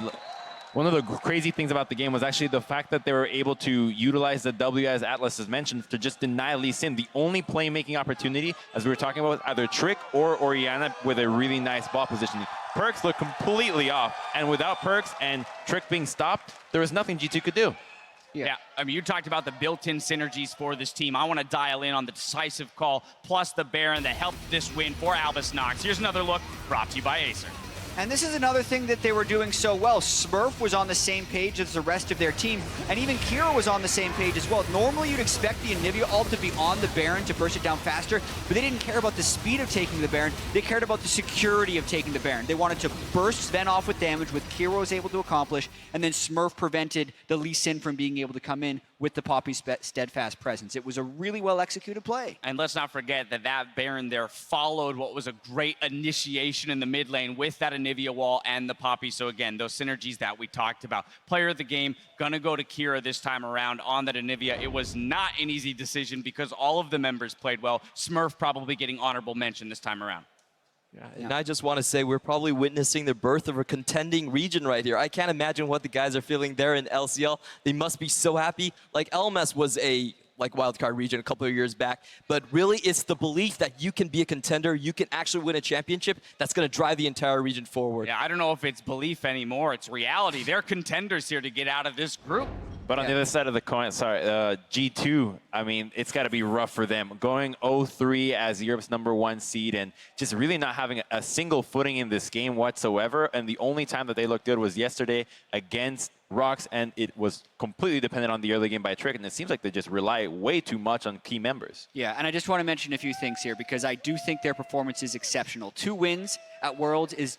One of the crazy things about the game was actually the fact that they were able to utilize the W, as Atlas has mentioned, to just deny Lee Sin. The only playmaking opportunity, as we were talking about, was either Trick or Orianna with a really nice ball positioning. Perks looked completely off, and without Perks and Trick being stopped, there was nothing G2 could do. Yeah, I mean, you talked about the built-in synergies for this team. I want to dial in on the decisive call, plus the Baron that helped this win for Albus Nox. Here's another look brought to you by Acer. And this is another thing that they were doing so well. Smurf was on the same page as the rest of their team, and even Kira was on the same page as well. Normally, you'd expect the Anivia ult to be on the Baron to burst it down faster, but they didn't care about the speed of taking the Baron. They cared about the security of taking the Baron. They wanted to burst Sven off with damage, which Kira was able to accomplish, and then Smurf prevented the Lee Sin from being able to come in with the Poppy's steadfast presence. It was a really well-executed play. And let's not forget that that Baron there followed what was a great initiation in the mid lane with that Anivia wall and the Poppy. So again, those synergies that we talked about. Player of the game, gonna go to Kira this time around on that Anivia. It was not an easy decision because all of the members played well. Smurf probably getting honorable mention this time around. Yeah, and I just want to say we're probably witnessing the birth of a contending region right here. I can't imagine what the guys are feeling there in LCL. They must be so happy. Like, LMS was a wildcard region a couple of years back, but really it's the belief that you can be a contender, you can actually win a championship, that's going to drive the entire region forward. Yeah, I don't know if it's belief anymore, it's reality. They're contenders here to get out of this group. But on the other side of the coin, G2, I mean, it's got to be rough for them. Going 0-3 as Europe's #1 seed and just really not having a single footing in this game whatsoever. And the only time that they looked good was yesterday against Rocks, and it was completely dependent on the early game by Trick. And it seems like they just rely way too much on key members. Yeah, and I just want to mention a few things here because I do think their performance is exceptional. 2 wins at Worlds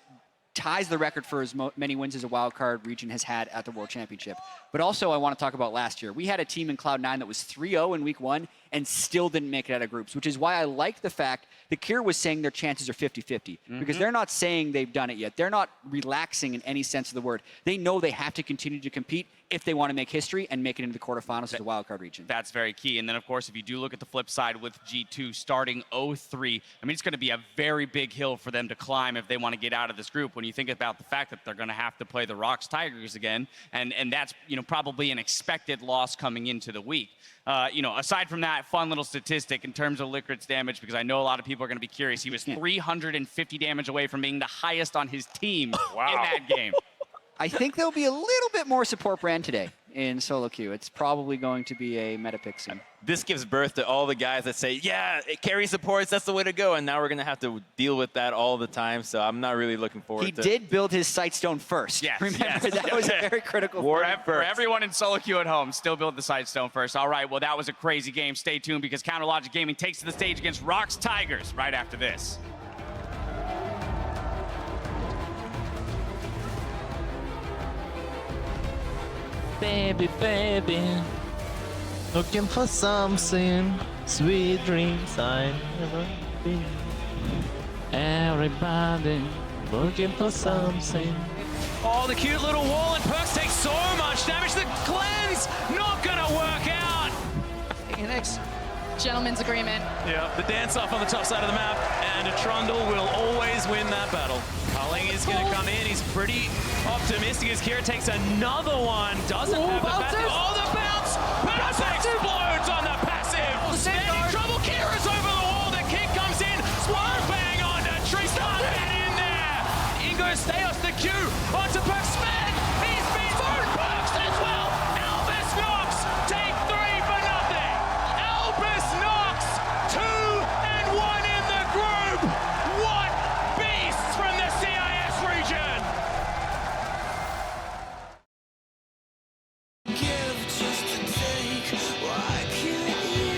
ties the record for as many wins as a wildcard region has had at the World Championship. But also I want to talk about last year. We had a team in Cloud9 that was 3-0 in week 1 and still didn't make it out of groups, which is why I like the fact that Kira was saying their chances are 50-50 because they're not saying they've done it yet. They're not relaxing in any sense of the word. They know they have to continue to compete if they want to make history and make it into the quarterfinals as a wildcard region. That's very key. And then, of course, if you do look at the flip side with G2 starting 0-3, I mean, it's going to be a very big hill for them to climb if they want to get out of this group. When you think about the fact that they're going to have to play the Rocks Tigers again, and that's, you know, probably an expected loss coming into the week. You know, aside from that, fun little statistic in terms of Liquid's damage, because I know a lot of people are going to be curious. He was 350 damage away from being the highest on his team in that game. I think there'll be a little bit more support brand today in solo queue. It's probably going to be a meta pick soon. This gives birth to all the guys that say, yeah, carry supports, that's the way to go. And now we're going to have to deal with that all the time. So I'm not really looking forward to it. He did build his Sightstone first. Yes, remember, that was a very critical for everyone in solo queue at home, still build the Sightstone first. All right, well, that was a crazy game. Stay tuned because Counterlogic Gaming takes to the stage against Rocks Tigers right after this. Baby, baby, looking for something, sweet dreams I never been. Everybody looking for something. Oh, the cute little wall, and Perks takes so much damage. The cleanse not gonna work out. Phoenix, gentleman's agreement. Yeah, the dance off on the top side of the map, and Trundle will always win that battle. Culling is going to come in. He's pretty optimistic as Kira takes another one. Doesn't have the passive. Oh, the bounce! Bounce explodes on the passive. Standing trouble. Kira's over the wall. The kick comes in. Swallow bang onto Tristan. Get in there. Ingo Stayos the Q onto Perks. Spin. He's been through Perks as well. Albus Nox take 3 for nothing. Albus Nox 2-1 in the group. What beasts from the CIS region. Give just to take. Why can't you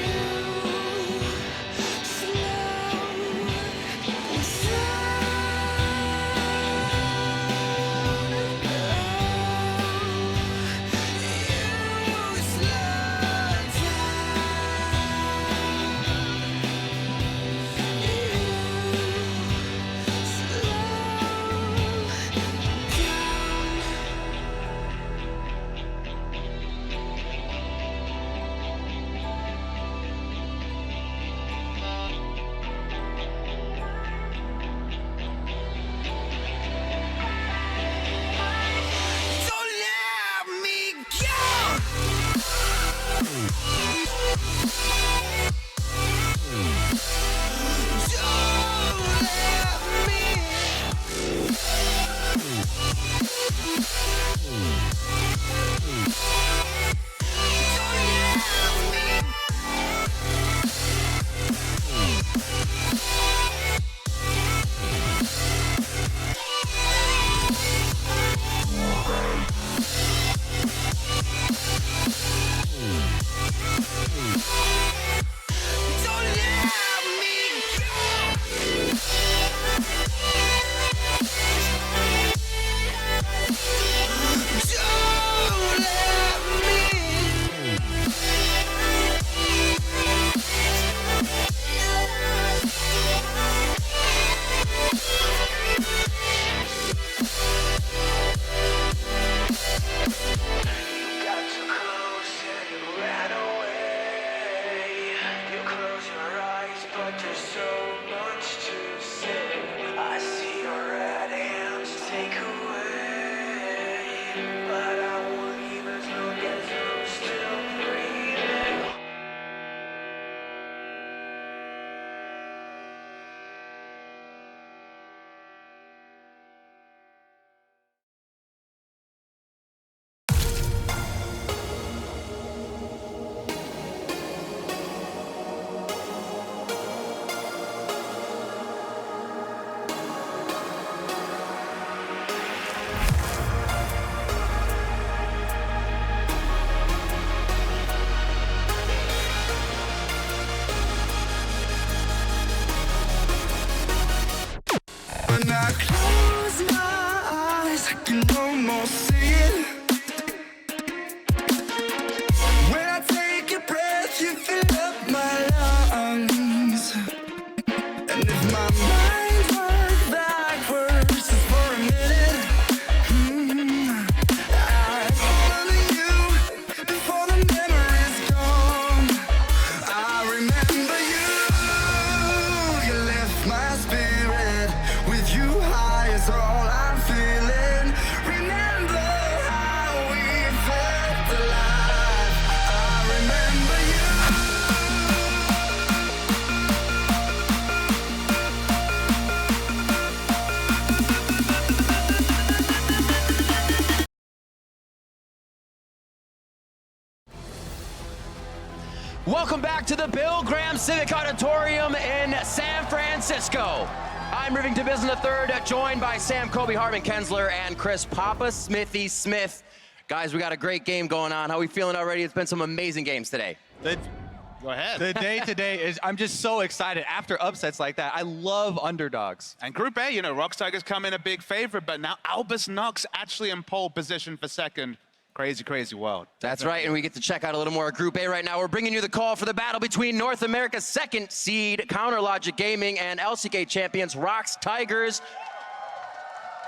Welcome back to the Bill Graham Civic Auditorium in San Francisco. I'm Rivington Business III, joined by Sam Kobe, Hartman Kensler, and Chris Papa Smithy Smith. Guys, we got a great game going on. How are we feeling already? It's been some amazing games today. Go ahead. The day today is, I'm just so excited after upsets like that. I love underdogs. And Group A, you know, Rox Tigers come in a big favorite, but now Albus Nox actually in pole position for second. Crazy, crazy world. That's right, and we get to check out a little more of Group A right now. We're bringing you the call for the battle between North America's second seed, Counter Logic Gaming, and LCK champions, Rox Tigers.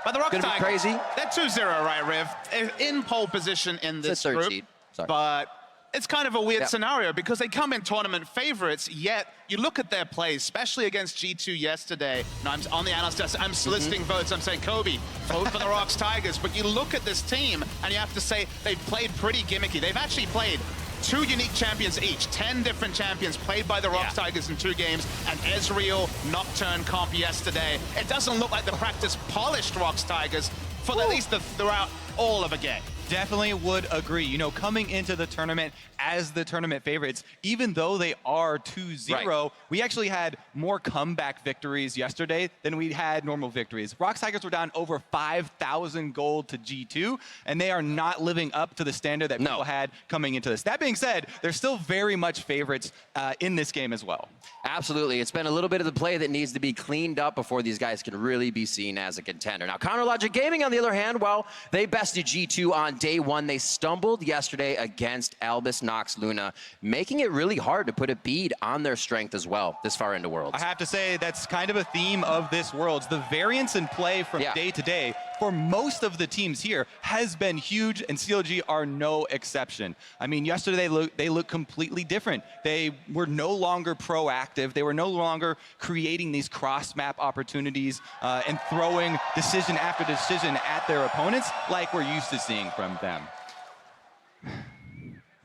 But the Rox Tigers, crazy. They're 2-0, right, Riv? In pole position in this third group. seed. Sorry. But it's kind of a weird scenario because they come in tournament favorites, yet you look at their plays, especially against G2 yesterday. Now, I'm on the analyst desk, I'm soliciting votes. I'm saying, Kobe, vote for the Rox Tigers. But you look at this team, and you have to say they've played pretty gimmicky. They've actually played 2 unique champions each, 10 different champions played by the Rox Tigers in 2 games, and Ezreal Nocturne comp yesterday. It doesn't look like the practice polished Rox Tigers for at least throughout all of a game. Definitely would agree. You know, coming into the tournament as the tournament favorites, even though they are 2-0, we actually had more comeback victories yesterday than we had normal victories. Rox Tigers were down over 5,000 gold to G2, and they are not living up to the standard that people had coming into this. That being said, they're still very much favorites in this game as well. Absolutely. It's been a little bit of the play that needs to be cleaned up before these guys can really be seen as a contender. Now, Counter Logic Gaming, on the other hand, well, they bested G2 on day 1. They stumbled yesterday against Albus Nox Luna, making it really hard to put a bead on their strength as well this far into Worlds. I have to say that's kind of a theme of this Worlds. The variance in play from day to day for most of the teams here has been huge, and CLG are no exception. I mean, yesterday they looked completely different. They were no longer proactive. They were no longer creating these cross-map opportunities and throwing decision after decision at their opponents like we're used to seeing from them.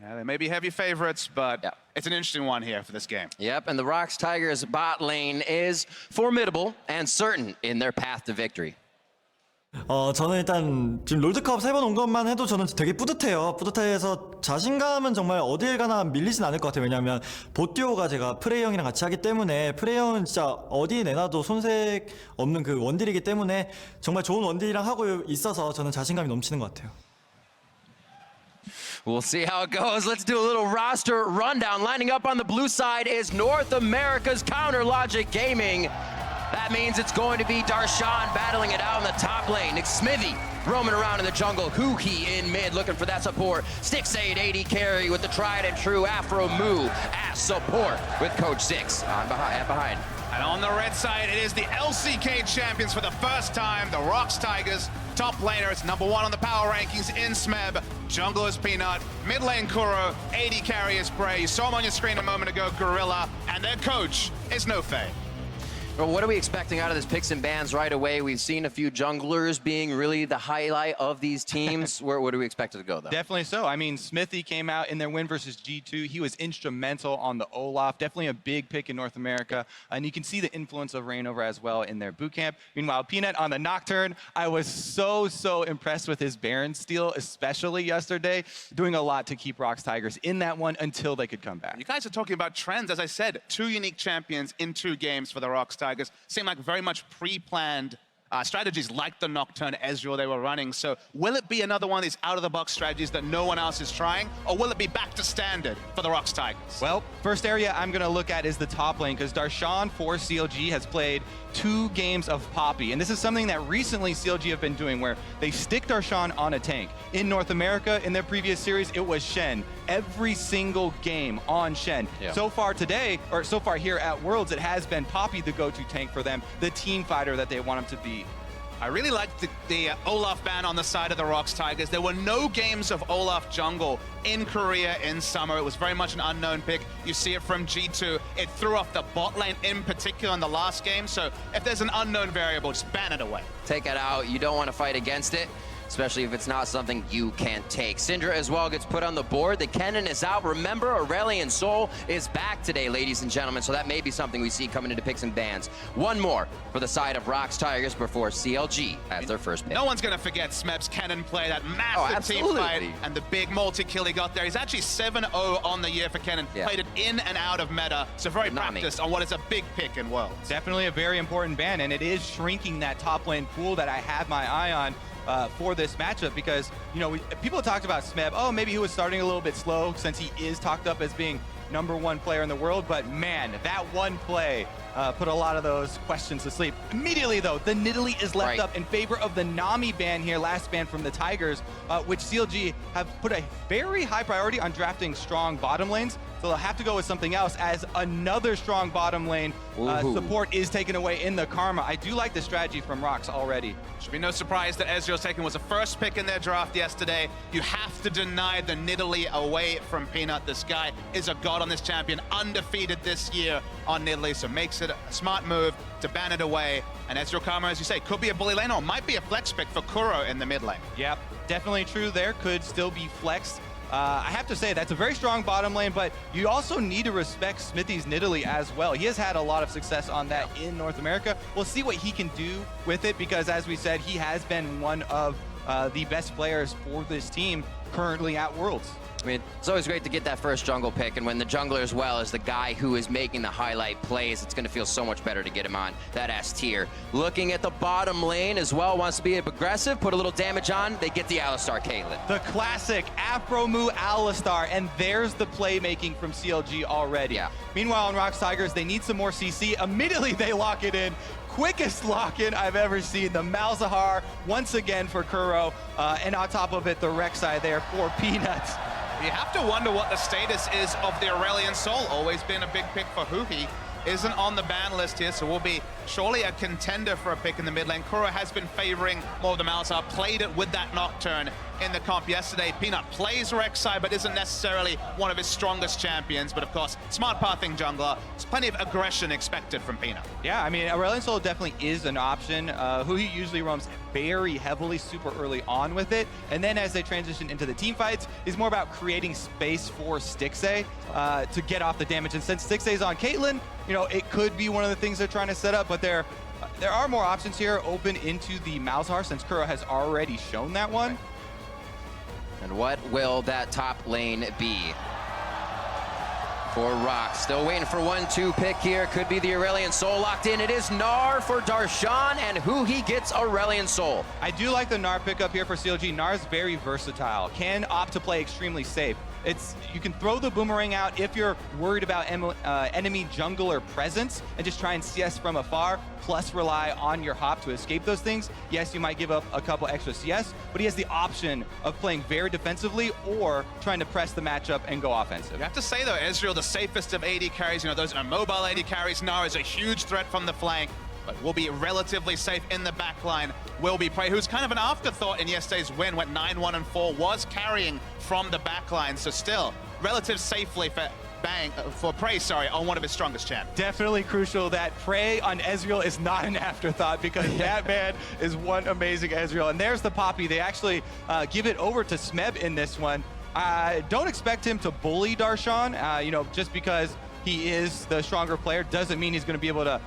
Yeah, they may be heavy favorites, but it's an interesting one here for this game. Yep, and the Rox Tigers bot lane is formidable and certain in their path to victory. 저는 일단 지금 롤드컵 3번 온 것만 해도 저는 되게 뿌듯해요. 뿌듯해서 자신감은 정말 어딜 가나 밀리진 않을 것 같아요. 왜냐하면 보띠오가 제가 프레이 형이랑 같이 하기 때문에 프레이 형은 진짜 어디 내놔도 손색 없는 그 원딜이기 때문에 정말 좋은 원딜이랑 하고 있어서 저는 자신감이 넘치는 것 같아요. We'll see how it goes. Let's do a little roster rundown. Lining up on the blue side is North America's Counter Logic Gaming. That means it's going to be Darshan battling it out in the top lane. Nick Smithy roaming around in the jungle. Huki in mid looking for that support. Stixade AD carry with the tried and true Afro Moo as support with Coach Six on behind. And on the red side, it is the LCK champions for the first time, the Rox Tigers. Top laner, it's #1 on the power rankings in SMEB. Jungle is Peanut, mid lane Kuro, AD carry is Bray. You saw him on your screen a moment ago, Gorilla, and their coach is No Faye. Well, what are we expecting out of this picks and bans right away? We've seen a few junglers being really the highlight of these teams. What do we expect it to go, though? Definitely so. I mean, Smithy came out in their win versus G2. He was instrumental on the Olaf. Definitely a big pick in North America. And you can see the influence of Reignover as well in their boot camp. Meanwhile, Peanut on the Nocturne. I was so impressed with his Baron steal, especially yesterday. Doing a lot to keep Rox Tigers in that one until they could come back. You guys are talking about trends. As I said, 2 unique champions in 2 games for the Rox Tigers. Seem like very much pre-planned strategies like the Nocturne Ezreal they were running. So will it be another one of these out-of-the-box strategies that no one else is trying, or will it be back to standard for the Rox Tigers? Well, first area I'm going to look at is the top lane, because Darshan for CLG has played 2 games of Poppy. And this is something that recently CLG have been doing, where they stick Darshan on a tank. In North America, in their previous series, it was Shen. Every single game on Shen. So far today, or so far here at Worlds, it has been Poppy the go-to tank for them, the team fighter that they want him to be. I really liked the Olaf ban on the side of the Rox Tigers. There were no games of Olaf jungle in Korea in summer. It was very much an unknown pick. You see it from G2. It threw off the bot lane in particular in the last game. So if there's an unknown variable, just ban it away. Take it out. You don't want to fight against it. especially if it's not something you can take. Syndra as well gets put on the board. The cannon is out. Remember, Aurelion Sol is back today, ladies and gentlemen, so that may be something we see coming into picks and bans. One more for the side of Rocks Tigers before CLG has their first pick. No one's going to forget Smeb's cannon play, that massive team fight, and the big multi-kill he got there. He's actually 7-0 on the year for Kennen. Played it in and out of meta, so very practiced on what is a big pick in Worlds. Definitely a very important ban, and it is shrinking that top lane pool that I had my eye on for this matchup, because, you know, people talked about Smeb, oh, maybe he was starting a little bit slow since he is talked up as being #1 player in the world, but man, that one play put a lot of those questions to sleep. Immediately though, the Nidalee is left up in favor of the Nami ban here, last ban from the Tigers, which CLG have put a very high priority on drafting strong bottom lanes. So they'll have to go with something else, as another strong bottom lane support is taken away in the Karma. I do like the strategy from Rocks already. Should be no surprise that Ezreal's taken was the first pick in their draft yesterday. You have to deny the Nidalee away from Peanut. This guy is a god on this champion, undefeated this year on Nidalee, so makes it a smart move to ban it away. And Ezreal Karma, as you say, could be a bully lane or might be a flex pick for Kuro in the mid lane. Yep, definitely true there. Could still be flexed. I have to say, that's a very strong bottom lane, but you also need to respect Smithy's Nidalee as well. He has had a lot of success on that in North America. We'll see what he can do with it, because as we said, he has been one of the best players for this team currently at Worlds. I mean, it's always great to get that first jungle pick, and when the jungler as well is the guy who is making the highlight plays, it's going to feel so much better to get him on that S tier. Looking at the bottom lane as well, wants to be aggressive, put a little damage on, they get the Alistar Caitlyn. The classic Afro Moo Alistar, and there's the playmaking from CLG already. Meanwhile, on Rocks Tigers, they need some more CC. Immediately they lock it in. Quickest lock-in I've ever seen. The Malzahar once again for Kuro, and on top of it, the Rek'Sai there for Peanuts. You have to wonder what the status is of the Aurelion Sol. Always been a big pick for Huhi. Isn't on the ban list here, so will be surely a contender for a pick in the mid lane. Kuro has been favoring more of the Malzahar, played it with that Nocturne in the comp yesterday. Peanut plays Rek'Sai, but isn't necessarily one of his strongest champions. But of course, smart pathing jungler. There's plenty of aggression expected from Peanut. Yeah, I mean, Aurelion Sol definitely is an option. Huhi usually roams very heavily super early on with it, and then as they transition into the team fights, is more about creating space for Stixxay to get off the damage. And since Stixxay's on Caitlyn, you know, it could be one of the things they're trying to set up, but there are more options here open into the Malzahar, since Kuro has already shown that one. And what will that top lane be for Rocks? Still waiting for 1-2 pick here. Could be the Aurelion Sol locked in. It is Gnar for Darshan, and Huhi gets Aurelion Sol. I do like the Gnar pickup here for CLG. Gnar's very versatile, can opt to play extremely safe. You can throw the boomerang out if you're worried about enemy jungler presence and just try and CS from afar, plus rely on your hop to escape those things. Yes, you might give up a couple extra CS, but he has the option of playing very defensively or trying to press the matchup and go offensive. You have to say though, Ezreal, the safest of AD carries, you know, those are mobile AD carries. Gnar is a huge threat from the flank, but will be relatively safe in the backline. Will be Prey, who's kind of an afterthought in yesterday's win, went 9-1 and 4, was carrying from the backline, so still relative safely for Prey, on one of his strongest champs. Definitely crucial that Prey on Ezreal is not an afterthought, because that man is one amazing Ezreal. And there's the Poppy. They actually give it over to Smeb in this one. I don't expect him to bully Darshan, you know, just because he is the stronger player doesn't mean he's going to be able to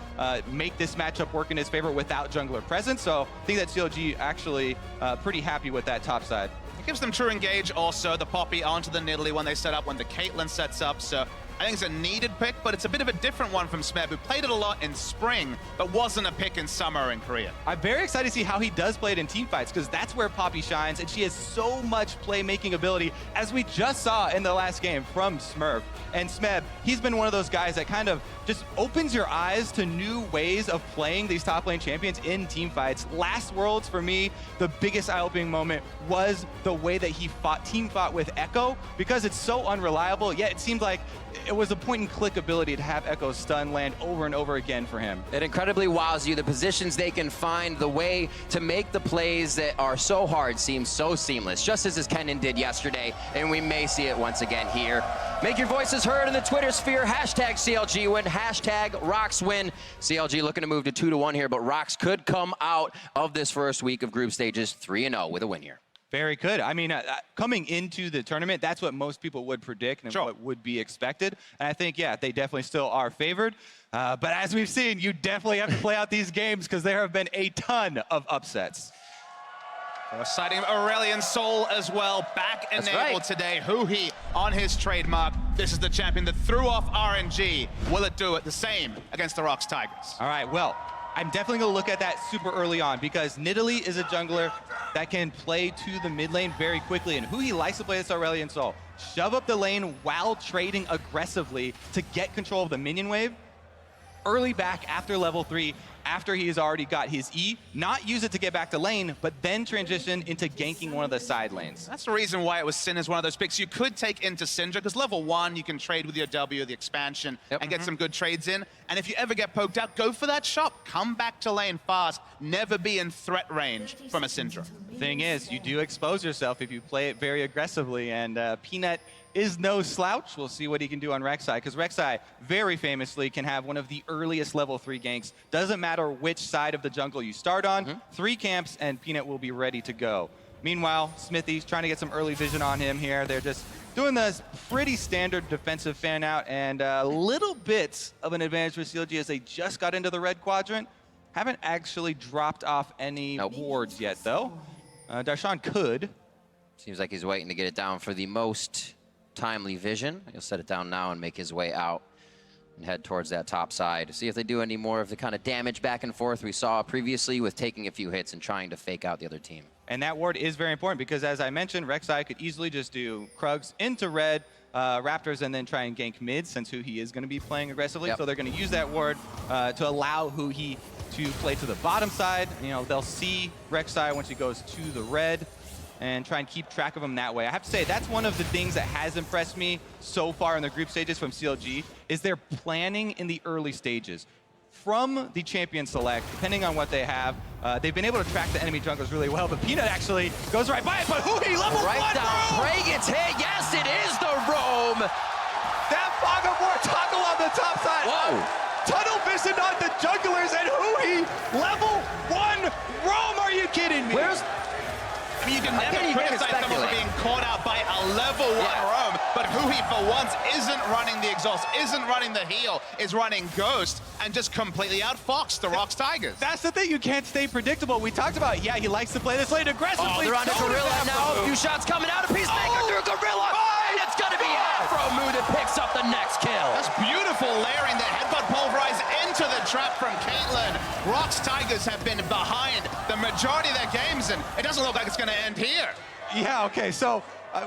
make this matchup work in his favor without jungler presence. So I think that CLG actually pretty happy with that top side. It gives them true engage also, the Poppy onto the Nidalee when they set up, when the Caitlyn sets up. So I think it's a needed pick, but it's a bit of a different one from Smeb, who played it a lot in spring, but wasn't a pick in summer in Korea. I'm very excited to see how he does play it in team fights, because that's where Poppy shines, and she has so much playmaking ability, as we just saw in the last game from Smurf. And Smeb, he's been one of those guys that kind of just opens your eyes to new ways of playing these top lane champions in team fights. Last Worlds, for me, the biggest eye-opening moment was the way that he team fought with Echo, because it's so unreliable, yet it seemed like it it was a point-and-click ability to have Echo's stun land over and over again for him. It incredibly wows you. The positions they can find, the way to make the plays that are so hard seem so seamless, just as Kennen did yesterday, and we may see it once again here. Make your voices heard in the Twitter sphere. Hashtag CLG win, hashtag Rocks win. CLG looking to move to 2-1 here, but Rocks could come out of this first week of group stages 3-0 with a win here. Very good. I mean, coming into the tournament, that's what most people would predict and what would be expected. And I think, yeah, they definitely still are favored. But as we've seen, you definitely have to play out these games because there have been a ton of upsets. Citing Aurelion Sol as well, back enabled today. Huhi on his trademark. This is the champion that threw off RNG. Will it do it the same against the Rocks Tigers? All right, well, I'm definitely going to look at that super early on because Nidalee is a jungler that can play to the mid lane very quickly. And Huhi likes to play this Aurelion Sol. Shove up the lane while trading aggressively to get control of the minion wave. Early back after level 3, after he has already got his E, not use it to get back to lane, but then transition into ganking one of the side lanes. That's the reason why it was Sin as one of those picks. You could take into Syndra, because level 1, you can trade with your W, the expansion, and get some good trades in. And if you ever get poked out, go for that shop. Come back to lane fast. Never be in threat range from a Syndra. Thing is, you do expose yourself if you play it very aggressively, and Peanut is no slouch. We'll see what he can do on Rek'Sai, because Rek'Sai very famously can have one of the earliest level 3 ganks. Doesn't matter which side of the jungle you start on, 3 camps and Peanut will be ready to go. Meanwhile, Smithy's trying to get some early vision on him here. They're just doing this pretty standard defensive fan out, and a little bit of an advantage for CLG as they just got into the red quadrant. Haven't actually dropped off any wards yet, though. Darshan could. Seems like he's waiting to get it down for the most timely vision. He'll set it down now and make his way out and head towards that top side. See if they do any more of the kind of damage back and forth we saw previously with taking a few hits and trying to fake out the other team. And that ward is very important because, as I mentioned, Rek'Sai could easily just do Krugs into red, Raptors, and then try and gank mid since Huhi is going to be playing aggressively. So they're going to use that ward to allow Huhi to play to the bottom side. You know, they'll see Rek'Sai once he goes to the red and try and keep track of him that way. I have to say, that's one of the things that has impressed me so far in the group stages from CLG, is their planning in the early stages. From the champion select, depending on what they have, they've been able to track the enemy junglers really well, but Peanut actually goes right by it, but Huhi, level 1 down, Prey gets hit, yes, it is the roam! That fog of war toggle on the top side! Whoa! Tunnel vision on the junglers, and Huhi, level 1 roam, are you kidding me? I mean, you can never criticize someone for being caught out by a level 1 roam, but Huhi for once isn't running the exhaust, isn't running the heal, is running Ghost, and just completely outfoxed the Rocks Tigers. That's the thing, you can't stay predictable. We talked about, yeah, he likes to play this lane aggressively. Oh, they're on to Gorilla now. A few shots coming out of Peacemaker through Gorilla, and it's gonna be Afromu that picks up the next kill. That's beautiful layering the headbutt pulverize into the trap from Caitlyn. Rocks Tigers have been behind the majority of their games, and it doesn't look like it's gonna end here. Yeah, okay, so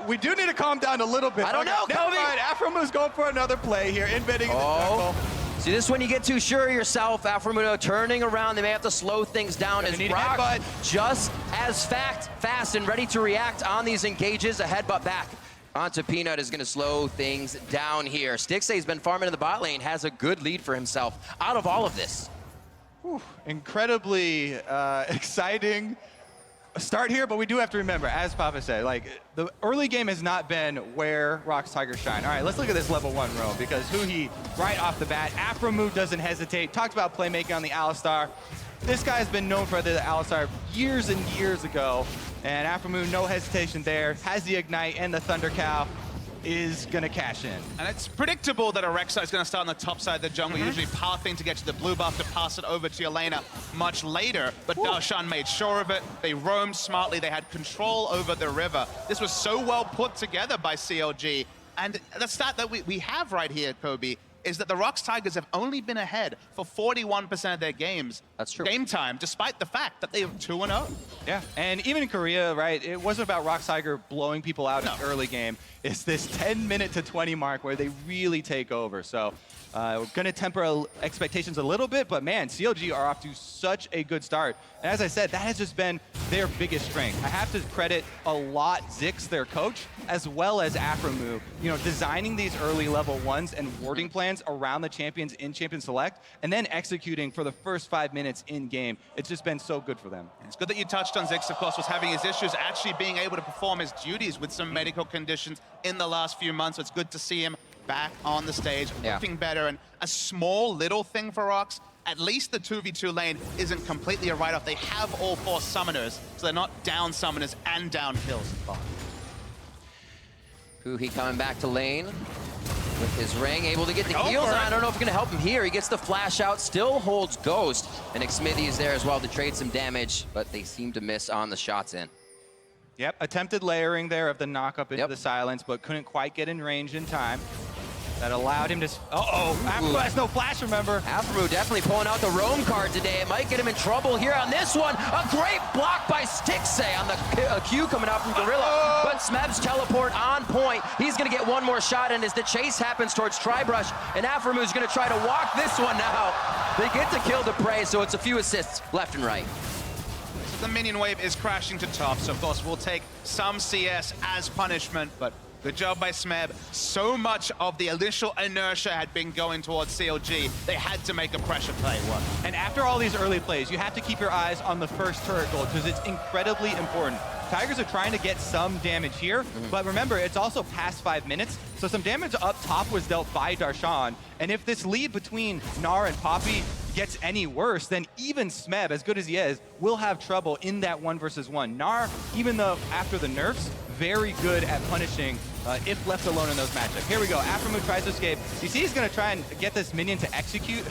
we do need to calm down a little bit. I don't know, Kobe. Afromu's going for another play here, inventing in the jungle. See, this when you get too sure of yourself, Afromuno turning around, they may have to slow things down as Rock just as fast and ready to react on these engages. A headbutt back onto Peanut is gonna slow things down here. Stixay's been farming in the bot lane, has a good lead for himself out of all of this. Whew, incredibly exciting start here, but we do have to remember, as Papa said, like, the early game has not been where Rocks Tigers shine. All right, let's look at this level 1 roam, because Huhi, right off the bat, Afromu doesn't hesitate. Talked about playmaking on the Alistar. This guy's been known for the Alistar years and years ago, and Afromu, no hesitation there, has the Ignite and the Thunder Cow, is gonna cash in. And it's predictable that a Rek'Sai is gonna start on the top side of the jungle, usually pathing to get to the blue buff to pass it over to Yelena much later, but Darshan made sure of it. They roamed smartly, they had control over the river. This was so well put together by CLG, and the stat that we have right here, Kobe, is that the Rocks Tigers have only been ahead for 41% of their games. That's true. Game time, despite the fact that they are 2-0. Yeah, and even in Korea, right, it wasn't about Rocks Tiger blowing people out in the early game. It's this 10-minute to 20 mark where they really take over. So We're going to temper expectations a little bit, but man, CLG are off to such a good start. And as I said, that has just been their biggest strength. I have to credit a lot Zix, their coach, as well as Aframu, designing these early level 1s and warding plans around the champions in Champion Select, and then executing for the first 5 minutes in game. It's just been so good for them. It's good that you touched on Zix, of course, was having his issues actually being able to perform his duties with some medical conditions in the last few months. So it's good to see him back on the stage, looking better. And a small little thing for Rox, at least the 2v2 lane isn't completely a write-off. They have all 4 summoners, so they're not down summoners and down kills. Huhi coming back to lane with his ring, able to get the heals. I don't know if it's going to help him here. He gets the flash out, still holds Ghost. And Xmithy is there as well to trade some damage, but they seem to miss on the shots in. Yep, attempted layering there of the knock up into the silence, but couldn't quite get in range in time. That allowed him to... Aframu has no flash, remember? Aframu definitely pulling out the roam card today. It might get him in trouble here on this one. A great block by Stixxay on the Q coming out from Gorilla. But Smeb's teleport on point. He's going to get one more shot in as the chase happens towards Tribrush. And Aframu's going to try to walk this one now. They get to kill the prey, so it's a few assists left and right. The minion wave is crashing to top, so of course we'll take some CS as punishment, but good job by Smeb. So much of the initial inertia had been going towards CLG. They had to make a pressure play work. And after all these early plays, you have to keep your eyes on the first turret gold because it's incredibly important. Tigers are trying to get some damage here, but remember, it's also past 5 minutes, so some damage up top was dealt by Darshan, and if this lead between Gnar and Poppy gets any worse, then even Smeb, as good as he is, will have trouble in that 1 versus 1. Gnar, even though after the nerfs, very good at punishing if left alone in those matchups. Here we go, Aframu tries to escape. You see he's gonna try and get this minion to execute.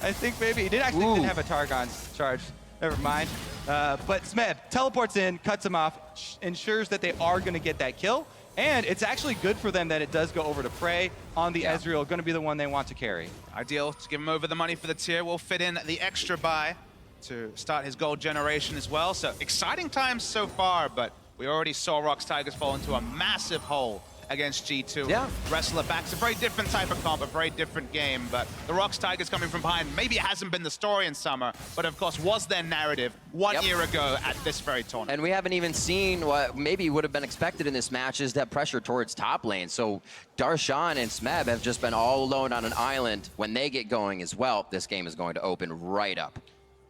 I think maybe, he didn't have a Targon charge, never mind. But Smeb teleports in, cuts him off, ensures that they are gonna get that kill. And it's actually good for them that it does go over to Prey on the Ezreal, going to be the one they want to carry. Ideal to give him over the money for the tier. We'll fit in the extra buy to start his gold generation as well. So exciting times so far, but we already saw Rox Tigers fall into a massive hole against G2. Yeah. Wrestler back. It's a very different type of comp, a very different game, but the Rox Tigers coming from behind, maybe it hasn't been the story in summer, but of course was their narrative 1 year ago at this very tournament. And we haven't even seen what maybe would have been expected in this match is that pressure towards top lane. So Darshan and Smeb have just been all alone on an island. When they get going as well, this game is going to open right up.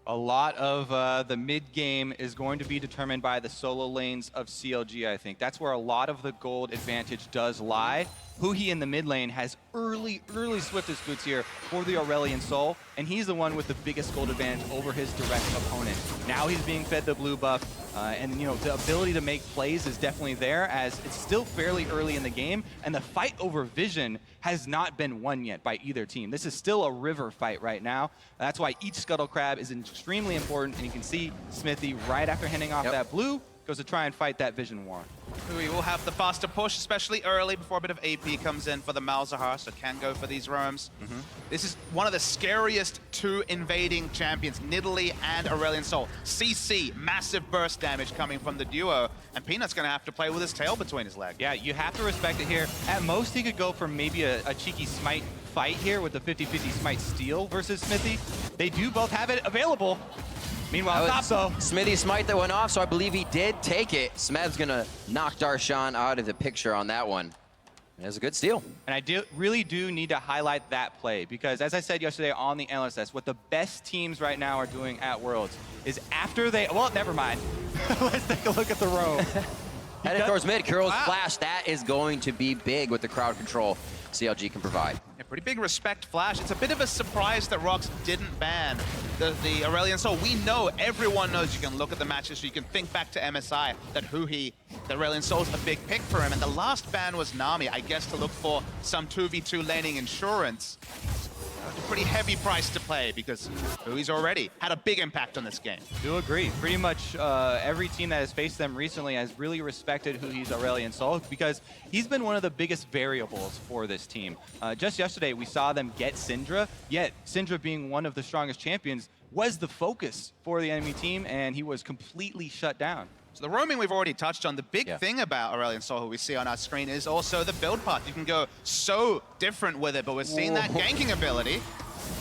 A lot of the mid game is going to be determined by the solo lanes of CLG, I think. That's where a lot of the gold advantage does lie. Huhi in the mid lane has early swiftest boots here for the Aurelion Soul, and he's the one with the biggest gold advantage over his direct opponent. Now he's being fed the blue buff, and the ability to make plays is definitely there, as it's still fairly early in the game, and the fight over vision has not been won yet by either team. This is still a river fight right now. That's why each Scuttle Crab is extremely important, and you can see Xmithy right after handing off that blue, goes to try and fight that vision war. We will have the faster push, especially early before a bit of AP comes in for the Malzahar, so can go for these roams. This is one of the scariest 2 invading champions, Nidalee and Aurelion Soul. CC, massive burst damage coming from the duo, and Peanut's gonna have to play with his tail between his legs. Yeah, you have to respect it here. At most, he could go for maybe a cheeky smite fight here with the 50-50 smite steal versus Xmithy. They do both have it available. Meanwhile, top though. Smithy's smite that went off, so I believe he did take it. Smeb's gonna knock Darshan out of the picture on that one. It was a good steal. And I really do need to highlight that play because, as I said yesterday on the LSS, what the best teams right now are doing at Worlds is after they... Well, never mind. Let's take a look at the row. Headed towards mid, Kuro's flash. That is going to be big with the crowd control CLG can provide. Yeah, pretty big respect flash. It's a bit of a surprise that Rox didn't ban the Aurelion Soul. We know, everyone knows, you can look at the matches, so you can think back to MSI, that Huhi, the Aurelion Soul's a big pick for him. And the last ban was Nami, I guess to look for some 2v2 laning insurance. A pretty heavy price to pay because Hui's already had a big impact on this game. Do agree. Pretty much every team that has faced them recently has really respected Hui's Aurelion Soul because he's been one of the biggest variables for this team. Just yesterday, we saw them get Syndra, yet Syndra being one of the strongest champions was the focus for the enemy team, and he was completely shut down. So the roaming we've already touched on. The big thing about Aurelion Sol, who we see on our screen, is also the build path. You can go so different with it, but we're seeing that ganking ability.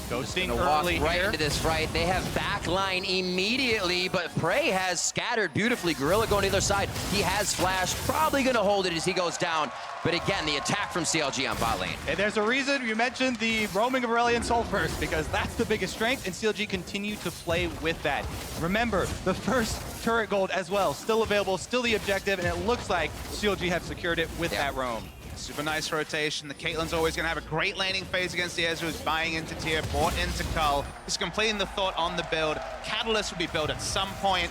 Ghosting early right into this fight. They have backline immediately, but Prey has scattered beautifully. Gorilla going to the other side. He has flash, probably going to hold it as he goes down. But again, the attack from CLG on bot lane. And there's a reason you mentioned the roaming of Aurelion Sol first, because that's the biggest strength, and CLG continue to play with that. Remember, the first turret gold as well, still available, still the objective, and it looks like CLG have secured it with that roam. Super nice rotation. The Caitlyn's always going to have a great laning phase against the Ezreal, who's buying into tier, bought into Cull. He's completing the thought on the build. Catalyst will be built at some point.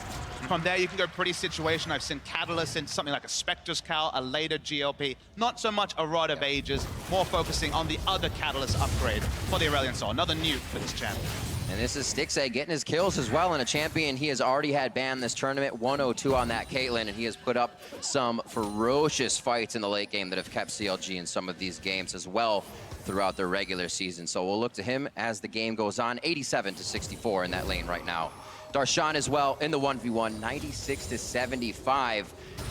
From there, you can go pretty situation. I've seen Catalyst in something like a Spectre's Cal, a later GLP. Not so much a Rod of Ages, more focusing on the other Catalyst upgrade for the Aurelion Sol. Another nuke for this champion. And this is Stixxay getting his kills as well, and a champion he has already had banned this tournament. 102 on that Caitlyn, and he has put up some ferocious fights in the late game that have kept CLG in some of these games as well throughout their regular season. So we'll look to him as the game goes on. 87-64 in that lane right now. Darshan as well in the 1v1, 96-75.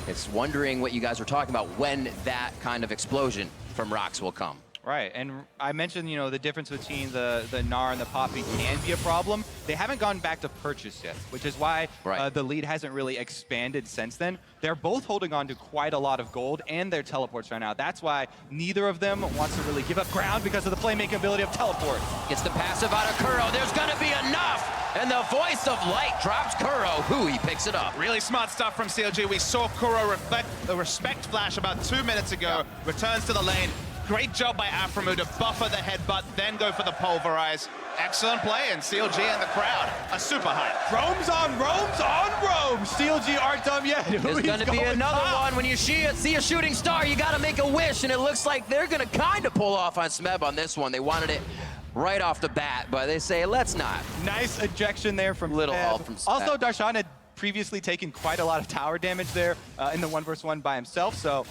It's wondering what you guys were talking about, when that kind of explosion from Rox will come. Right, and I mentioned, you know, the difference between the Gnar and the Poppy can be a problem. They haven't gone back to purchase yet, which is why the lead hasn't really expanded since then. They're both holding on to quite a lot of gold and their teleports right now. That's why neither of them wants to really give up ground because of the playmaking ability of teleport. Gets the passive out of Kuro. There's going to be enough! And the voice of light drops Kuro. He picks it up. Really smart stuff from CLG. We saw Kuro reflect the respect flash about 2 minutes ago. Returns to the lane. Great job by Aphromoo to buffer the headbutt, then go for the pulverize. Excellent play, and CLG and the crowd are super hyped. Roams on roams! CLG aren't done yet. There's gonna be another one. When you see a shooting star, you gotta make a wish, and it looks like they're gonna kind of pull off on Smeb on this one. They wanted it right off the bat, but they say, let's not. Nice ejection there from Little Smeb. help from Smeb. Also, Darshan had previously taken quite a lot of tower damage there in the 1v1 by himself, so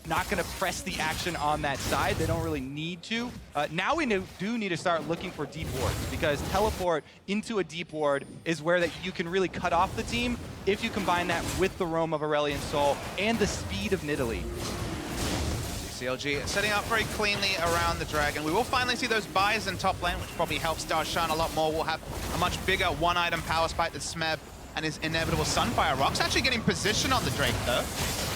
not going to press the action on that side. They don't really need to. Now we do need to start looking for deep wards, because teleport into a deep ward is where that you can really cut off the team if you combine that with the roam of Aurelion Sol and the speed of Nidalee. CLG setting up very cleanly around the dragon. We will finally see those buys in top lane, which probably helps Darshan a lot more. We'll have a much bigger one-item power spike than Smeb and his inevitable Sunfire. Rock's actually getting position on the Drake, though.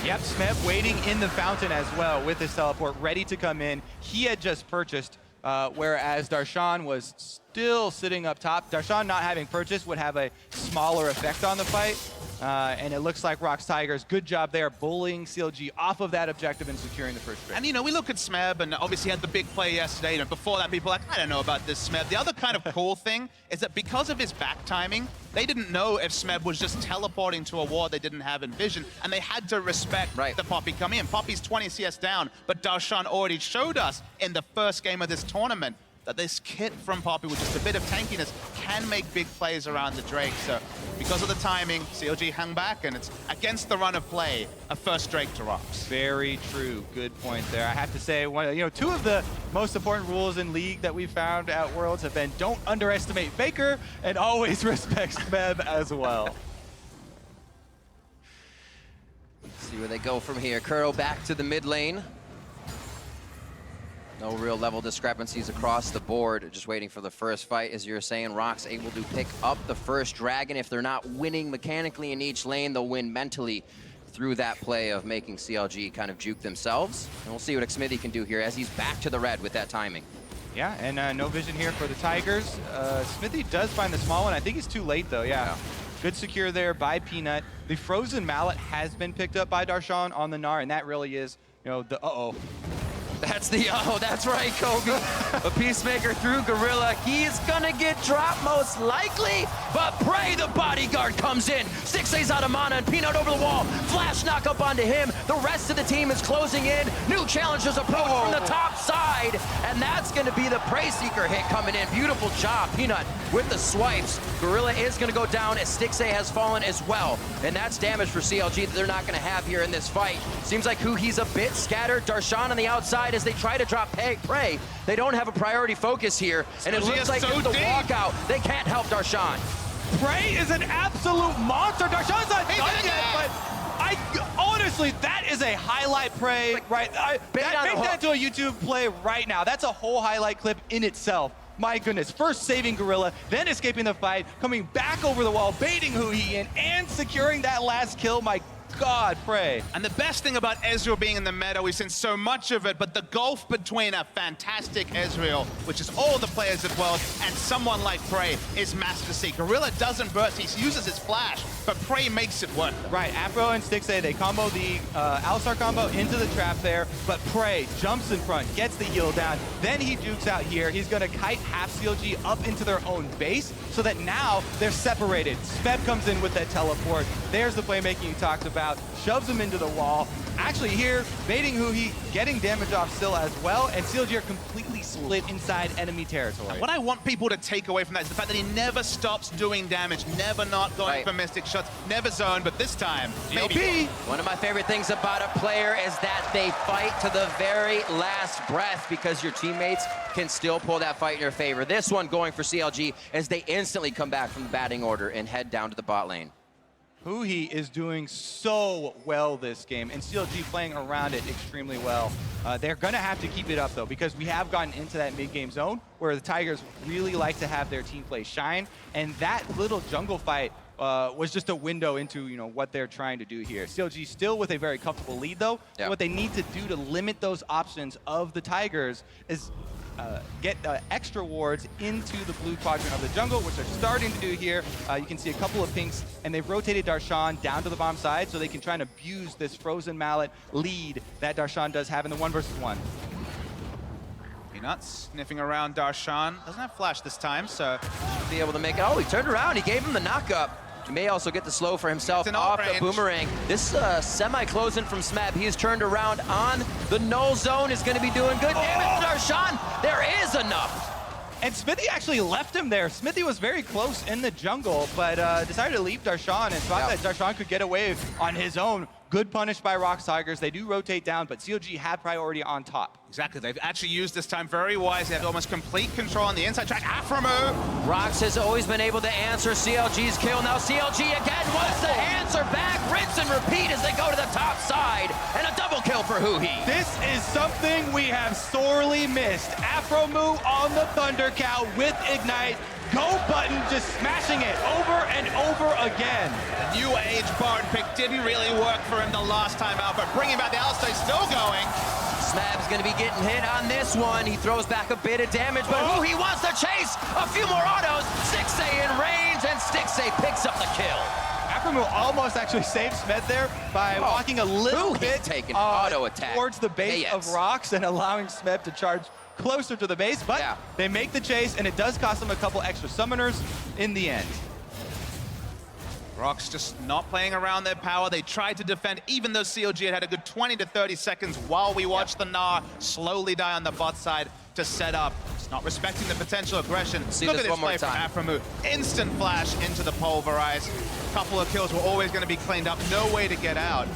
Yep, Smeb waiting in the fountain as well with his teleport, ready to come in. He had just purchased, whereas Darshan was still sitting up top. Darshan not having purchased would have a smaller effect on the fight. And it looks like Rox Tigers, good job there, bullying CLG off of that objective and securing the first pick. And, you know, we look at Smeb, and obviously had the big play yesterday. You know, before that, people were like, I don't know about this Smeb. The other kind of cool thing is that because of his back timing, they didn't know if Smeb was just teleporting to a ward they didn't have in vision, and they had to respect the Poppy coming in. Poppy's 20 CS down, but Darshan already showed us in the first game of this tournament that this kit from Poppy with just a bit of tankiness can make big plays around the Drake. So because of the timing, CLG hung back, and it's against the run of play, a first Drake to Rox. Very true. Good point there. I have to say, two of the most important rules in League that we found at Worlds have been don't underestimate Faker and always respect Smeb as well. Let's see where they go from here. Kuro back to the mid lane. No real level discrepancies across the board. Just waiting for the first fight. As you're saying, Rox able to pick up the first dragon. If they're not winning mechanically in each lane, they'll win mentally through that play of making CLG kind of juke themselves. And we'll see what Xmithy can do here as he's back to the red with that timing. Yeah, and no vision here for the Tigers. Smithy does find the small one. I think he's too late, though, yeah. Good secure there by Peanut. The Frozen Mallet has been picked up by Darshan on the Gnar, and that really is, the uh-oh. That's the that's right, Kobe. A Peacemaker through Gorilla. He's gonna get dropped most likely, but Prey, the bodyguard, comes in. Stixxay's out of mana, and Peanut over the wall. Flash knock up onto him. The rest of the team is closing in. New challengers approach from the top side, and that's gonna be the Prey Seeker hit coming in. Beautiful job, Peanut, with the swipes. Gorilla is gonna go down as Stixxay has fallen as well, and that's damage for CLG that they're not gonna have here in this fight. Seems like he's a bit scattered. Darshan on the outside as they try to drop Prey. They don't have a priority focus here, and it looks like it's the walkout. They can't help Darshan. Prey is an absolute monster. Darshan's not done yet, but honestly, that is a highlight Prey, right? Make that to a YouTube play right now. That's a whole highlight clip in itself. My goodness, first saving Gorilla, then escaping the fight, coming back over the wall, baiting Huhi in, and securing that last kill. My God, Prey. And the best thing about Ezreal being in the meta, we've seen so much of it, but the gulf between a fantastic Ezreal, which is all the players at World, and someone like Prey is massive to see. Gorilla doesn't burst, he uses his flash, but Prey makes it work. Right, Afro and Stixxay, they combo the Alistar combo into the trap there, but Prey jumps in front, gets the heal down, then he jukes out here. He's gonna kite half CLG up into their own base so that now they're separated. Smeb comes in with that teleport. There's the playmaking he talked about. Shoves him into the wall. Actually here, baiting Huhi, getting damage off still as well, and CLG are completely split inside enemy territory. And what I want people to take away from that is the fact that he never stops doing damage, never not going for mystic shots, never zone, but this time, maybe. One of my favorite things about a player is that they fight to the very last breath because your teammates can still pull that fight in your favor. This one going for CLG as they instantly come back from the batting order and head down to the bot lane. Huhi is doing so well this game, and CLG playing around it extremely well. They're going to have to keep it up, though, because we have gotten into that mid-game zone where the Tigers really like to have their team play shine, and that little jungle fight was just a window into what they're trying to do here. CLG still with a very comfortable lead, though. So what they need to do to limit those options of the Tigers is get extra wards into the blue quadrant of the jungle, which they're starting to do here. You can see a couple of pinks, and they've rotated Darshan down to the bomb side so they can try and abuse this Frozen Mallet lead that Darshan does have in the 1v1. Peanuts sniffing around Darshan. Doesn't have flash this time, so should be able to make it. Oh, he turned around. He gave him the knock-up. He may also get the slow for himself off the boomerang. This semi-close-in from Smeb. He's turned around on the null zone. Is going to be doing good damage to Darshan. There is enough. And Smithy actually left him there. Smithy was very close in the jungle, but decided to leave Darshan and thought that Darshan could get away on his own. Good punish by Rox Tigers. They do rotate down, but CLG had priority on top. Exactly. They've actually used this time very wisely. They have almost complete control on the inside track. Aframu! Rox has always been able to answer CLG's kill. Now CLG again wants to answer back. Rinse and repeat as they go to the top side. And a double kill for Huhi. This is something we have sorely missed. Aframu on the Thunder Cow with Ignite. Go button, just smashing it over and over again. The new age Bard pick didn't really work for him the last time out, but bringing back the Alistar, still going. Smeb's gonna be getting hit on this one. He throws back a bit of damage, but Huhi wants to chase a few more autos. Stixxay in range, and Stixxay picks up the kill. Aframu almost actually saved Smed there by walking a little bit taking auto attack towards the base of Rox and allowing Smed to charge closer to the base, but they make the chase, and it does cost them a couple extra summoners in the end. Rox just not playing around their power. They tried to defend, even though CLG had a good 20 to 30 seconds while we watched the Gnar slowly die on the bot side to set up. It's not respecting the potential aggression. Look at this play from Aframu. Instant flash into the pulverize. A couple of kills were always going to be cleaned up. No way to get out.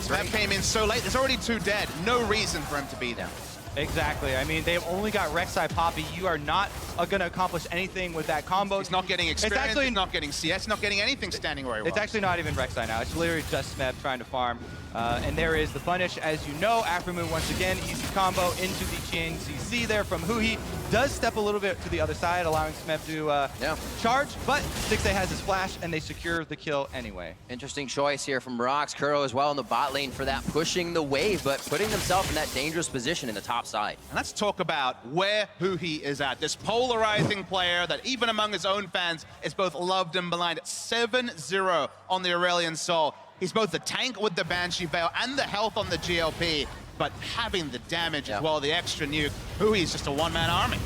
Smeb came in so late. There's already 2 dead. No reason for him to be there. Exactly. I mean, they've only got Rek'Sai Poppy. You are not going to accomplish anything with that combo. He's not getting experience, he's not getting CS, not getting anything standing where he was. It's actually not even Rek'Sai now. It's literally just Smeb trying to farm. And there is the punish. As you know, Aframu once again, easy combo into the chain CC there from Huhi. Does step a little bit to the other side, allowing Smeb to charge, but Stixxay has his flash, and they secure the kill anyway. Interesting choice here from Rox. Kuro as well in the bot lane for that, pushing the wave, but putting themselves in that dangerous position in the top side. And let's talk about where Huhi is at. This polarizing player that even among his own fans is both loved and maligned. 7-0 on the Aurelion Soul. He's both the tank with the Banshee Veil and the health on the GLP, but having the damage as well, the extra nuke. Huhi's just a one-man army.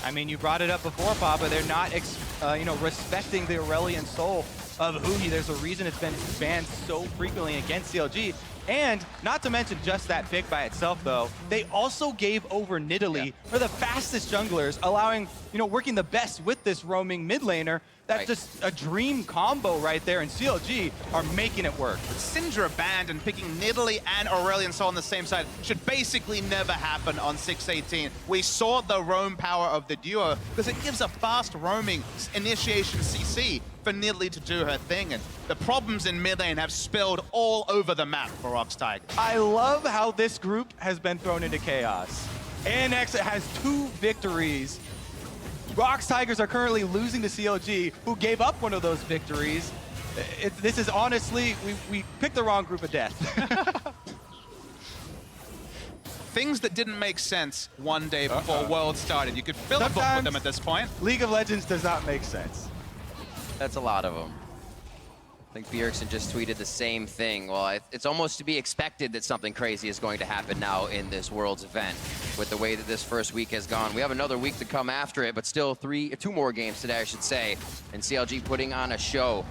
I mean, you brought it up before, Papa. They're not, respecting the Aurelion Soul of Huhi. There's a reason it's been banned so frequently against CLG. And not to mention just that pick by itself, though, they also gave over Nidalee for the fastest junglers, allowing, working the best with this roaming mid laner. That's just a dream combo right there, and CLG are making it work. Syndra banned and picking Nidalee and Aurelion Sol on the same side should basically never happen on 618. We saw the roam power of the duo because it gives a fast roaming initiation CC for Nidalee to do her thing, and the problems in mid lane have spilled all over the map for Rox Tiger. I love how this group has been thrown into chaos. ANX has 2 victories. Rox Tigers are currently losing to CLG, who gave up one of those victories. This is honestly, we picked the wrong group of death. Things that didn't make sense one day before Worlds started. You could fill a book with them at this point. League of Legends does not make sense. That's a lot of them. I think Bjergsen just tweeted the same thing. Well, it's almost to be expected that something crazy is going to happen now in this Worlds event with the way that this first week has gone. We have another week to come after it, but still 2 more games today, I should say. And CLG putting on a show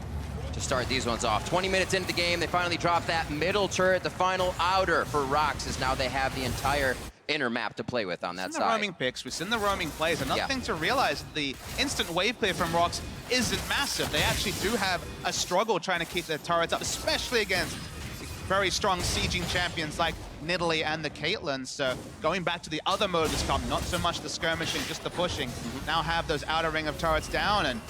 to start these ones off. 20 minutes into the game, they finally drop that middle turret. The final outer for Rox is now they have the entire inner map to play with on that side. The roaming picks, we've seen the roaming plays. Another thing to realize, the instant wave clear from Rox isn't massive. They actually do have a struggle trying to keep their turrets up, especially against very strong sieging champions like Nidalee and the Caitlyn. So going back to the other mode of this comp, not so much the skirmishing, just the pushing. Now have those outer ring of turrets down and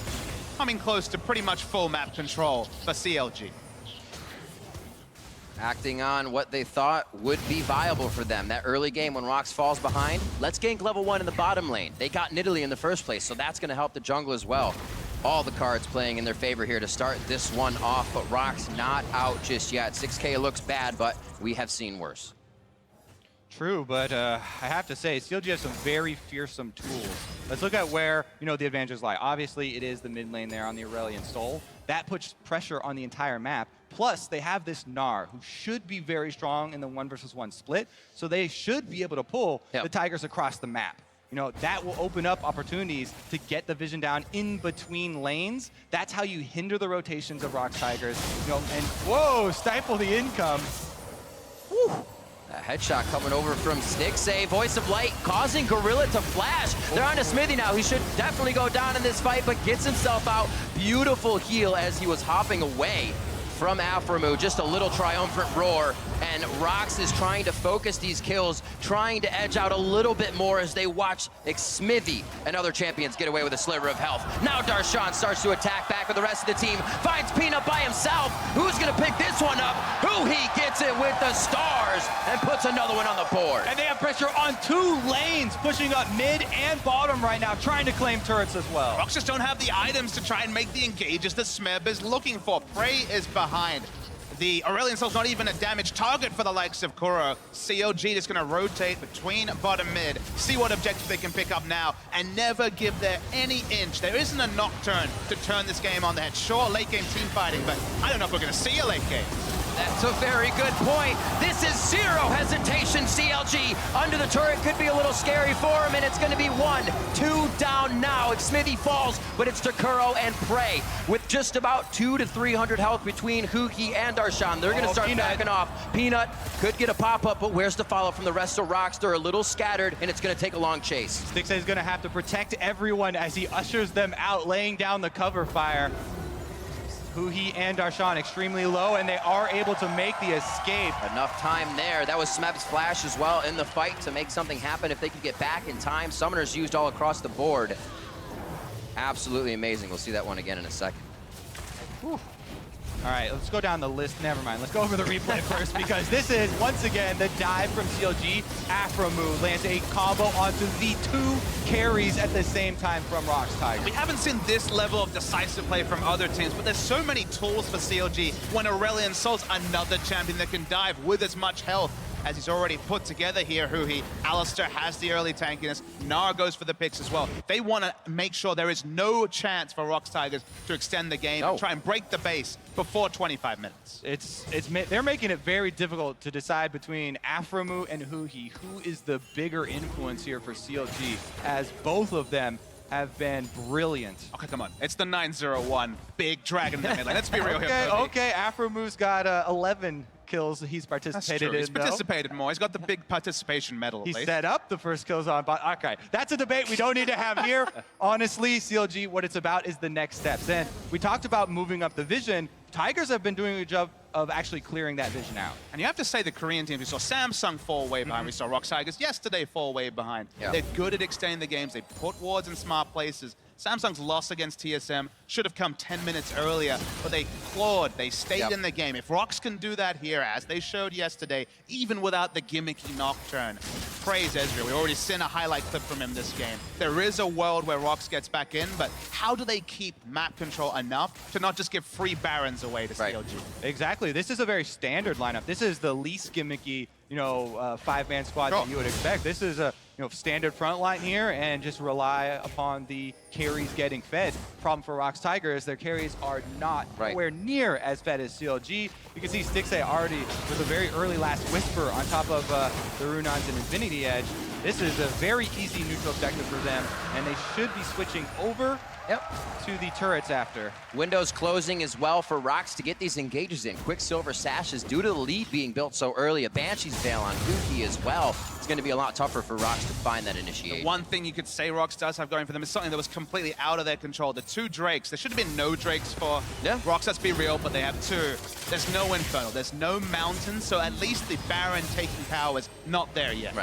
coming close to pretty much full map control for CLG. Acting on what they thought would be viable for them. That early game when Rox falls behind, let's gank level 1 in the bottom lane. They got Nidalee in the first place, so that's gonna help the jungle as well. All the cards playing in their favor here to start this one off, but Rox not out just yet. 6K looks bad, but we have seen worse. True, but I have to say, CLG has some very fearsome tools. Let's look at where, the advantages lie. Obviously, it is the mid lane there on the Aurelion Sol. That puts pressure on the entire map. Plus, they have this Gnar, who should be very strong in the 1 versus 1 split, so they should be able to pull the Tigers across the map. That will open up opportunities to get the vision down in between lanes. That's how you hinder the rotations of Rox Tigers. And whoa, stifle the income. Whew. A headshot coming over from Stixxay. Voice of Light causing Gorilla to flash. They're on to Smithy now. He should definitely go down in this fight, but gets himself out. Beautiful heal as he was hopping away from Aframu. Just a little triumphant roar. And Rox is trying to focus these kills, trying to edge out a little bit more as they watch Smithy and other champions get away with a sliver of health. Now Darshan starts to attack back with the rest of the team. Finds Peanut by himself. Who's going to pick this one up? He gets it with the stars and puts another one on the board. And they have pressure on 2 lanes, pushing up mid and bottom right now, trying to claim turrets as well. Rox just don't have the items to try and make the engages that Smeb is looking for. Prey is behind. The Aurelion Sol's not even a damaged target for the likes of Kuro. CLG is going to rotate between bottom mid, see what objectives they can pick up now, and never give there any inch. There isn't a Nocturne to turn this game on the head. Sure, late game team fighting, but I don't know if we're going to see a late game. That's a very good point. This is zero hesitation, CLG. Under the turret could be a little scary for him, and it's going to be 1, 2 down now. Smithy falls, but it's to Kuro and Prey. With just about 200 to 300 health between Huki and Darshan. They're going to start backing off. Peanut could get a pop-up, but where's the follow from the rest of Rox? They're a little scattered, and it's going to take a long chase. Stixxay is going to have to protect everyone as he ushers them out, laying down the cover fire. Huhi and Darshan extremely low, and they are able to make the escape. Enough time there. That was Smeb's flash as well in the fight to make something happen if they could get back in time. Summoners used all across the board. Absolutely amazing. We'll see that one again in a second. Whew. All right, let's go down the list. Never mind. Let's go over the replay first, because this is, once again, the dive from CLG. Aframu lands a combo onto the 2 carries at the same time from Rox Tiger. We haven't seen this level of decisive play from other teams, but there's so many tools for CLG when Aurelion Sol's another champion that can dive with as much health as he's already put together here. Huhi, Alistair has the early tankiness. Gnar goes for the picks as well. They want to make sure there is no chance for Rox Tigers to extend the game and try and break the base before 25 minutes. They're making it very difficult to decide between Aframu and Huhi. Who is the bigger influence here for CLG, as both of them have been brilliant. Okay, come on. It's the 901 big dragon in the mid lane. Let's be real here. Okay, Aframu's got 11 kills he's participated in. He's participated more. He's got the big participation medal. He set up the first kills on bot. Okay, that's a debate we don't need to have here. Honestly, CLG, what it's about is the next steps. And we talked about moving up the vision. Tigers have been doing a good job of actually clearing that vision out. And you have to say the Korean teams, we saw Samsung fall way behind, we saw Rox Tigers yesterday fall way behind. Yeah. They're good at extending the games, they put wards in smart places. Samsung's loss against TSM should have come 10 minutes earlier, but they clawed, they stayed in the game. If Rox can do that here, as they showed yesterday, even without the gimmicky Nocturne, praise Ezreal. We already seen a highlight clip from him this game. There is a world where Rox gets back in, but how do they keep map control enough to not just give free Barons away to CLG? Exactly. This is a very standard lineup. This is the least gimmicky, five-man squad that you would expect. This is a standard front line here, and just rely upon the carries getting fed. Problem for Rox Tiger is their carries are not nowhere near as fed as CLG. You can see Stixxay already with a very early last whisper on top of the Runons and Infinity Edge. This is a very easy neutral objective for them, and they should be switching over to the turrets after. Windows closing as well for Rox to get these engages in. Quicksilver sashes due to the lead being built so early. A Banshee's Veil on Huki as well. It's going to be a lot tougher for Rox to find that initiation. The one thing you could say Rox does have going for them is something that was completely out of their control. The two Drakes. There should have been no Drakes for Rox, let's be real, but they have two. There's no Infernal, there's no Mountain, so at least the Baron taking power is not there yet.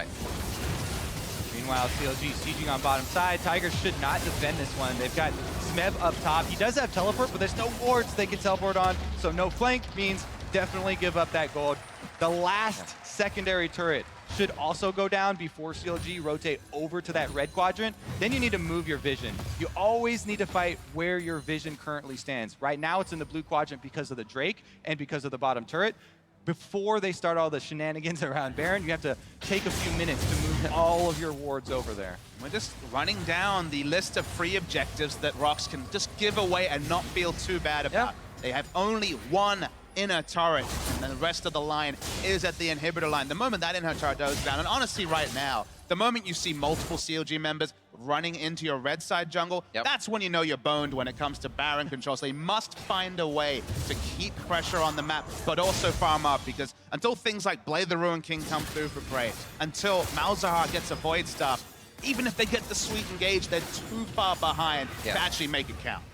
Meanwhile, CLG sieging on bottom side. Tigers should not defend this one. They've got Smeb up top. He does have teleport, but there's no wards they can teleport on, so no flank means definitely give up that gold. The last secondary turret should also go down before CLG rotate over to that red quadrant. Then you need to move your vision. You always need to fight where your vision currently stands. Right now it's in the blue quadrant because of the Drake and because of the bottom turret. Before they start all the shenanigans around Baron, you have to take a few minutes to move all of your wards over there. We're just running down the list of free objectives that Rox can just give away and not feel too bad about. They have only one inner turret, and then the rest of the line is at the inhibitor line. The moment that inner turret goes down, and honestly right now, the moment you see multiple CLG members running into your red side jungle, that's when you know you're boned when it comes to Baron control. So they must find a way to keep pressure on the map, but also farm up, because until things like Blade the Ruin King come through for Prey, until Malzahar gets a Void Staff, even if they get the sweet engage, they're too far behind to actually make it count.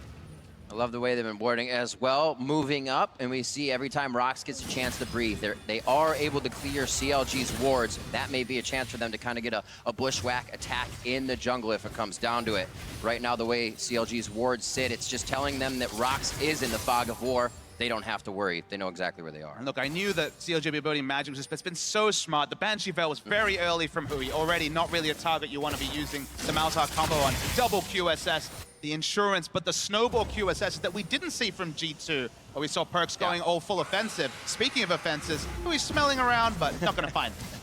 I love the way they've been boarding as well, moving up, and we see every time Rox gets a chance to breathe, they are able to clear CLG's wards. That may be a chance for them to kind of get a bushwhack attack in the jungle if it comes down to it. Right now, the way CLG's wards sit, it's just telling them that Rox is in the fog of war. They don't have to worry. They know exactly where they are. And look, I knew that CLG would be building magic, but it's been so smart. The Banshee Veil was very early from Hui. Already not really a target you want to be using the Malzahar combo on. Double QSS, the insurance, but the snowball QSS that we didn't see from G2, where we saw Perkz going all full offensive. Speaking of offenses, Hui's smelling around, but not going to find them.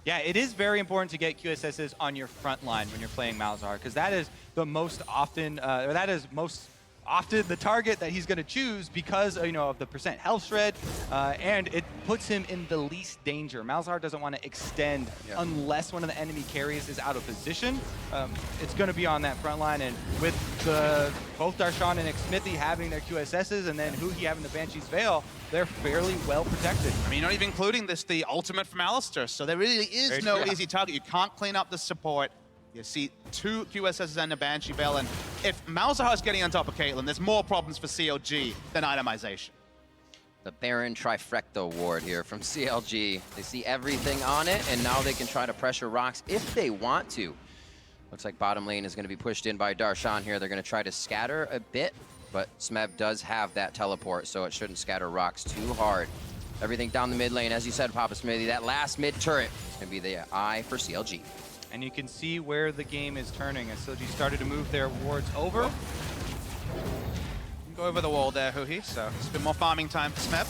Yeah, it is very important to get QSSs on your front line when you're playing Malzahar, because that is the most often, often the target that he's going to choose because of the percent health shred, and it puts him in the least danger. Malzahar doesn't want to extend unless one of the enemy carries is out of position. It's going to be on that front line, and with both Darshan and Xmithy having their QSSs and then Huhi having the Banshee's Veil, they're fairly well protected. I mean, not even including the ultimate from Alistar, so there really is no easy target. You can't clean up the support. You see two QSSs and a Banshee Veil, and if Malzahar's getting on top of Caitlyn, there's more problems for CLG than itemization. The Baron trifecta ward here from CLG. They see everything on it, and now they can try to pressure Rox if they want to. Looks like bottom lane is going to be pushed in by Darshan here. They're going to try to scatter a bit, but Smeb does have that teleport, so it shouldn't scatter Rox too hard. Everything down the mid lane, as you said, Papa Smithy, that last mid turret is going to be the eye for CLG. And you can see where the game is turning as CLG started to move their wards over. Go over the wall there, Huhi, so it's been more farming time for Smeb.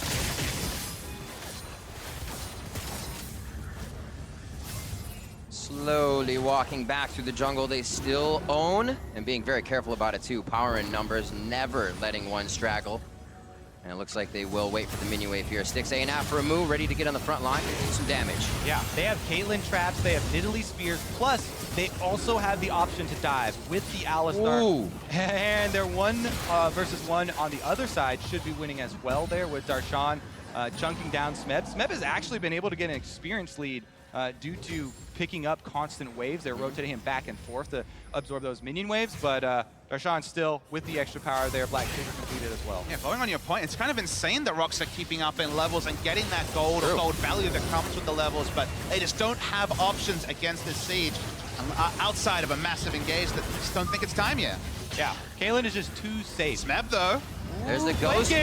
Slowly walking back through the jungle they still own, and being very careful about it too. Power in numbers, never letting one straggle. And it looks like they will wait for the mini wave here. Stix A now for a move, ready to get on the front line and do some damage. Yeah, they have Caitlyn traps, they have Nidalee spears, plus they also have the option to dive with the Alistar. Ooh. And their 1 versus 1 on the other side should be winning as well there with Darshan chunking down Smeb. Smeb has actually been able to get an experience lead due to picking up constant waves. They're rotating him back and forth to absorb those minion waves, but Darshan still with the extra power there. Black Trigger completed as well. Yeah, following on your point, it's kind of insane that Rocks are keeping up in levels and getting that gold or gold value that comes with the levels, but they just don't have options against this Siege outside of a massive engage that just don't think it's time yet. Yeah, Caitlyn is just too safe. Smeb though. There's the ghost.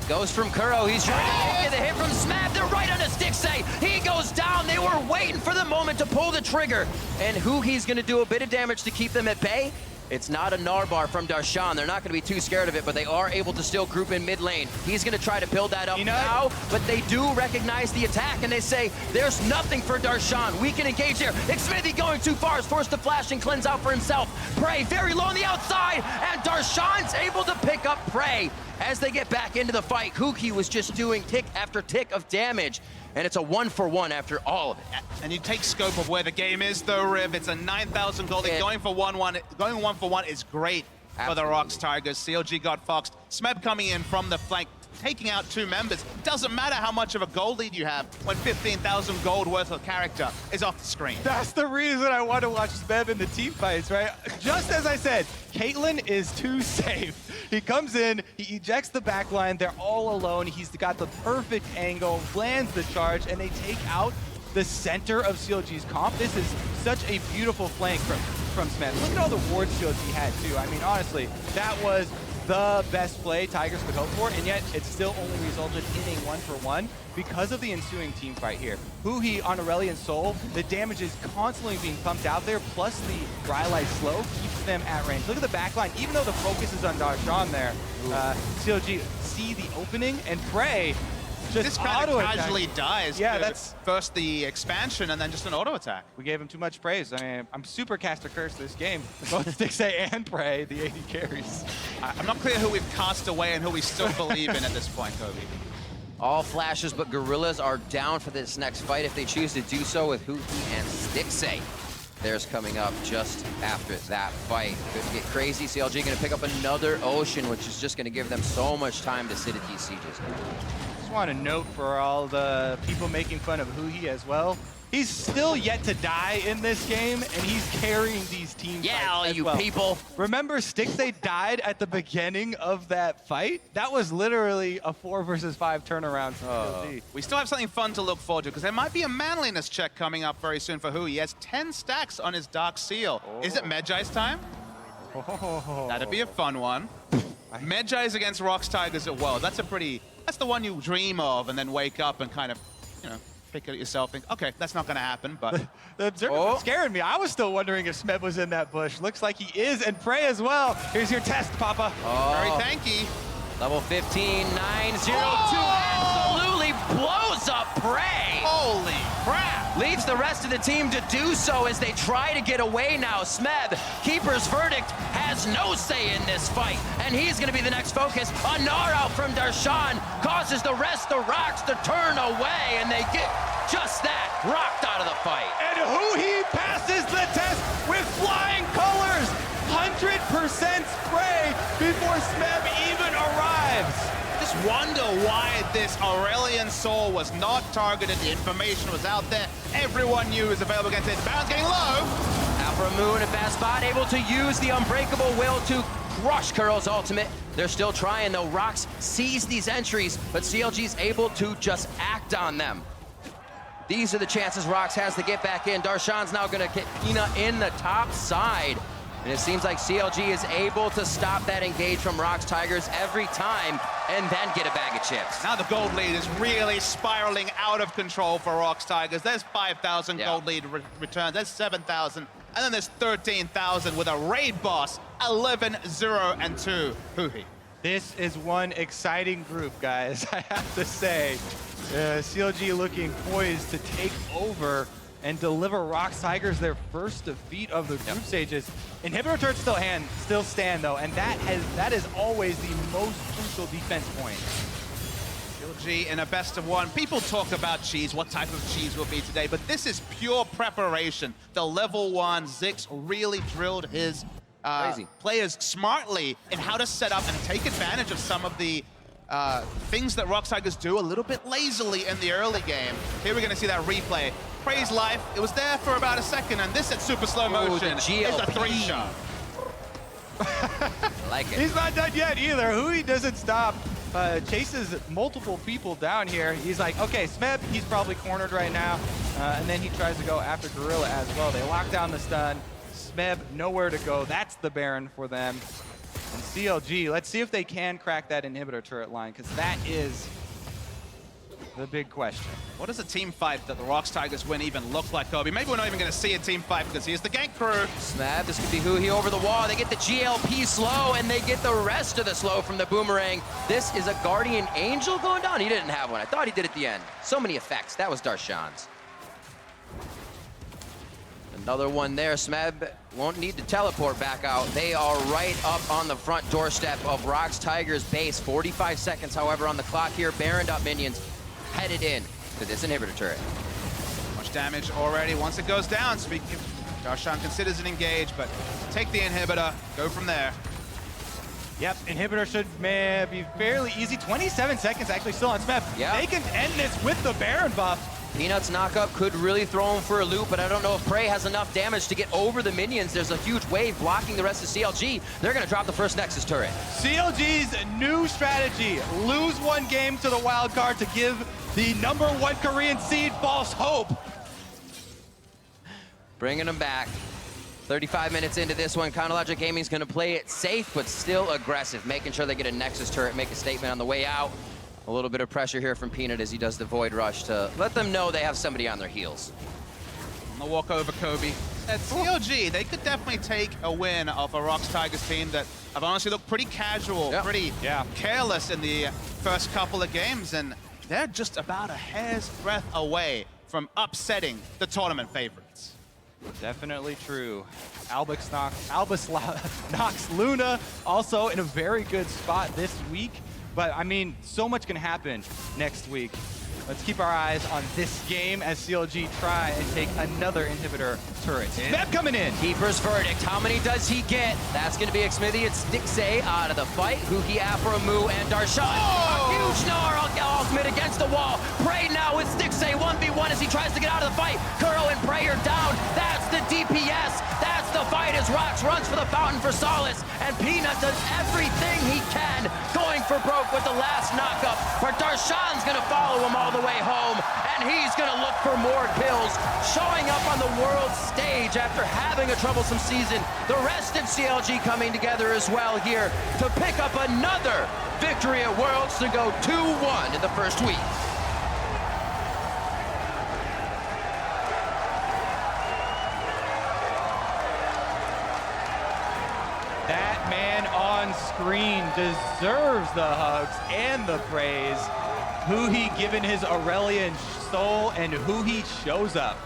Ghost from Kuro. He's trying to get the hit from Smab. They're right on the Stix A. He goes down. They were waiting for the moment to pull the trigger. And Huhi's going to do a bit of damage to keep them at bay. It's not a Narbar from Darshan. They're not going to be too scared of it, but they are able to still group in mid lane. He's going to try to build that up now, but they do recognize the attack, and they say, there's nothing for Darshan. We can engage here. Xmithie going too far is forced to flash and cleanse out for himself. Prey very low on the outside, and Darshan's able to pick up Prey as they get back into the fight. Huhi was just doing tick after tick of damage, and it's a 1-for-1 after all of it. And you take scope of where the game is though, Riv. It's a 9,000 gold. Going for 1-1, going 1-for-1 is great for the Rocks Tigers. CLG got foxed. Smeb coming in from the flank, taking out 2 members. Doesn't matter how much of a gold lead you have when 15,000 gold worth of character is off the screen. That's the reason I want to watch Smeb in the team fights, right? Just as I said, Caitlyn is too safe. He comes in, he ejects the backline, they're all alone, he's got the perfect angle, lands the charge, and they take out the center of CLG's comp. This is such a beautiful flank from Smeb. Look at all the wards CLG had too. I mean, honestly, that was the best play Tigers could hope for, and yet it still only resulted in a 1-for-1 because of the ensuing team fight here. Huhi on Aurelion Soul, the damage is constantly being pumped out there, plus the Rylai slow keeps them at range. Look at the backline, even though the focus is on Darshan there, CLG see the opening, and Prey just this kind of auto-attack. casually dies. Yeah, that's first the expansion and then just an auto attack. We gave him too much praise. I mean, I'm super caster cursed this game. Both Stix A and Prey, the AD carries. I'm not clear who we've cast away and who we still believe in at this point, Kobe. All flashes, but Gorillas are down for this next fight if they choose to do so with Huhi and Stix A. Theirs coming up just after that fight. Could get crazy. CLG going to pick up another Ocean, which is just going to give them so much time to sit at these sieges. Just want to note for all the people making fun of Huhi as well, he's still yet to die in this game, and he's carrying these teams. Yeah, all you people. Remember, Stix A died at the beginning of that fight? That was literally a 4 versus 5 turnaround for CLG. We still have something fun to look forward to, because there might be a manliness check coming up very soon for Huhi. He has 10 stacks on his Dark Seal. Is it Medjai's time? That'd be a fun one. Medjai's against Rocks Tigers at World. That's the one you dream of and then wake up and kind of, you know, pick at yourself and think, okay, that's not going to happen, but... The observer scared me. I was still wondering if Smeb was in that bush. Looks like he is, and Prey as well. Here's your test, Papa. Very thanky. Level 15, 902, absolutely blows up Prey. Holy crap. Leads the rest of the team to do so as they try to get away now. Smeb, Keeper's Verdict, has no say in this fight, and he's going to be the next focus. A Gnar out from Darshan causes the rest of the Rocks to turn away, and they get just that, rocked out of the fight. And Huhi passes the test with flying colors. 100% spray before Smeb even arrives. Just wonder why this Aurelion Soul was not targeted. The information was out there. Everyone knew it was available against it. Bound's getting low. Alpha Moon and Best Bot able to use the Unbreakable Will to crush Kuro's ultimate. They're still trying though. Rocks sees these entries, but CLG's able to just act on them. These are the chances Rocks has to get back in. Darshan's now gonna get Pina in the top side. And it seems like CLG is able to stop that engage from Rocks Tigers every time and then get a bag of chips. Now the gold lead is really spiraling out of control for Rocks Tigers. There's 5,000 gold lead returns. There's 7,000. And then there's 13,000 with a raid boss, 11-0-2. Huhi. This is one exciting group, guys, I have to say. CLG looking poised to take over and deliver Rocks Tigers their first defeat of the group stages. Inhibitor turrets still stand though, and that is always the most crucial defense point. CLG in a best of one. People talk about cheese, what type of cheese will be today, but this is pure preparation. The level 1 Zix really drilled his players smartly in how to set up and take advantage of some of the things that Rox Tigers do a little bit lazily in the early game. Here we're going to see that replay. Praise life. It was there for about a second, and this at super slow motion is a 3-shot. Like it. He's not done yet either. Hui doesn't stop. Chases multiple people down here. He's like, okay, Smeb, he's probably cornered right now. And then he tries to go after Gorilla as well. They lock down the stun. Smeb, nowhere to go. That's the Baron for them. And CLG, let's see if they can crack that inhibitor turret line, because that is the big question. What does a team fight that the Rox Tigers win even look like, Kobe? Maybe we're not even going to see a team fight because here's the gank crew. Smeb, this could be Hui over the wall. They get the GLP slow, and they get the rest of the slow from the Boomerang. This is a Guardian Angel going down. He didn't have one. I thought he did at the end. So many effects. That was Darshan's. Another one there. Smeb won't need to teleport back out. They are right up on the front doorstep of Rox Tigers base. 45 seconds, however, on the clock here. Baroned up minions headed in to this inhibitor turret. Much damage already. Once it goes down, speaking of, Darshan considers it engaged, but take the inhibitor, go from there. Yep, inhibitor should be fairly easy. 27 seconds actually still on Smeb. Yeah. They can end this with the Baron buff. Peanuts knockup could really throw him for a loop, but I don't know if Prey has enough damage to get over the minions. There's a huge wave blocking the rest of CLG. They're going to drop the first Nexus turret. CLG's new strategy, lose one game to the wild card to give the #1 Korean seed false hope. Bringing them back. 35 minutes into this one, Counterlogic Gaming's going to play it safe, but still aggressive, making sure they get a Nexus turret, make a statement on the way out. A little bit of pressure here from Peanut as he does the Void Rush to let them know they have somebody on their heels. On the walk over, Kobe. At CLG, they could definitely take a win off a Rox Tigers team that have honestly looked pretty casual, pretty careless in the first couple of games, and they're just about a hair's breadth away from upsetting the tournament favorites. Definitely true. Albus knocks Luna also in a very good spot this week. But, I mean, so much can happen next week. Let's keep our eyes on this game as CLG try and take another inhibitor turret. Smeb coming in. Keeper's verdict. How many does he get? That's going to be Xmithy. It's Stixay out of the fight. Huki, Afromu, and Darshan. A huge Gnar ultimate against the wall. Prey now with Stixay 1v1 as he tries to get out of the fight. Kuro and Prey are down. That's the DPS. That's the fight as Rox runs for the fountain for solace. And Peanut does everything he can, going for broke with the last knockup. But Darshan's going to follow him all the way home, and he's going to look for more kills, showing up on the world stage after having a troublesome season. The rest of CLG coming together as well here to pick up another victory at Worlds to go 2-1 in the first week. That man on screen deserves the hugs and the praise. Hui given his Aurelian soul, and Hui shows up.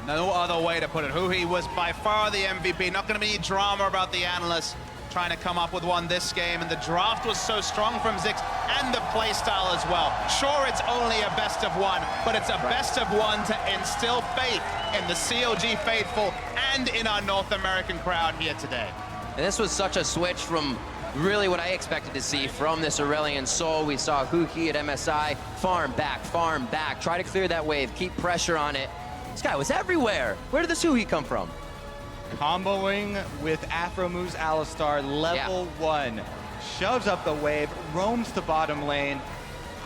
No other way to put it. Hui was by far the MVP. Not going to be any drama about the analysts trying to come up with one this game. And the draft was so strong from Zix and the playstyle as well. Sure, it's only a best of one, but it's a best of one to instill faith in the CLG faithful and in our North American crowd here today. And this was such a switch from really what I expected to see from this Aurelian Soul. We saw Huki at MSI, farm back, try to clear that wave, keep pressure on it. This guy was everywhere. Where did this Hui come from? Comboing with Afromu's Alistar, level 1. Shoves up the wave, roams to bottom lane,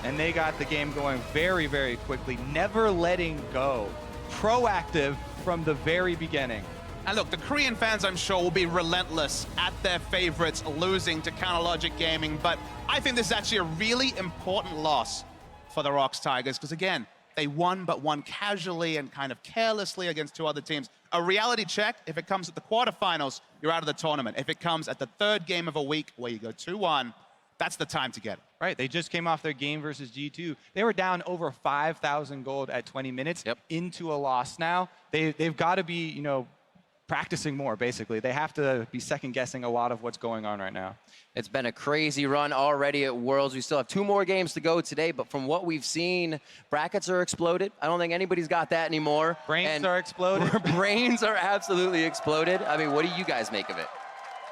and they got the game going very, very quickly, never letting go. Proactive from the very beginning. And look, the Korean fans, I'm sure, will be relentless at their favorites losing to Counterlogic Gaming, but I think this is actually a really important loss for the Rox Tigers, because again, they won, but won casually and kind of carelessly against two other teams. A reality check, if it comes at the quarterfinals, you're out of the tournament. If it comes at the third game of a week where you go 2-1, that's the time to get it. Right, they just came off their game versus G2. They were down over 5,000 gold at 20 minutes into a loss now. They've got to be, you know, practicing more, basically. They have to be second-guessing a lot of what's going on right now. It's been a crazy run already at Worlds. We still have 2 more games to go today, but from what we've seen, brackets are exploded. I don't think anybody's got that anymore. Brains are exploded. Brains are absolutely exploded. I mean, what do you guys make of it?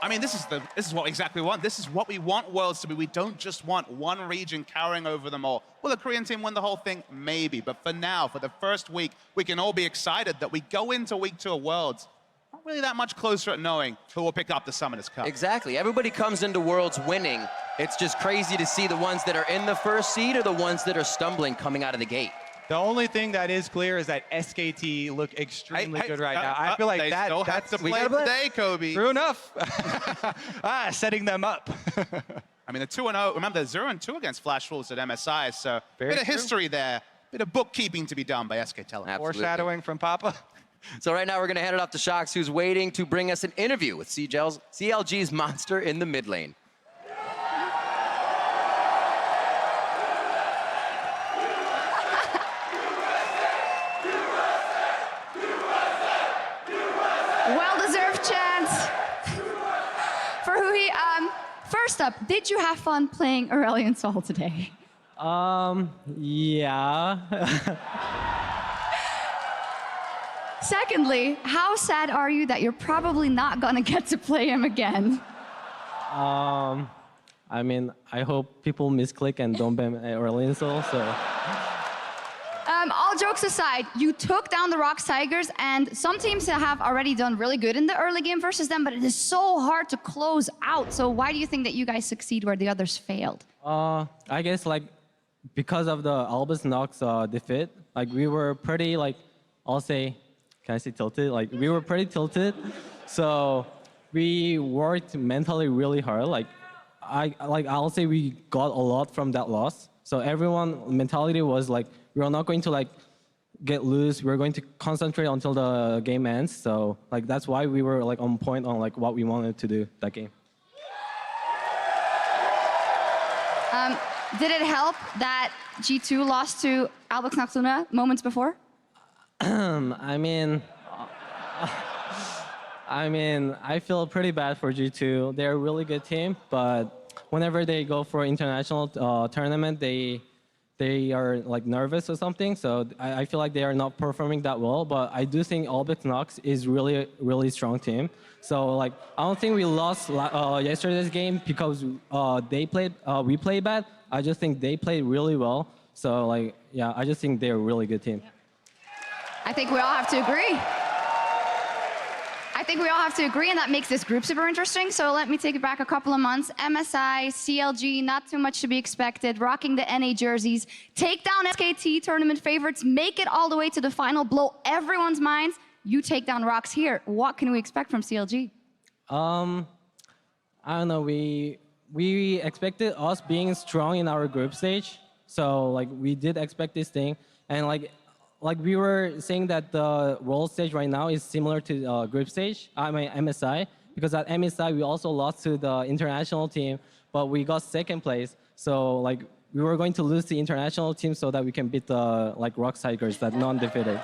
I mean, this is what we exactly want. This is what we want Worlds to be. We don't just want one region carrying over them all. Will the Korean team win the whole thing? Maybe. But for now, for the first week, we can all be excited that we go into week 2 of Worlds not really that much closer at knowing who will pick up the Summoners Cup. Exactly. Everybody comes into Worlds winning. It's just crazy to see the ones that are in the first seed or the ones that are stumbling coming out of the gate. The only thing that is clear is that SKT look extremely good right now. I feel like they still have that's to play today, Kobe. True enough. Setting them up. I mean, the 2-0. Remember, they're 0-2 against Flash Wolves at MSI, so Very bit of true. history there. Bit of bookkeeping to be done by SK Tele. Foreshadowing from Papa. So right now we're going to hand it off to Shox, who's waiting to bring us an interview with CLG's Monster in the mid lane. Well-deserved chance for Huhi. First up, did you have fun playing Aurelion Sol today? Yeah. Secondly, how sad are you that you're probably not gonna get to play him again? I mean, I hope people misclick and don't ban Aurelion Sol, so. All jokes aside, you took down the Rocks Tigers, and some teams have already done really good in the early game versus them, but it is so hard to close out. So why do you think that you guys succeed where the others failed? I guess like because of the Albus Nox defeat, like we were pretty like, I'll say, can I say tilted? Like we were pretty tilted, so we worked mentally really hard. Like I'll say we got a lot from that loss. So everyone mentality was like we're not going to like get loose. We're going to concentrate until the game ends. So like that's why we were like on point on like what we wanted to do that game. Did it help that G2 lost to Albus Noxuna moments before? I mean, I feel pretty bad for G2. They're a really good team, but whenever they go for international tournament, they are like nervous or something. So I feel like they are not performing that well. But I do think Albus Nox is really strong team. So like I don't think we lost yesterday's game because we played bad. I just think they played really well. So like yeah, I just think they're a really good team. I think we all have to agree. And that makes this group super interesting. So let me take it back a couple of months. MSI, CLG, not too much to be expected, rocking the NA jerseys, take down SKT tournament favorites, make it all the way to the final, blow everyone's minds. You take down Rocks here. What can we expect from CLG? I don't know. We expected us being strong in our group stage. So like we did expect this thing, and like we were saying that the world stage right now is similar to group stage, I mean MSI, because at MSI we also lost to the international team, but we got second place. So like we were going to lose the international team so that we can beat the like Rocks Tigers, that non-defeated.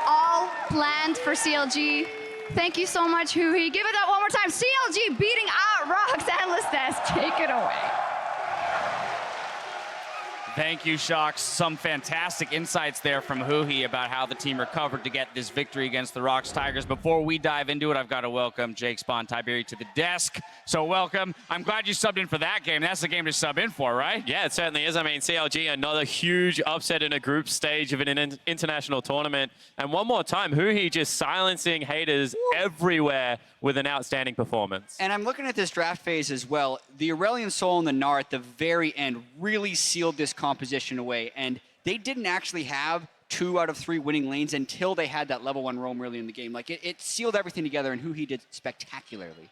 All planned for CLG. Thank you so much, Huhi. Give it up one more time. CLG beating out Rocks Endless Desk. Take it away. Thank you, Shox. Some fantastic insights there from Huhi about how the team recovered to get this victory against the Rocks Tigers. Before we dive into it, I've got to welcome Jake Spawn Tiberi to the desk. So welcome. I'm glad you subbed in for that game. That's the game to sub in for, right? Yeah, it certainly is. I mean, CLG, another huge upset in a group stage of an international tournament. And one more time, Huhi just silencing haters everywhere with an outstanding performance. And I'm looking at this draft phase as well. The Aurelion Sol and the Gnar at the very end really sealed this composition away. And they didn't actually have 2 out of 3 winning lanes until they had that level 1 roam early in the game. Like it sealed everything together, and Huhi did spectacularly.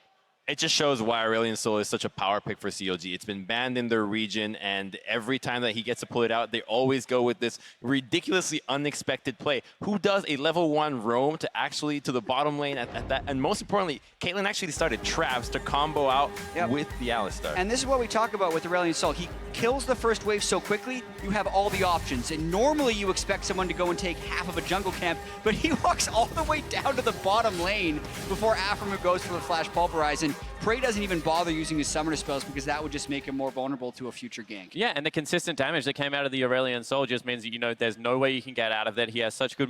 It just shows why Aurelion Sol is such a power pick for CLG. It's been banned in their region, and every time that he gets to pull it out, they always go with this ridiculously unexpected play. Who does a level 1 roam to actually to the bottom lane at that? And most importantly, Caitlyn actually started traps to combo out with the Alistar. And this is what we talk about with Aurelion Sol. He kills the first wave so quickly, you have all the options. And normally you expect someone to go and take half of a jungle camp, but he walks all the way down to the bottom lane before Aphromoo goes for the flash pulverize. And Prey doesn't even bother using his summoner spells because that would just make him more vulnerable to a future gank. Yeah, and the consistent damage that came out of the Aurelion Sol just means that, you know, there's no way you can get out of that. He has such good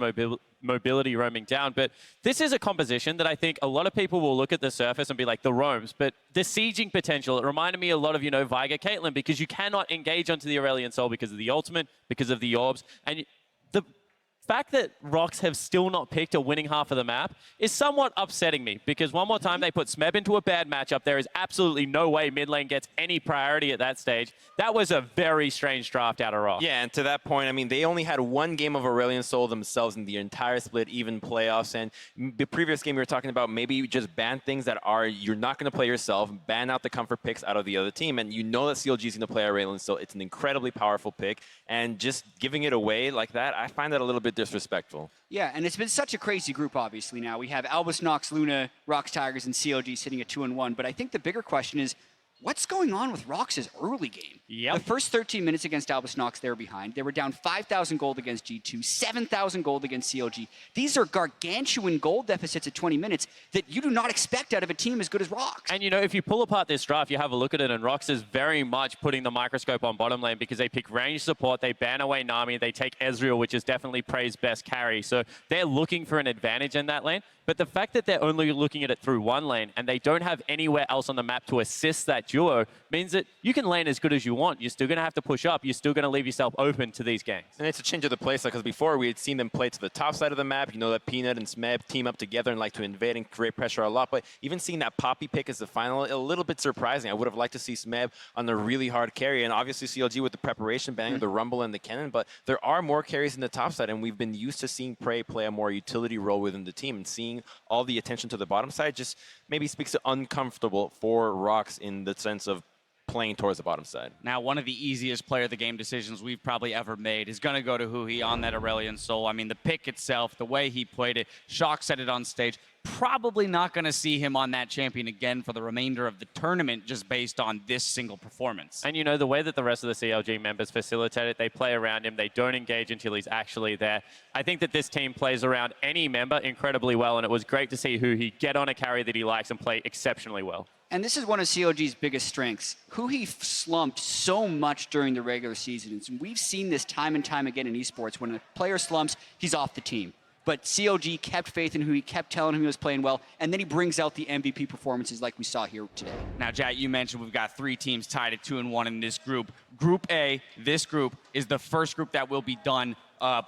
mobility roaming down. But this is a composition that I think a lot of people will look at the surface and be like, the roams. But the sieging potential, it reminded me a lot of, you know, Veigar Caitlyn, because you cannot engage onto the Aurelion Sol because of the ultimate, because of the orbs. And the fact that Rox have still not picked a winning half of the map is somewhat upsetting me, because one more time they put Smeb into a bad matchup. There is absolutely no way mid lane gets any priority at that stage. That was a very strange draft out of Rox. Yeah, and to that point, I mean, they only had one game of Aurelion Sol themselves in the entire split, even playoffs. And the previous game we were talking about, maybe you just ban things that are, you're not going to play yourself, ban out the comfort picks out of the other team. And you know that CLG is going to play Aurelion Sol. It's an incredibly powerful pick. And just giving it away like that, I find that a little bit disrespectful. Yeah, and it's been such a crazy group, obviously, now. We have Albus, Nox, Luna, Rox Tigers, and CLG sitting at 2-1. But I think the bigger question is, what's going on with Rox's early game? The first 13 minutes against Albus Nox, they were behind. They were down 5,000 gold against G2, 7,000 gold against CLG. These are gargantuan gold deficits at 20 minutes that you do not expect out of a team as good as Rox. And, you know, if you pull apart this draft, you have a look at it, and Rox is very much putting the microscope on bottom lane because they pick range support, they ban away Nami, they take Ezreal, which is definitely Prey's best carry. So they're looking for an advantage in that lane. But the fact that they're only looking at it through one lane and they don't have anywhere else on the map to assist that duo means that you can lane as good as you want. You're still going to have to push up. You're still going to leave yourself open to these ganks. And it's a change of the playstyle, because before we had seen them play to the top side of the map. You know that Peanut and Smeb team up together and like to invade and create pressure a lot. But even seeing that Poppy pick as the final, a little bit surprising. I would have liked to see Smeb on the really hard carry, and obviously CLG with the preparation banning, the Rumble and the Cannon. But there are more carries in the top side, and we've been used to seeing Prey play a more utility role within the team, and seeing all the attention to the bottom side just maybe speaks to uncomfortable for Rox in the sense of playing towards the bottom side. Now, one of the easiest player of the game decisions we've probably ever made is going to go to Huhi on that Aurelion Sol. I mean, the pick itself, the way he played it, Shock said it on stage. Probably not going to see him on that champion again for the remainder of the tournament just based on this single performance. And, you know, the way that the rest of the CLG members facilitate it, they play around him. They don't engage until he's actually there. I think that this team plays around any member incredibly well, and it was great to see Huhi get on a carry that he likes and play exceptionally well. And this is one of CLG's biggest strengths. Huhi slumped so much during the regular season. And we've seen this time and time again in esports. When a player slumps, he's off the team. But CLG kept faith in Huhi, kept telling him he was playing well, and then he brings out the MVP performances like we saw here today. Now, Jack, you mentioned we've got 3 teams tied at 2-1 in this group. Group A, this group, is the first group that will be done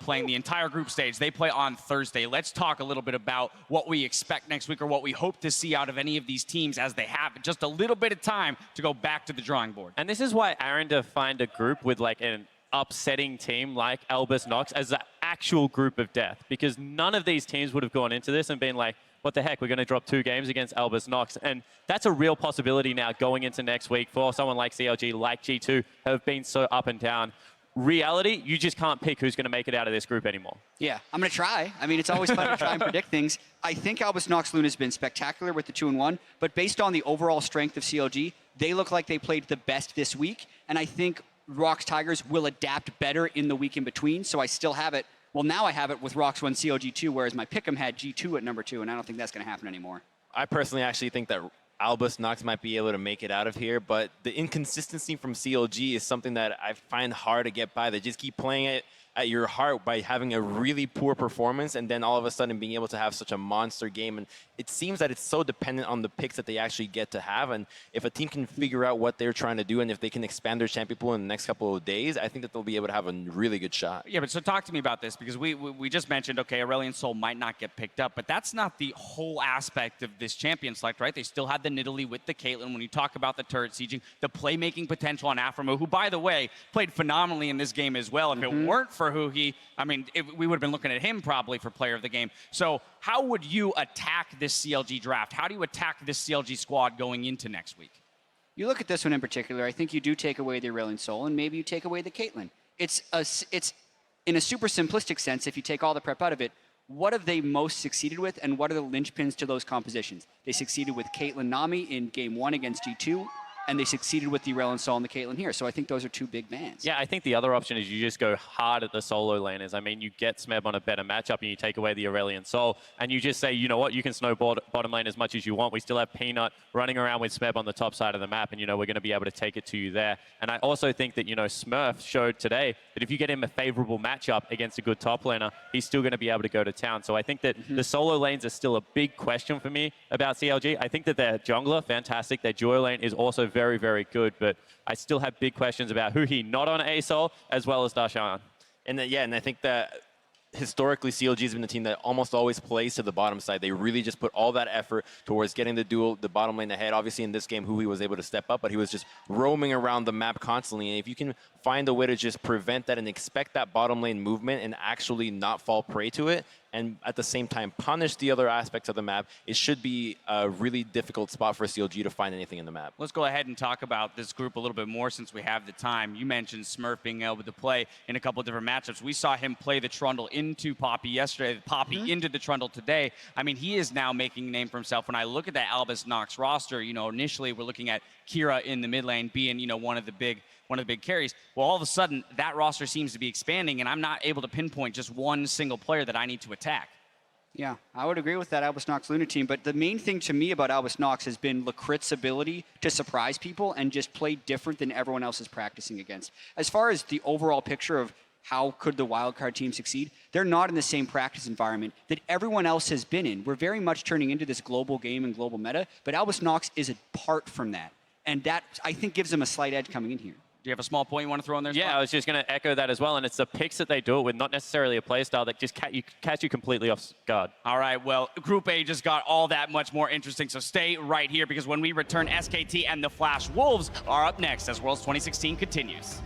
playing the entire group stage. They play on Thursday. Let's talk a little bit about what we expect next week, or what we hope to see out of any of these teams as they have just a little bit of time to go back to the drawing board. And this is why Aaron defined a group with like an upsetting team like Albus Nox as the actual group of death, because none of these teams would have gone into this and been like, what the heck, we're going to drop 2 games against Albus Nox. And that's a real possibility now going into next week for someone like CLG, like G2, who have been so up and down. Reality, you just can't pick who's going to make it out of this group anymore. Yeah, I'm going to try. I mean, it's always fun to try and predict things. I think Albus Nox Luna has been spectacular with the 2-1, but based on the overall strength of CLG, they look like they played the best this week, and I think Rox Tigers will adapt better in the week in between, so I still have it. Well, now I have it with Rox 1 CLG 2, whereas my pick'em had G2 at number 2, and I don't think that's going to happen anymore. I personally actually think that Albus Nox might be able to make it out of here, but the inconsistency from CLG is something that I find hard to get by. They just keep playing it at your heart by having a really poor performance and then all of a sudden being able to have such a monster game. And it seems that it's so dependent on the picks that they actually get to have. And if a team can figure out what they're trying to do, and if they can expand their champion pool in the next couple of days, I think that they'll be able to have a really good shot. Yeah, but so talk to me about this, because we just mentioned, okay, Aurelion Sol might not get picked up, but that's not the whole aspect of this champion select, right? They still had the Nidalee with the Caitlyn. When you talk about the turret sieging, the playmaking potential on Aphromoo, who, by the way, played phenomenally in this game as well. If it weren't for for Huhi. I mean, we would have been looking at him probably for player of the game. So how would you attack this CLG draft? How do you attack this CLG squad going into next week? You look at this one in particular, I think you do take away the Aurelion Sol, and maybe you take away the Caitlyn. It's in a super simplistic sense, if you take all the prep out of it, what have they most succeeded with, and what are the linchpins to those compositions? They succeeded with Caitlyn Nami in Game 1 against G2, and they succeeded with the Aurelion Sol and the Caitlyn here. So I think those are two big bans. Yeah, I think the other option is you just go hard at the solo laners. I mean, you get Smeb on a better matchup and you take away the Aurelion Sol, and you just say, you know what, you can snowboard bottom lane as much as you want. We still have Peanut running around with Smeb on the top side of the map, and, you know, we're going to be able to take it to you there. And I also think that, you know, Smurf showed today that if you get him a favorable matchup against a good top laner, he's still going to be able to go to town. So I think that the solo lanes are still a big question for me about CLG. I think that their jungler, fantastic. Their duo lane is also very, very good. But I still have big questions about Huhi not on ASOL as well as Darshan. And I think that historically CLG has been the team that almost always plays to the bottom side. They really just put all that effort towards getting the bottom lane ahead. Obviously in this game Huhi was able to step up, but he was just roaming around the map constantly. And if you can find a way to just prevent that and expect that bottom lane movement and actually not fall prey to it, and at the same time punish the other aspects of the map, it should be a really difficult spot for CLG to find anything in the map. Let's go ahead and talk about this group a little bit more since we have the time. You mentioned Smurf being able to play in a couple of different matchups. We saw him play the Trundle into Poppy yesterday, Poppy into the Trundle today. I mean, he is now making a name for himself. When I look at that Albus Nox roster, you know, initially we're looking at Kira in the mid lane being, you know, one of the big carries. Well, all of a sudden, that roster seems to be expanding, and I'm not able to pinpoint just one single player that I need to attack. Yeah, I would agree with that Albus Nox Luna team, but the main thing to me about Albus Nox has been Lacrit's ability to surprise people and just play different than everyone else is practicing against. As far as the overall picture of how could the wildcard team succeed, they're not in the same practice environment that everyone else has been in. We're very much turning into this global game and global meta, but Albus Nox is apart from that, and that, I think, gives them a slight edge coming in here. Do you have a small point you want to throw in there? Yeah, I was just going to echo that as well, and it's the picks that they do it with, not necessarily a playstyle that just catch you completely off guard. All right, well, Group A just got all that much more interesting, so stay right here because when we return, SKT and the Flash Wolves are up next as Worlds 2016 continues.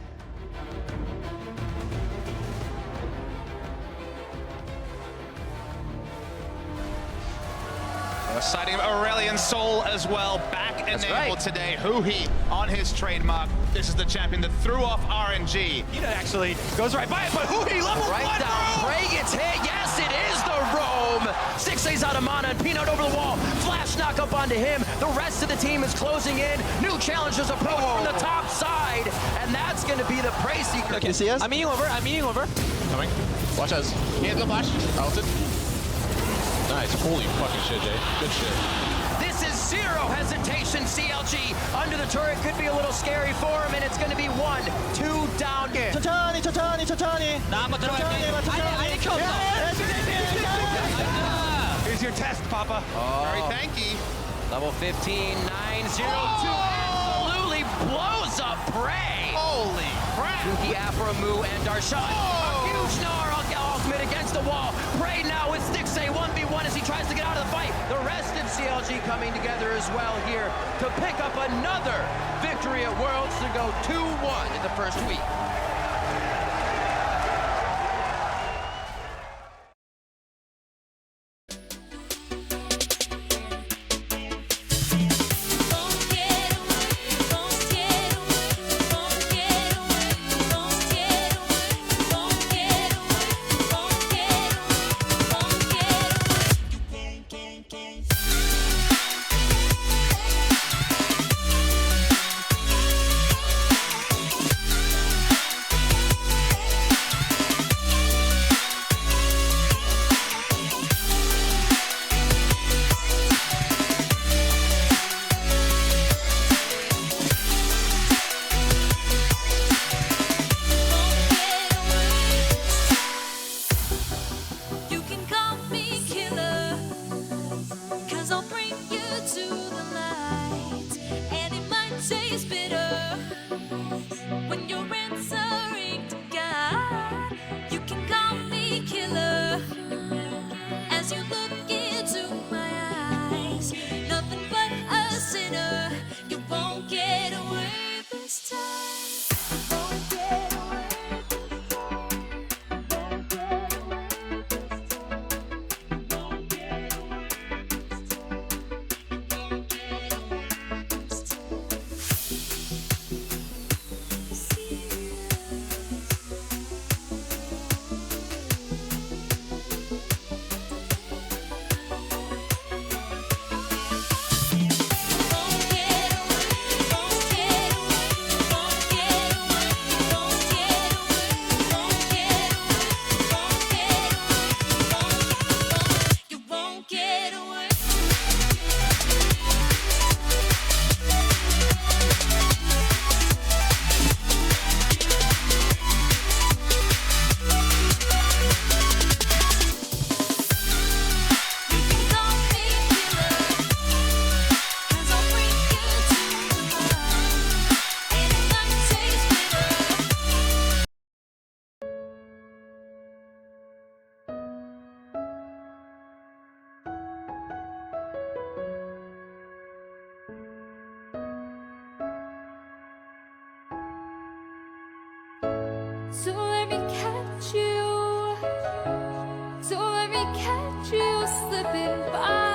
Citing Aurelion Sol as well, back enabled today. Huhi on his trademark. This is the champion that threw off RNG. He actually goes right by it, but Huhi level right one down. Prey gets hit. Yes, it is the roam. 6A's out of mana and Peanut over the wall. Flash knock up onto him. The rest of the team is closing in. New challengers approach from the top side, and that's going to be the Prey Seeker. Can you see us? I'm eating over. Coming. Watch us. Hands go flash. Ulted. Nice. Holy fucking shit, Jay. Good shit. This is zero hesitation, CLG. Under the turret could be a little scary for him, and it's going to be 1-2 down. 천천히. I didn't kill him. Here's your test, Papa. Very thanky. Level 15, 9-0-2. Absolutely blows up Prey. Holy crap. Yuki, Afra, Mu, and Darshan. A huge Gnar ultimate against the wall. Prey now with 6A 1v1 as he tries to get out of the fight. The rest of CLG coming together as well here to pick up another victory at Worlds to go 2-1 in the first week. So let me catch you. So let me catch you slipping by.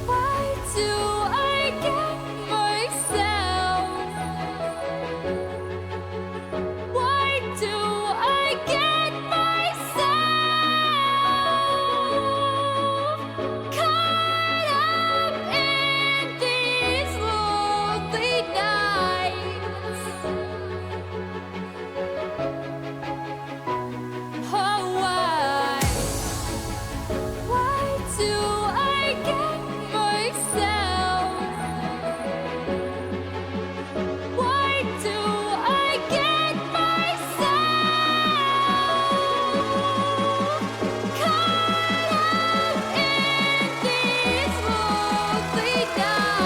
Why do I get myself? Why do I get myself caught up in these lonely nights? Oh, why? Why do I get myself? Why do I get myself caught up in these lonely nights?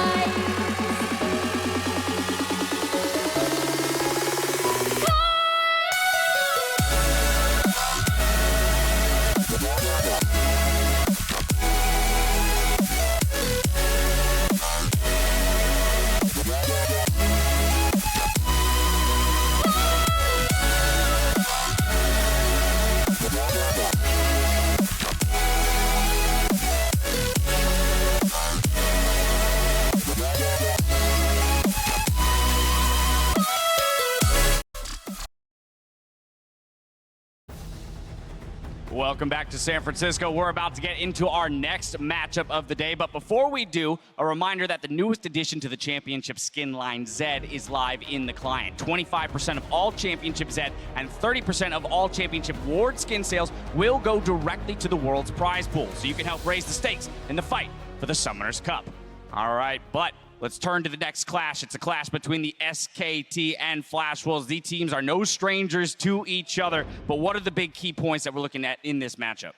Welcome back to San Francisco. We're about to get into our next matchup of the day. But before we do, a reminder that the newest addition to the championship skin line, Zed, is live in the client. 25% of all championship Zed and 30% of all championship Ward skin sales will go directly to the world's prize pool. So you can help raise the stakes in the fight for the Summoners Cup. All right, but let's turn to the next clash. It's a clash between the SKT and Flash Wolves. These teams are no strangers to each other, but what are the big key points that we're looking at in this matchup?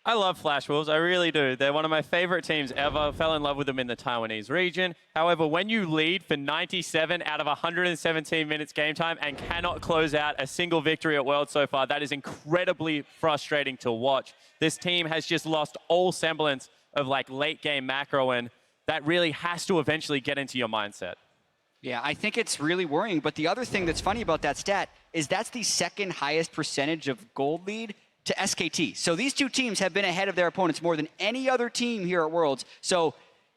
I love Flash Wolves, I really do. They're one of my favorite teams ever. Fell in love with them in the Taiwanese region. However, when you lead for 97 out of 117 minutes game time and cannot close out a single victory at Worlds so far, that is incredibly frustrating to watch. This team has just lost all semblance of like late game macro, and that really has to eventually get into your mindset. Yeah, I think it's really worrying. But the other thing that's funny about that stat is that's the second highest percentage of gold lead to SKT. So these two teams have been ahead of their opponents more than any other team here at Worlds. So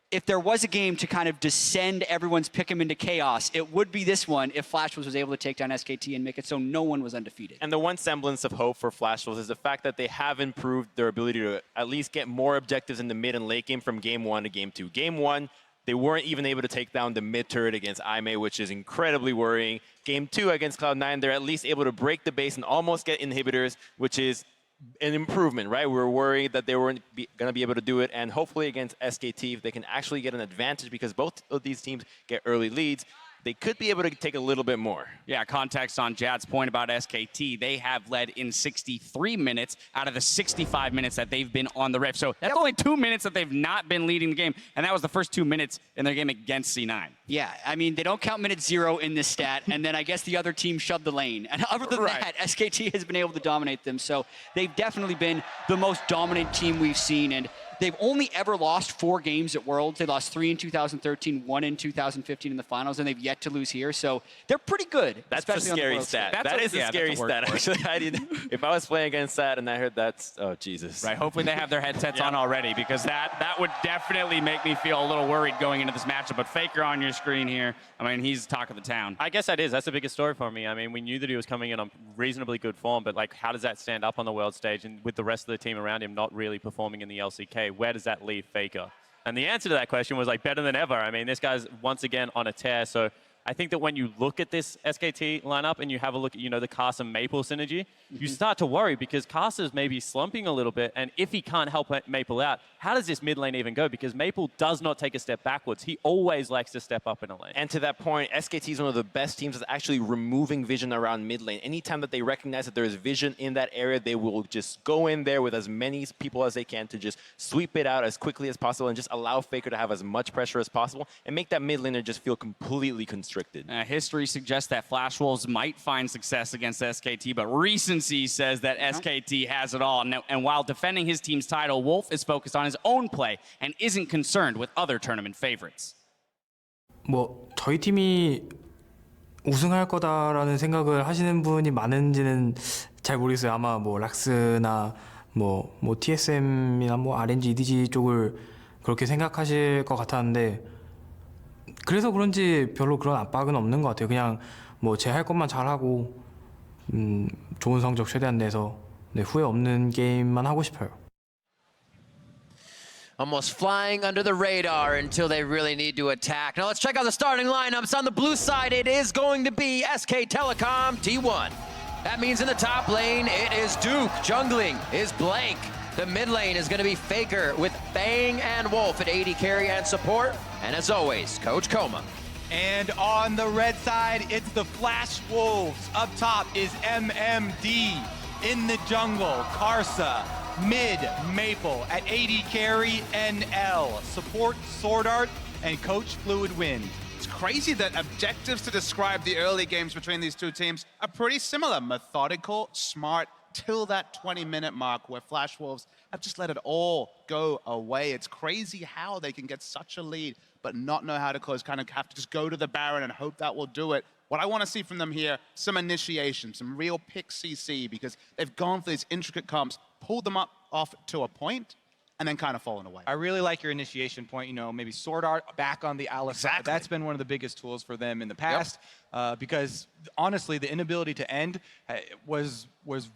if there was a game to kind of descend everyone's pick'em into chaos, it would be this one if Flash was able to take down SKT and make it so no one was undefeated. And the one semblance of hope for Flash Wolves is the fact that they have improved their ability to at least get more objectives in the mid and late game from game 1 to game 2. Game 1, they weren't even able to take down the mid turret against IMA, which is incredibly worrying. Game 2 against Cloud9, they're at least able to break the base and almost get inhibitors, which is an improvement, right? We were worried that they weren't going to be able to do it, and hopefully against SKT, if they can actually get an advantage, because both of these teams get early leads, they could be able to take a little bit more. Yeah, context on Jad's point about SKT. They have led in 63 minutes out of the 65 minutes that they've been on the Rift. So that's only 2 minutes that they've not been leading the game, and that was the first 2 minutes in their game against C9. Yeah, I mean, they don't count minute 0 in this stat, and then I guess the other team shoved the lane. And other than that, SKT has been able to dominate them. So they've definitely been the most dominant team we've seen, and they've only ever lost 4 games at Worlds. They lost 3 in 2013, 1 in 2015 in the finals, and they've yet to lose here. So they're pretty good. That's a scary stat. That is a scary stat, actually. I didn't, if I was playing against that and I heard that's, oh, Jesus. Right, hopefully they have their headsets on already, because that would definitely make me feel a little worried going into this matchup. But Faker on your screen here, I mean, he's the talk of the town. I guess that is. That's the biggest story for me. I mean, we knew that he was coming in on reasonably good form, but like, how does that stand up on the world stage and with the rest of the team around him not really performing in the LCK? Where does that leave Faker? And the answer to that question was like better than ever. I mean, this guy's once again on a tear. So I think that when you look at this SKT lineup and you have a look at, you know, the Carson Maple synergy, you start to worry because Carson's maybe slumping a little bit. And if he can't help Maple out, how does this mid lane even go? Because Maple does not take a step backwards. He always likes to step up in a lane. And to that point, SKT is one of the best teams that's actually removing vision around mid lane. Anytime that they recognize that there is vision in that area, they will just go in there with as many people as they can to just sweep it out as quickly as possible and just allow Faker to have as much pressure as possible and make that mid laner just feel completely constrained. restricted. History suggests that Flash Wolves might find success against SKT, but recency says that SKT has it all. And while defending his team's title, Wolf is focused on his own play and isn't concerned with other tournament favorites. 뭐 저희 팀이 우승할 거다라는 생각을 하시는 분이 많은지는 잘 모르겠어요. 아마 뭐 락스나 뭐 TSM이나 뭐 RNG, EDG 쪽을 그렇게 생각하실 것 같았는데 그래서 그런지 별로 그런 압박은 없는 것 같아요. 그냥 뭐 제 할 것만 잘하고 좋은 성적 최대한 내서 후회 없는 게임만 하고 싶어요. Almost flying under the radar until they really need to attack. Now let's check out the starting lineups. On the blue side, it is going to be SK Telecom T1. That means in the top lane, it is Duke. Jungling is Blank. The mid lane is going to be Faker with Bang and Wolf at AD carry and support. And as always, Coach Koma. And on the red side, it's the Flash Wolves. Up top is MMD. In the jungle, Karsa. Mid, Maple. At AD carry, NL. Support, Sword Art, and Coach Fluid Wind. It's crazy that objectives to describe the early games between these two teams are pretty similar. Methodical, smart, till that 20-minute mark where Flash Wolves have just let it all go away. It's crazy how they can get such a lead but not know how to close, kind of have to just go to the Baron and hope that will do it. What I want to see from them here, some initiation, some real pick CC, because they've gone for these intricate comps, pulled them up off to a point, and then kind of fallen away. I really like your initiation point, you know, maybe Sword Art back on the Alice side. Exactly. That's been one of the biggest tools for them in the past, because honestly, the inability to end was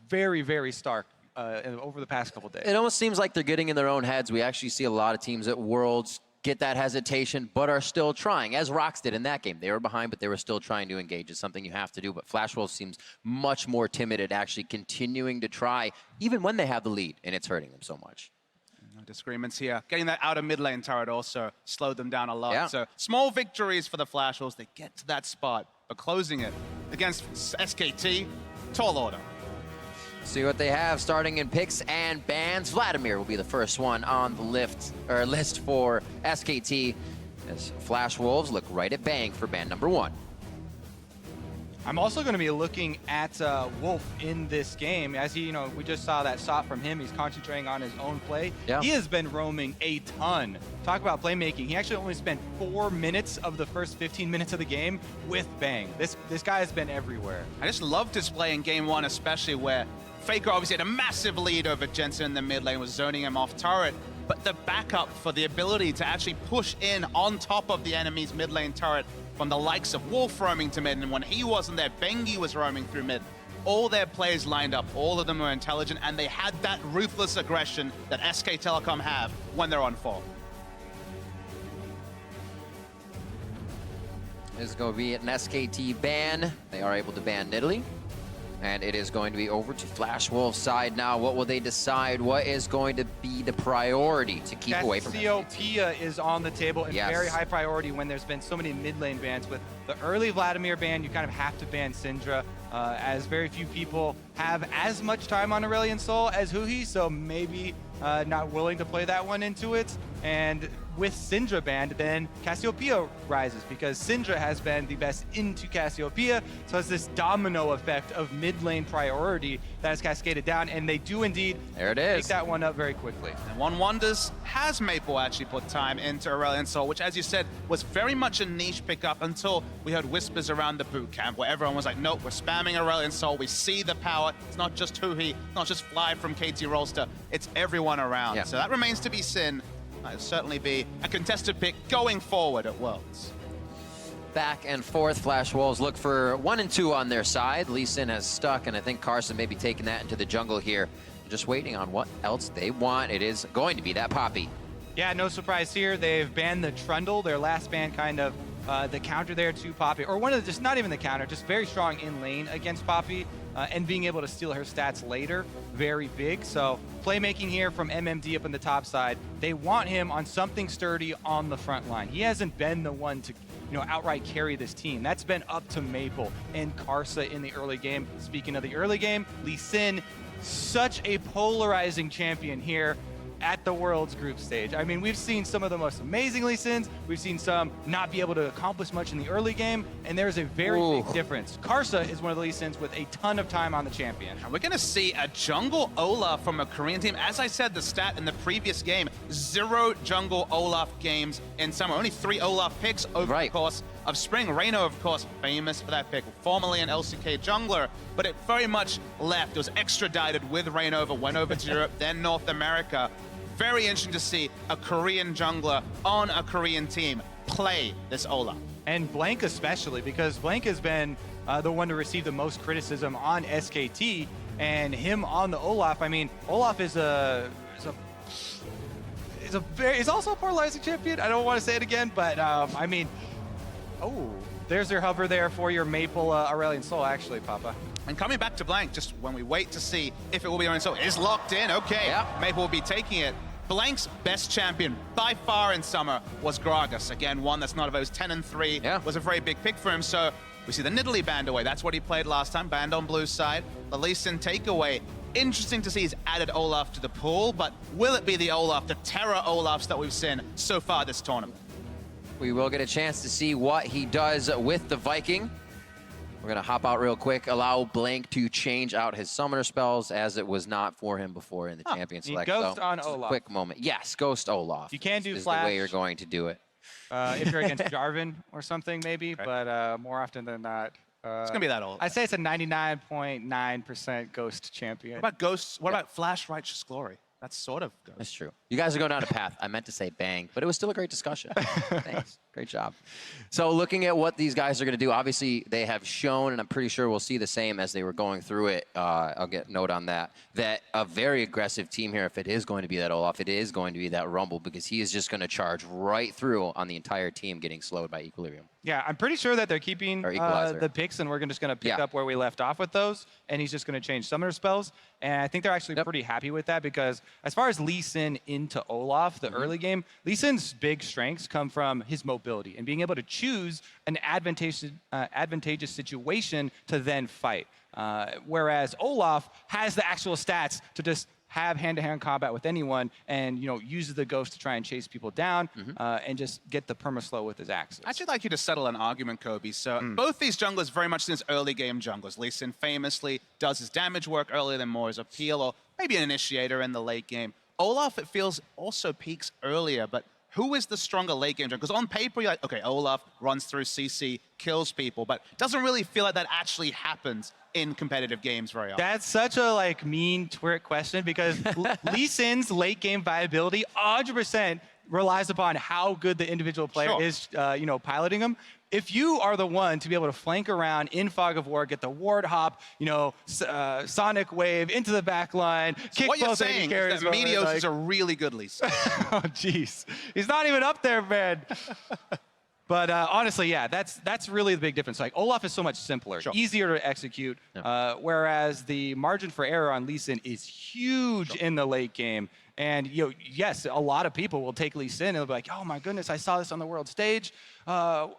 very, very stark over the past couple days. It almost seems like they're getting in their own heads. We actually see a lot of teams at Worlds get that hesitation, but are still trying, as Rox did in that game. They were behind, but they were still trying to engage. It's something you have to do, but Flash Wolves seems much more timid at actually continuing to try, even when they have the lead, and it's hurting them so much. No disagreements here. Getting that outer mid lane turret also slowed them down a lot. So small victories for the Flash Wolves. They get to that spot, but closing it against SKT, tall order. See what they have starting in picks and bans. Vladimir will be the first one on the list for SKT as Flash Wolves look right at Bang for ban number 1. I'm also going to be looking at Wolf in this game. As he, we just saw that shot from him. He's concentrating on his own play. He has been roaming a ton. Talk about playmaking. He actually only spent 4 minutes of the first 15 minutes of the game with Bang. This guy has been everywhere. I just loved his play in game 1, especially where Faker obviously had a massive lead over Jensen in the mid lane, was zoning him off turret. But the backup for the ability to actually push in on top of the enemy's mid lane turret from the likes of Wolf roaming to mid, and when he wasn't there, Bengi was roaming through mid. All their players lined up, all of them were intelligent, and they had that ruthless aggression that SK Telecom have when they're on form. This is going to be an SKT ban. They are able to ban Nidalee. And it is going to be over to Flash Wolf's side now. What will they decide? What is going to be the priority to keep away from Cassiopeia is on the table and very high priority when there's been so many mid lane bans. With the early Vladimir ban, you kind of have to ban Syndra, as very few people have as much time on Aurelion Sol as Huhi, so maybe not willing to play that one into it. And with Syndra banned, then Cassiopeia rises because Syndra has been the best into Cassiopeia. So it's this domino effect of mid lane priority that has cascaded down, and they do indeed take that one up very quickly. And one wonders, has Maple actually put time into Aurelion Sol, which, as you said, was very much a niche pickup until we heard whispers around the boot camp where everyone was like, nope, we're spamming Aurelion Sol. We see the power. It's not just Huhi, not just Fly from KT Rolster. It's everyone around. So that remains to be seen. It'll certainly be a contested pick going forward at Worlds. Back and forth, Flash Wolves look for 1 and 2 on their side. Lee Sin has stuck, and I think Carson may be taking that into the jungle here. Just waiting on what else they want. It is going to be that Poppy. Yeah, no surprise here. They've banned the Trundle, their last ban, kind of the counter there to Poppy, or one of the, just not even the counter, just very strong in lane against Poppy, and being able to steal her stats later, very big. So playmaking here from MMD up in the top side. They want him on something sturdy on the front line. He hasn't been the one to outright carry this team. That's been up to Maple and Karsa in the early game. Speaking of the early game, Lee Sin, such a polarizing champion here. at the Worlds group stage. I mean, we've seen some of the most amazing Lee Sins. We've seen some not be able to accomplish much in the early game, and there's a very big difference. Karsa is one of the Lee Sins with a ton of time on the champion. And we're going to see a jungle Olaf from a Korean team. As I said, the stat in the previous game, 0 jungle Olaf games in summer. Only 3 Olaf picks over the course of spring. Reyno, of course, famous for that pick, formerly an LCK jungler, but it very much left. It was extradited with Reyno, went over to Europe, then North America. Very interesting to see a Korean jungler on a Korean team play this Olaf. And Blank especially, because Blank has been the one to receive the most criticism on SKT, and him on the Olaf. I mean, Olaf is also a polarizing champion. I don't want to say it again, but I mean, there's your hover there for your Maple Aurelion Soul, actually, Papa. And coming back to Blank, just when we wait to see if it will be Aurelion Soul, is locked in. Okay, Maple will be taking it. Blank's best champion by far in summer was Gragas. Again, one that's not of those 10-3. Was a very big pick for him. So we see the Nidalee banned away. That's what he played last time, banned on blue side. The Lee Sin takeaway. Interesting to see he's added Olaf to the pool, but will it be the Olaf, the Terra Olafs that we've seen so far this tournament? We will get a chance to see what he does with the Viking. We're going to hop out real quick, allow Blank to change out his summoner spells, as it was not for him before in the champion select. Ghost on just Olaf. A quick moment. Yes, Ghost Olaf. You can do is flash. the way you're going to do it. If you're against Jarvan or something, maybe, but more often than not. It's going to be that Olaf. I'd say it's a 99.9% Ghost champion. What about Ghosts? What about Flash Righteous Glory? That's sort of Ghost. That's true. You guys are going down a path. I meant to say bang, but it was still a great discussion. Thanks. Great job. So looking at what these guys are going to do, obviously they have shown, and I'm pretty sure we'll see the same as they were going through it. I'll get a note on that a very aggressive team here, if it is going to be that Olaf, it is going to be that Rumble, because he is just going to charge right through on the entire team getting slowed by Equilibrium. Yeah, I'm pretty sure that they're keeping the picks, and we're just going to pick up where we left off with those, and he's just going to change summoner spells. And I think they're actually pretty happy with that, because as far as Lee Sin into Olaf, the early game, Lee Sin's big strengths come from his mobility and being able to choose an advantageous situation to then fight. Whereas Olaf has the actual stats to just have hand-to-hand combat with anyone, and uses the ghost to try and chase people down, and just get the perma-slow with his axes. I'd actually like you to settle an argument, Kobe. So both these junglers very much in his early game junglers. Lee Sin famously does his damage work earlier than more as a peel, or maybe an initiator in the late game. Olaf, it feels, also peaks earlier, but who is the stronger late game jungler? Because on paper, you're like, okay, Olaf runs through CC, kills people, but doesn't really feel like that actually happens in competitive games very often. That's such a mean twerk question, because Lee Sin's late game viability 100% relies upon how good the individual player is, piloting them. If you are the one to be able to flank around in Fog of War, get the ward hop, Sonic Wave into the back line, kick what you're both saying carries is that Meteos is a really good Lee Sin. Oh, jeez. He's not even up there, man. But honestly, yeah, that's really the big difference. Like, Olaf is so much simpler, easier to execute, whereas the margin for error on Lee Sin is huge in the late game. And yes, a lot of people will take Lee Sin and they'll be like, oh my goodness, I saw this on the world stage. I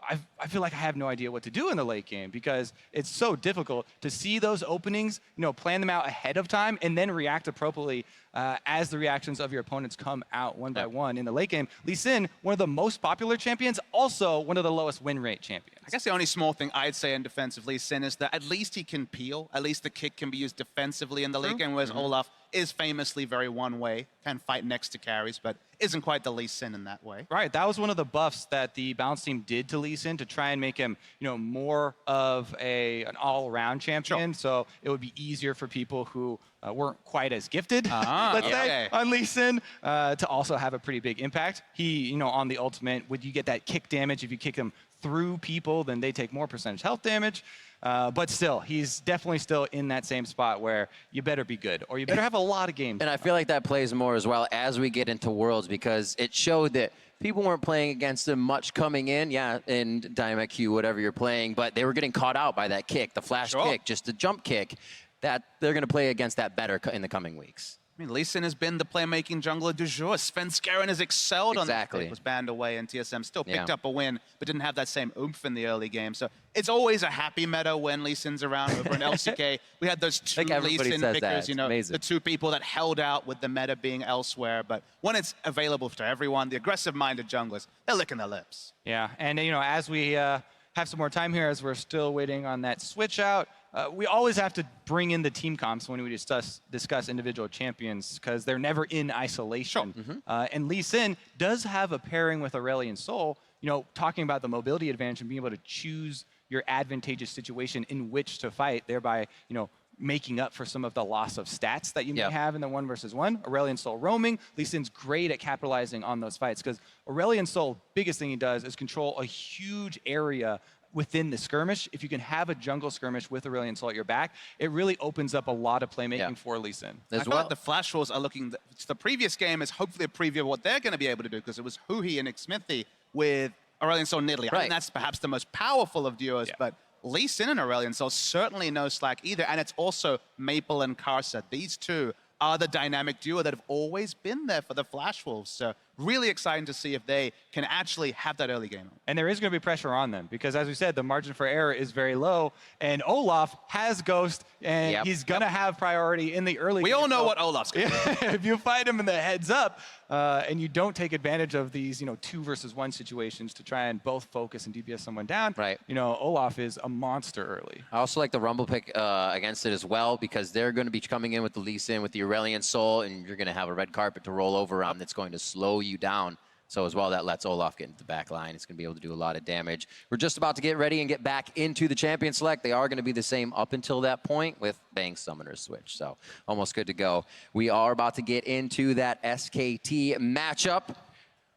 feel like I have no idea what to do in the late game, because it's so difficult to see those openings, plan them out ahead of time, and then react appropriately as the reactions of your opponents come out one by one in the late game. Lee Sin, one of the most popular champions, also one of the lowest win rate champions. I guess the only small thing I'd say in defense of Lee Sin is that at least he can peel. At least the kick can be used defensively in the late game, whereas Olaf is famously very one-way, can fight next to carries, but isn't quite the Lee Sin in that way. Right, that was one of the buffs that the balance team did to Lee Sin to try and make him, more of an all-around champion. So it would be easier for people who weren't quite as gifted, let's say, on Lee Sin, to also have a pretty big impact. He, on the ultimate, would you get that kick damage? If you kick him through people, then they take more percentage health damage. But still, he's definitely still in that same spot where you better be good, or you better have a lot of games. And I feel like that plays more as well as we get into Worlds, because it showed that people weren't playing against him much coming in, in Dynamic Q, whatever you're playing, but they were getting caught out by that kick, the flash kick, just the jump kick, that they're going to play against that better in the coming weeks. I mean, Lee Sin has been the playmaking jungler du jour. Svenskeren has excelled on the stage, was banned away, and TSM still picked up a win, but didn't have that same oomph in the early game. So it's always a happy meta when Lee Sin's around. Over in LCK, we had those two Lee Sin pickers, you know, the two people that held out with the meta being elsewhere. But when it's available to everyone, the aggressive-minded junglers, they're licking their lips. Yeah, and you know, as we have some more time here, as we're still waiting on that switch out, we always have to bring in the team comps when we discuss individual champions because they're never in isolation. And Lee Sin does have a pairing with Aurelion Sol, you know, talking about the mobility advantage and being able to choose your advantageous situation in which to fight, thereby, you know, making up for some of the loss of stats that you may have in the 1v1. Aurelion Sol roaming. Lee Sin's great at capitalizing on those fights because Aurelion Sol, biggest thing he does is control a huge area within the skirmish. If you can have a jungle skirmish with Aurelion Sol at your back, it really opens up a lot of playmaking for Lee Sin. I feel like the Flash Wolves are looking, the previous game is hopefully a preview of what they're going to be able to do because it was Huhi and Xmithy with Aurelion Sol Nidalee. I think that's perhaps the most powerful of duos, but Lee Sin and Aurelion Sol certainly no slack either. And it's also Maple and Karsa. These two are the dynamic duo that have always been there for the Flash Wolves. So really exciting to see if they can actually have that early game. And there is going to be pressure on them because, as we said, the margin for error is very low. And Olaf has Ghost, and he's going to have priority in the early game. We all know what Olaf's going to do. If you fight him in the heads up and you don't take advantage of these, you know, 2v1 situations to try and both focus and DPS someone down, you know, Olaf is a monster early. I also like the Rumble pick against it as well because they're going to be coming in with the Lee Sin, with the Aurelion Sol, and you're going to have a red carpet to roll over on that's going to slow you down. So as well, that lets Olaf get into the back line. It's going to be able to do a lot of damage. We're just about to get ready and get back into the champion select. They are going to be the same up until that point with Bang Summoner's switch. So almost good to go. We are about to get into that SKT matchup,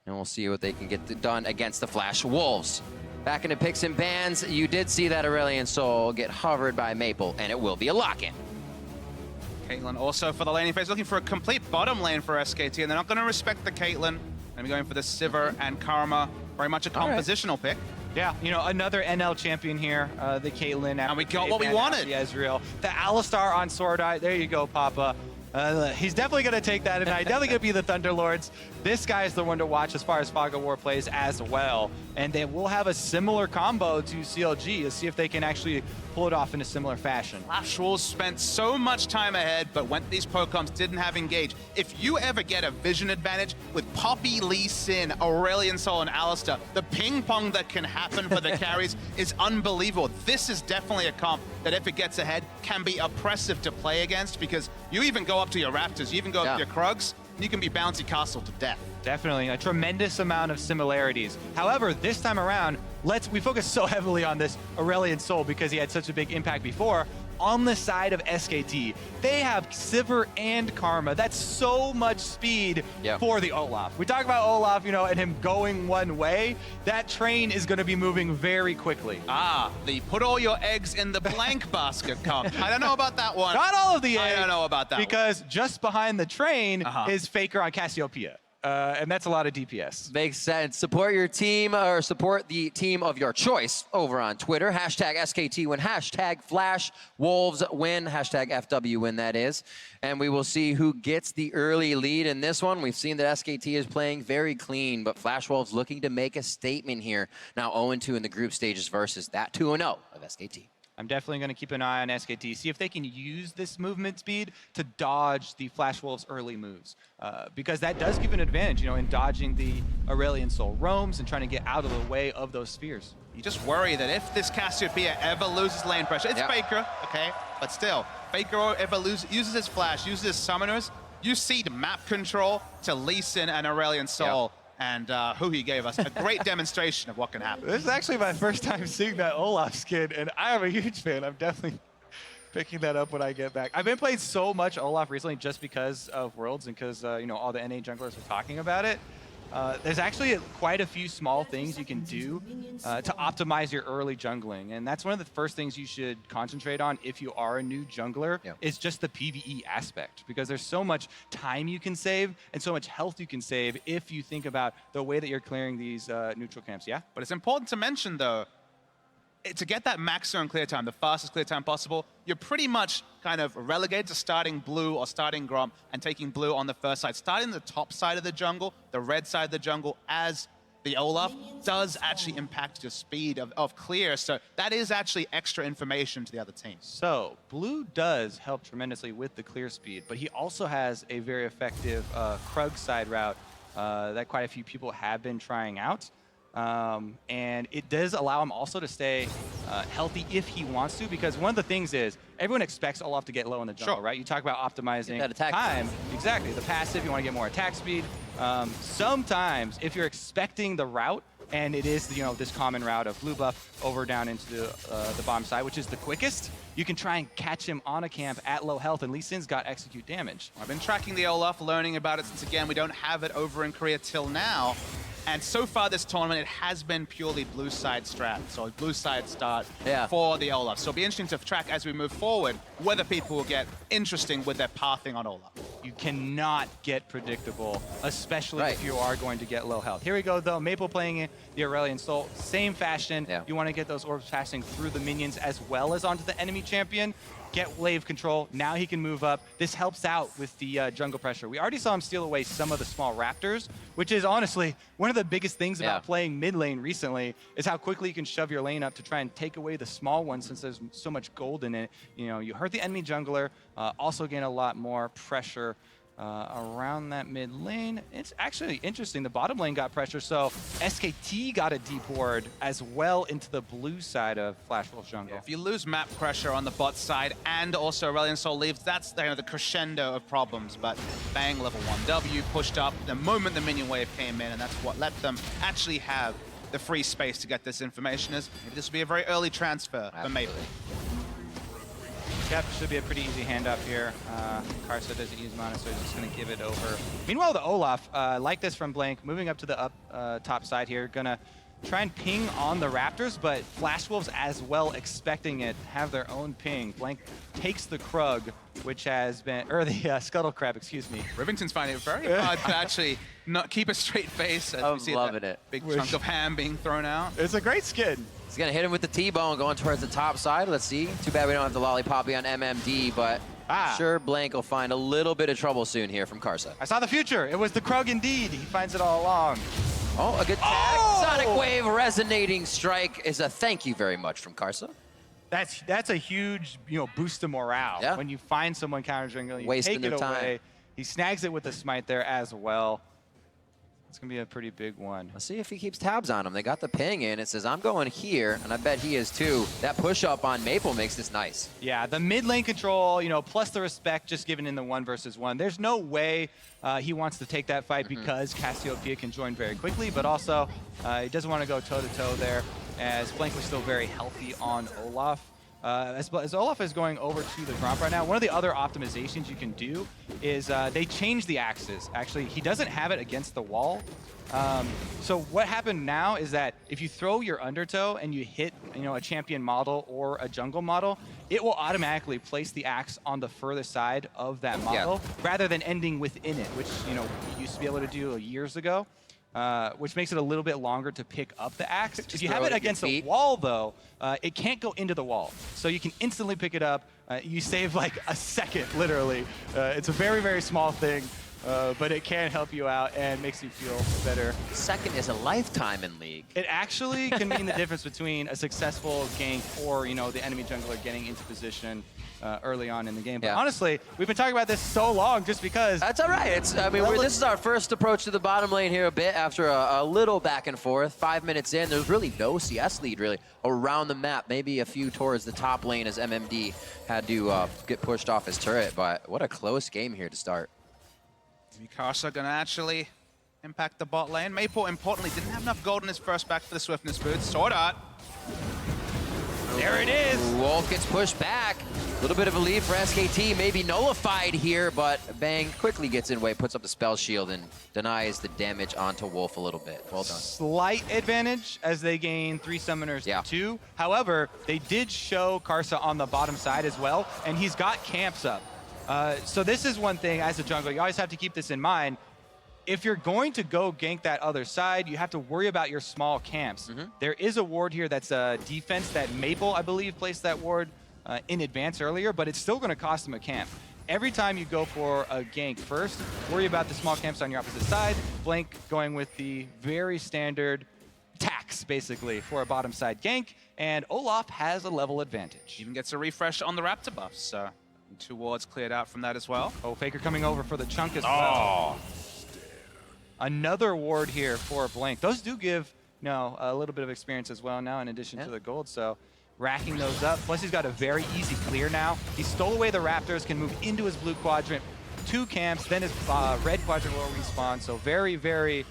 and we'll see what they can get done against the Flash Wolves. Back into picks and bans, you did see that Aurelion Sol get hovered by Maple, and it will be a lock-in. Caitlyn also for the laning phase, looking for a complete bottom lane for SKT, and they're not going to respect the Caitlyn. Going to be going for the Sivir and Karma. Very much a compositional pick. Yeah, you know, another NL champion here, the Caitlyn. And we got what we wanted. The Ezreal. The Alistar on Sword Eye. There you go, Papa. He's definitely going to take that, and definitely going to be the Thunderlords. This guy is the one to watch as far as Fog of War plays as well. And they will have a similar combo to CLG to see if they can actually pull it off in a similar fashion. Flash Wolves spent so much time ahead, but when these Pokecoms didn't have engage. If you ever get a vision advantage with Poppy, Lee Sin, Aurelion Sol, and Alistar, the ping pong that can happen for the carries is unbelievable. This is definitely a comp that if it gets ahead, can be oppressive to play against because you even go up to your Raptors, you even go up to your Krugs, and you can be bouncy castle to death. Definitely, a tremendous amount of similarities. However, this time around, we focus so heavily on this Aurelion Sol because he had such a big impact before. On the side of SKT, they have Sivir and Karma. That's so much speed for the Olaf. We talk about Olaf, you know, and him going one way. That train is going to be moving very quickly. The put all your eggs in the blank basket comp. I don't know about that one. Not all of the eggs. I don't know about that because just behind the train is Faker on Cassiopeia. And that's a lot of DPS. Makes sense. Support your team or support the team of your choice over on Twitter. Hashtag SKT win, hashtag Flash Wolves win, hashtag FW win that is. And we will see who gets the early lead in this one. We've seen that SKT is playing very clean, but Flash Wolves looking to make a statement here. Now 0-2 in the group stages versus that 2-0 of SKT. I'm definitely going to keep an eye on SKT, see if they can use this movement speed to dodge the Flash Wolves' early moves. Because that does give an advantage, you know, in dodging the Aurelion Sol roams and trying to get out of the way of those spheres. You just worry that if this Cassiopeia ever loses lane pressure, it's Faker, okay? But still, Faker ever uses his flash, uses his summoners, you see the map control to Lee Sin and Aurelion Sol. And Huhi gave us a great demonstration of what can happen. This is actually my first time seeing that Olaf skin, and I am a huge fan. I'm definitely picking that up when I get back. I've been playing so much Olaf recently just because of Worlds and because you know, all the NA junglers were talking about it. There's actually quite a few small things you can do to optimize your early jungling. And that's one of the first things you should concentrate on if you are a new jungler, is just the PvE aspect. Because there's so much time you can save and so much health you can save if you think about the way that you're clearing these neutral camps, But it's important to mention, though, to get that maximum clear time, the fastest clear time possible, you're pretty much kind of relegated to starting blue or starting Grom and taking blue on the first side. Starting the top side of the jungle, the red side of the jungle as the Olaf does actually impact your speed of clear. So that is actually extra information to the other team. So blue does help tremendously with the clear speed, but he also has a very effective Krug side route that quite a few people have been trying out. And it does allow him also to stay healthy if he wants to, because one of the things is everyone expects Olaf to get low in the jungle, right? You talk about optimizing that attack time. Exactly. The passive, you want to get more attack speed. Sometimes if you're expecting the route, and it is, you know, this common route of blue buff over down into the bottom side, which is the quickest, you can try and catch him on a camp at low health, and Lee Sin's got execute damage. I've been tracking the Olaf, learning about it since, again, we don't have it over in Korea till now. And so far this tournament, it has been purely blue side strat, so blue side start for the Olaf. So it'll be interesting to track as we move forward whether people will get interesting with their pathing on Olaf. You cannot get predictable, especially if you are going to get low health. Here we go, though. Maple playing in the Aurelion Soul. Same fashion. You want to get those orbs passing through the minions as well as onto the enemy champion. Get wave control. Now he can move up. This helps out with the jungle pressure. We already saw him steal away some of the small raptors, which is honestly one of the biggest things about playing mid lane recently is how quickly you can shove your lane up to try and take away the small ones since there's so much gold in it. You know, you hurt the enemy jungler, also gain a lot more pressure around that mid lane. It's actually interesting. The bottom lane got pressure, so SKT got a deep ward as well into the blue side of Flash Wolf's jungle. If you lose map pressure on the bot side and also Aurelion Soul leaves, that's the crescendo of problems. But bang, level 1W pushed up the moment the minion wave came in, and that's what let them actually have the free space to get this information. Maybe this will be a very early transfer for Maple. Yep, should be a pretty easy handoff here. Karsa doesn't use mana, so he's just going to give it over. Meanwhile, the Olaf, like this from Blank, moving up to the top side here, going to try and ping on the Raptors, but Flash Wolves as well, expecting it, have their own ping. Blank takes the Krug, which has been, or the Scuttle Crab, excuse me. Rivington's finding it very hard to actually not keep a straight face. As we see loving it. Big chunk of ham being thrown out. It's a great skin. He's gonna hit him with the T-bone going towards the top side. Let's see. Too bad we don't have the Lollipoppy on MMD, but sure Blank will find a little bit of trouble soon here from Karsa. I saw the future. It was the Krug indeed. He finds it all along. Oh, a good tag. Sonic Wave resonating strike is a thank you very much from Karsa. That's a huge, boost to morale. When you find someone counter jungle, you Wasting take it their away. time. He snags it with the smite there as well. It's gonna be a pretty big one. Let's see if he keeps tabs on him. They got the ping in. It says, I'm going here, and I bet he is too. That push up on Maple makes this nice. Yeah, the mid lane control, plus the respect just given in the 1v1. There's no way he wants to take that fight because Cassiopeia can join very quickly, but also he doesn't want to go toe-to-toe there, as Blank was still very healthy on Olaf. As Olaf is going over to the Gromp right now, one of the other optimizations you can do is they change the axes. Actually, he doesn't have it against the wall. So what happened now is that if you throw your undertow and you hit a champion model or a jungle model, it will automatically place the axe on the further side of that model rather than ending within it, which you used to be able to do years ago. Which makes it a little bit longer to pick up the axe. If you have it against the wall, though, it can't go into the wall. So you can instantly pick it up. You save like a second, literally. It's a very, very small thing, but it can help you out and makes you feel better. Second is a lifetime in League. It actually can mean the difference between a successful gank or, the enemy jungler getting into position early on in the game. But honestly, we've been talking about this so long just because... That's all right. This is our first approach to the bottom lane here a bit after a little back and forth. 5 minutes in, there's really no CS lead really around the map. Maybe a few towards the top lane as MMD had to get pushed off his turret. But what a close game here to start. Karsa gonna actually impact the bot lane. Maple, importantly, didn't have enough gold in his first back for the swiftness boots. Sword Art. There it is. Wolf gets pushed back. A little bit of a lead for SKT, maybe nullified here, but Bang quickly gets in way, puts up the spell shield, and denies the damage onto Wolf a little bit. Well done. Slight advantage as they gain 3 summoners to 2. However, they did show Karsa on the bottom side as well, and he's got camps up. So this is one thing as a jungler, you always have to keep this in mind. if you're going to go gank that other side, you have to worry about your small camps. There is a ward here that's a defense that Maple, I believe, placed that ward in advance earlier, but it's still going to cost him a camp. Every time you go for a gank first, worry about the small camps on your opposite side. Blank going with the very standard tax, basically, for a bottom side gank, and Olaf has a level advantage. Even gets a refresh on the Raptor buff, so 2 wards cleared out from that as well. Oh, Faker coming over for the chunk as well. Another ward here for Blank. Those do give, you know, a little bit of experience as well now in addition to the gold, so racking those up. Plus he's got a very easy clear now. He stole away the Raptors, can move into his blue quadrant, 2 camps, then his red quadrant will respawn, so very, very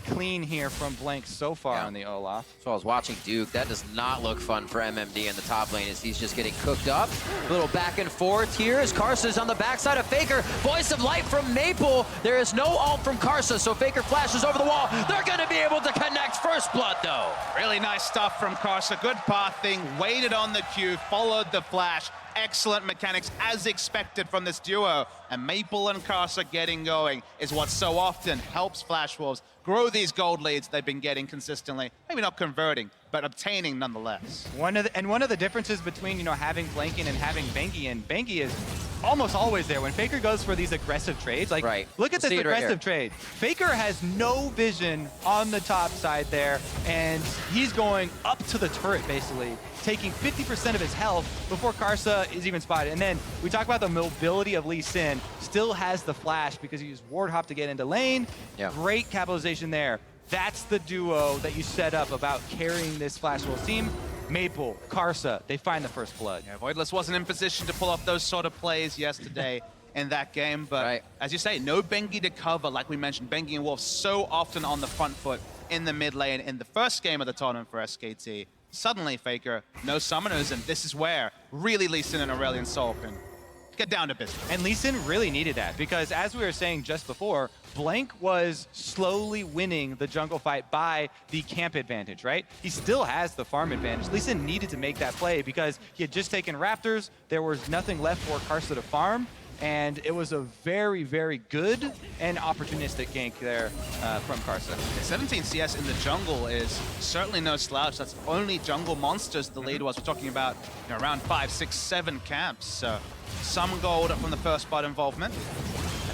clean here from Blank so far on the Olaf. So I was watching Duke. That does not look fun for MMD in the top lane as he's just getting cooked up. A little back and forth here as Karsa's on the backside of Faker. Voice of light from Maple. There is no ult from Karsa, so Faker flashes over the wall. They're going to be able to connect first blood, though. Really nice stuff from Karsa. Good pathing, waited on the Q, followed the flash. Excellent mechanics as expected from this duo. And Maple and Karsa getting going is what so often helps Flash Wolves grow these gold leads they've been getting consistently. Maybe not converting, but obtaining nonetheless. One of the differences between, you know, having Blanking and having Bengi, and Bengi is almost always there. When Faker goes for these aggressive trades, like, look at this aggressive trade. Faker has no vision on the top side there, and he's going up to the turret, basically, taking 50% of his health before Karsa is even spotted. And then we talk about the mobility of Lee Sin, still has the flash because he used ward hop to get into lane. Great capitalization there. That's the duo that you set up about carrying this Flash Wolves team. Maple, Karsa, they find the first blood. Yeah, Voidless wasn't in position to pull off those sort of plays yesterday in that game, but as you say, no Bengi to cover. Like we mentioned, Bengi and Wolf so often on the front foot in the mid lane in the first game of the tournament for SKT. Suddenly, Faker, no summoners, and this is where really Lee Sin and Aurelion Sol can get down to business. And Lee Sin really needed that because, as we were saying just before, Blank was slowly winning the jungle fight by the camp advantage, right? He still has the farm advantage. Lee Sin needed to make that play because he had just taken Raptors. There was nothing left for Karsa to farm, and it was a very, very good and opportunistic gank there from Karsa. 17 CS in the jungle is certainly no slouch. That's only jungle monsters the lead was. We're talking about, you know, around 5, 6, 7 camps. So some gold from the first blood involvement.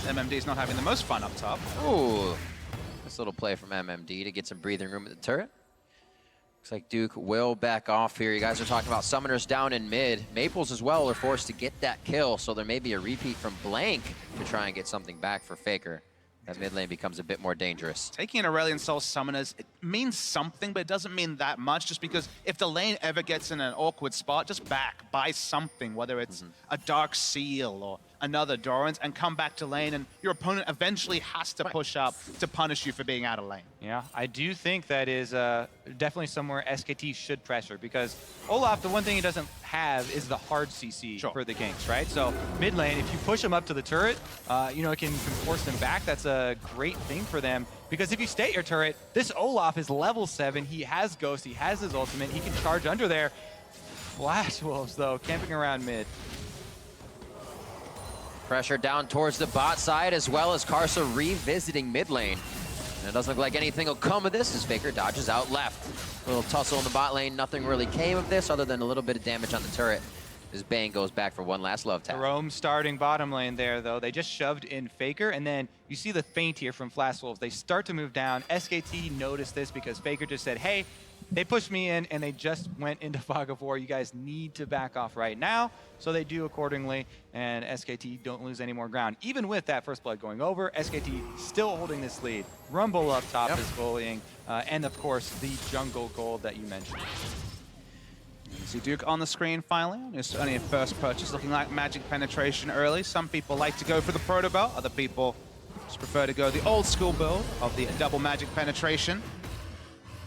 MMD's not having the most fun up top. Ooh, this little play from MMD to get some breathing room at the turret. Looks like Duke will back off here. You guys are talking about summoners down in mid. Maples as well are forced to get that kill, so there may be a repeat from Blank to try and get something back for Faker. That mid lane becomes a bit more dangerous. Taking an Aurelion Sol summoners, it means something, but it doesn't mean that much, just because if the lane ever gets in an awkward spot, just back, buy something, whether it's a Dark Seal or another Doran's, and come back to lane, and your opponent eventually has to push up to punish you for being out of lane. Yeah, I do think that is definitely somewhere SKT should pressure, because Olaf, the one thing he doesn't have is the hard CC for the ganks, right? So mid lane, if you push him up to the turret, you know, it can force them back. That's a great thing for them, because if you stay at your turret, this Olaf is level 7. He has Ghost, he has his ultimate, he can charge under there. Flash Wolves, though, camping around mid. Pressure down towards the bot side, as well as Karsa revisiting mid lane. And it doesn't look like anything will come of this as Faker dodges out left. A little tussle in the bot lane. Nothing really came of this other than a little bit of damage on the turret as Bane goes back for one last love tap. Rome starting bottom lane there, though. They just shoved in Faker, and then you see the feint here from Flash Wolves. They start to move down. SKT noticed this because Faker just said, hey, they pushed me in, and they just went into Fog of War. You guys need to back off right now. So they do accordingly, and SKT don't lose any more ground. Even with that first blood going over, SKT still holding this lead. Rumble up top is bullying, and of course, the jungle gold that you mentioned. You see Duke on the screen finally. It's only a first purchase, looking like magic penetration early. Some people like to go for the proto build. Other people just prefer to go the old school build of the double magic penetration.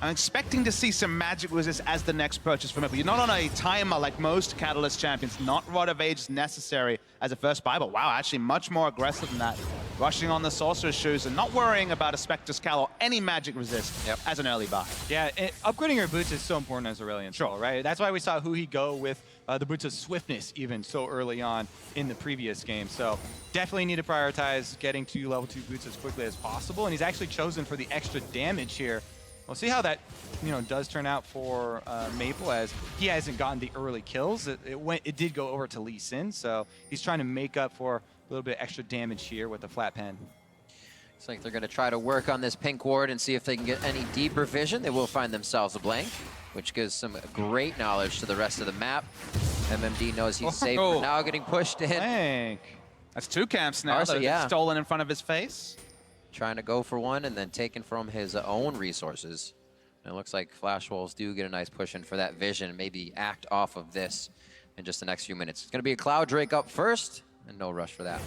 I'm expecting to see some magic resist as the next purchase from it, but you're not on a timer like most Catalyst champions. Not Rod of Age is necessary as a first buy, but wow, actually much more aggressive than that. Rushing on the Sorcerer's Shoes and not worrying about a Spectre's Cal or any magic resist as an early buy. Yeah, upgrading your boots is so important as Aurelion Sol, right? That's why we saw Huhi go with the Brutes' swiftness even so early on in the previous game. So definitely need to prioritize getting to level 2 Brutes as quickly as possible. And he's actually chosen for the extra damage here. We'll see how that does turn out for Maple, as he hasn't gotten the early kills. It did go over to Lee Sin, so he's trying to make up for a little bit extra damage here with the flat pen. Looks like they're going to try to work on this pink ward and see if they can get any deeper vision. They will find themselves a blank, which gives some great knowledge to the rest of the map. MMD knows he's safe for now, getting pushed in. Blank. That's 2 camps now. Arsa, yeah. Stolen in front of his face. Trying to go for one and then taken from his own resources. And it looks like Flash Wolves do get a nice push in for that vision and maybe act off of this in just the next few minutes. It's going to be a Cloud Drake up first, and no rush for that.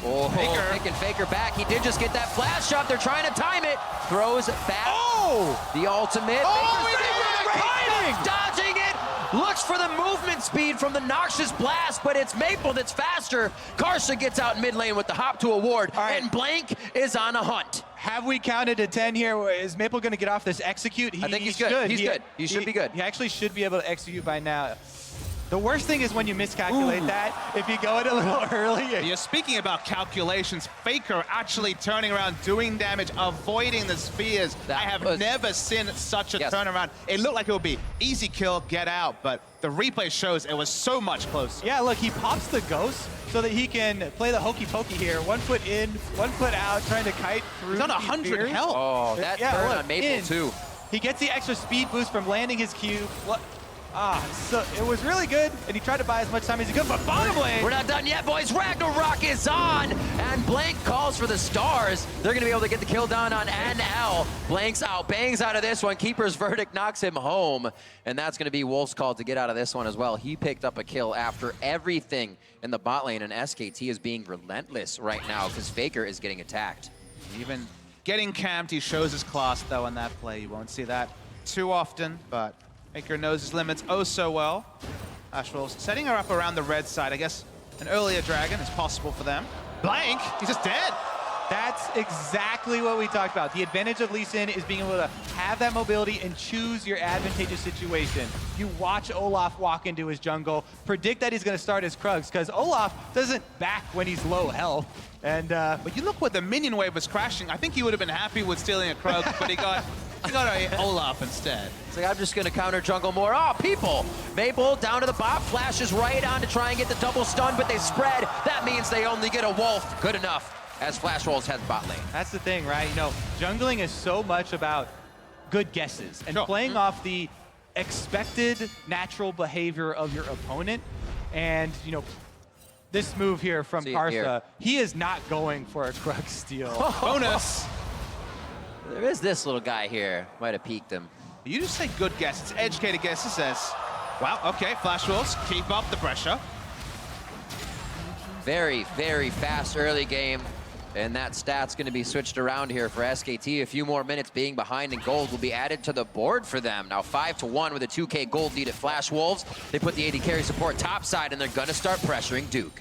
Oh, taking Faker back. He did just get that flash shot. They're trying to time it. Throws back. Oh! The ultimate. Oh, dodging it. Looks for the movement speed from the Noxious Blast, but it's Maple that's faster. Karsa gets out mid lane with the hop to a ward, and Blank is on a hunt. Have we counted to 10 here? Is Maple going to get off this execute? I think he's good. He's good. He should be good. He actually should be able to execute by now. The worst thing is when you miscalculate that. If you go it a little early. You're speaking about calculations. Faker actually turning around, doing damage, avoiding the spears. I have never seen such a turnaround. It looked like it would be easy kill, get out, but the replay shows it was so much closer. Yeah, look, he pops the ghost so that he can play the hokey pokey here. 1 foot in, 1 foot out, trying to kite through. He's on 100 health. Oh, that turn on Maple too. He gets the extra speed boost from landing his cube. So it was really good, and he tried to buy as much time as he could, but bottom lane. We're not done yet, boys. Ragnarok is on, and Blank calls for the stars. They're going to be able to get the kill done on NL. Blank's out, bangs out of this one. Keeper's verdict knocks him home, and that's going to be Wolf's call to get out of this one as well. He picked up a kill after everything in the bot lane, and SKT is being relentless right now because Faker is getting attacked. Even getting camped, he shows his class, though, on that play. You won't see that too often, but Faker knows his limits oh so well. Flash Wolves setting her up around the red side. I guess an earlier dragon is possible for them. Blank, he's just dead. That's exactly what we talked about. The advantage of Lee Sin is being able to have that mobility and choose your advantageous situation. You watch Olaf walk into his jungle, predict that he's going to start his Krugs, because Olaf doesn't back when he's low health. And but you look where the minion wave was crashing. I think he would have been happy with stealing a Krug, but he got a Olaf instead. It's like, I'm just going to counter jungle more. Oh, people! Maple down to the bot, flashes right on to try and get the double stun, but they spread. That means they only get a Wolf. Good enough, as Flash Wolves has bot lane. That's the thing, right? Jungling is so much about good guesses and playing off the expected natural behavior of your opponent. And, this move here from Karsa, he is not going for a Krug steal. Bonus! There is this little guy here. Might have peeked him. You just say good guess. It's educated guess. It says, wow, okay, Flash Wolves, keep up the pressure. Very, very fast early game. And that stat's going to be switched around here for SKT. A few more minutes being behind, and gold will be added to the board for them. Now 5-1 with a 2K gold lead at Flash Wolves. They put the AD carry support topside, and they're going to start pressuring Duke.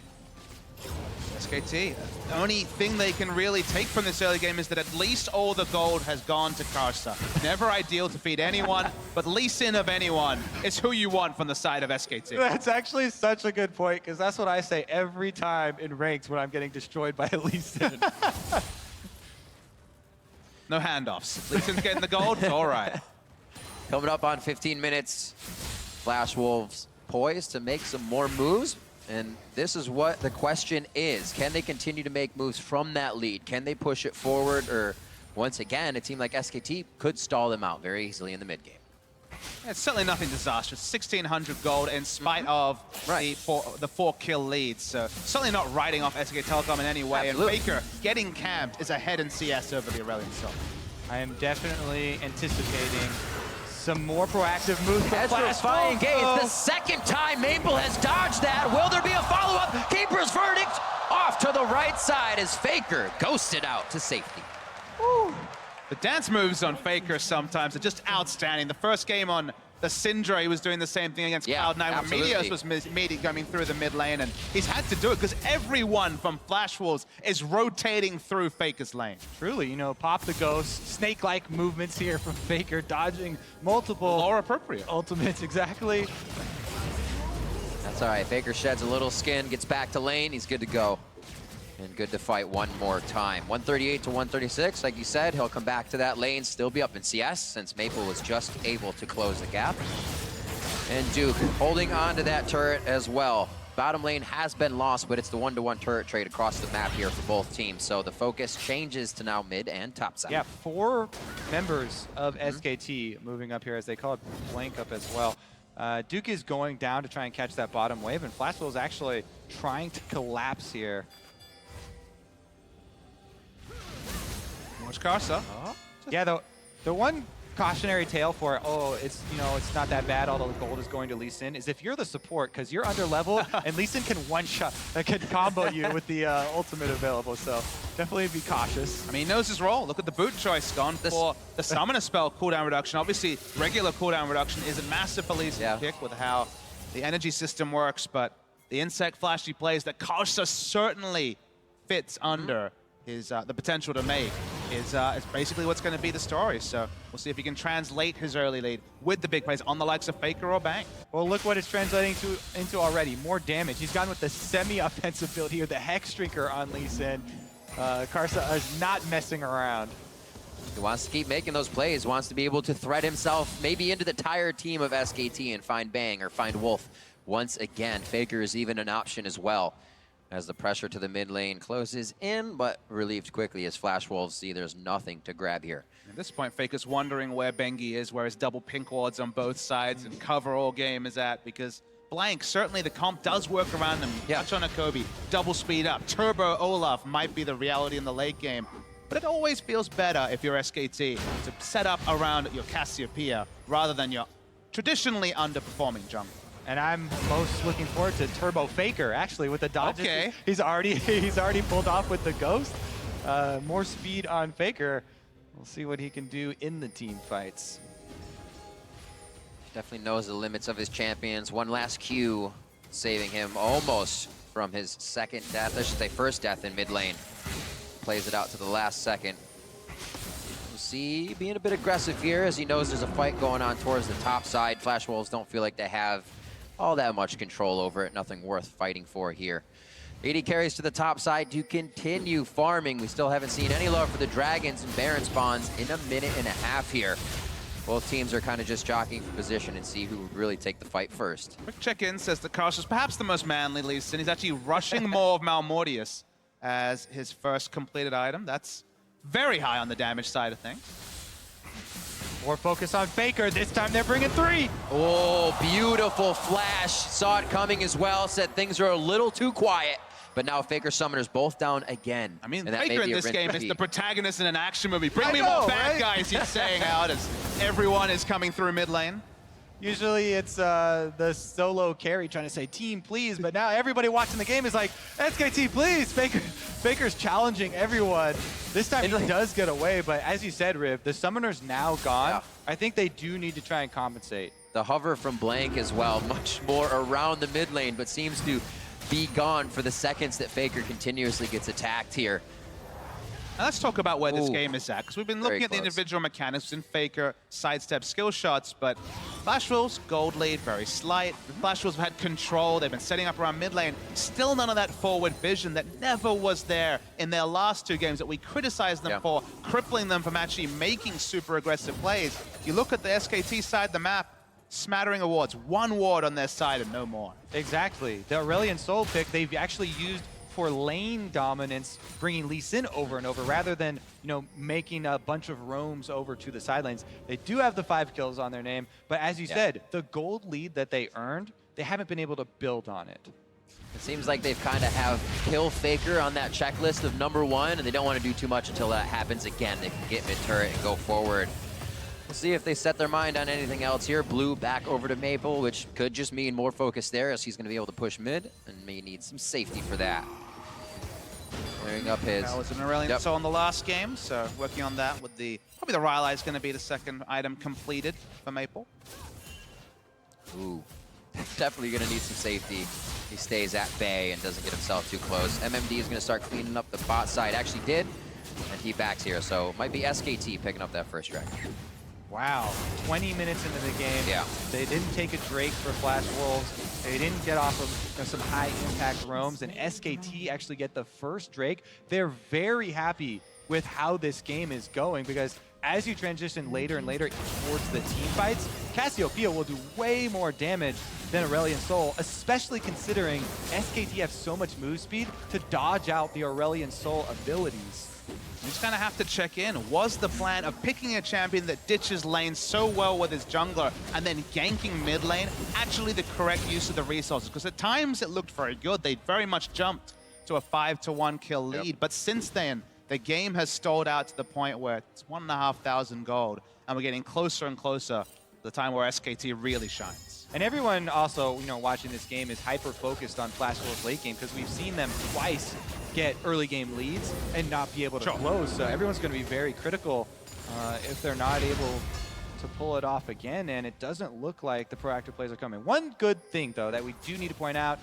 SKT, the only thing they can really take from this early game is that at least all the gold has gone to Karsa. Never ideal to feed anyone, but Lee Sin of anyone is who you want from the side of SKT. That's actually such a good point, because that's what I say every time in ranks when I'm getting destroyed by Lee Sin. No handoffs. Lee Sin's getting the gold, all right. Coming up on 15 minutes, Flash Wolves poised to make some more moves. And this is what the question is. Can they continue to make moves from that lead? Can they push it forward? Or, once again, a team like SKT could stall them out very easily in the mid game. It's certainly nothing disastrous. 1,600 gold in spite of the 4-kill lead. So certainly not riding off SK Telecom in any way. Absolutely. And Faker getting camped is ahead in CS over the Aurelion Sol. I am definitely anticipating some more proactive moves. Petrifying Gate. It's the second time Maple has dodged that. Will there be a follow-up? Keeper's verdict off to the right side as Faker ghosted out to safety. Woo. The dance moves on Faker sometimes are just outstanding. The first game on the Syndra, he was doing the same thing against Cloud9 when absolutely. Meteos was meaty coming through the mid lane, and he's had to do it because everyone from Flash Wolves is rotating through Faker's lane. Truly, you know, pop the ghost, snake-like movements here from Faker, dodging multiple Lore appropriate ultimates, exactly. That's all right. Faker sheds a little skin, gets back to lane. He's good to go. And good to fight one more time. 138 to 136, like you said, he'll come back to that lane, still be up in CS, since Maple was just able to close the gap. And Duke holding on to that turret as well. Bottom lane has been lost, but it's the 1-to-1 turret trade across the map here for both teams. So the focus changes to now mid and top side. Yeah, 4 members of SKT moving up here, as they call it, blank up as well. Duke is going down to try and catch that bottom wave, and Flashwell is actually trying to collapse here. Watch Karsa. Yeah, the one cautionary tale for, it's, you know, it's not that bad, although the gold is going to Lee Sin, is if you're the support, because you're under level, and Lee Sin can one-shot, can combo you with the ultimate available, so definitely be cautious. I mean, he knows his role. Look at the boot choice, gone for the summoner spell cooldown reduction. Obviously, regular cooldown reduction is a massive for Lee Sin pick with how the energy system works, but the insect flashy plays that Karsa certainly fits under his the potential to make is basically what's going to be the story. So we'll see if he can translate his early lead with the big plays on the likes of Faker or Bang. Well, look what it's translating into already. More damage. He's gone with the semi-offensive build here, the Hex Drinker on Lee Sin. Karsa is not messing around. He wants to keep making those plays, wants to be able to thread himself maybe into the entire team of SKT and find Bang or find Wolf once again. Faker is even an option as well, as the pressure to the mid lane closes in, but relieved quickly as Flash Wolves see there's nothing to grab here. At this point, Faker's wondering where Bengi is, where his double pink wards on both sides and cover all game is at, because Blank, certainly the comp does work around him. Touch on a Kobe, double speed up. Turbo Olaf might be the reality in the late game, but it always feels better if you're SKT to set up around your Cassiopeia rather than your traditionally underperforming jungle. And I'm most looking forward to Turbo Faker, actually, with the dodges. Okay. He's already pulled off with the Ghost. More speed on Faker. We'll see what he can do in the team fights. Definitely knows the limits of his champions. One last Q, saving him almost from his second death. I should say first death in mid lane. Plays it out to the last second. We'll see, being a bit aggressive here as he knows there's a fight going on towards the top side. Flash Wolves don't feel like they have all that much control over it. Nothing worth fighting for here. 80 carries to the top side to continue farming. We still haven't seen any love for the Dragons and Baron spawns in a minute and a half here. Both teams are kind of just jockeying for position and see who would really take the fight first. Quick check-in says that Karsa's perhaps the most manly Lee Sin. He's actually rushing more of Malmortius as his first completed item. That's very high on the damage side of things. More focus on Faker. This time they're bringing 3. Oh, beautiful flash. Saw it coming as well. Said things are a little too quiet. But now Faker Summoners both down again. I mean, and Faker in this game is the protagonist in an action movie. Bring me more bad guys, he's saying out as everyone is coming through mid lane. Usually it's the solo carry trying to say, team, please. But now everybody watching the game is like, SKT, please. Faker's challenging everyone. This time he does get away. But as you said, Riv, the Summoner's now gone. Yeah. I think they do need to try and compensate. The hover from Blank as well, much more around the mid lane, but seems to be gone for the seconds that Faker continuously gets attacked here. Now let's talk about where this game is at, because we've been looking at the individual mechanics in Faker, sidestep skill shots, but Flash Wolves, gold lead, very slight. Flash Wolves have had control, they've been setting up around mid lane. Still none of that forward vision that never was there in their last 2 games that we criticized them for, crippling them from actually making super aggressive plays. You look at the SKT side of the map, smattering of wards, 1 ward on their side and no more. Exactly. The Aurelion Soul pick they've actually used for lane dominance, bringing Lee Sin over and over, rather than, you know, making a bunch of roams over to the side lanes. They do have the 5 kills on their name, but as you said, the gold lead that they earned, they haven't been able to build on it. It seems like they've kind of have kill Faker on that checklist of #1, and they don't want to do too much until that happens again. They can get mid-turret and go forward. We'll see if they set their mind on anything else here. Blue back over to Maple, which could just mean more focus there, as he's going to be able to push mid, and may need some safety for that. Clearing up his... That was an Aurelion Soul in the last game, so working on that with the... Probably the Rylai is going to be the second item completed for Maple. Ooh, definitely gonna need some safety. He stays at bay and doesn't get himself too close. MMD is gonna start cleaning up the bot side. Actually did, and he backs here. So it might be SKT picking up that first drag. Wow, 20 minutes into the game. Yeah. They didn't take a Drake for Flash Wolves. They didn't get off of some high impact roams, and SKT actually get the first Drake. They're very happy with how this game is going, because as you transition later and later towards the team fights, Cassiopeia will do way more damage than Aurelion Sol, especially considering SKT have so much move speed to dodge out the Aurelion Sol abilities. You just kind of have to check in. Was the plan of picking a champion that ditches lane so well with his jungler and then ganking mid lane actually the correct use of the resources? Because at times it looked very good. They very much jumped to a 5-1 kill lead. But since then, the game has stalled out to the point where it's 1,500 gold, and we're getting closer and closer to the time where SKT really shines. And everyone also, watching this game is hyper-focused on Flash Wolves late game, because we've seen them twice get early game leads and not be able to close. So everyone's going to be very critical if they're not able to pull it off again, and it doesn't look like the proactive plays are coming. One good thing, though, that we do need to point out,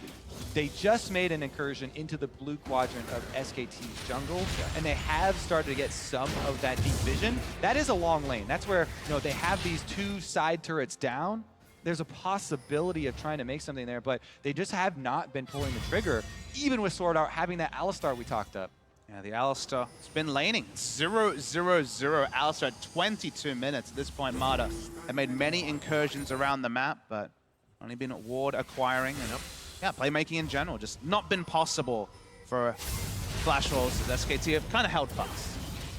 they just made an incursion into the blue quadrant of SKT's jungle, and they have started to get some of that deep vision. That is a long lane. That's where, they have these two side turrets down. There's a possibility of trying to make something there, but they just have not been pulling the trigger, even with Sword Art having that Alistar we talked up. Yeah, the Alistar, it's been laning. 0-0-0 Alistar at 22 minutes. At this point, Marta have made many incursions around the map, but only been at ward acquiring and playmaking in general. Just not been possible for Flash Wolves as SKT have kind of held fast.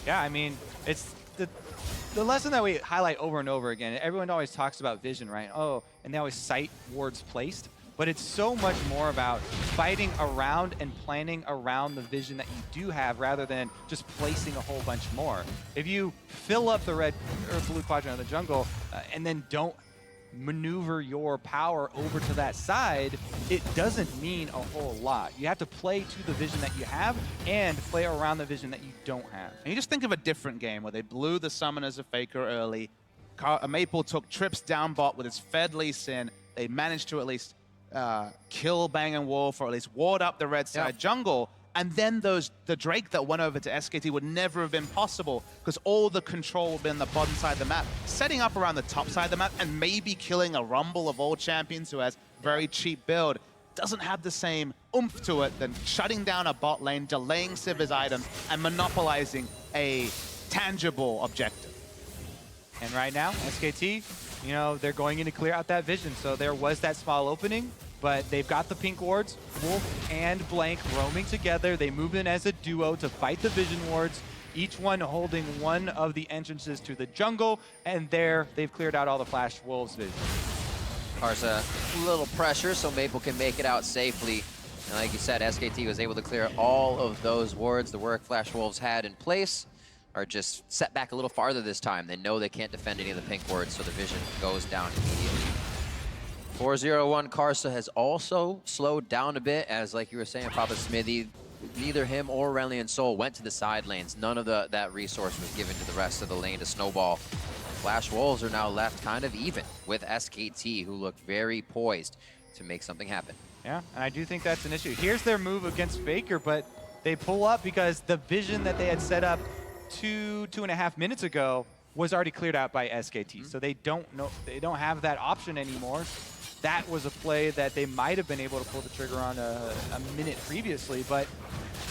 Yeah, I mean, it's the lesson that we highlight over and over again. Everyone always talks about vision, right? Oh, and they always cite wards placed. But it's so much more about fighting around and planning around the vision that you do have rather than just placing a whole bunch more. If you fill up the red or blue quadrant of the jungle and then don't maneuver your power over to that side, it doesn't mean a whole lot. You have to play to the vision that you have and play around the vision that you don't have. And you just think of a different game where they blew the Summoners of Faker early. Maple took trips down bot with his Fed Lee Sin. They managed to at least kill Bang & Wolf, or at least ward up the red side jungle, and then the Drake that went over to SKT would never have been possible because all the control would be on the bottom side of the map. Setting up around the top side of the map and maybe killing a Rumble of all champions who has very cheap build doesn't have the same oomph to it than shutting down a bot lane, delaying Sivir's items, and monopolizing a tangible objective. And right now, SKT, they're going in to clear out that vision. So there was that small opening, but they've got the pink wards, Wolf and Blank roaming together. They move in as a duo to fight the vision wards, each one holding one of the entrances to the jungle, and there they've cleared out all the Flash Wolves vision. Karsa, a little pressure so Maple can make it out safely. And like you said, SKT was able to clear all of those wards the work Flash Wolves had in place are just set back a little farther this time. They know they can't defend any of the pink wards, so the vision goes down immediately. 4-0-1 Karsa has also slowed down a bit, as like you were saying, Papa Smithy, neither him or Aurelion Sol went to the side lanes. None of that resource was given to the rest of the lane to snowball. Flash Wolves are now left kind of even with SKT, who look very poised to make something happen. Yeah, and I do think that's an issue. Here's their move against Faker, but they pull up because the vision that they had set up 2.5 minutes ago was already cleared out by SKT. So they don't have that option anymore. That was a play that they might have been able to pull the trigger on a minute previously, but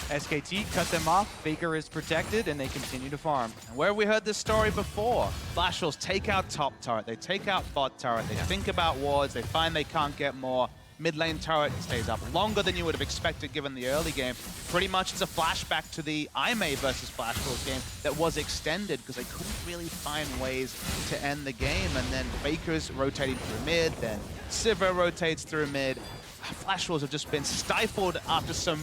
SKT cut them off. Faker is protected, and they continue to farm. And where we heard this story before, Flash Wolves take out top turret, they take out bot turret, they think about wards, they find they can't get more. Mid lane turret stays up longer than you would have expected given the early game. Pretty much it's a flashback to the IMA versus Flash Wolves game that was extended because they couldn't really find ways to end the game. And then Faker's rotating through mid, then Sivir rotates through mid. Flash Wolves have just been stifled after some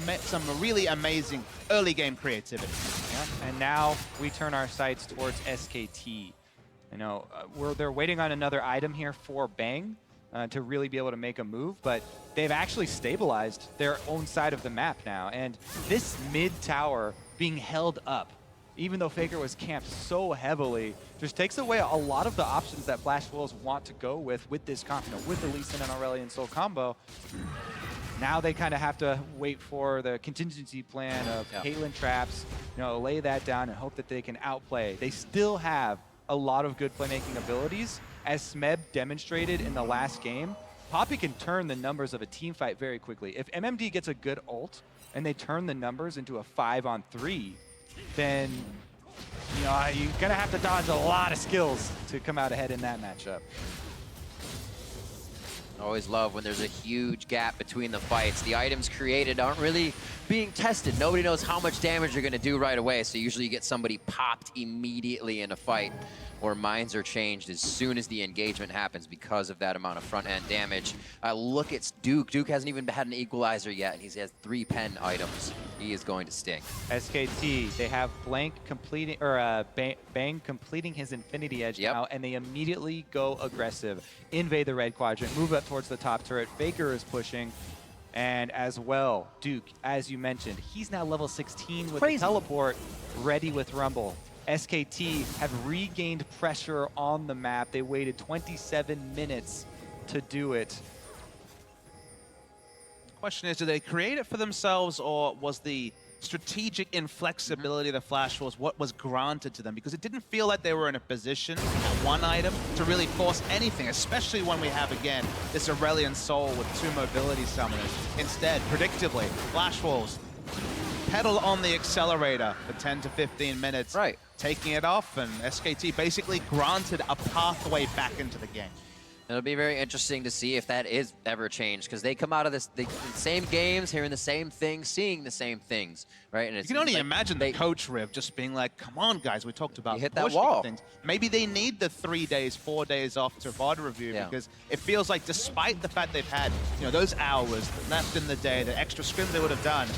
really amazing early game creativity. Yeah. And now we turn our sights towards SKT. They're waiting on another item here for Bang. To really be able to make a move, but they've actually stabilized their own side of the map now. And this mid tower being held up even though Faker was camped so heavily, just takes away a lot of the options that Flash Wolves want to go with this comp, with the Lee Sin and Aurelion Sol combo. Now they kind of have to wait for the contingency plan of Caitlyn traps, lay that down and hope that they can outplay. They still have a lot of good playmaking abilities. As Smeb demonstrated in the last game, Poppy can turn the numbers of a team fight very quickly. If MMD gets a good ult and they turn the numbers into a 5-on-3, then you're gonna have to dodge a lot of skills to come out ahead in that matchup. Always love when there's a huge gap between the fights. The items created aren't really being tested. Nobody knows how much damage you're going to do right away, so usually you get somebody popped immediately in a fight, or minds are changed as soon as the engagement happens because of that amount of front-end damage. Look at Duke. Duke hasn't even had an equalizer yet, and he has 3 pen items. He is going to sting. SKT, they have Blank completing, or Bang completing his Infinity Edge now, and they immediately go aggressive. Invade the red quadrant, move up towards the top turret. Faker is pushing. And as well, Duke, as you mentioned, he's now level 16 with the teleport, ready with Rumble. SKT have regained pressure on the map. They waited 27 minutes to do it. Question is, do they create it for themselves, or was the strategic inflexibility of the Flash Wolves what was granted to them? Because it didn't feel like they were in a position at one item to really force anything, especially when we have, again, this Aurelion Sol with 2 mobility summoners. Instead, predictably, Flash Wolves pedal on the accelerator for 10 to 15 minutes, taking it off, and SKT basically granted a pathway back into the game. It'll be very interesting to see if that is ever changed, because they come out of the same games, hearing the same things, seeing the same things, right? And you can only imagine the coach Riv just being like, come on, guys, we talked about hit that wall. Things. Maybe they need the 3 days, 4 days off to VOD review, because it feels like despite the fact they've had those hours left in the day, the extra scrims they would have done,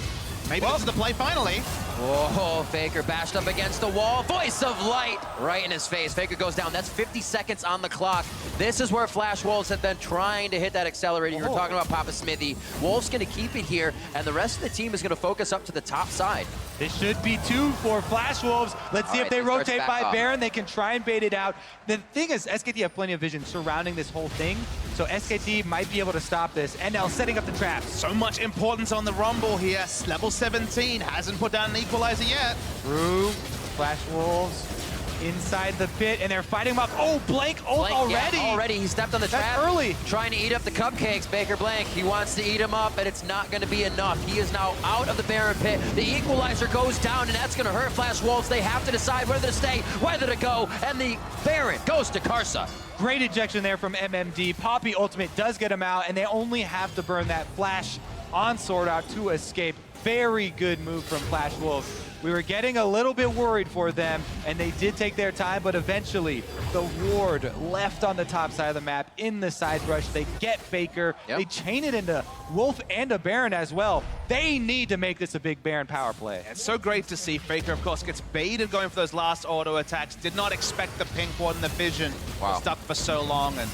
maybe this is the play finally. Whoa, Faker bashed up against the wall. Voice of Light right in his face. Faker goes down. That's 50 seconds on the clock. This is where Flash Wolves have been trying to hit that accelerator. You were talking about Papa Smithy. Wolves going to keep it here, and the rest of the team is going to focus up to the top side. This should be 2 for Flash Wolves. Let's see if they rotate by Baron. They can try and bait it out. The thing is, SKT have plenty of vision surrounding this whole thing, so SKT might be able to stop this. And now setting up the traps. So much importance on the Rumble here. Level 17 hasn't put down an equalizer yet. Through Flash Wolves inside the pit, and they're fighting him up. Oh, Blank ult already. Yeah, already. He stepped on the trap. Early. Trying to eat up the cupcakes, Baker Blank. He wants to eat him up, and it's not going to be enough. He is now out of the Baron pit. The equalizer goes down, and that's going to hurt Flash Wolves. They have to decide whether to stay, whether to go, and the Baron goes to Karsa. Great ejection there from MMD. Poppy ultimate does get him out, and they only have to burn that flash on Sword Out to escape. Very good move from Flash Wolves. We were getting a little bit worried for them, and they did take their time, but eventually the ward left on the top side of the map in the side rush. They get Faker. They chain it into Wolf and a Baron as well. They need to make this a big Baron power play. It's so great to see. Faker, of course, gets baited going for those last auto attacks. Did not expect the pink ward and the vision. Stuck for so long, and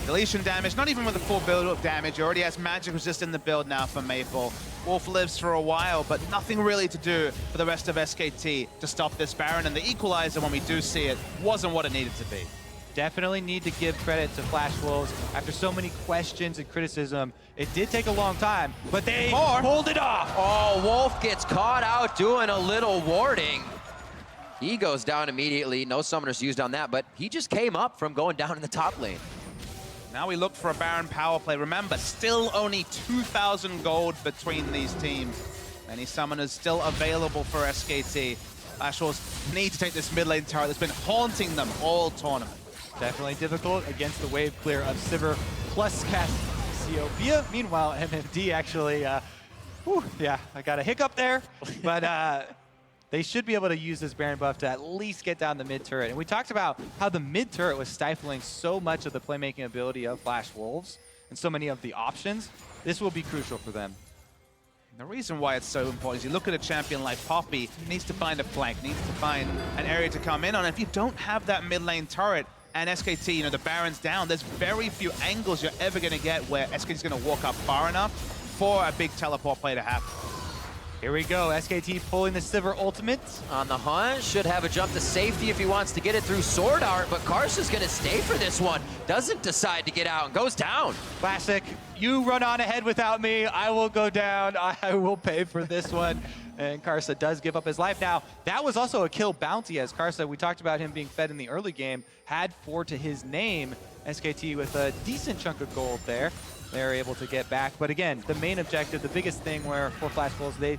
deletion damage, not even with the full build-up damage. He already has magic resist in the build now for Maple. Wolf lives for a while, but nothing really to do for the rest of SKT to stop this Baron, and the equalizer, when we do see it, wasn't what it needed to be. Definitely need to give credit to Flash Wolves. After so many questions and criticism, it did take a long time, but they pulled it off. Oh, Wolf gets caught out doing a little warding. He goes down immediately. No summoners used on that, but he just came up from going down in the top lane. Now we look for a Baron power play. Remember, still only 2,000 gold between these teams. Many summoners still available for SKT. Flash Wolves need to take this mid lane turret that's been haunting them all tournament. Definitely difficult against the wave clear of Sivir plus Cassiopeia. Meanwhile, MMD actually, I got a hiccup there, but they should be able to use this Baron buff to at least get down the mid turret. And we talked about how the mid turret was stifling so much of the playmaking ability of Flash Wolves and so many of the options. This will be crucial for them. The reason why it's so important is you look at a champion like Poppy, he needs to find a flank, needs to find an area to come in on. If you don't have that mid lane turret and SKT, the Baron's down, there's very few angles you're ever going to get where SKT's going to walk up far enough for a big teleport play to happen. Here we go, SKT pulling the Sivir ultimate. On the hunt, should have a jump to safety if he wants to get it through Sword Art, but Karsa's gonna stay for this one. Doesn't decide to get out and goes down. Classic, you run on ahead without me, I will go down, I will pay for this one. And Karsa does give up his life. Now, that was also a kill bounty, as Karsa, we talked about him being fed in the early game, had 4 to his name. SKT with a decent chunk of gold there. They're able to get back. But again, the main objective, the biggest thing where for Flash Wolves, they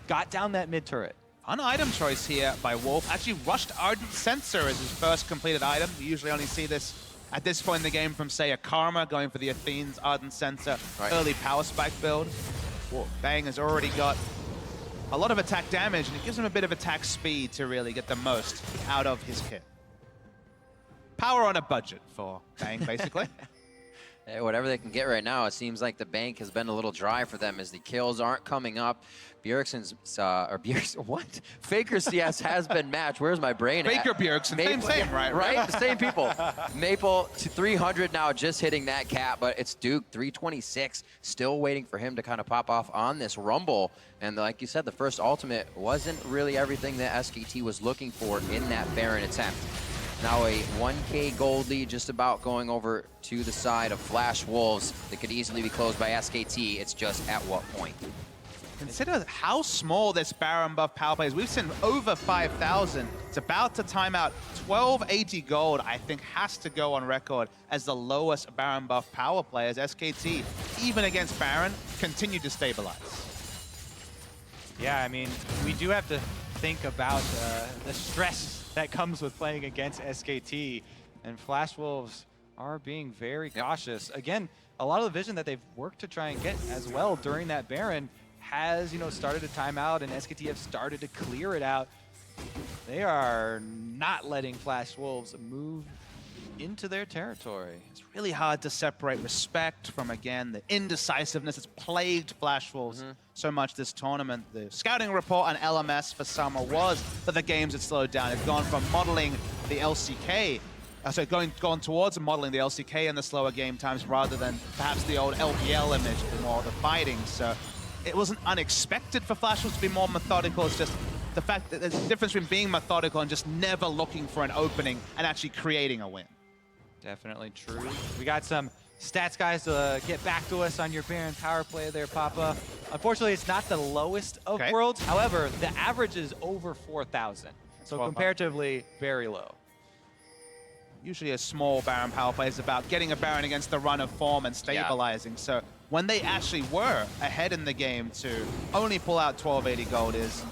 got down that mid turret. An item choice here by Wolf. Actually rushed Ardent Sensor as his first completed item. You usually only see this at this point in the game from, say, a Karma going for the Athene's Ardent Sensor early power spike build. Bang has already got a lot of attack damage, and it gives him a bit of attack speed to really get the most out of his kit. Power on a budget for Bang, basically. Hey, whatever they can get right now, it seems like the bank has been a little dry for them as the kills aren't coming up. Bjergsen's, what? Faker CS has been matched. Where's my brain Faker at? Bjergsen, same, right? Right, the same people. Maple to 300 now, just hitting that cap, but it's Duke, 326. Still waiting for him to kind of pop off on this Rumble. And like you said, the first ultimate wasn't really everything that SKT was looking for in that Baron attempt. Now a 1K gold lead just about going over to the side of Flash Wolves that could easily be closed by SKT. It's just at what point? Consider how small this Baron buff power play is. We've seen over 5,000. It's about to time out. 1280 gold, I think, has to go on record as the lowest Baron buff power play, as SKT, even against Baron, continue to stabilize. Yeah, I mean, we do have to think about the stress that comes with playing against SKT, and Flash Wolves are being very cautious. Again, a lot of the vision that they've worked to try and get as well during that Baron has, started a timeout, and SKT have started to clear it out. They are not letting Flash Wolves move into their territory. It's really hard to separate respect from, again, the indecisiveness that's plagued Flash Wolves so much this tournament. The scouting report on LMS for summer was that the games had slowed down. It's gone from modeling the LCK, gone towards modeling the LCK in the slower game times rather than perhaps the old LPL image for more of the fighting. So it wasn't unexpected for Flash Wolves to be more methodical. It's just the fact that there's a difference between being methodical and just never looking for an opening and actually creating a win. Definitely true. We got some stats, guys, to get back to us on your Baron power play there, Papa. Unfortunately, it's not the lowest of worlds. However, the average is over 4,000. So comparatively, very low. Usually a small Baron power play is about getting a Baron against the run of form and stabilizing. So when they actually were ahead in the game to only pull out 1280 gold is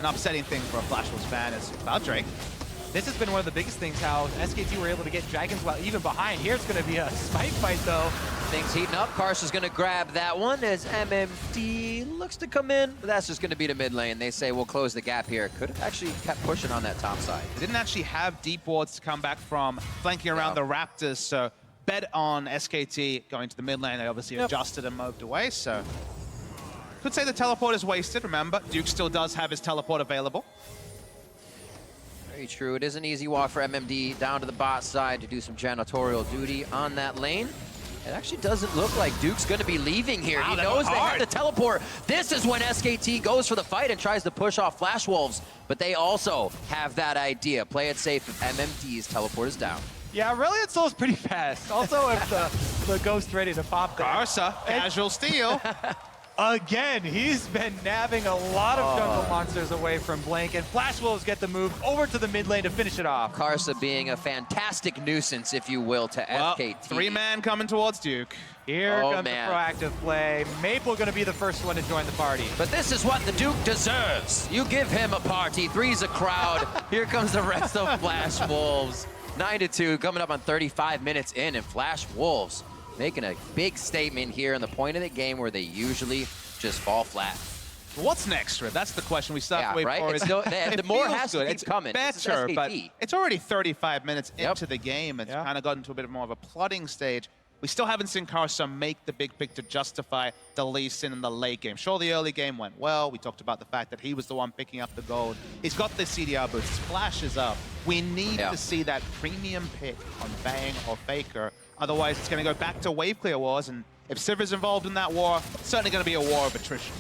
an upsetting thing for a Flash Wolves fan as about Drake. This has been one of the biggest things, how SKT were able to get Dragons while even behind. Here it's going to be a spike fight, though. Things heating up. Karsa's going to grab that one as MMD looks to come in, but that's just going to be the mid lane. They say we'll close the gap here. Could have actually kept pushing on that top side. They didn't actually have deep wards to come back from, flanking around the Raptors, so bet on SKT going to the mid lane. They obviously adjusted and moved away, so could say the teleport is wasted. Remember, Duke still does have his teleport available. Very true. It is an easy walk for MMD down to the bot side to do some janitorial duty on that lane. It actually doesn't look like Duke's going to be leaving here. He knows they have to teleport. This is when SKT goes for the fight and tries to push off Flash Wolves, but they also have that idea. Play it safe if MMD's teleport is down. Yeah, Aurelion Soul's pretty fast. Also, if the Ghost ready to pop there. Karsa, casual steal. Again, he's been nabbing a lot of jungle monsters away from Blank, and Flash Wolves get the move over to the mid lane to finish it off. Karsa being a fantastic nuisance, if you will, to SKT. Three-man coming towards Duke. Here comes the proactive play. Maple going to be the first one to join the party. But this is what the Duke deserves. You give him a party. Three's a crowd. Here comes the rest of Flash Wolves. 9-2, coming up on 35 minutes in, and Flash Wolves making a big statement here in the point of the game where they usually just fall flat. What's next, Rip? That's the question we start to wait for. The more has to keep coming. Better, but it's already 35 minutes into the game. It's kind of gotten to a bit more of a plotting stage. We still haven't seen Karsa make the big pick to justify the Lee Sin in the late game. Sure, the early game went well. We talked about the fact that he was the one picking up the gold. He's got the CDR boost. His flash is up. We need to see that premium pick on Bang or Faker. Otherwise, it's going to go back to wave clear wars, and if Sivir's involved in that war, it's certainly going to be a war of attrition.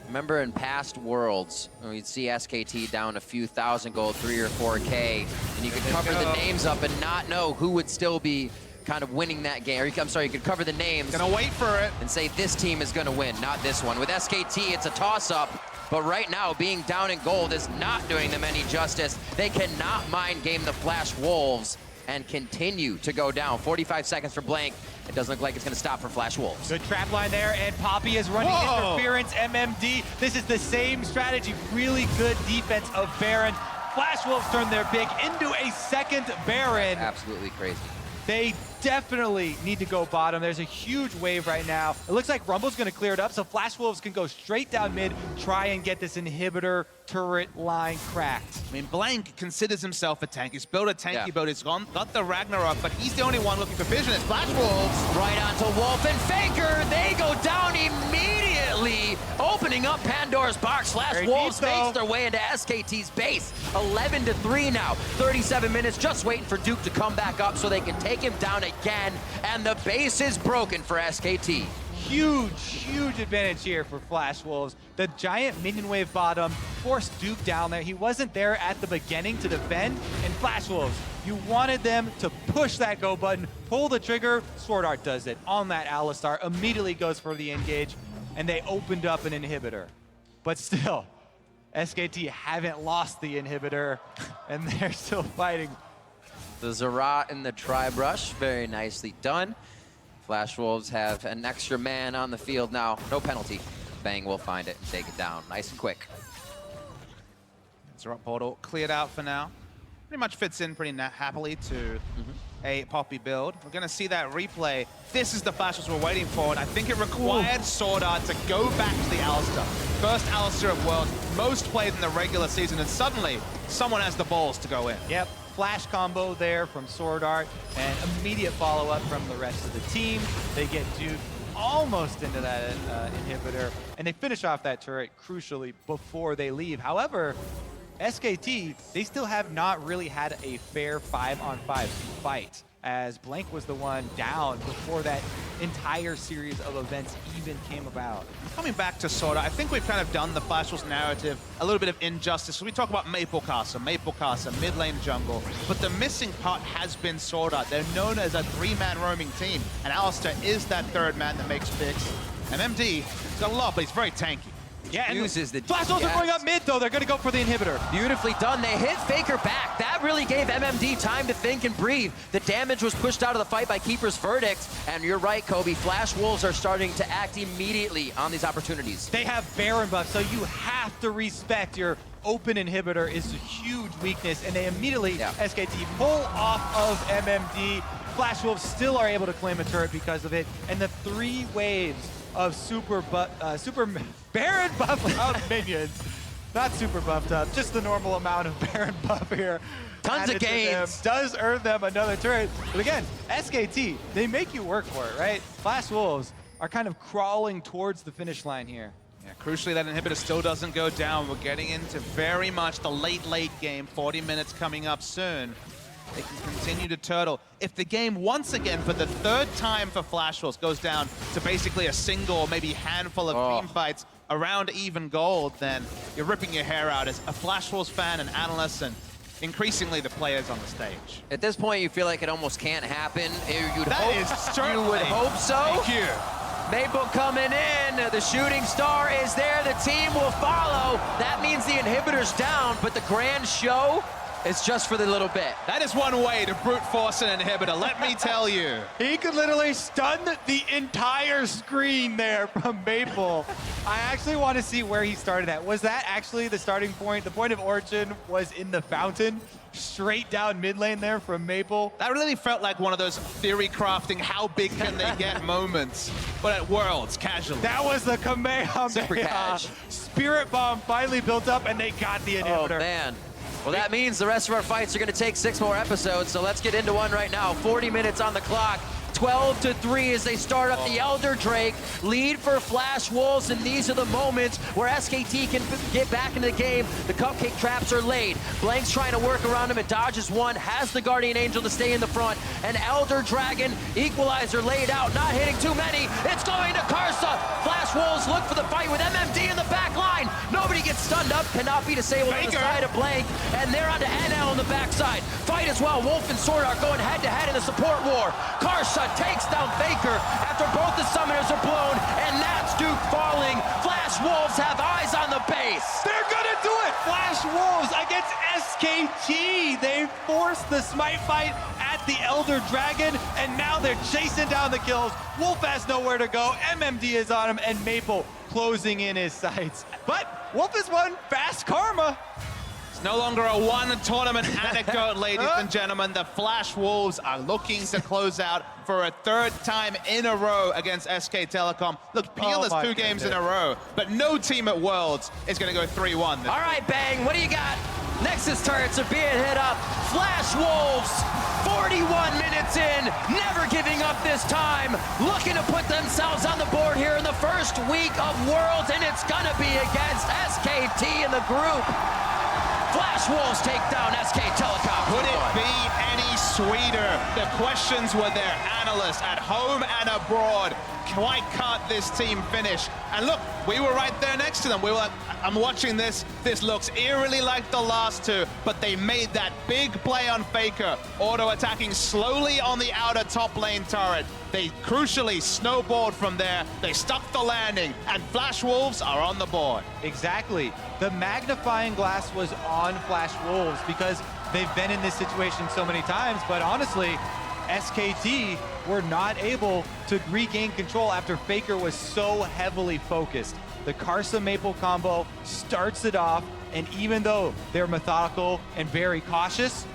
Remember in past Worlds, when you'd see SKT down a few thousand gold, 3 or 4K, and you could cover the names up and not know who would still be kind of winning that game. Or I'm sorry, you could cover the names. Gonna wait for it. And say this team is gonna win, not this one. With SKT, it's a toss-up, but right now, being down in gold is not doing them any justice. They cannot mind game the Flash Wolves and continue to go down. 45 seconds for Blank. It doesn't look like it's going to stop for Flash Wolves. Good trap line there, and Poppy is running interference. MMD, this is the same strategy. Really good defense of Baron. Flash Wolves turn their pick into a second Baron. Absolutely crazy. They definitely need to go bottom. There's a huge wave right now. It looks like Rumble's going to clear it up, so Flash Wolves can go straight down mid, try and get this inhibitor turret line cracked. I mean, Blank considers himself a tank. He's built a tanky build. He's got the Ragnarok, but he's the only one looking for vision. It's Flash Wolves. Right onto Wolf and Faker. They go down immediately, opening up Pandora's box. Flash Wolves makes their way into SKT's base. 11-3 now. 37 minutes, just waiting for Duke to come back up so they can take him down again. And the base is broken for SKT. Huge advantage here for Flash Wolves. The giant minion wave bottom forced Duke down there. He wasn't there at the beginning to defend. And Flash Wolves, you wanted them to push that go button, pull the trigger. Sword Art does it on that Alistar, immediately goes for the engage, and they opened up an inhibitor. But still, SKT haven't lost the inhibitor, and they're still fighting. The Zerat and the Tri-Brush, very nicely done. Flash Wolves have an extra man on the field now. No penalty. Bang will find it and take it down. Nice and quick. Zerat portal cleared out for now. Pretty much fits in pretty happily to a Poppy build. We're going to see that replay. This is the Flash Wolves we're waiting for, and I think it required Sword Art to go back to the Alistar. First Alistar of Worlds, most played in the regular season, and suddenly someone has the balls to go in. Yep. Flash combo there from Sword Art, and immediate follow-up from the rest of the team. They get Duke almost into that inhibitor, and they finish off that turret crucially before they leave. However, SKT, they still have not really had a fair 5-on-5 fight, as Blank was the one down before that entire series of events even came about. Coming back to Sword Art, I think we've kind of done the Flash Wolves narrative a little bit of injustice. So we talk about Maple Castle, mid lane jungle, but the missing part has been Sword Art. They're known as a 3-man roaming team, and Alistar is that third man that makes picks. MMD, he's got a lot, but he's very tanky. Yeah, and uses the Flash Wolves are going up mid, though. They're going to go for the inhibitor. Beautifully done. They hit Faker back. That really gave MMD time to think and breathe. The damage was pushed out of the fight by Keeper's Verdict. And you're right, Kobe. Flash Wolves are starting to act immediately on these opportunities. They have Baron buff, so you have to respect your open inhibitor is a huge weakness. And they immediately, SKT, pull off of MMD. Flash Wolves still are able to claim a turret because of it. And the 3 waves of super Baron buff out minions. Not super buffed up, just the normal amount of Baron buff here. Tons of gains. Does earn them another turret. But again, SKT, they make you work for it, right? Flash Wolves are kind of crawling towards the finish line here. Yeah, crucially, that inhibitor still doesn't go down. We're getting into very much the late game. 40 minutes coming up soon. They can continue to turtle. If the game, once again, for the 3rd time for Flash Wolves, goes down to basically a single or maybe handful of team fights around even gold, then you're ripping your hair out as a Flash Wolves fan and analyst and increasingly the players on the stage. At this point, you feel like it almost can't happen. You would certainly. hope so. Thank you. Maple coming in, the shooting star is there, the team will follow. That means the inhibitor's down, but the grand show is just for the little bit. That is one way to brute force an inhibitor, let me tell you. He could literally stun the entire screen there from Maple. I actually want to see where he started at. Was that actually the starting point? The point of origin was in the fountain, straight down mid lane there from Maple. That really felt like one of those theory crafting, how big can they get moments. But at Worlds, casually. That was the Kamehameha. Super cash. Spirit Bomb finally built up and they got the inhibitor. Oh, man. Well, that means the rest of our fights are going to take 6 more episodes, so let's get into one right now. 40 minutes on the clock. 12-3 as they start up the Elder Drake. Lead for Flash Wolves, and these are the moments where SKT can get back into the game. The cupcake traps are laid. Blank's trying to work around him and dodges one, has the Guardian Angel to stay in the front. And Elder Dragon, equalizer laid out, not hitting too many. It's going to Karsa. Flash Wolves look for the fight with MMD in the back line. Nobody gets stunned up, cannot be disabled on the side of Blank. And they're onto NL on the backside. Fight as well. Wolf and Sword are going head-to-head in the support war. Karsa takes down Faker after both the summoners are blown, and that's Duke falling. Flash Wolves have eyes on the base. They're gonna do it! Flash Wolves against SKT. They forced the smite fight at the Elder Dragon, and now they're chasing down the kills. Wolf has nowhere to go. MMD is on him, and Maple closing in his sights. But Wolf has won fast karma. No longer a one-tournament anecdote, ladies and gentlemen. The Flash Wolves are looking to close out for a third time in a row against SK Telecom. Look, Peel is 2 games in a row, but no team at Worlds is going to go 3-1. All right, Bang, what do you got? Nexus turrets are being hit up. Flash Wolves, 41 minutes in, never giving up this time. Looking to put themselves on the board here in the first week of Worlds, and it's going to be against SKT in the group. Flash Wolves take down SK Telecom. Could it be any sweeter? The questions were there. Analysts at home and abroad. Why can't this team finish? And look, we were right there next to them. We were like, I'm watching this. This looks eerily like the last two, but they made that big play on Faker, auto-attacking slowly on the outer top lane turret. They crucially snowballed from there. They stuck the landing, and Flash Wolves are on the board. Exactly. The magnifying glass was on Flash Wolves because they've been in this situation so many times, but honestly, SKT were not able to regain control after Faker was so heavily focused. The Karsa Maple combo starts it off, and even though they're methodical and very cautious,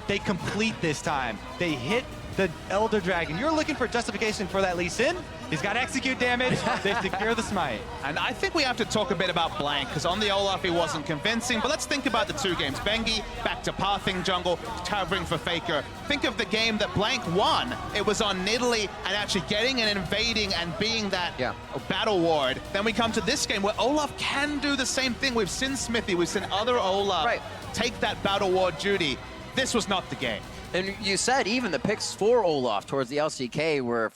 they complete this time. They hit the Elder Dragon. You're looking for justification for that Lee Sin. He's got execute damage. They secure the smite. And I think we have to talk a bit about Blank, because on the Olaf he wasn't convincing, but let's think about the 2 games. Bengi back to pathing jungle, covering for Faker. Think of the game that Blank won. It was on Nidalee and actually getting and invading and being that battle ward. Then we come to this game where Olaf can do the same thing. We've seen Smithy, we've seen other Olaf take that battle ward duty. This was not the game. And you said even the picks for Olaf towards the LCK were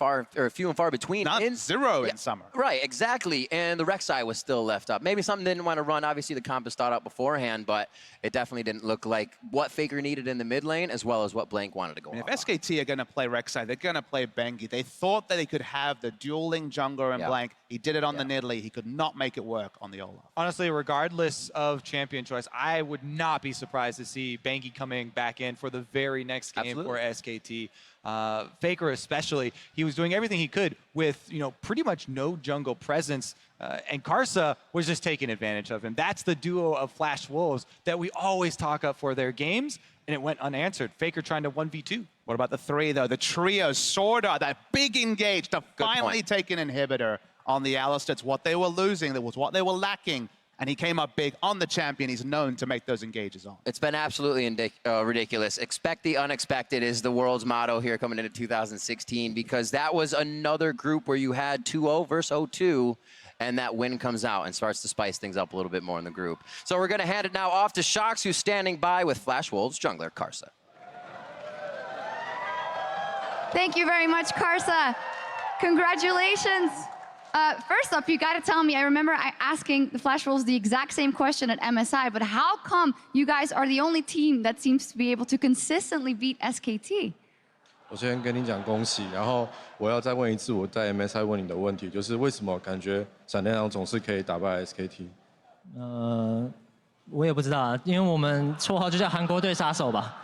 few and far between. Zero in summer. Right, exactly. And the Rek'Sai was still left up. Maybe something didn't want to run. Obviously, the comp is thought out beforehand, but it definitely didn't look like what Faker needed in the mid lane as well as what Blank wanted to go on. If SKT are going to play Rek'Sai, they're going to play Bengi. They thought that they could have the dueling jungler and Blank. He did it on the Nidalee. He could not make it work on the Olaf. Honestly, regardless of champion choice, I would not be surprised to see Bengi coming back in for the very next game for SKT. Faker especially, he was doing everything he could with pretty much no jungle presence, and Karsa was just taking advantage of him. That's the duo of Flash Wolves that we always talk up for their games, and it went unanswered. Faker trying to 1v2. What about the 3 though? The trio, Sword Art, that big engage to finally take an inhibitor on the Alistar. It's what they were losing. That was what they were lacking. And he came up big on the champion. He's known to make those engages on. It's been absolutely ridiculous. Expect the unexpected is the world's motto here coming into 2016, because that was another group where you had 2-0 versus 0-2, and that win comes out and starts to spice things up a little bit more in the group. So we're going to hand it now off to Shocks, who's standing by with Flash Wolves jungler Karsa. Thank you very much, Karsa. Congratulations. First up, you got to tell me, I remember asking the Flash Wolves the exact same question at MSI, but how come you guys are the only team that seems to be able to consistently beat SKT? 我先跟你讲恭喜，然后我要再问一次我在 MSI 问你的问题，就是为什么感觉闪电狼总是可以打败 SKT？ 我也不知道啊，因为我们绰号就叫韩国队杀手吧。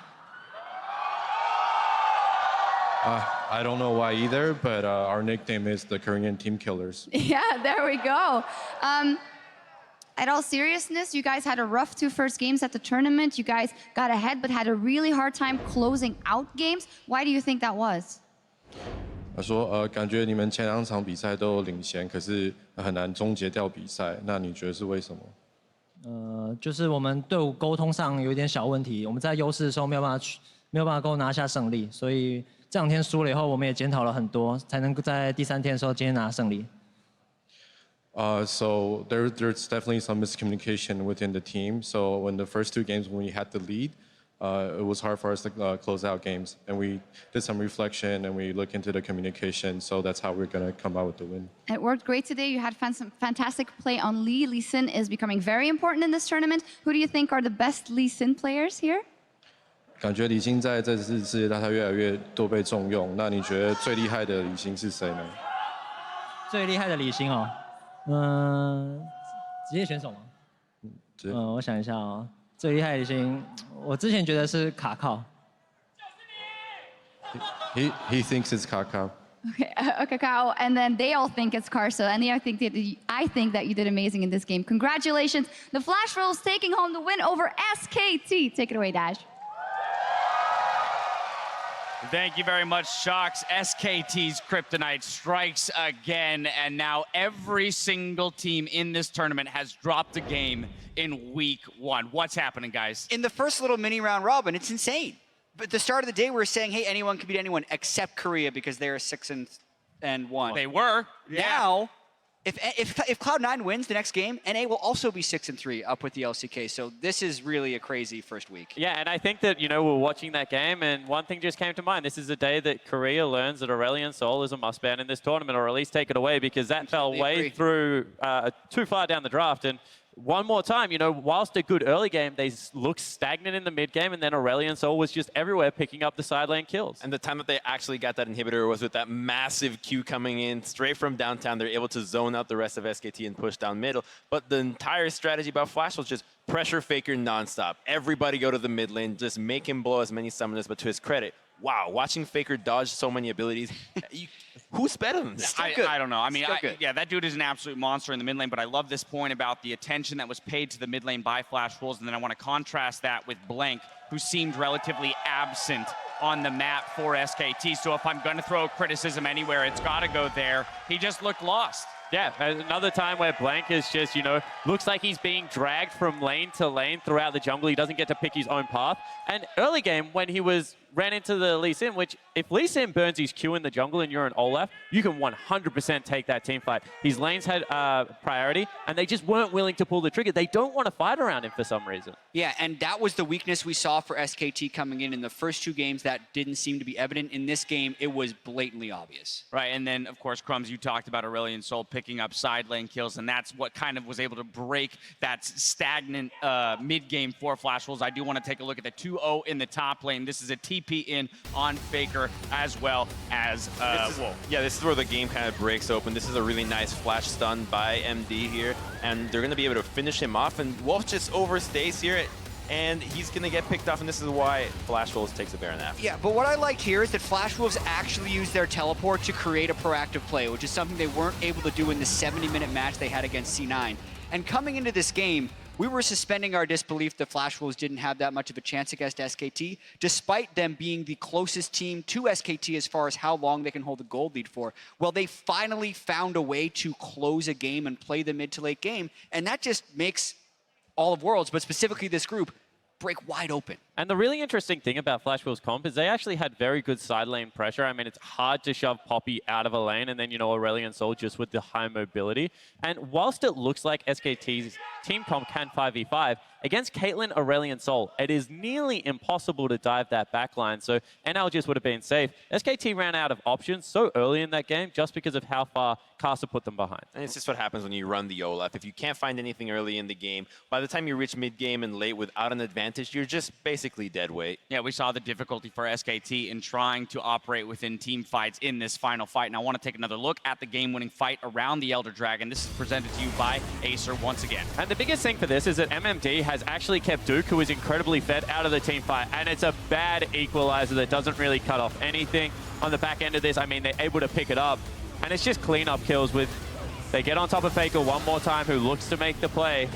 I don't know why either, but our nickname is the Korean Team Killers. Yeah, there we go. At all seriousness, you guys had a rough 2 first games at the tournament. You guys got ahead, but had a really hard time closing out games. Why do you think that was? 他说感觉你们前2场比赛都有领先，可是很难终结掉比赛。那你觉得是为什么？就是我们队伍沟通上有一点小问题，我们在优势的时候没有办法够拿下胜利，所以这2天输了以后，我们也检讨了很多，才能够在第3天的时候今天拿胜利。So there's definitely some miscommunication within the team. So when the first 2 games when we had the lead, it was hard for us to close out games. And we did some reflection and we looked into the communication. So that's how we're going to come out with the win. It worked great today. You had some fantastic play on Lee. Lee Sin is becoming very important in this tournament. Who do you think are the best Lee Sin players here? 感觉李欣在这次世界大赛越来越多被重用。那你觉得最厉害的李欣是谁呢？最厉害的李欣哦，职业选手吗？我想一下哦，最厉害的李欣，我之前觉得是卡靠。He thinks it's Kakao. Okay, Kakao, and then they all think it's Karso, and I think that you did amazing in this game. Congratulations, the Flash Wolves taking home the win over SKT. Take it away, Dash. Thank you very much, Shocks. SKT's Kryptonite strikes again, and now every single team in this tournament has dropped a game in week 1. What's happening, guys? In the first little mini round robin, it's insane. But at the start of the day, we were saying, hey, anyone can beat anyone except Korea because they're 6-1. They were. Yeah. Now, if Cloud9 wins the next game, NA will also be 6-3 up with the LCK. So this is really a crazy first week. Yeah, and I think that, we're watching that game, and one thing just came to mind. This is the day that Korea learns that Aurelion Sol is a must-ban in this tournament, or at least take it away, because that fell way through, too far down the draft. And one more time, whilst a good early game, they looked stagnant in the mid game, and then Aurelion Sol was just everywhere picking up the side lane kills. And the time that they actually got that inhibitor was with that massive Q coming in straight from downtown. They're able to zone out the rest of SKT and push down middle. But the entire strategy about Flash was just pressure Faker nonstop. Everybody go to the mid lane, just make him blow as many summoners, but to his credit, wow, watching Faker dodge so many abilities, who's better than that? I don't know. I mean, yeah, that dude is an absolute monster in the mid lane, but I love this point about the attention that was paid to the mid lane by Flash Wolves, and then I want to contrast that with Blank, who seemed relatively absent on the map for SKT. So if I'm going to throw criticism anywhere, it's got to go there. He just looked lost. Yeah, another time where Blank is just, looks like he's being dragged from lane to lane throughout the jungle. He doesn't get to pick his own path. And early game, when he ran into the Lee Sin, which if Lee Sin burns his Q in the jungle and you're an Olaf, you can 100% take that team fight. His lanes had priority, and they just weren't willing to pull the trigger. They don't want to fight around him for some reason. Yeah, and that was the weakness we saw for SKT coming in the first 2 games. That didn't seem to be evident. In this game, it was blatantly obvious. Right, and then, of course, Crumbs, you talked about Aurelion Sol picking up side lane kills, and that's what kind of was able to break that stagnant mid-game for Flash Wolves. I do want to take a look at the 2-0 in the top lane. This is a TP in on Faker as well as Wolf. Yeah, this is where the game kind of breaks open. This is a really nice flash stun by MD here, and they're going to be able to finish him off, and Wolf just overstays here, and he's going to get picked off, and this is why Flash Wolves takes a Baron after. Yeah, but what I liked here is that Flash Wolves actually used their teleport to create a proactive play, which is something they weren't able to do in the 70-minute match they had against C9. And coming into this game, we were suspending our disbelief that Flash Wolves didn't have that much of a chance against SKT, despite them being the closest team to SKT as far as how long they can hold the gold lead for. Well, they finally found a way to close a game and play the mid to late game, and that just makes all of Worlds, but specifically this group, break wide open. And the really interesting thing about Flash Wolves comp is they actually had very good side lane pressure. I mean, it's hard to shove Poppy out of a lane, and then, Aurelion Sol just with the high mobility. And whilst it looks like SKT's team comp can 5v5, against Caitlyn, Aurelion Sol, it is nearly impossible to dive that backline. So NL just would have been safe. SKT ran out of options so early in that game just because of how far Casa put them behind. And it's just what happens when you run the Olaf. If you can't find anything early in the game, by the time you reach mid-game and late without an advantage, you're just basically dead weight. Yeah, we saw the difficulty for SKT in trying to operate within team fights in this final fight. And I want to take another look at the game-winning fight around the Elder Dragon. This is presented to you by Acer once again. And the biggest thing for this is that MMD has actually kept Duke, who is incredibly fed, out of the team fight. And it's a bad equalizer that doesn't really cut off anything. On the back end of this, I mean, they're able to pick it up. And it's just cleanup kills with... They get on top of Faker one more time, who looks to make the play.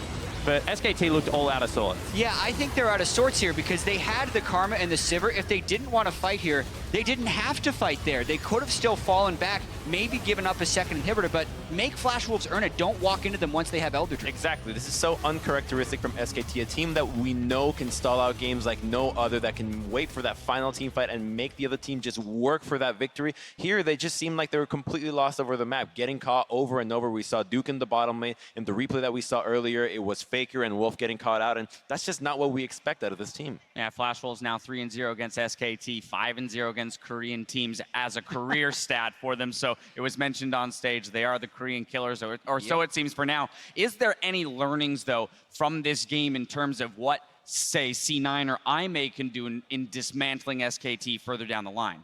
But SKT looked all out of sorts. Yeah, I think they're out of sorts here because they had the Karma and the Sivir. If they didn't want to fight here, They didn't have to fight there. They could have still fallen back, maybe given up a second inhibitor, but make Flash Wolves earn it. Don't walk into them once they have Elder Drink. Exactly. This is so uncharacteristic from SKT, a team that we know can stall out games like no other, that can wait for that final team fight and make the other team just work for that victory. Here, they just seemed like they were completely lost over the map, getting caught over and over. We saw Duke in the bottom lane. In the replay that we saw earlier, it was Faker and Wolf getting caught out, and that's just not what we expect out of this team. Yeah, Flash Wolves now 3-0 against SKT, 5-0 against Korean teams as a career stat for them. So it was mentioned on stage, they are the Korean killers, or so it seems for now. Is there any learnings, though, from this game in terms of what, say, C9 or IMA can do in dismantling SKT further down the line?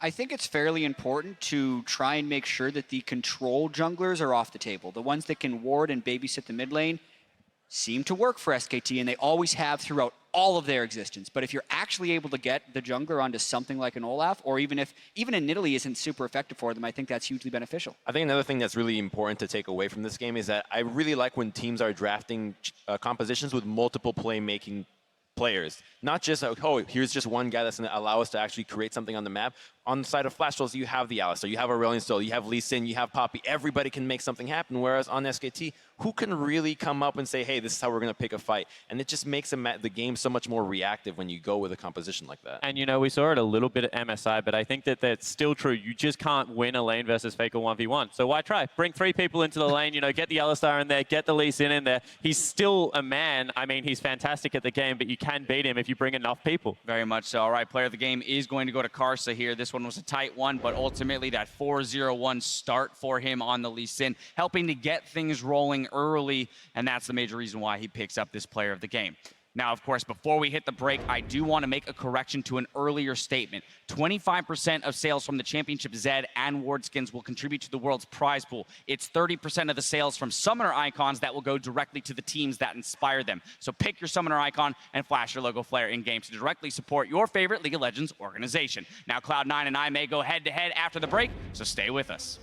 I think it's fairly important to try and make sure that the control junglers are off the table. The ones that can ward and babysit the mid lane seem to work for SKT, and they always have throughout all of their existence. But if you're actually able to get the jungler onto something like an Olaf, or even a Nidalee isn't super effective for them, I think that's hugely beneficial. I think another thing that's really important to take away from this game is that I really like when teams are drafting compositions with multiple playmaking players. Not just, oh, here's just one guy that's going to allow us to actually create something on the map. On the side of Flash Wolves, you have the Alistar, you have Aurelion Sol, you have Lee Sin, you have Poppy. Everybody can make something happen, whereas on SKT, who can really come up and say, hey, this is how we're going to pick a fight? And it just makes the game so much more reactive when you go with a composition like that. And, you know, we saw it a little bit at MSI, but I think that that's still true. You just can't win a lane versus Faker 1v1. So why try? Bring 3 people into the lane, you know, get the Alistar in there, get the Lee Sin in there. He's still a man. I mean, he's fantastic at the game, but you can beat him if you bring enough people. Very much so. All right, player of the game is going to go to Karsa here. This one was a tight one, but ultimately that 4-0-1 start for him on the Lee Sin, helping to get things rolling early, and that's the major reason why he picks up this player of the game. Now, of course, before we hit the break, I do want to make a correction to an earlier statement. 25% of sales from the Championship Z and Ward skins will contribute to the world's prize pool. It's 30% of the sales from summoner icons that will go directly to the teams that inspire them. So pick your summoner icon and flash your logo flare in-game to directly support your favorite League of Legends organization. Now, Cloud9 and I may go head-to-head after the break, so stay with us.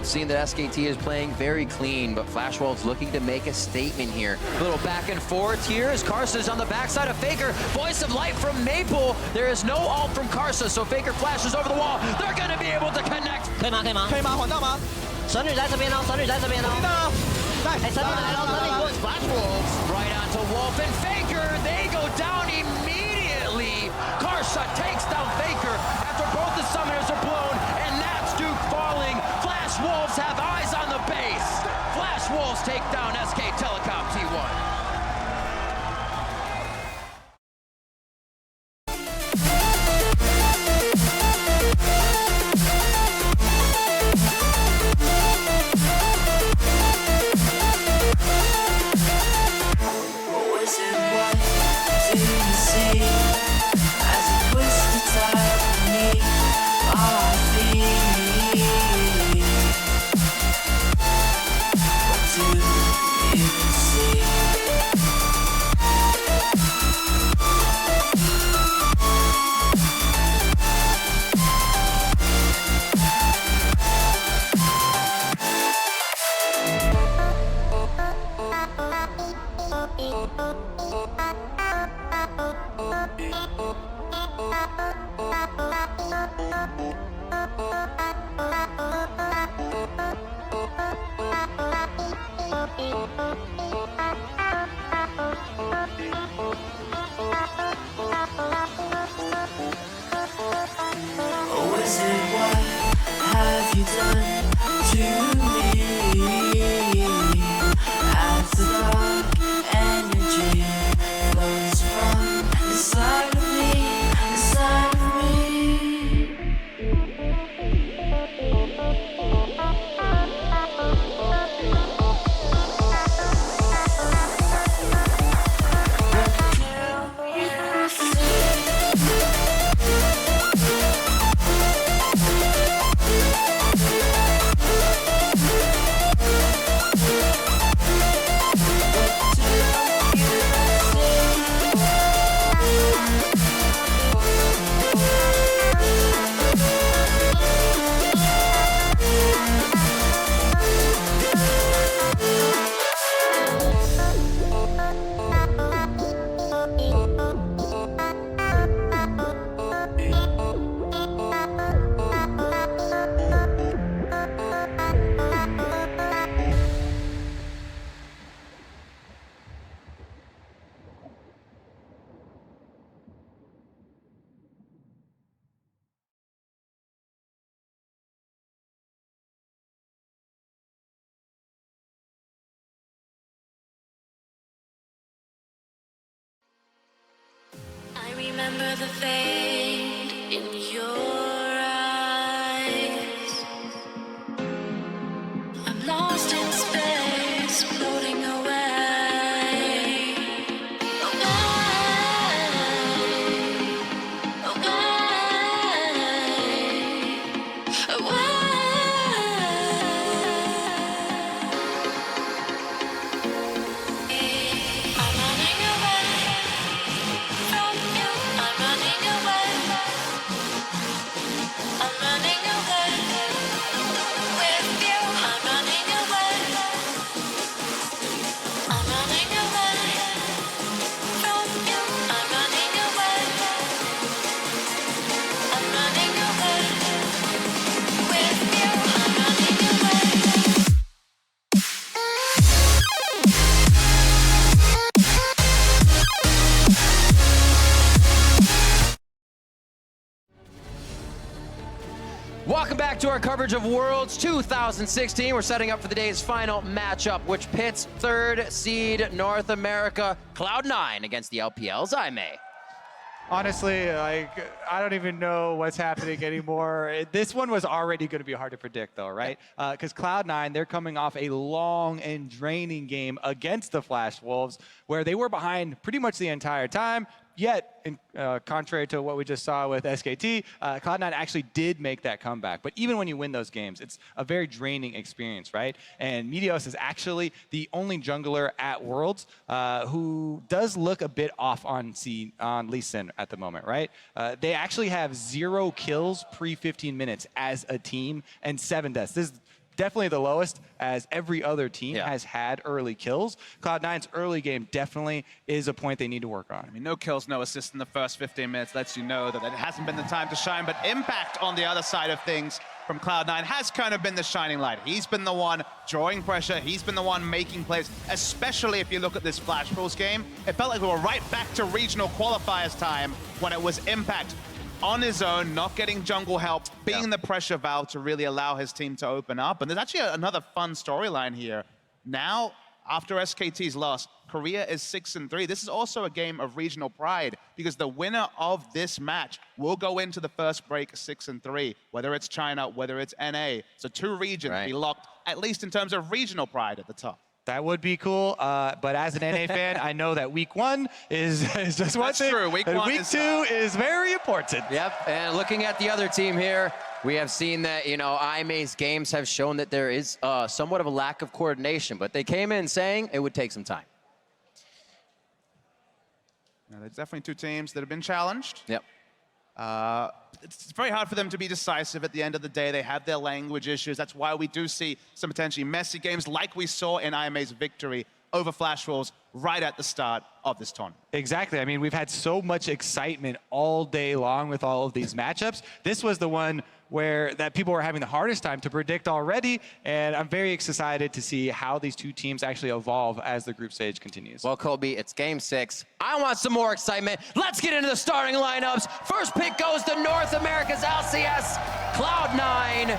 Seeing that SKT is playing very clean, but Flash Wolves looking to make a statement here. A little back and forth here as Karsa is on the backside of Faker. Voice of Light from Maple. There is no ult from Karsa, so Faker flashes over the wall. They're going to be able to connect. 可以吗？可以吗？可以吗？还到吗？神女在这边哦，神女在这边哦。哎，神女来了，神女 Flash Wolves right onto Wolf and Faker. They go down immediately. Karsa takes down Faker after both the summoners are blown, and that's Duke falling. Flash Wolves have eyes on the base. Flash Wolves take down SK Telecom T1. remember the fade in your eyes. I'm lost in space, floating away. Welcome back to our coverage of Worlds 2016. We're setting up for the day's final matchup, which pits third seed North America Cloud9 against the LPL's IME. Honestly, I don't even know what's happening anymore. This one was already going to be hard to predict, though, right? Because Cloud9, they're coming off a long and draining game against the Flash Wolves, where they were behind pretty much the entire time. Yet, contrary to what we just saw with SKT, Cloud9 actually did make that comeback. But even when you win those games, it's a very draining experience, right? And Meteos is actually the only jungler at Worlds who does look a bit off on Lee Sin at the moment, right? They actually have 0 kills pre-15 minutes as a team and 7 deaths. This is definitely the lowest, as every other team has had early kills. Cloud9's early game definitely is a point they need to work on. I mean, no kills, no assists in the first 15 minutes lets you know that it hasn't been the time to shine, but Impact on the other side of things from Cloud9 has kind of been the shining light. He's been the one drawing pressure. He's been the one making plays, especially if you look at this Flash Wolves game. It felt like we were right back to regional qualifiers time when it was Impact on his own, not getting jungle help, being the pressure valve to really allow his team to open up. And there's actually another fun storyline here. Now, after SKT's loss, Korea is 6-3. This is also a game of regional pride because the winner of this match will go into the first break 6-3, whether it's China, whether it's NA. So 2 regions be locked, at least in terms of regional pride at the top. That would be cool, but as an NA fan, I know that week 1 is just one thing. That's true. Week 1 week 2 is very important. Yep, and looking at the other team here, we have seen that, you know, IME's games have shown that there is somewhat of a lack of coordination, but they came in saying it would take some time. Now, there's definitely 2 teams that have been challenged. Yep. It's very hard for them to be decisive at the end of the day. They have their language issues. That's why we do see some potentially messy games like we saw in IME's victory over Flash Wolves right at the start of this tournament. Exactly. I mean, we've had so much excitement all day long with all of these matchups. This was the one where that people were having the hardest time to predict already, and I'm very excited to see how these 2 teams actually evolve as the group stage continues. Well, Kobe, it's game 6. I want some more excitement. Let's get into the starting lineups. First pick goes to North America's LCS, Cloud9.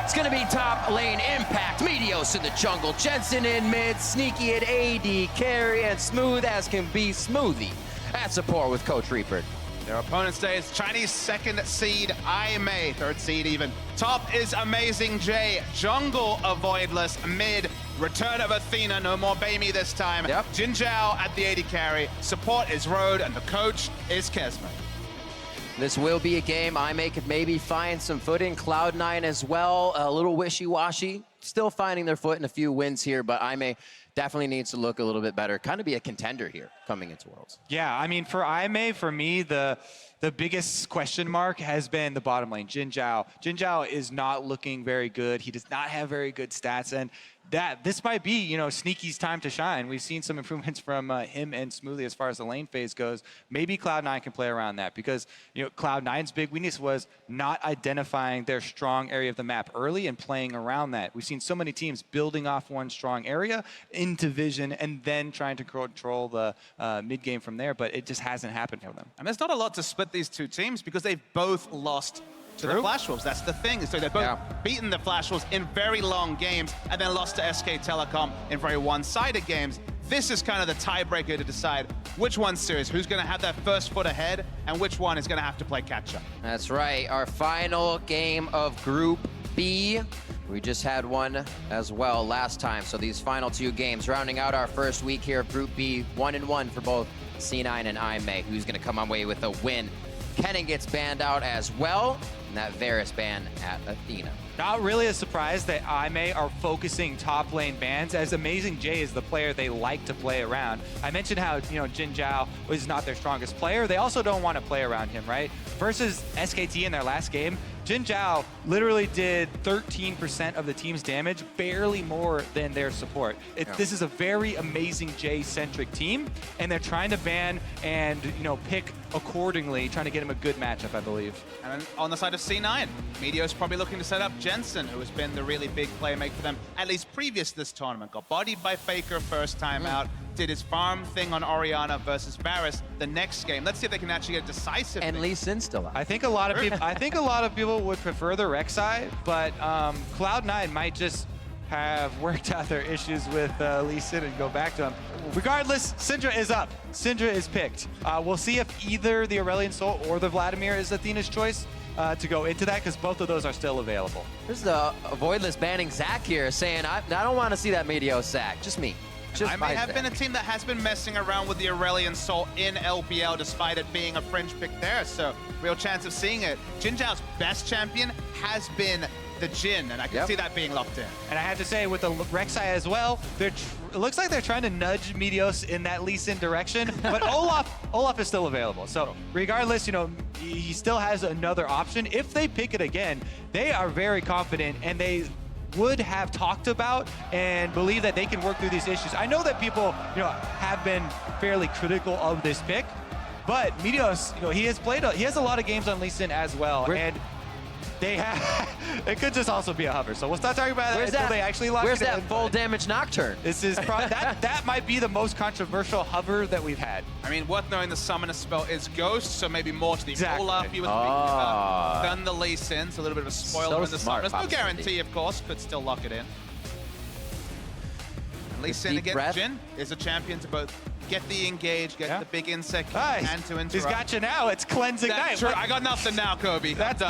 It's gonna be top lane Impact, Meteos in the jungle, Jensen in mid, Sneaky at AD, Carry, and Smooth as can be Smoothie at support with Coach Reaper. Their opponent today is Chinese 2nd seed IME, 3rd seed even. Top is Amazing J, jungle avoidless, mid, return of Athena, no more Baimi this time. Jin Zhao at the AD carry, support is Road, and the coach is Kesman. This will be a game IME could maybe find some footing. Cloud9 as well, a little wishy-washy. Still finding their foot in a few wins here, but IME definitely needs to look a little bit better. Kind of be a contender here coming into Worlds. Yeah, I mean, for IME, for me, the biggest question mark has been the bottom lane, Jin Zhao. Jin Zhao is not looking very good. He does not have very good stats, and this might be, you know, Sneaky's time to shine. We've seen some improvements from him and Smoothie as far as the lane phase goes. Maybe Cloud9 can play around that because, you know, Cloud9's big weakness was not identifying their strong area of the map early and playing around that. We've seen so many teams building off one strong area into vision and then trying to control the mid game from there, but it just hasn't happened for them. And there's not a lot to split these 2 teams because they've both lost to the Flash Wolves. That's the thing. So they've both beaten the Flash Wolves in very long games and then lost to SK Telecom in very one-sided games. this is kind of the tiebreaker to decide which one's serious, who's going to have that first foot ahead, and which one is going to have to play catch-up. That's right, our final game of Group B. We just had one as well last time, so these final 2 games rounding out our first week here of Group B, 1-1 for both C9 and IMA. Who's going to come away with a win? Kennen gets banned out as well, and that Varus ban at Athena. Not really a surprise that IMA are focusing top lane bans, as Amazing J is the player they like to play around. I mentioned how, Jin Zhao was not their strongest player. They also don't want to play around him, right? Versus SKT in their last game, Jin Zhao literally did 13% of the team's damage, barely more than their support. This is a very Amazing J-centric team, and they're trying to ban and, pick accordingly, trying to get him a good matchup, I believe. And on the side of C9, Meteor's probably looking to set up Jensen, who has been the really big playmate for them, at least previous to this tournament. Got bodied by Faker first time out, did his farm thing on Orianna versus Varus the next game. Let's see if they can actually get decisive. And Lee Sin still out. I think a lot of people would prefer the Rek'Sai, but Cloud9 might just have worked out their issues with Lee Sin and go back to him. Regardless, Syndra is up. Syndra is picked. We'll see if either the Aurelion Sol or the Vladimir is Athena's choice to go into that, because both of those are still available. There's the Voidless banning Zach here, saying, I don't want to see that Meteor sack. Just me. I may have been a team that has been messing around with the Aurelion Sol in LPL, despite it being a fringe pick there, so real chance of seeing it. Jin Zhao's best champion has been the Jin, and I can see that being locked in. And I have to say, with the Rek'Sai as well, it looks like they're trying to nudge Meteos in that Lee Sin direction, but Olaf is still available. So regardless, he still has another option. If they pick it again, they are very confident, and they would have talked about and believe that they can work through these issues. I know that people, have been fairly critical of this pick, but Meteos, he has a lot of games on Lee Sin as well, and they have, it could just also be a hover. So we'll start talking about it until they actually lock it in. Where's that full damage Nocturne? This is that might be the most controversial hover that we've had. I mean, worth knowing the summoner spell is Ghost, so maybe more to the Olaf you were speaking about than the Lee Sin. So a little bit of a spoiler in the summoners. No guarantee, of course, could still lock it in. And Lee Sin against Jin is a champion to both get the engage, get the big insect, and to interrupt. He's got you now. It's Cleansing Night. True. I got nothing now, Kobe. That's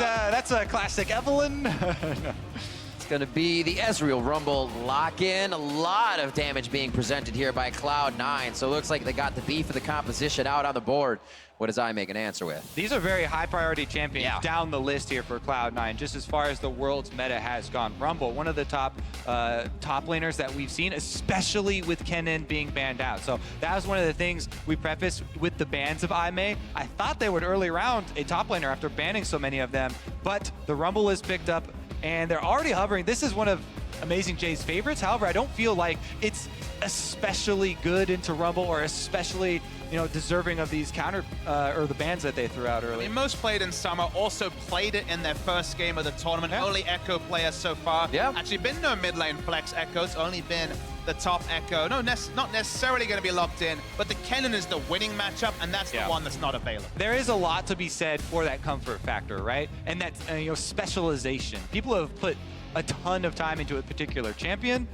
a classic Evelyn. It's going to be the Ezreal Rumble lock-in. A lot of damage being presented here by Cloud9. So it looks like they got the beef of the composition out on the board. What does I make an answer with? These are very high priority champions down the list here for Cloud9, just as far as the world's meta has gone. Rumble, one of the top laners that we've seen, especially with Kennen being banned out. So that was one of the things we prefaced with the bans of IMA. I thought they would early round a top laner after banning so many of them, but the Rumble is picked up and they're already hovering. This is one of Amazing J's favorites. However, I don't feel like it's especially good into Rumble or especially deserving of these counter or the bans that they threw out early. I mean, most played in summer also played it in their first game of the tournament. Only Echo players so far. Actually been no mid lane flex Echoes, only been the top Echo. No, not necessarily going to be locked in, but the Kennen is the winning matchup, and that's the one that's not available. There is a lot to be said for that comfort factor, right? And that specialization. People have put a ton of time into a particular champion.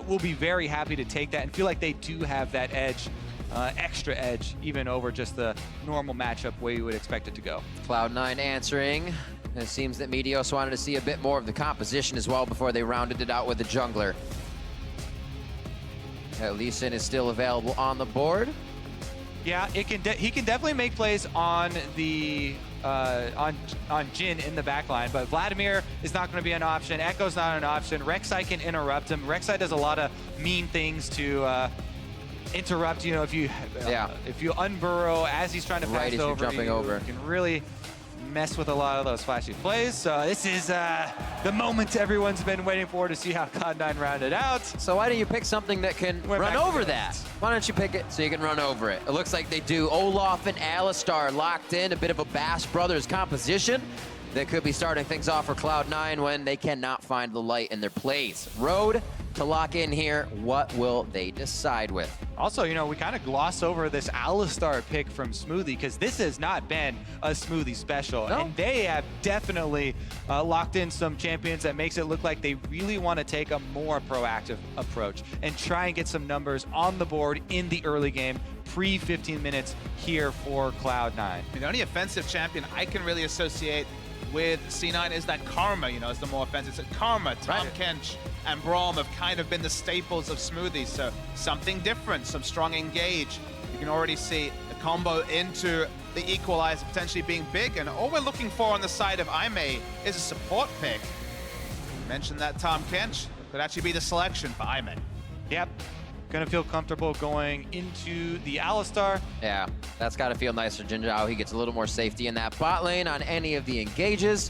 Will be very happy to take that and feel like they do have that edge. Extra edge, even over just the normal matchup where you would expect it to go. Cloud9 answering. It seems that Meteos wanted to see a bit more of the composition as well before they rounded it out with the jungler. Lee Sin is still available on the board. Yeah, he can definitely make plays on the on Jin in the backline, but Vladimir is not going to be an option. Echo's not an option. Rek'Sai can interrupt him. Rek'Sai does a lot of mean things to interrupt. If you unburrow as he's trying to pass over, jumping over, you can really mess with a lot of those flashy plays. So this is the moment everyone's been waiting for to see how Cloud9 rounded out. So why don't you pick something that can run over that? Why don't you pick it so you can run over it? It looks like they do. Olaf and Alistar locked in, a bit of a Bash Brothers composition that could be starting things off for Cloud9 when they cannot find the light in their plays. Road to lock in here. What will they decide with? Also, you know, we kind of gloss over this Alistar pick from Smoothie because this has not been a Smoothie special. No. And they have definitely locked in some champions that makes it look like they really want to take a more proactive approach and try and get some numbers on the board in the early game, pre-15 minutes here for Cloud9. The only offensive champion I can really associate with C9 is that Karma, you know, is the more offensive. So Karma, Tom Kench, and Braum have kind of been the staples of Smoothie. So something different, some strong engage. You can already see the combo into the equalizer potentially being big. And all we're looking for on the side of Aimee is a support pick. You mentioned that Tom Kench could actually be the selection for Aimee. Yep. Gonna feel comfortable going into the Alistar. Yeah, that's gotta feel nice for Jinzhao. He gets a little more safety in that bot lane on any of the engages,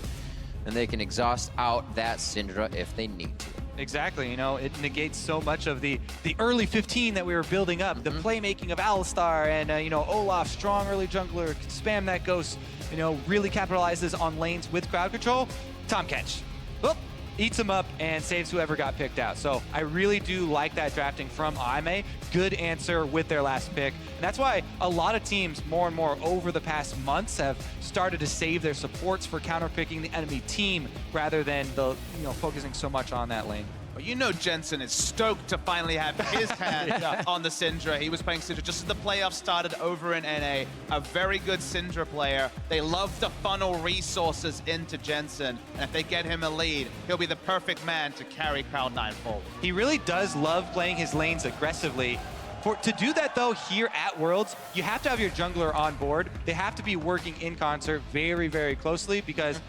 and they can exhaust out that Syndra if they need to. Exactly, you know, it negates so much of the early 15 that we were building up, the playmaking of Alistar and, you know, Olaf, strong early jungler, can spam that ghost, you know, really capitalizes on lanes with crowd control. Tom Kench, whoop, eats him up and saves whoever got picked out. So I really do like that drafting from Aimee. Good answer with their last pick. And that's why a lot of teams more and more over the past months have started to save their supports for counterpicking the enemy team rather than focusing so much on that lane. Well, you know Jensen is stoked to finally have his hand on the Syndra. He was playing Syndra just as the playoffs started over in NA. A very good Syndra player. They love to funnel resources into Jensen. And if they get him a lead, he'll be the perfect man to carry Cloud9 forward. He really does love playing his lanes aggressively. To do that, though, here at Worlds, you have to have your jungler on board. They have to be working in concert very, very closely because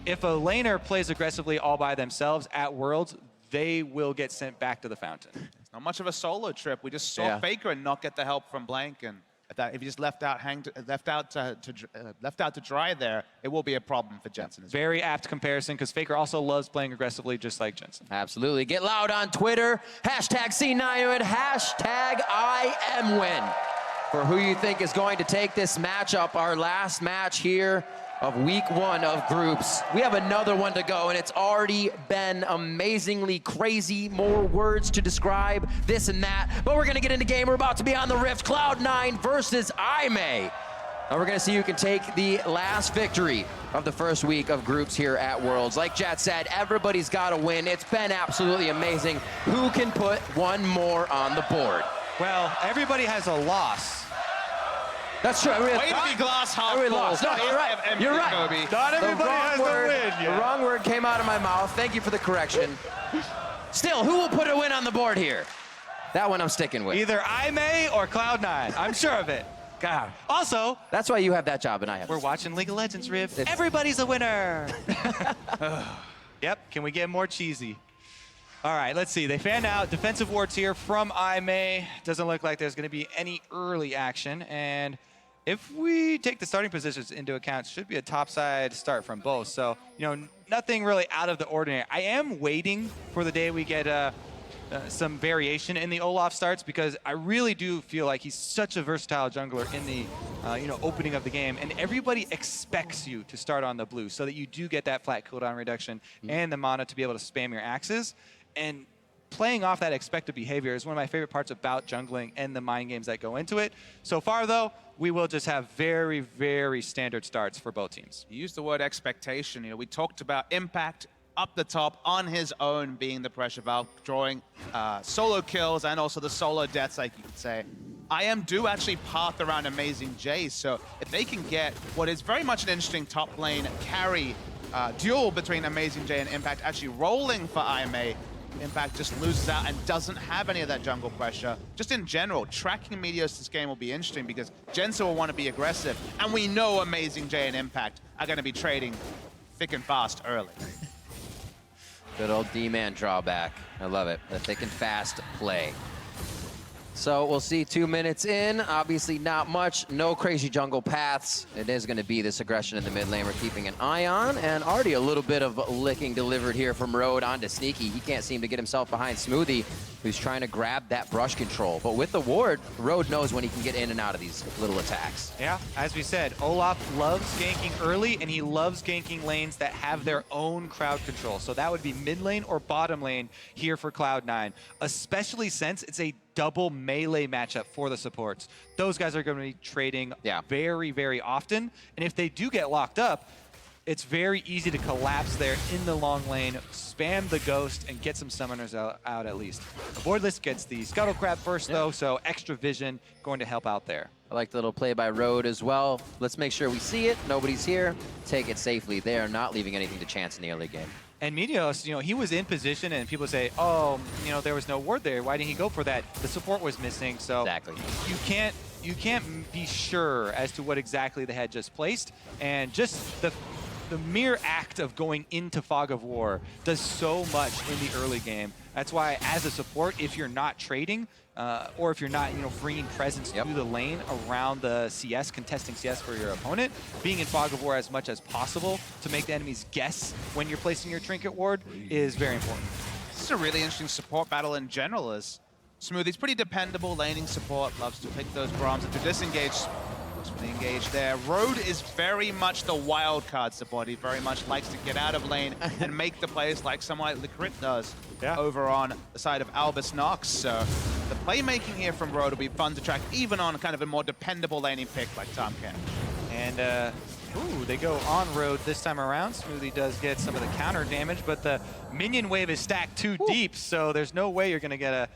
if a laner plays aggressively all by themselves at Worlds, they will get sent back to the fountain. It's not much of a solo trip. We just saw Faker and not get the help from Blank, and if he just left out to dry there, it will be a problem for Jensen. Very apt comparison because Faker also loves playing aggressively just like Jensen. Absolutely. Get loud on Twitter. Hashtag C9win, hashtag IMwin for who you think is going to take this matchup, our last match here of week 1 of groups. We have another one to go, and it's already been amazingly crazy. More words to describe this and that, but we're gonna get into game. We're about to be on the Rift. Cloud9 versus Aimee. And we're gonna see who can take the last victory of the first week of groups here at Worlds. Like Jet said, everybody's gotta win. It's been absolutely amazing. Who can put one more on the board? Well, everybody has a loss. That's true. Way to be glass half full. No, you're right. You're right. Kobe. Not everybody has to win. The wrong word came out of my mouth. Thank you for the correction. Still, who will put a win on the board here? That one I'm sticking with. Either Aimee or Cloud9. I'm sure of it. God. Also, that's why you have that job and I have. We're watching League of Legends, Rib. Everybody's a winner. Yep. Can we get more cheesy? All right, let's see. They fan out defensive wards here from Aimee. Doesn't look like there's going to be any early action. And if we take the starting positions into account, it should be a topside start from both. So, nothing really out of the ordinary. I am waiting for the day we get some variation in the Olaf starts because I really do feel like he's such a versatile jungler in the opening of the game, and everybody expects you to start on the blue so that you do get that flat cooldown reduction and the mana to be able to spam your axes. And playing off that expected behavior is one of my favorite parts about jungling and the mind games that go into it. So far, though, we will just have very, very standard starts for both teams. You used the word expectation. We talked about Impact up the top on his own being the pressure valve, drawing solo kills and also the solo deaths, like you could say. IM do actually path around Amazing J, so if they can get what is very much an interesting top lane carry duel between Amazing J and Impact actually rolling for Aimee, Impact just loses out and doesn't have any of that jungle pressure. Just in general, tracking Meteos this game will be interesting because Jensen will want to be aggressive, and we know Amazing J and Impact are going to be trading thick and fast early. Good old D-man drawback. I love it. The thick and fast play. So we'll see 2 minutes in. Obviously not much, no crazy jungle paths. It is going to be this aggression in the mid lane we're keeping an eye on. And already a little bit of licking delivered here from Road onto Sneaky. He can't seem to get himself behind Smoothie, who's trying to grab that brush control. But with the ward, Road knows when he can get in and out of these little attacks. Yeah, as we said, Olaf loves ganking early, and he loves ganking lanes that have their own crowd control. So that would be mid lane or bottom lane here for Cloud9, especially since it's a double melee matchup for the supports. Those guys are going to be trading very, very often. And if they do get locked up, it's very easy to collapse there in the long lane, spam the ghost, and get some summoners out at least. Voidless gets the Scuttle Crab first, though, so extra vision going to help out there. I like the little play by Road as well. Let's make sure we see it. Nobody's here. Take it safely. They are not leaving anything to chance in the early game. And Meteos, he was in position, and people say, oh, there was no ward there. Why didn't he go for that? The support was missing, so exactly. You can't be sure as to what exactly they had just placed, and just the mere act of going into Fog of War does so much in the early game. That's why, as a support, if you're not trading, or if you're not, bringing presence through the lane around the CS, contesting CS for your opponent, being in Fog of War as much as possible to make the enemies guess when you're placing your trinket ward is very important. This is a really interesting support battle in general, as Smoothie's pretty dependable laning support, loves to pick those Brahms and to disengage. Forcefully engaged there. Road is very much the wild card support. He very much likes to get out of lane and make the plays like someone like Licrit does over on the side of Albus Nox. So the playmaking here from Road will be fun to track, even on kind of a more dependable laning pick like Tom Ken. And they go on Road this time around. Smoothie does get some of the counter damage, but the minion wave is stacked too deep, so there's no way you're going to get a...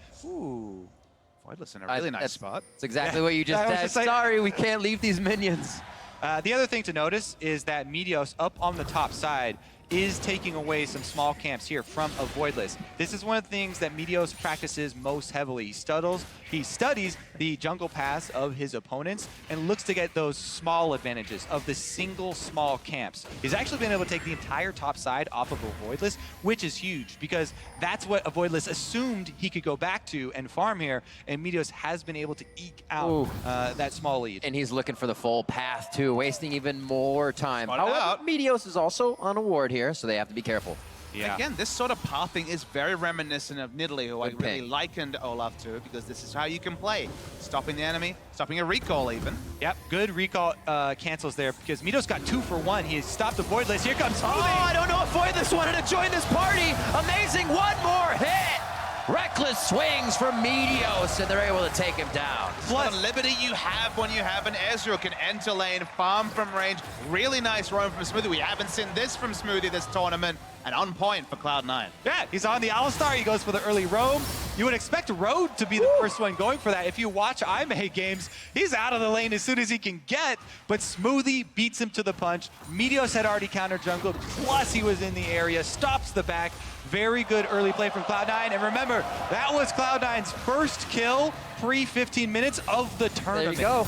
Voidless in a really nice spot. That's exactly what you just said. Sorry, we can't leave these minions. The other thing to notice is that Meteos up on the top side is taking away some small camps here from a Voidless. This is one of the things that Meteos practices most heavily. He studies the jungle paths of his opponents and looks to get those small advantages of the single small camps. He's actually been able to take the entire top side off of a Voidless, which is huge because that's what a Voidless assumed he could go back to and farm here, and Meteos has been able to eke out that small lead. And he's looking for the full path too, wasting even more time. However, Meteos is also on a ward here, so they have to be careful. Yeah. Again, this sort of pathing is very reminiscent of Nidalee, who I really likened Olaf to, because this is how you can play. Stopping the enemy, stopping a recall even. Yep, good recall cancels there, because Meteos got 2 for 1. He stopped the Voidless. Here comes Smoothie. Oh, I don't know if Voidless wanted to join this party. Amazing, one more hit. Reckless swings from Meteos, and they're able to take him down. Plus, the liberty you have when you have an Ezreal can enter lane, farm from range. Really nice roam from Smoothie. We haven't seen this from Smoothie this tournament, and on point for Cloud9. Yeah, he's on the Alistar. He goes for the early roam. You would expect Road to be the first one going for that. If you watch IMA games, he's out of the lane as soon as he can get, but Smoothie beats him to the punch. Meteos had already counter jungled, plus he was in the area, stops the back. Very good early play from Cloud9. And remember, that was Cloud9's first kill pre-15 minutes of the tournament. There you go.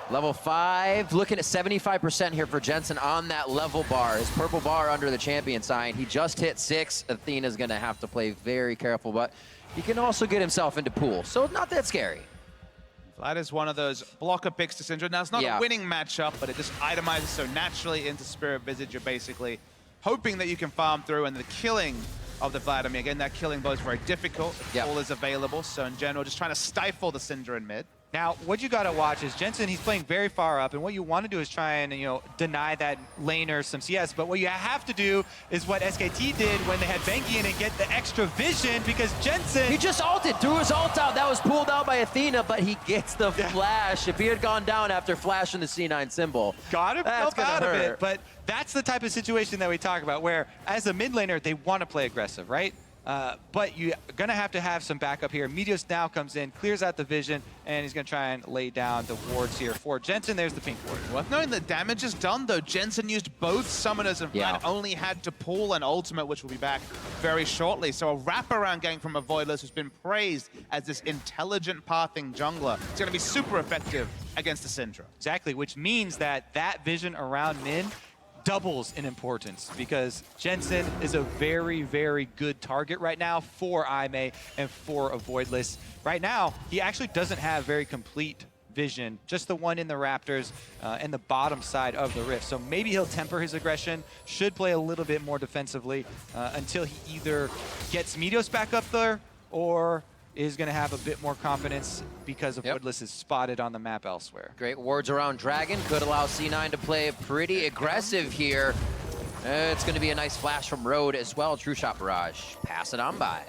Level 5, looking at 75% here for Jensen on that level bar. His purple bar under the champion sign. He just hit 6. Athena's going to have to play very careful, but he can also get himself into pool, so not that scary. Vlad is one of those blocker picks to Syndra. Now, it's not a winning matchup, but it just itemizes so naturally into Spirit Visage. You're basically hoping that you can farm through, and the killing of the Vladimir, again, that killing blow is very difficult. All is available, so in general, just trying to stifle the Syndra in mid. Now, what you got to watch is Jensen, he's playing very far up, and what you want to do is try and, deny that laner some CS, but what you have to do is what SKT did when they had Benki in and get the extra vision, because Jensen... He just ulted, threw his ult out. That was pulled out by Athena, but he gets the flash. If he had gone down after flashing the C9 symbol, got himself out of it, but that's the type of situation that we talk about, where as a mid laner, they want to play aggressive, right? But you're going to have some backup here. Meteos now comes in, clears out the vision, and he's going to try and lay down the wards here for Jensen. There's the pink ward. Worth knowing the damage is done, though. Jensen used both summoners and Vlad only had to pull an ultimate, which will be back very shortly. So a wraparound gang from a Voidless who's been praised as this intelligent pathing jungler. It's going to be super effective against the Syndra. Exactly, which means that vision around mid doubles in importance because Jensen is a very, very good target right now for IMA and for a Voidless. Right now, he actually doesn't have very complete vision, just the one in the Raptors and the bottom side of the Rift. So maybe he'll temper his aggression, should play a little bit more defensively until he either gets Meteos back up there or is going to have a bit more confidence because of Woodless is spotted on the map elsewhere. Great wards around Dragon. Could allow C9 to play pretty aggressive here. It's going to be a nice flash from Road as well. True Shot Barrage. Pass it on by.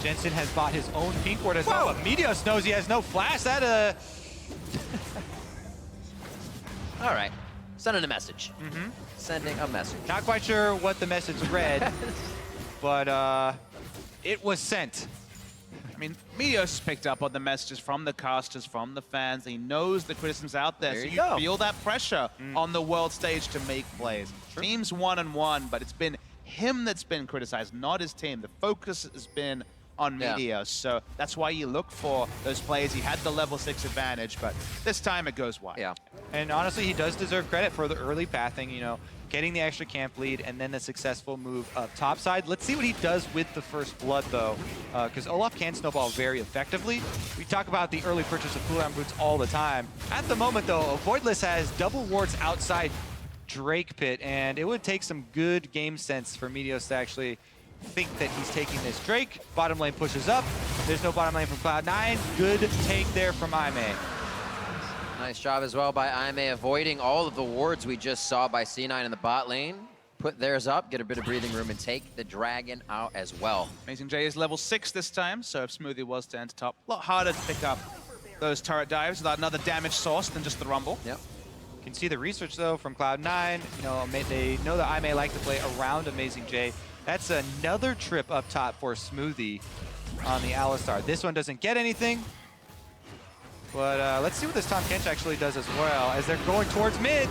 Jensen has bought his own pink ward as well. But Meteos knows he has no flash. That, All right. Sending a message. Sending a message. Not quite sure what the message read, but it was sent. I mean, Meteos picked up on the messages from the casters, from the fans. He knows the criticism's out there, so you feel that pressure on the world stage to make plays. Team's 1-1, but it's been him that's been criticized, not his team. The focus has been on Meteos, so that's why you look for those plays. He had the level 6 advantage, but this time it goes wide. Yeah, and honestly, he does deserve credit for the early pathing, you know, getting the extra camp lead and then the successful move up topside. Let's see what he does with the first blood, though, because Olaf can snowball very effectively. We talk about the early purchase of cooldown boots all the time. At the moment, though, Voidless has double wards outside Drake Pit, and it would take some good game sense for Meteos to actually think that he's taking this Drake. Bottom lane pushes up. There's no bottom lane from Cloud9. Good take there from IMA. Nice job as well by IMA avoiding all of the wards we just saw by C9 in the bot lane. Put theirs up, get a bit of breathing room, and take the Dragon out as well. Amazing J is level 6 this time, so if Smoothie was to enter top, a lot harder to pick up those turret dives without another damage source than just the Rumble. Yep. You can see the research, though, from Cloud9. You know, they know that IMA like to play around Amazing J. That's another trip up top for Smoothie on the Alistar. This one doesn't get anything. But let's see what this Tahm Kench actually does as well as they're going towards mid.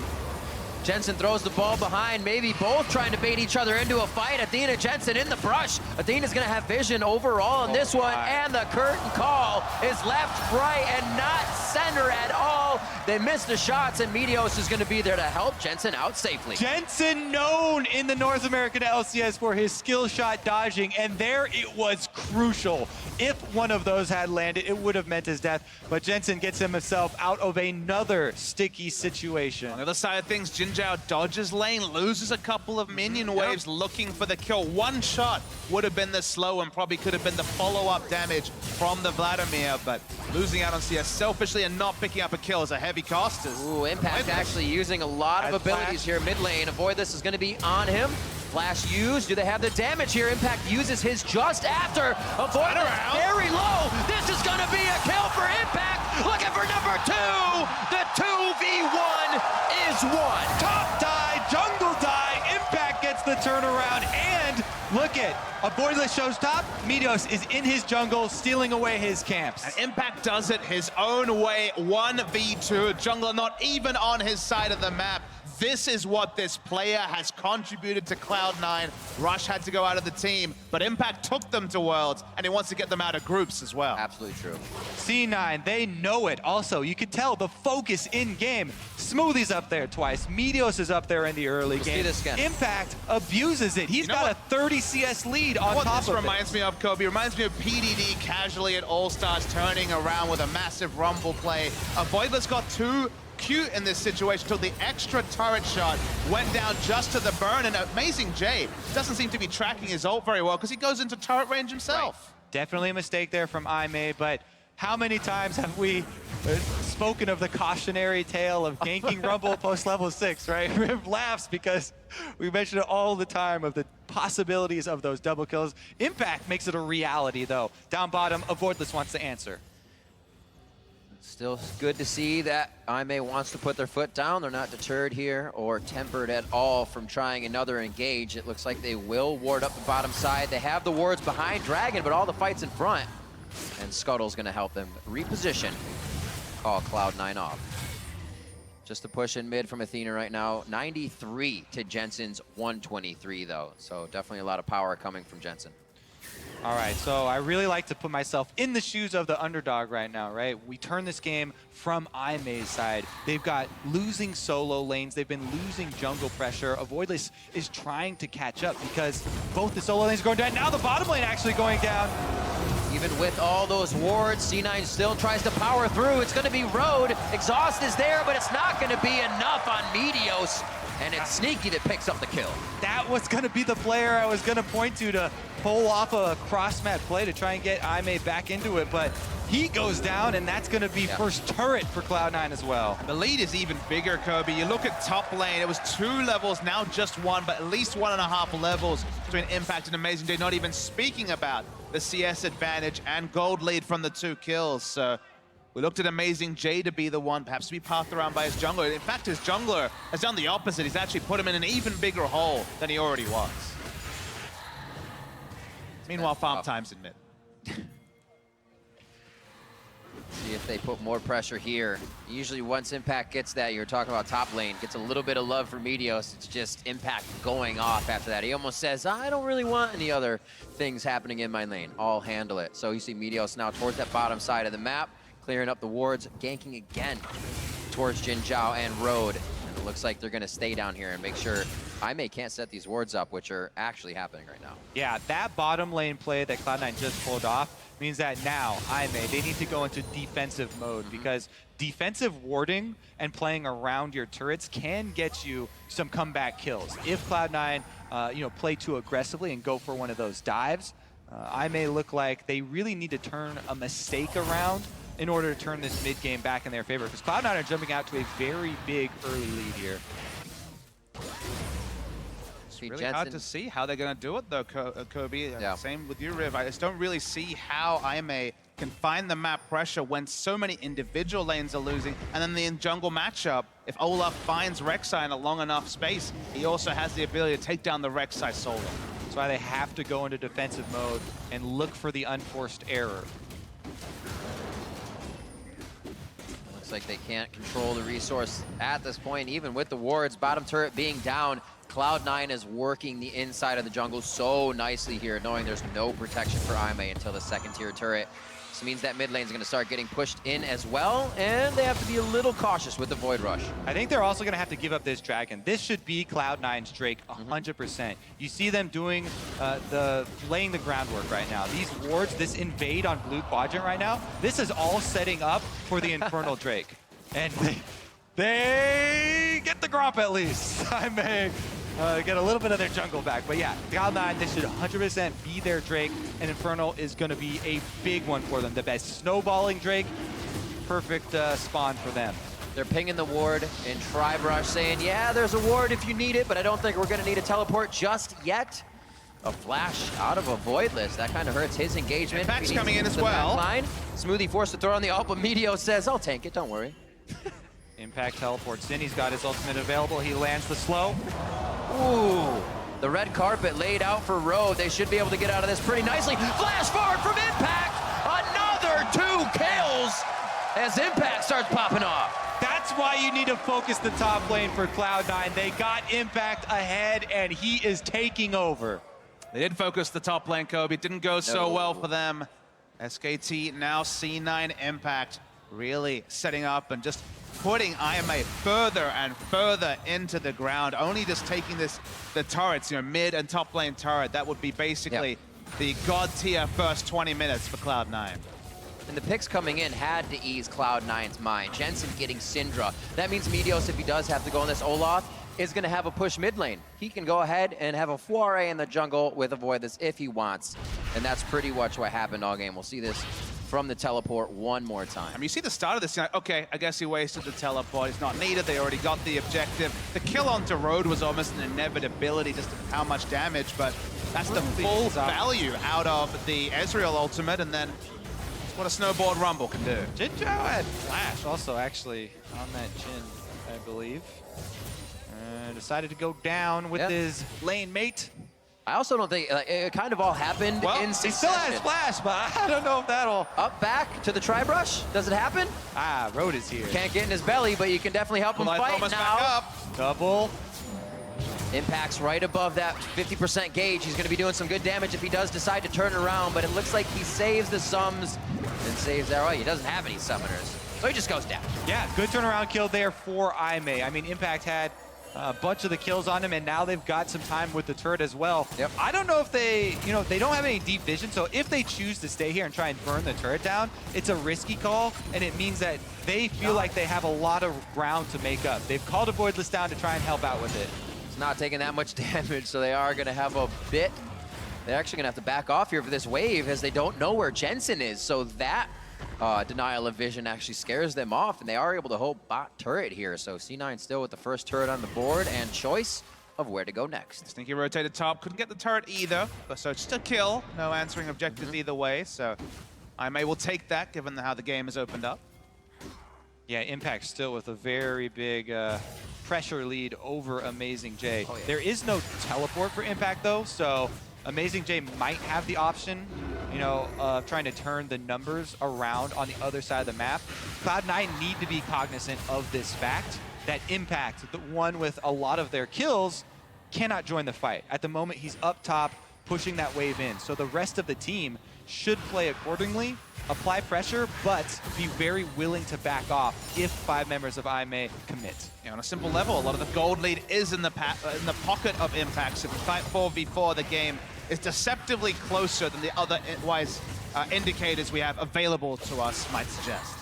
Jensen throws the ball behind, maybe both trying to bait each other into a fight. Athena, Jensen in the brush. Athena's gonna have vision overall in this one, and the curtain call is left, right, and not center at all. They missed the shots, and Meteos is gonna be there to help Jensen out safely. Jensen known in the North American LCS for his skill shot dodging, and there it was crucial. If one of those had landed, it would have meant his death, but Jensen gets himself out of another sticky situation. On the other side of things, Jinzhao dodges lane, loses a couple of minion waves looking for the kill. One shot would have been the slow and probably could have been the follow-up damage from the Vladimir, but losing out on CS selfishly and not picking up a kill is a heavy costers. Ooh, Impact actually using a lot of abilities here mid lane. Avoid this is going to be on him. Flash used. Do they have the damage here? Impact uses his just after. Avoid this very low. This is going to be a kill for Impact. Looking for number 2. The 2v1 is won. Top die, jungle die. Impact gets the turnaround, and look at a Voidless shows top. Meteos is in his jungle, stealing away his camps. And Impact does it his own way. 1v2. Jungler not even on his side of the map. This is what this player has contributed to Cloud9. Rush had to go out of the team, but Impact took them to Worlds, and he wants to get them out of groups as well. Absolutely true. C9, they know it. Also, you can tell the focus in-game. Smoothie's up there twice. Meteos is up there in the early game. See this again. Impact abuses it. He's got a 30 CS lead on top of it. What this reminds me of, Kobe, reminds me of PDD casually at All-Stars turning around with a massive Rumble play. Voidless got too cute in this situation, took the extra turret shot, went down just to the burn, and Amazing J doesn't seem to be tracking his ult very well because he goes into turret range himself. Right. Definitely a mistake there from IMA, but how many times have we spoken of the cautionary tale of ganking Rumble post level 6, right? Riv laughs because we mention it all the time of the possibilities of those double kills. Impact makes it a reality, though. Down bottom, Avoidless wants to answer. Still good to see that IMA wants to put their foot down. They're not deterred here or tempered at all from trying another engage. It looks like they will ward up the bottom side. They have the wards behind Dragon, but all the fights in front. And Scuttle's going to help them reposition. Call Cloud9 off. Just a push in mid from Athena right now. 93 to Jensen's 123, though. So definitely a lot of power coming from Jensen. All right, so I really like to put myself in the shoes of the underdog right now, right? We turn this game from IMA's side. They've got losing solo lanes. They've been losing jungle pressure. Avoidless is trying to catch up because both the solo lanes are going down. Now the bottom lane actually going down. Even with all those wards, C9 still tries to power through. It's going to be Road. Exhaust is there, but it's not going to be enough on Meteos. And it's Sneaky that picks up the kill. That was going to be the player I was going to point to pull off a cross-mat play to try and get IMA back into it, but he goes down, and that's going to be first turret for Cloud9 as well. The lead is even bigger, Kobe. You look at top lane, it was 2 levels, now just 1, but at least 1.5 levels between Impact and Amazing Day, not even speaking about the CS advantage and gold lead from the 2 kills. So we looked at Amazing J to be the one, perhaps to be passed around by his jungler. In fact, his jungler has done the opposite. He's actually put him in an even bigger hole than he already was. Meanwhile, farm time's in mid. See if they put more pressure here. Usually once Impact gets that, you're talking about top lane, gets a little bit of love for Meteos. It's just Impact going off after that. He almost says, I don't really want any other things happening in my lane. I'll handle it. So you see Meteos now towards that bottom side of the map, clearing up the wards, ganking again towards Jin Zhao and Road. And it looks like they're going to stay down here and make sure IMA can't set these wards up, which are actually happening right now. Yeah, that bottom lane play that Cloud9 just pulled off means that now IMA, they need to go into defensive mode because defensive warding and playing around your turrets can get you some comeback kills. If Cloud9 play too aggressively and go for one of those dives, IMA look like they really need to turn a mistake around in order to turn this mid game back in their favor, because Cloud9 are jumping out to a very big early lead here. It's really hard to see how they're going to do it, though, Kobe. Same with you, Riv. I just don't really see how IMA can find the map pressure when so many individual lanes are losing. And then the jungle matchup, if Olaf finds Rek'Sai in a long enough space, he also has the ability to take down the Rek'Sai solo. That's why they have to go into defensive mode and look for the unforced error. Looks like they can't control the resource at this point, even with the wards. Bottom turret being down. Cloud9 is working the inside of the jungle so nicely here, knowing there's no protection for IMA until the second tier turret. This means that mid lane is going to start getting pushed in as well, and they have to be a little cautious with the Void Rush. I think they're also going to have to give up this dragon. This should be Cloud9's Drake 100%. You see them doing laying the groundwork right now. These wards, this invade on blue quadrant right now, this is all setting up for the Infernal Drake. And they get the Gromp at least. I may get a little bit of their jungle back. But yeah, Cloud9, this should 100% be their Drake, and Infernal is going to be a big one for them. The best snowballing Drake, perfect spawn for them. They're pinging the ward in Tribrush, saying, yeah, there's a ward if you need it, but I don't think we're going to need a teleport just yet. A flash out of a Voidless. That kind of hurts his engagement. Impact's coming in as well. Smoothie forced to throw on the ult, but Meteos says, I'll tank it, don't worry. Impact teleports in. He's got his ultimate available. He lands the slow. Ooh, the red carpet laid out for Road. They should be able to get out of this pretty nicely. Flash forward from Impact. Another 2 kills as Impact starts popping off. That's why you need to focus the top lane for Cloud9. They got Impact ahead, and he is taking over. They did focus the top lane, Kobe. It didn't go so well for them. SKT, now C9 Impact, really setting up and just putting IMA further and further into the ground, only just taking the turrets, mid and top lane turret. That would be basically the god tier first 20 minutes for Cloud9. And the picks coming in had to ease Cloud9's mind. Jensen getting Syndra. That means Meteos, if he does have to go on this Olaf, is going to have a push mid lane. He can go ahead and have a foray in the jungle with Avoidless if he wants. And that's pretty much what happened all game. We'll see this from the teleport one more time. I mean, you see the start of this, okay, I guess he wasted the teleport. It's not needed. They already got the objective. The kill onto Road was almost an inevitability, just how much damage, but that's the full value out of the Ezreal ultimate, and then what a snowboard rumble can do. Jin Zhao had flash also actually on that Jin, I believe. Decided to go down with his lane mate. I also don't think, it kind of all happened in succession. He still has flash, but I don't know if that'll... Up back to the Tribrush, does it happen? Road is here. Can't get in his belly, but you can definitely help him fight now. Double. Impact's right above that 50% gauge. He's going to be doing some good damage if he does decide to turn around, but it looks like he saves the sums and saves that. Right, he doesn't have any summoners, so he just goes down. Yeah, good turnaround kill there for IMA. I mean, Impact had a bunch of the kills on him, and now they've got some time with the turret as well. Yep. I don't know if they, they don't have any deep vision, so if they choose to stay here and try and burn the turret down, it's a risky call, and it means that they feel like they have a lot of ground to make up. They've called a Voidless down to try and help out with it. It's not taking that much damage, so they are going to have a bit. They're actually going to have to back off here for this wave, as they don't know where Jensen is, so that denial of vision actually scares them off, and they are able to hold bot turret here. So C9 still with the first turret on the board and choice of where to go next. Stinky rotated top, couldn't get the turret either, but so just a kill, no answering objectives either way, so IMA will take that given how the game has opened up. Yeah, Impact still with a very big pressure lead over Amazing J. Oh, yeah. There is no teleport for Impact though, so Amazing J might have the option, of trying to turn the numbers around on the other side of the map. Cloud9 need to be cognizant of this fact that Impact, the one with a lot of their kills, cannot join the fight. At the moment, he's up top, pushing that wave in. So the rest of the team should play accordingly, apply pressure, but be very willing to back off if 5 members of IMA commit. Yeah, on a simple level, a lot of the gold lead is in the pocket of Impact. So if we fight 4v4, the game is deceptively closer than the otherwise indicators we have available to us might suggest.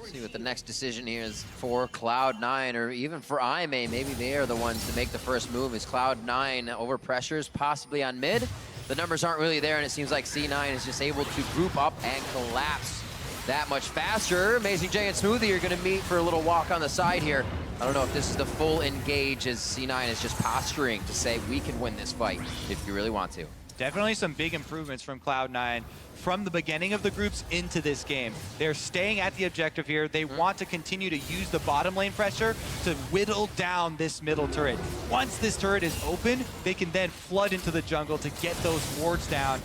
See what the next decision here is for Cloud9, or even for IMA. Maybe they are the ones to make the first move, as Cloud9 over pressures possibly on mid. The numbers aren't really there, and it seems like C9 is just able to group up and collapse that much faster. Amazing J and Smoothie are going to meet for a little walk on the side here. I don't know if this is the full engage, as C9 is just posturing to say we can win this fight if you really want to. Definitely some big improvements from Cloud9 from the beginning of the groups into this game. They're staying at the objective here. They want to continue to use the bottom lane pressure to whittle down this middle turret. Once this turret is open, they can then flood into the jungle to get those wards down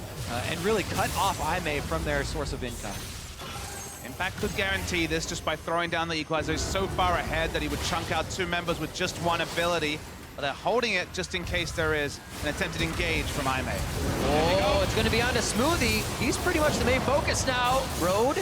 and really cut off IMA from their source of income. Impact could guarantee this just by throwing down the equalizer. He's so far ahead that he would chunk out 2 members with just 1 ability. But they're holding it just in case there is an attempted engage from IMA. Oh, it's going to be on to Smoothie. He's pretty much the main focus now. Road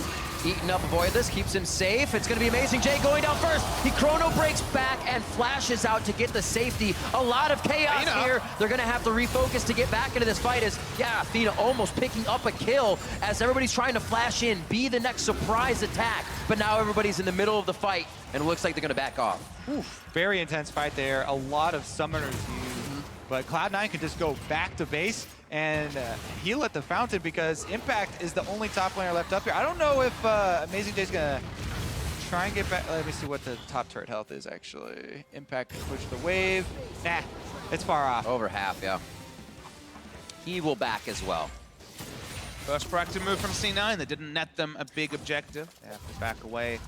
eating up Voidless, keeps him safe. It's going to be Amazing J going down first. He chrono breaks back and flashes out to get the safety. A lot of chaos here. They're going to have to refocus to get back into this fight, as, yeah, Athena almost picking up a kill as everybody's trying to flash in, be the next surprise attack. But now everybody's in the middle of the fight, and it looks like they're going to back off. Oof, very intense fight there. A lot of summoners used, but Cloud9 can just go back to base and heal at the fountain, because Impact is the only top laner left up here. I don't know if Amazing J's gonna try and get back. Let me see what the top turret health is actually. Impact can push the wave. Nah, it's far off. Over half, yeah. He will back as well. First proactive move from C9 that didn't net them a big objective. They have to back away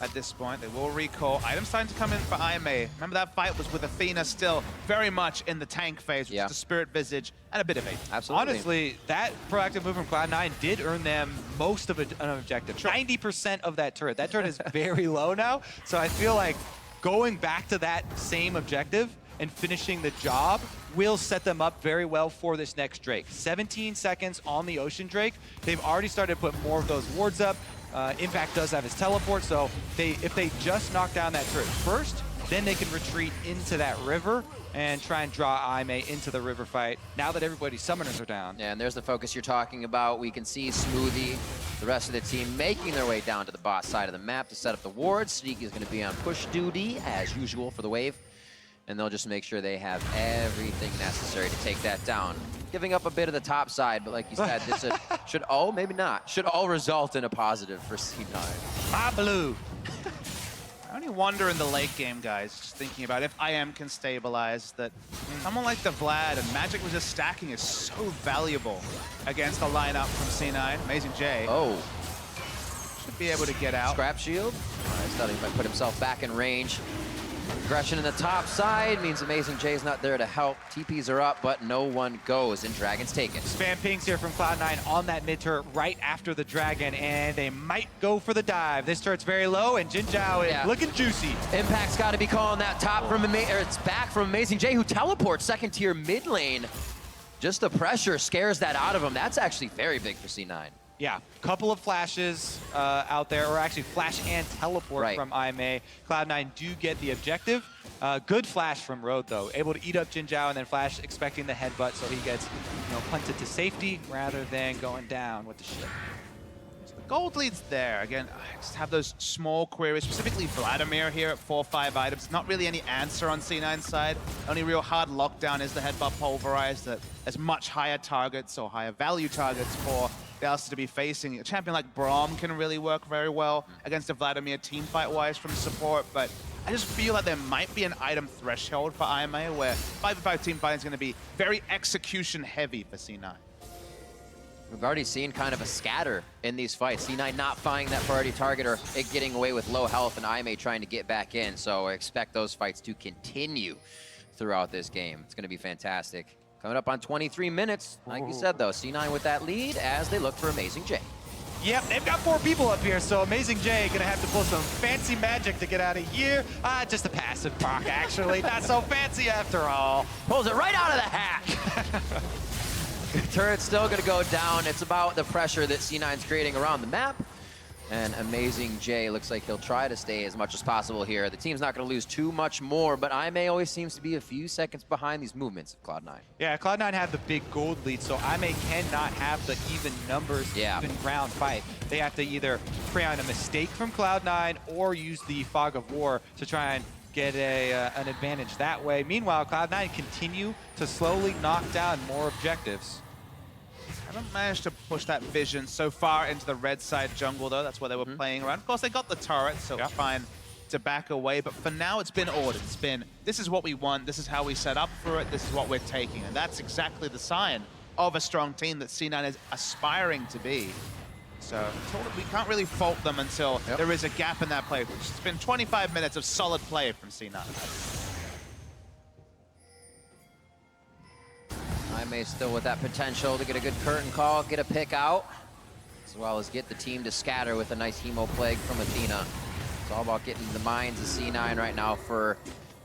at this point. They will recall. Items starting to come in for IMA. Remember that fight was with Athena still very much in the tank phase, with the Spirit Visage and a bit of Ape. Absolutely. Honestly, that proactive move from Cloud9 did earn them most of an objective. 90% of that turret. That turret is very low now, so I feel like going back to that same objective and finishing the job will set them up very well for this next Drake. 17 seconds on the Ocean Drake. They've already started to put more of those wards up. Impact does have his teleport, so if they just knock down that turret first, then they can retreat into that river and try and draw IMA into the river fight now that everybody's summoners are down. Yeah, and there's the focus you're talking about. We can see Smoothie, the rest of the team, making their way down to the boss side of the map to set up the wards. Sneaky is going to be on push duty, as usual, for the wave. And they'll just make sure they have everything necessary to take that down. Giving up a bit of the top side, but like you said, this should all, maybe not, should all result in a positive for C9. My blue. I only wonder in the late game, guys, just thinking about if IM can stabilize, that someone like the Vlad and Magic was just stacking is so valuable against the lineup from C9. Amazing J. Oh. Should be able to get out. Scrap shield. I thought he might put himself back in range. Aggression in the top side means Amazing J's not there to help. TPs are up, but no one goes, and Dragon's taken. Spam pings here from Cloud9 on that mid turret right after the Dragon, and they might go for the dive. This turret's very low, and Jin Zhao is looking juicy. Impact's got to be calling that top from it's back from Amazing J, who teleports second tier mid lane. Just the pressure scares that out of him. That's actually very big for C9. Yeah, couple of flashes out there, or actually flash and teleport from IMA. Cloud9 do get the objective. Good flash from Road, though. Able to eat up Jin Zhao and then flash, expecting the headbutt, so he gets punted to safety rather than going down with the ship. So the gold lead's there. Again, I just have those small queries, specifically Vladimir here at 4-5 items. Not really any answer on C9's side. Only real hard lockdown is the headbutt pulverized that has much higher targets or higher value targets for else to be facing. A champion like Braum can really work very well against a Vladimir team fight-wise from support, but I just feel like there might be an item threshold for IMA where 5v5 team fighting is going to be very execution-heavy for C9. We've already seen kind of a scatter in these fights. C9 not finding that priority target or it getting away with low health, and IMA trying to get back in, so I expect those fights to continue throughout this game. It's going to be fantastic. Coming up on 23 minutes, like you said, though, C9 with that lead as they look for Amazing J. Yep, they've got 4 people up here, so Amazing J gonna have to pull some fancy magic to get out of here. Just a passive proc, actually. Not so fancy after all. Pulls it right out of the hat. Turret's still gonna go down. It's about the pressure that C9's creating around the map. And Amazing J looks like he'll try to stay as much as possible here. The team's not going to lose too much more, but IMA always seems to be a few seconds behind these movements of Cloud9. Yeah, Cloud9 have the big gold lead, so IMA cannot have the even numbers, even round fight. They have to either prey on a mistake from Cloud9 or use the Fog of War to try and get an advantage that way. Meanwhile, Cloud9 continue to slowly knock down more objectives. Haven't managed to push that vision so far into the red side jungle, though. That's where they were playing around. Of course, they got the turret, so it's fine to back away. But for now, it's been ordered. It's been, this is what we want. This is how we set up for it. This is what we're taking. And that's exactly the sign of a strong team that C9 is aspiring to be. So we can't really fault them until there is a gap in that play. It's been 25 minutes of solid play from C9. IMA still with that potential to get a good curtain call, get a pick out, as well as get the team to scatter with a nice Hemo Plague from Athena. It's all about getting the minds of C9 right now for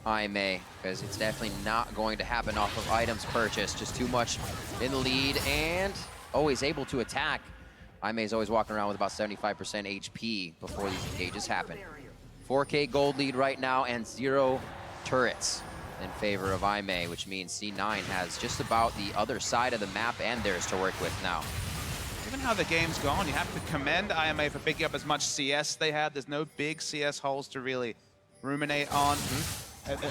IMA, because it's definitely not going to happen off of items purchased. Just too much in the lead and always able to attack. IMA is always walking around with about 75% HP before these engages happen. 4K gold lead right now and 0 turrets in favor of IMA, which means C9 has just about the other side of the map and theirs to work with now. Given how the game's gone, you have to commend IMA for picking up as much CS they had. There's no big CS holes to really ruminate on.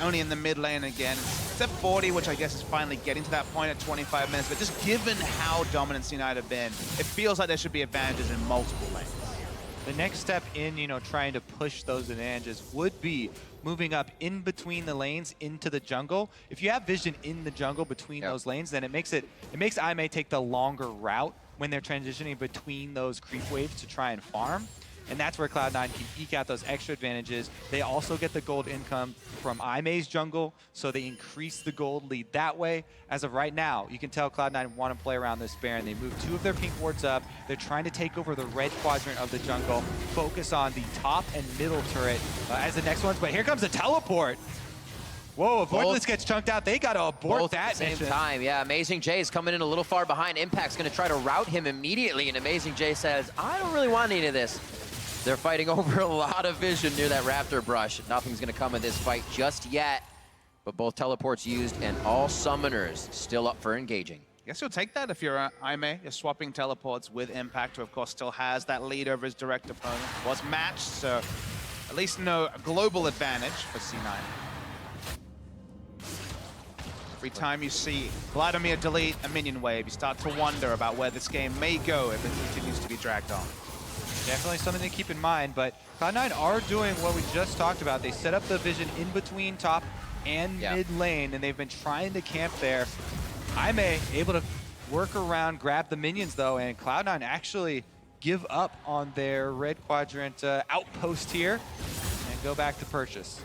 Only in the mid lane again. Except 40, which I guess is finally getting to that point at 25 minutes. But just given how dominant C9 have been, it feels like there should be advantages in multiple lanes. The next step in, trying to push those advantages would be moving up in between the lanes into the jungle. If you have vision in the jungle between those lanes, then it makes IMA take the longer route when they're transitioning between those creep waves to try and farm. And that's where Cloud9 can eke out those extra advantages. They also get the gold income from IMA's jungle, so they increase the gold lead that way. As of right now, you can tell Cloud9 want to play around this Baron. They move 2 of their pink wards up. They're trying to take over the red quadrant of the jungle, focus on the top and middle turret as the next ones. But here comes a teleport. Whoa, if Voidless gets chunked out, they got to abort that at the same mission. time. Yeah, Amazing J is coming in a little far behind. Impact's going to try to rout him immediately, and Amazing J says, I don't really want any of this. They're fighting over a lot of vision near that Raptor brush. Nothing's going to come of this fight just yet, but both teleports used and all summoners still up for engaging. Guess you'll take that if you're IMA. You're swapping teleports with Impact, who of course still has that lead over his direct opponent. Was matched, so at least no global advantage for C9. Every time you see Vladimir delete a minion wave, you start to wonder about where this game may go if it continues to be dragged on. Definitely something to keep in mind, but Cloud9 are doing what we just talked about. They set up the vision in between top and mid lane, and they've been trying to camp there. IMA able to work around, grab the minions though, and Cloud9 actually give up on their red quadrant outpost here and go back to purchase.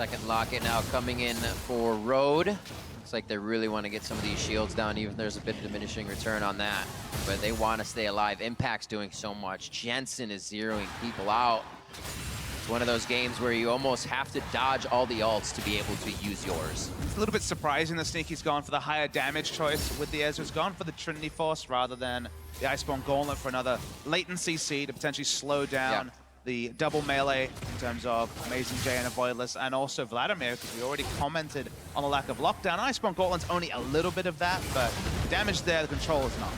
Second locket now coming in for Road. Looks like they really want to get some of these shields down, even if there's a bit of diminishing return on that. But they want to stay alive. Impact's doing so much. Jensen is zeroing people out. It's one of those games where you almost have to dodge all the ults to be able to use yours. It's a little bit surprising that Sneaky's gone for the higher damage choice with the Ezra's gone for the Trinity Force rather than the Iceborne Gauntlet for another latency C to potentially slow down the double melee in terms of Amazing J and a Voidless, and also Vladimir, because we already commented on the lack of lockdown. Iceborne Gauntlet's only a little bit of that, but damage there, the control is not.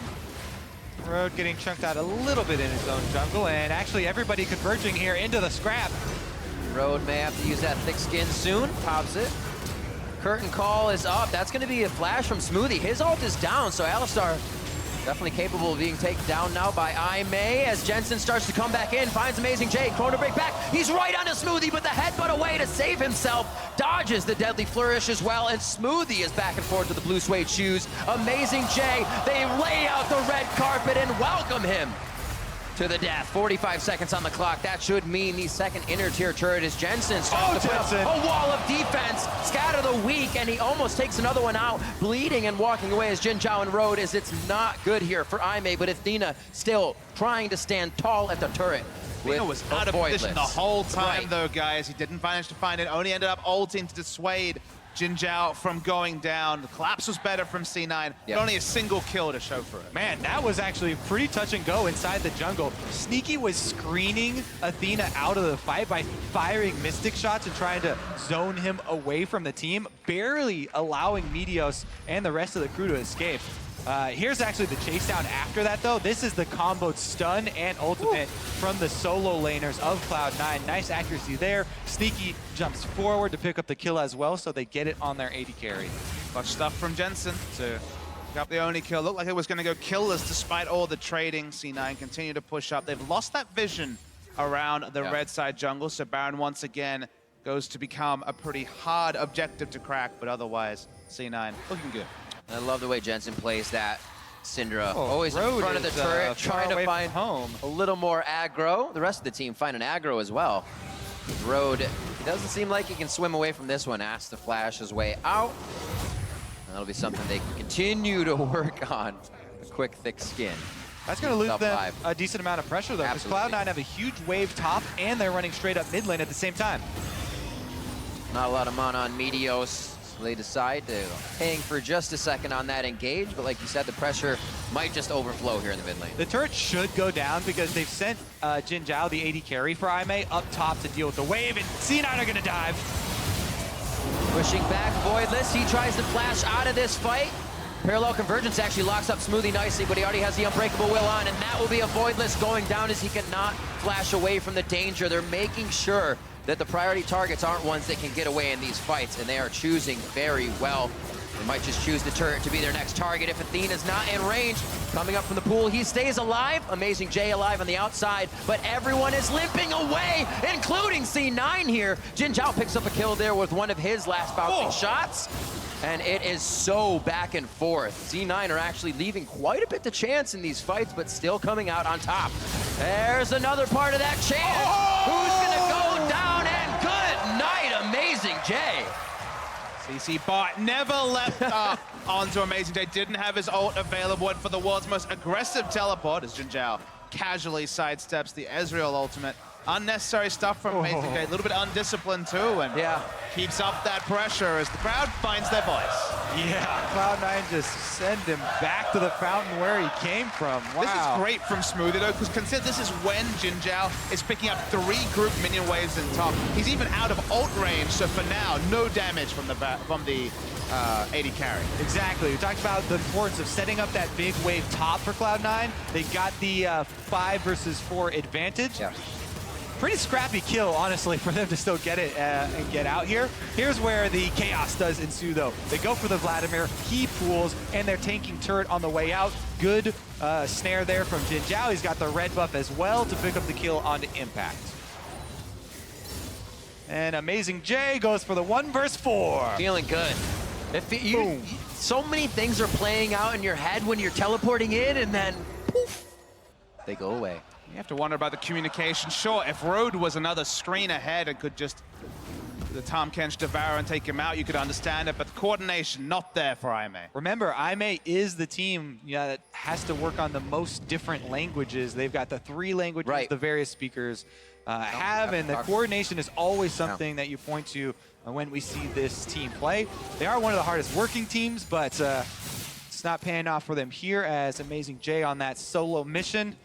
Road getting chunked out a little bit in his own jungle, and actually everybody converging here into the scrap. Road may have to use that thick skin soon. Pops it. Curtain call is up. That's going to be a flash from Smoothie. His ult is down, so Alistar definitely capable of being taken down now by iMay as Jensen starts to come back in, finds Amazing J, Chrono Break back. He's right onto Smoothie, but the headbutt away to save himself. Dodges the Deadly Flourish as well, and Smoothie is back and forth to the blue suede shoes. Amazing J, they lay out the red carpet and welcome him to the death. 45 seconds on the clock. That should mean the second inner tier turret is Jensen. Starts to put up a wall of defense. Scatter the weak, and he almost takes another one out. Bleeding and walking away as Jin Zhao and Road, as it's not good here for iMay, but Athena still trying to stand tall at the turret. Athena was out of position the whole time, though, guys. He didn't manage to find it. Only ended up ulting to dissuade Jin Zhao from going down. The collapse was better from C9, but only a single kill to show for it. Man, that was actually pretty touch and go inside the jungle. Sneaky was screening Athena out of the fight by firing Mystic shots and trying to zone him away from the team, barely allowing Meteos and the rest of the crew to escape. Here's actually the chase down after that, though. This is the comboed stun and ultimate from the solo laners of Cloud9. Nice accuracy there. Sneaky jumps forward to pick up the kill as well, so they get it on their AD carry. Much stuff from Jensen to pick up the only kill. Looked like it was going to go killless despite all the trading. C9 continue to push up. They've lost that vision around the red side jungle, so Baron once again goes to become a pretty hard objective to crack, but otherwise, C9 looking good. I love the way Jensen plays that. Syndra always in front of the turret, trying to find a little more aggro. The rest of the team find an aggro as well. Road, he doesn't seem like he can swim away from this one. Asks to flash his way out. That'll be something they can continue to work on. A quick, thick skin. That's going to lose them a decent amount of pressure, though, because Cloud9 have a huge wave top, and they're running straight up mid lane at the same time. Not a lot of mana on Meteos. So they decide to hang for just a second on that engage, but like you said, the pressure might just overflow here in the mid lane. The turret should go down because they've sent Jin Zhao, the AD carry for iMay, up top to deal with the wave, and C9 are going to dive. Pushing back Voidless, he tries to flash out of this fight. Parallel Convergence actually locks up Smoothie nicely, but he already has the Unbreakable Will on, and that will be a Voidless going down as he cannot flash away from the danger. They're making sure that the priority targets aren't ones that can get away in these fights, and they are choosing very well. They might just choose the turret to be their next target if Athena's not in range. Coming up from the pool, he stays alive. Amazing J alive on the outside, but everyone is limping away, including C9 here. Jin Zhao picks up a kill there with one of his last bouncing shots. And it is so back and forth. C9 are actually leaving quite a bit to chance in these fights, but still coming out on top. There's another part of that chance. Who's gonna go down? And good night, Amazing J. CC Bot never left up onto Amazing J. Didn't have his ult available, and for the world's most aggressive teleport as Jin Zhao casually sidesteps the Ezreal ultimate. Unnecessary stuff from Amazing J, a little bit undisciplined too, and keeps up that pressure as the crowd finds their voice. Yeah, Cloud9 just send him back to the fountain where he came from. Wow. This is great from Smoothie though, because consider this is when Jin Zhao is picking up 3 group minion waves in top. He's even out of ult range, so for now, no damage from the AD carry. Exactly. We talked about the importance of setting up that big wave top for Cloud9. They got the 5 versus 4 advantage. Pretty scrappy kill, honestly, for them to still get it and get out here. Here's where the chaos does ensue, though. They go for the Vladimir, he pools, and they're tanking turret on the way out. Good snare there from Jin Zhao. He's got the red buff as well to pick up the kill onto Impact. And Amazing J goes for the 1 versus 4. Feeling good. So many things are playing out in your head when you're teleporting in, and then poof, they go away. You have to wonder about the communication. Sure, if Road was another screen ahead and could just the Tom Kench devour and take him out, you could understand it, but the coordination not there for IMA. Remember, IMA is the team that has to work on the most different languages. They've got the 3 languages the various speakers have, and the coordination is always something that you point to when we see this team play. They are one of the hardest working teams, but it's not paying off for them here as Amazing J on that solo mission.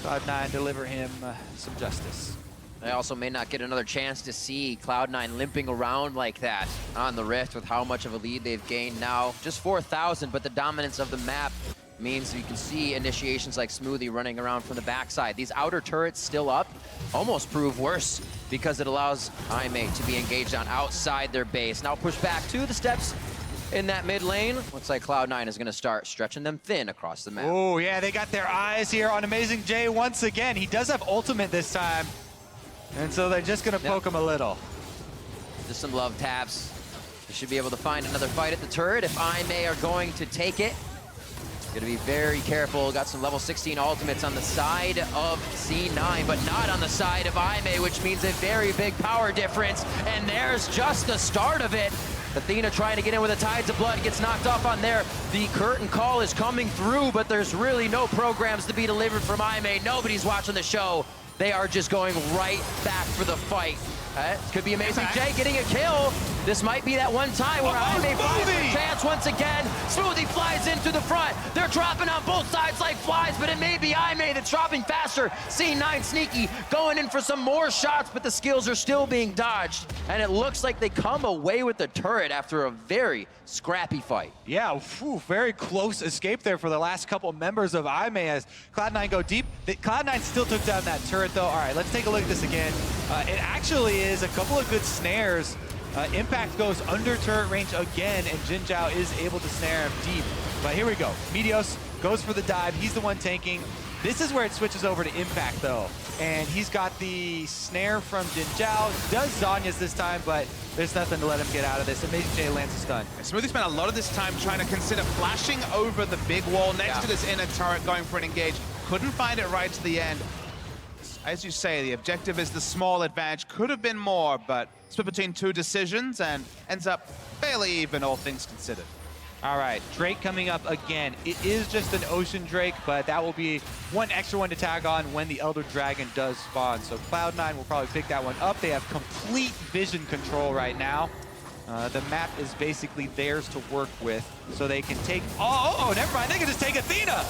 Cloud9 deliver him some justice. They also may not get another chance to see Cloud9 limping around like that on the Rift with how much of a lead they've gained now. Just 4,000, but the dominance of the map means you can see initiations like Smoothie running around from the backside. These outer turrets still up almost prove worse because it allows IMA to be engaged on outside their base. Now push back to the steps in that mid lane. Looks like Cloud9 is going to start stretching them thin across the map. Oh, yeah, they got their eyes here on Amazing J once again. He does have ultimate this time. And so they're just going to poke him a little. Just some love taps. They should be able to find another fight at the turret if IMA are going to take it. Going to be very careful. Got some level 16 ultimates on the side of C9, but not on the side of IMA, which means a very big power difference. And there's just the start of it. Athena trying to get in with the Tides of Blood, gets knocked off on there. The curtain call is coming through, but there's really no programs to be delivered from IMA. Nobody's watching the show. They are just going right back for the fight. Could be Amazing J getting a kill. This might be that one time where IMA finds a chance once again. Smoothie flies into the front. They're dropping on both sides like flies, but it may be IMA that's dropping faster. C9 sneaky, going in for some more shots, but the skills are still being dodged. And it looks like they come away with the turret after a very scrappy fight. Yeah, very close escape there for the last couple members of IMA as Cloud9 go deep. Cloud9 still took down that turret though. All right, let's take a look at this again. It actually is a couple of good snares. Impact goes under turret range again, and Jin Zhao is able to snare him deep. But here we go. Meteos goes for the dive. He's the one tanking. This is where it switches over to Impact, though. And he's got the snare from Jin Zhao. Does Zanya's this time, but there's nothing to let him get out of this. Amazing J lands a stun. Smoothie spent a lot of this time trying to consider flashing over the big wall next to this inner turret, going for an engage. Couldn't find it right to the end. As you say, the objective is the small advantage. Could have been more, but split between 2 decisions and ends up fairly even, all things considered. All right, Drake coming up again. It is just an Ocean Drake, but that will be one extra one to tag on when the Elder Dragon does spawn. So Cloud9 will probably pick that one up. They have complete vision control right now. The map is basically theirs to work with, so they can take... Oh, never mind. They can just take Athena.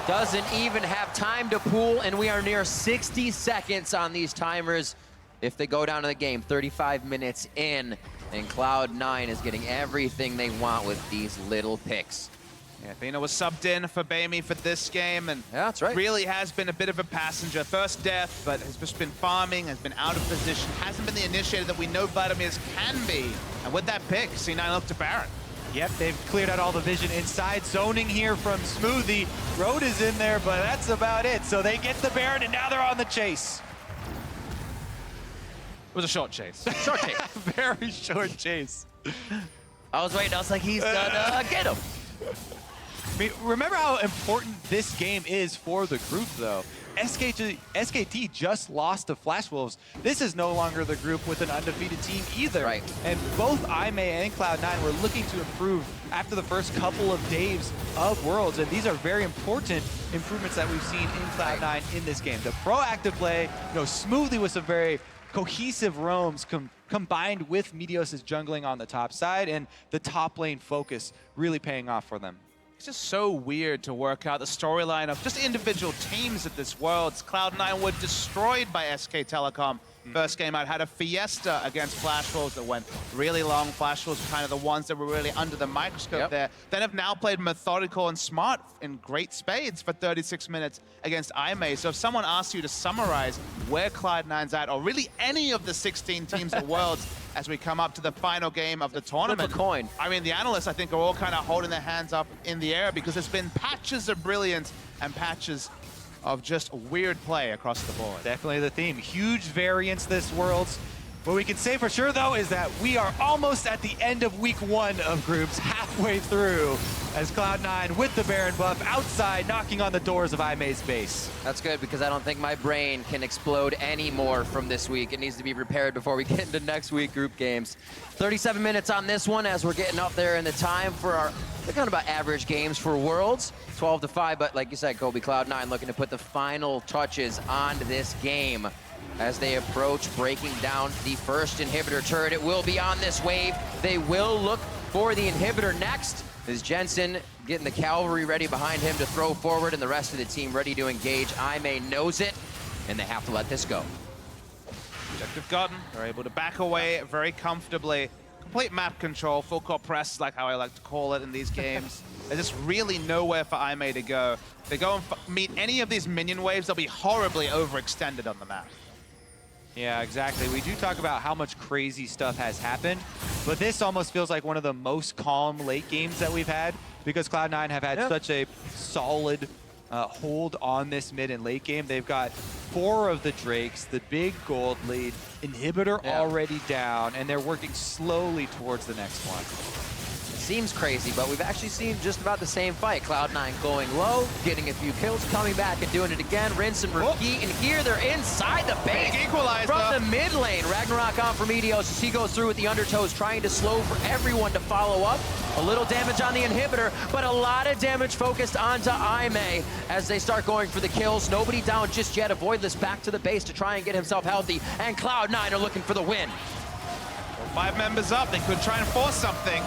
Doesn't even have time to pool, and we are near 60 seconds on these timers. If they go down to the game, 35 minutes in, and Cloud9 is getting everything they want with these little picks. Yeah, Athena was subbed in for Bamey for this game, and that's right. Really has been a bit of a passenger. First death, but has just been farming, has been out of position, hasn't been the initiator that we know Vladimir's can be. And with that pick, C9 looked to Baron. Yep, they've cleared out all the vision inside. Zoning here from Smoothie. Road is in there, but that's about it. So they get the Baron, and now they're on the chase. It was a short chase. Short chase. Very short chase. I was waiting. I was like, he's gonna get him. I mean, remember how important this game is for the group, though. SKT just lost to Flash Wolves. This is no longer the group with an undefeated team either. Right. And both IMA and Cloud9 were looking to improve after the first couple of days of Worlds. And these are very important improvements that we've seen in Cloud9 in this game. The proactive play, smoothly with some very cohesive roams combined with Meteos' jungling on the top side and the top lane focus really paying off for them. It's just so weird to work out the storyline of just individual teams at this Worlds. Cloud9 were destroyed by SK Telecom. First game out had a fiesta against Flash Wolves that went really long. Flash Wolves were kind of the ones that were really under the microscope there. Then have now played methodical and smart in great spades for 36 minutes against IMA. So if someone asks you to summarize where Cloud9's at, or really any of the 16 teams at Worlds as we come up to the final game of the tournament. Flip a coin. I mean, the analysts, I think, are all kind of holding their hands up in the air because there's been patches of brilliance and patches of just weird play across the board. Definitely the theme. Huge variance this Worlds. What we can say for sure, though, is that we are almost at the end of week 1 of groups, halfway through, as Cloud9 with the Baron buff outside, knocking on the doors of IMA's base. That's good, because I don't think my brain can explode anymore from this week. It needs to be repaired before we get into next week group games. 37 minutes on this one as we're getting up there in the time for our, they're kind of about average games for Worlds. 12-5, but like you said, Kobe, Cloud9 looking to put the final touches on this game as they approach breaking down the first inhibitor turret. It will be on this wave. They will look for the inhibitor next. Is Jensen getting the cavalry ready behind him to throw forward, and the rest of the team ready to engage. IMA knows it, and they have to let this go. Objective gotten. They're able to back away very comfortably. Complete map control, full court press, like how I like to call it in these games. There's just really nowhere for IMA to go. If they go and meet any of these minion waves, they'll be horribly overextended on the map. Yeah, exactly. We do talk about how much crazy stuff has happened, but this almost feels like one of the most calm late games that we've had, because Cloud9 have had such a solid hold on this mid and late game. They've got 4 of the Drakes, the big gold lead, inhibitor already down, and they're working slowly towards the next one. Seems crazy, but we've actually seen just about the same fight. Cloud9 going low, getting a few kills, coming back and doing it again. Rinse and repeat, and here they're inside the base. Big equalizer. From the mid lane. Ragnarok on for Meteos as he goes through with the undertows, trying to slow for everyone to follow up. A little damage on the inhibitor, but a lot of damage focused onto IMA as they start going for the kills. Nobody down just yet. A Voidless back to the base to try and get himself healthy, and Cloud9 are looking for the win. Well, 5 members up. They could try and force something.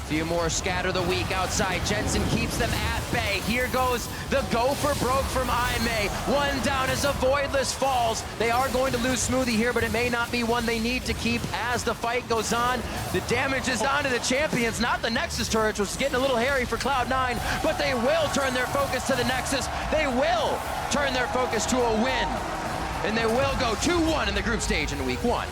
Few more scatter the weak outside. Jensen keeps them at bay. Here goes the go for broke from IMA. One down as a Voidless falls. They are going to lose Smoothie here, but it may not be one they need to keep as the fight goes on. The damage is onto the champions, not the Nexus turret, which is getting a little hairy for Cloud9, but they will turn their focus to the Nexus. They will turn their focus to a win, and they will go 2-1 in the group stage in week 1.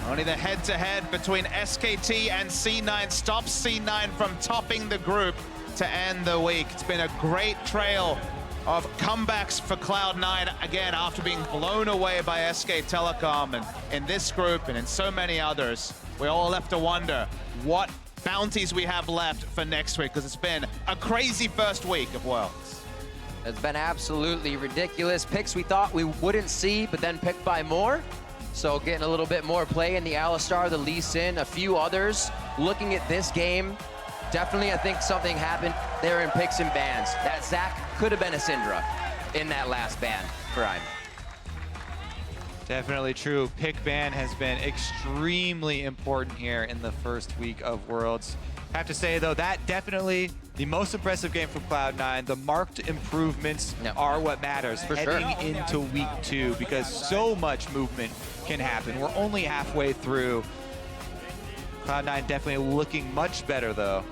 Only the head-to-head between SKT and C9 stops C9 from topping the group to end the week. It's been a great trail of comebacks for Cloud9, again, after being blown away by SK Telecom, and in this group and in so many others. We're all left to wonder what bounties we have left for next week, because it's been a crazy first week of Worlds. It's been absolutely ridiculous. Picks we thought we wouldn't see, but then picked by more. So getting a little bit more play in the Alistar, the Lee Sin, a few others. Looking at this game, definitely I think something happened there in picks and bans. That Zac could have been a Syndra in that last ban for IMA. Definitely true. Pick ban has been extremely important here in the first week of Worlds. Have to say, though, that definitely the most impressive game from Cloud9. The marked improvements are what matters heading into week 2, because so much movement can happen. We're only halfway through. Cloud9 definitely looking much better, though.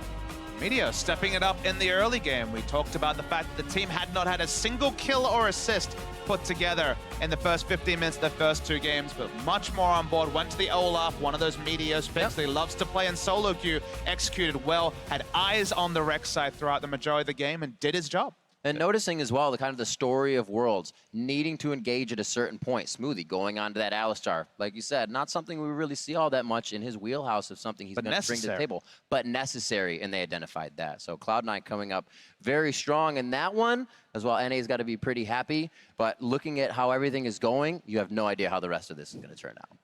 Meteos stepping it up in the early game. We talked about the fact that the team had not had a single kill or assist put together in the first 15 minutes of the first 2 games, but much more on board. Went to the Olaf, one of those Meteos picks. He loves to play in solo queue, executed well, had eyes on the Rex side throughout the majority of the game, and did his job. And noticing as well the kind of the story of Worlds, needing to engage at a certain point. Smoothie going on to that Alistar. Like you said, not something we really see all that much in his wheelhouse of something he's going to bring to the table. But necessary, and they identified that. So Cloud9 coming up very strong in that one. As well, NA's got to be pretty happy. But looking at how everything is going, you have no idea how the rest of this is going to turn out.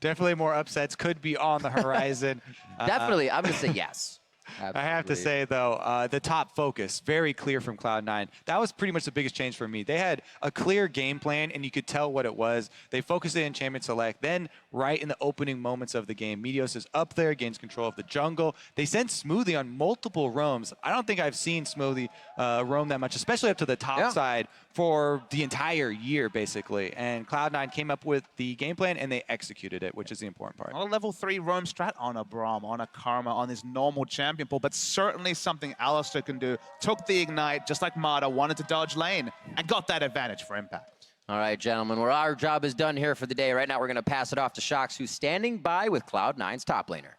Definitely more upsets could be on the horizon. Definitely, I'm going to say yes. Absolutely. I have to say, though, the top focus, very clear from Cloud9. That was pretty much the biggest change for me. They had a clear game plan, and you could tell what it was. They focused it in Champion Select. Then, right in the opening moments of the game, Meteos is up there, gains control of the jungle. They sent Smoothie on multiple roams. I don't think I've seen Smoothie roam that much, especially up to the top side, for the entire year, basically. And Cloud9 came up with the game plan, and they executed it, which is the important part. Not a level 3 roam strat on a Braum, on a Karma, on this normal champion pool, but certainly something Alistar can do. Took the Ignite, just like Mata, wanted to dodge lane, and got that advantage for Impact. All right, gentlemen, well, our job is done here for the day. Right now, we're going to pass it off to Shox, who's standing by with Cloud9's top laner.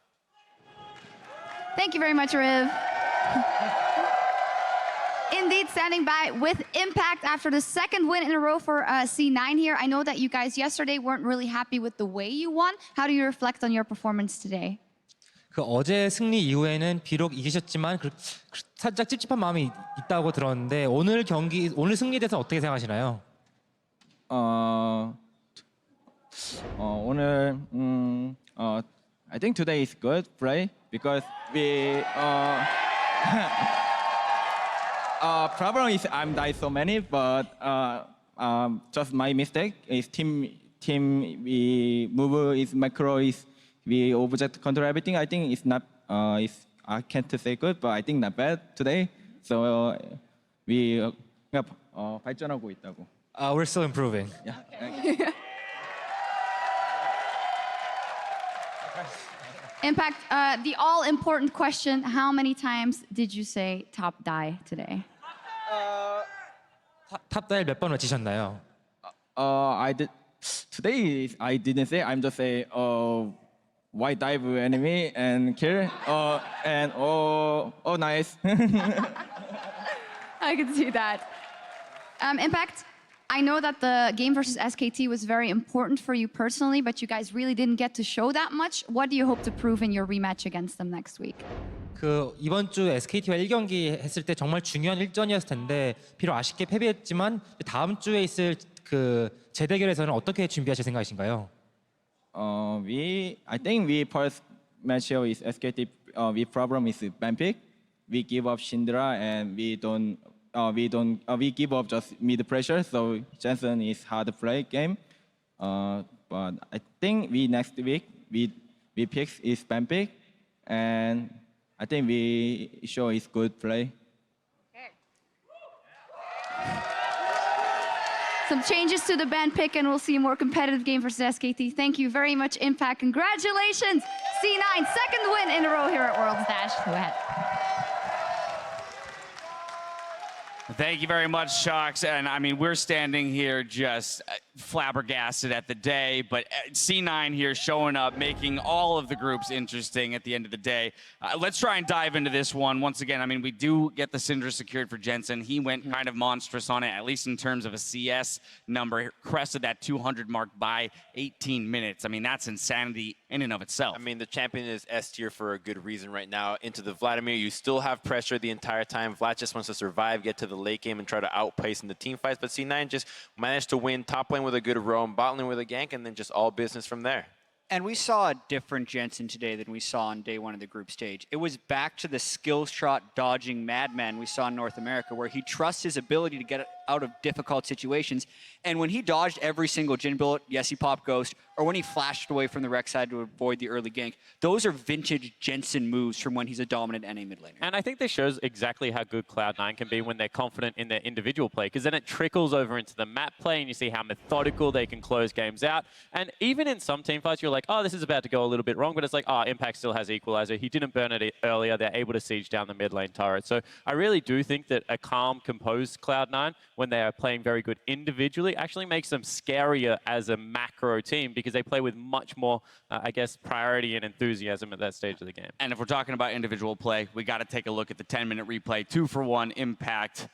Thank you very much, Riv. Indeed, standing by with Impact after the second win in a row for C9 here. I know that you guys yesterday weren't really happy with the way you won. How do you reflect on your performance today? 그 어제 승리 이후에는 비록 이기셨지만 살짝 찝찝한 마음이 있다고 들었는데 오늘 승리에 대해서 어떻게 생각하시나요? 오늘 I think today is good play because we problem is I'm died so many, but just my mistake is team we move is macro is we object control everything. I think it's not it's I can't say good, but I think not bad today. So we 발전하고 있다고. We're still improving. Yeah. Impact, the all-important question, how many times did you say top die today? 탑다일 몇 번 외치셨나요? I did today. I didn't say. I'm just say. White dive enemy and kill. And nice. I can see that. Impact, I know that the game versus SKT was very important for you personally, but you guys really didn't get to show that much. What do you hope to prove in your rematch against them next week? 그 이번 주 SKT와 1경기 했을 때 정말 중요한 일전이었을 텐데 비록 아쉽게 패배했지만 다음 주에 있을 그 재대결에서는 어떻게 준비하실 생각이신가요? I think we first match here is SKT. We problem is ban pick. We give up Shindra and we give up just mid pressure. So Jensen is hard to play game. But I think we next week we pick is ban pick, and I think we show is good play. Some changes to the ban pick and we'll see a more competitive game versus SKT. Thank you very much, Impact. Congratulations, C9, second win in a row here at Worlds Dash. Go ahead. Thank you very much, Sharks. And I mean, we're standing here just flabbergasted at the day, but C9 here showing up, making all of the groups interesting at the end of the day. Let's try and dive into this one. Once again, I mean, we do get the Syndra secured for Jensen. He went kind of monstrous on it, at least in terms of a CS number, crested that 200 mark by 18 minutes. I mean, that's insanity in and of itself. I mean, the champion is S tier for a good reason right now. Into the Vladimir, you still have pressure the entire time. Vlad just wants to survive, get to the late game, and try to outpace in the team fights. But C9 just managed to win top lane with a good roam, bot lane with a gank, and then just all business from there. And we saw a different Jensen today than we saw on day one of the group stage. It was back to the skill shot dodging madman we saw in North America, where he trusts his ability to get out of difficult situations. And when he dodged every single Jhin bullet, yes, he popped Ghost, or when he flashed away from the Rex side to avoid the early gank, those are vintage Jensen moves from when he's a dominant NA mid laner. And I think this shows exactly how good Cloud9 can be when they're confident in their individual play, because then it trickles over into the map play, and you see how methodical they can close games out. And even in some team fights, you're like, oh, this is about to go a little bit wrong, but it's like, oh, Impact still has Equalizer. He didn't burn it earlier. They're able to siege down the mid lane turret. So I really do think that a calm, composed Cloud9, when they are playing very good individually, actually makes them scarier as a macro team, because they play with much more, I guess, priority and enthusiasm at that stage of the game. And if we're talking about individual play, we got to take a look at the 10-minute replay. 2-for-1 Impact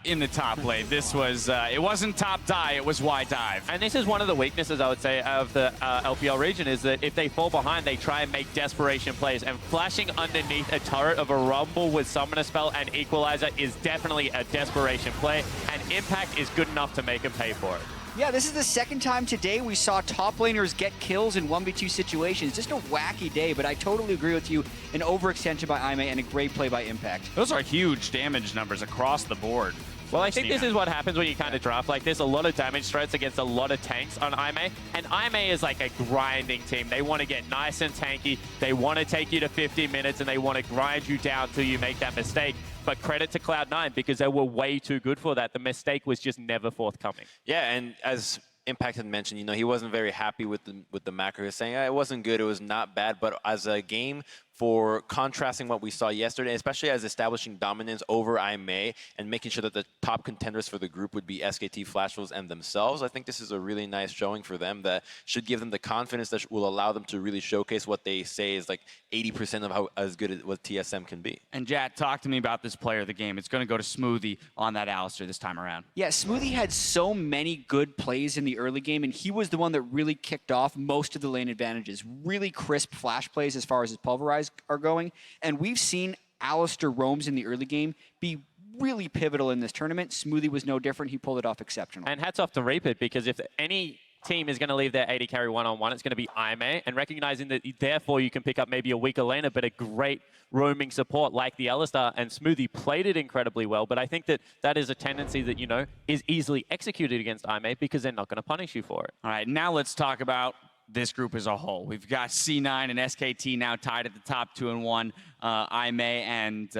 in the top lane. This was, it wasn't top die, it was wide dive. And this is one of the weaknesses, I would say, of the LPL region, is that if they fall behind, they try and make desperation plays. And flashing underneath a turret of a Rumble with Summoner Spell and Equalizer is definitely a desperation play, and Impact is good enough to make them pay for it. Yeah, this is the second time today we saw top laners get kills in 1v2 situations. Just a wacky day, but I totally agree with you. An overextension by Aime and a great play by Impact. Those are huge damage numbers across the board. Well, I think this is what happens when you kind of draft like this. A lot of damage threats against a lot of tanks on Aime. And Aime is like a grinding team. They want to get nice and tanky. They want to take you to 50 minutes, and they want to grind you down till you make that mistake. But credit to Cloud9, because they were way too good for that. The mistake was just never forthcoming. Yeah, and as Impact had mentioned, he wasn't very happy with the macro. He was saying it wasn't good, it was not bad, but as a game for contrasting what we saw yesterday, especially as establishing dominance over IMA and making sure that the top contenders for the group would be SKT, Flash Wolves, and themselves. I think this is a really nice showing for them that should give them the confidence that will allow them to really showcase what they say is like 80% of how as good as what TSM can be. And Jat, talk to me about this player of the game. It's going to go to Smoothie on that Alistair this time around. Yeah, Smoothie had so many good plays in the early game, and he was the one that really kicked off most of the lane advantages. Really crisp flash plays as far as his pulverize are going. And we've seen Alistair roams in the early game be really pivotal in this tournament. Smoothie was no different. He pulled it off exceptional. And hats off to Reaper, because if any team is going to leave their AD carry one-on-one, it's going to be IMA, and recognizing that therefore you can pick up maybe a weaker laner, but a great roaming support like the Alistar, and Smoothie played it incredibly well, but I think that that is a tendency that, you know, is easily executed against IMA because they're not going to punish you for it. All right, now let's talk about this group as a whole. We've got C9 and SKT now tied at the top 2-1. IMA and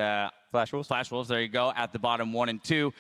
Flash Wolves, there you go, at the bottom 1 and 2.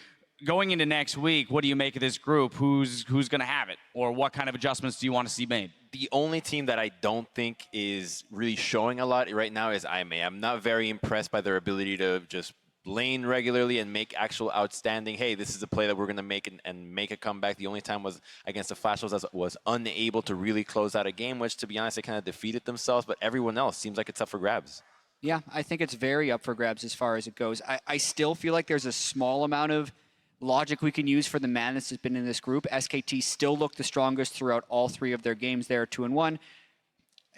Going into next week, what do you make of this group? Who's going to have it? Or what kind of adjustments do you want to see made? The only team that I don't think is really showing a lot right now is IMA. I'm not very impressed by their ability to just lane regularly and make actual outstanding, hey, this is a play that we're going to make and make a comeback. The only time was against the Flash Wolves that was unable to really close out a game, which, to be honest, they kind of defeated themselves. But everyone else seems like it's up for grabs. Yeah, I think it's very up for grabs as far as it goes. I still feel like there's a small amount of logic we can use for the madness that's been in this group. SKT still looked the strongest throughout all 3 of their games there, 2-1.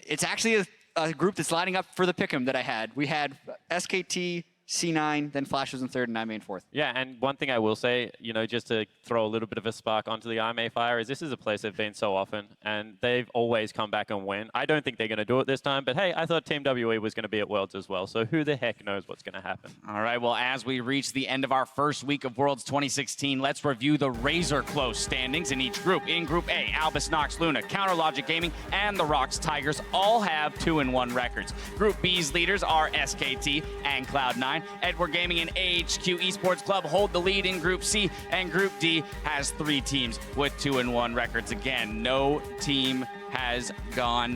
It's actually a group that's lining up for the pick'em that I had. We had SKT, C9, then Flash was in 3rd, and IMA in 4th. Yeah, and one thing I will say, you know, just to throw a little bit of a spark onto the IMA fire, is this is a place they've been so often, and they've always come back and win. I don't think they're going to do it this time, but hey, I thought Team WE was going to be at Worlds as well, so who the heck knows what's going to happen. All right, well, as we reach the end of our first week of Worlds 2016, let's review the razor-close standings in each group. In Group A, Albus, Nox, Luna, Counter Logic Gaming, and the Rocks Tigers all have 2-1 records. Group B's leaders are SKT and Cloud9. Edward Gaming and AHQ Esports Club hold the lead in Group C, and Group D has 3 teams with 2-1 records. Again, no team has gone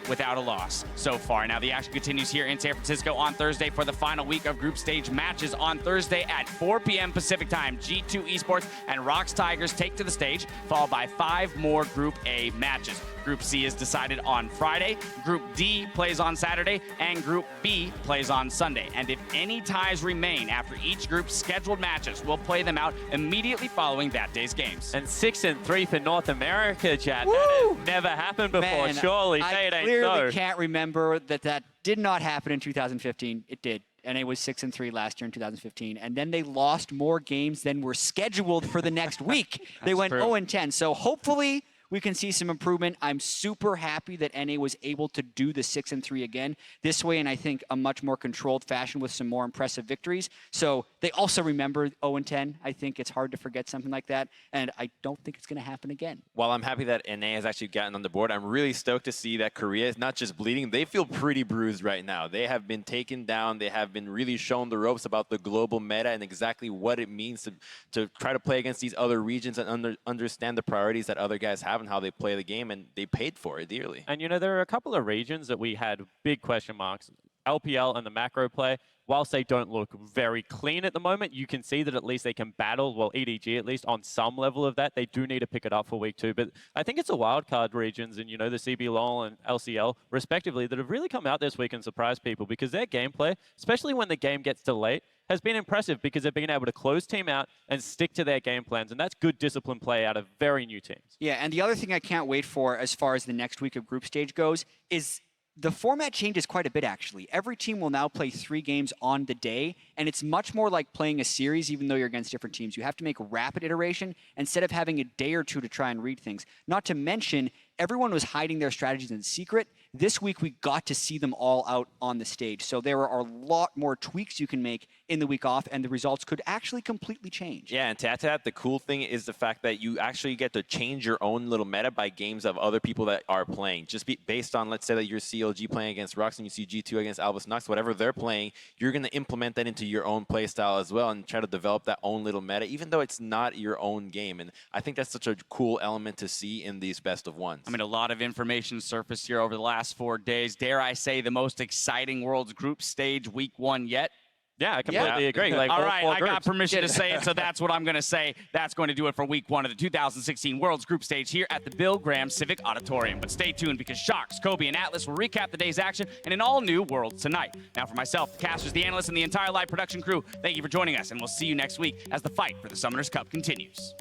without a loss so far. Now, the action continues here in San Francisco on Thursday for the final week of group stage matches. On Thursday at 4 p.m. Pacific time, G2 Esports and Rocks Tigers take to the stage, followed by 5 more Group A matches. Group C is decided on Friday, Group D plays on Saturday, and Group B plays on Sunday. And if any ties remain after each group's scheduled matches, we'll play them out immediately following that day's games. And 6-3 for North America, chat. That never happened before, Man, surely. I Say it ain't clearly so. can't remember that did not happen in 2015. It did. And it was 6-3 last year in 2015. And then they lost more games than were scheduled for the next week. They went 0-10. So hopefully we can see some improvement. I'm super happy that NA was able to do the 6-3 again this way, and I think a much more controlled fashion with some more impressive victories. So they also remember 0-10. I think it's hard to forget something like that, and I don't think it's going to happen again. While I'm happy that NA has actually gotten on the board, I'm really stoked to see that Korea is not just bleeding. They feel pretty bruised right now. They have been taken down. They have been really shown the ropes about the global meta and exactly what it means to try to play against these other regions and understand the priorities that other guys have and how they play the game, and they paid for it dearly. And, you know, there are a couple of regions that we had big question marks. LPL and the macro play, whilst they don't look very clean at the moment, you can see that at least they can battle, well, EDG at least, on some level of that. They do need to pick it up for week 2. But I think it's the wildcard regions and, you know, the CB LoL and LCL, respectively, that have really come out this week and surprised people because their gameplay, especially when the game gets delayed, has been impressive because they've been able to close team out and stick to their game plans. And that's good discipline play out of very new teams. Yeah, and the other thing I can't wait for as far as the next week of group stage goes is the format changes quite a bit, actually. Every team will now play 3 games on the day, and it's much more like playing a series, even though you're against different teams. You have to make rapid iteration instead of having a day or 2 to try and read things. Not to mention, everyone was hiding their strategies in secret. This week, we got to see them all out on the stage. So there are a lot more tweaks you can make in the week off, and the results could actually completely change. Yeah, and to add to that, the cool thing is the fact that you actually get to change your own little meta by games of other people that are playing. Just based on, let's say that you're CLG playing against Rocks and you see G2 against Albus Nox, whatever they're playing, you're going to implement that into your own play style as well and try to develop that own little meta, even though it's not your own game. And I think that's such a cool element to see in these best of ones. I mean, a lot of information surfaced here over the last 4 days. Dare I say the most exciting Worlds group stage week 1 yet? Yeah, I completely agree. Like, all all right, I got permission to groups. say it, so that's what I'm going to say. That's going to do it for week 1 of the 2016 Worlds Group Stage here at the Bill Graham Civic Auditorium. But stay tuned because Sharks, Kobe, and Atlas will recap the day's action in an all-new Worlds tonight. Now for myself, the casters, the analysts, and the entire live production crew, thank you for joining us, and we'll see you next week as the fight for the Summoners Cup continues.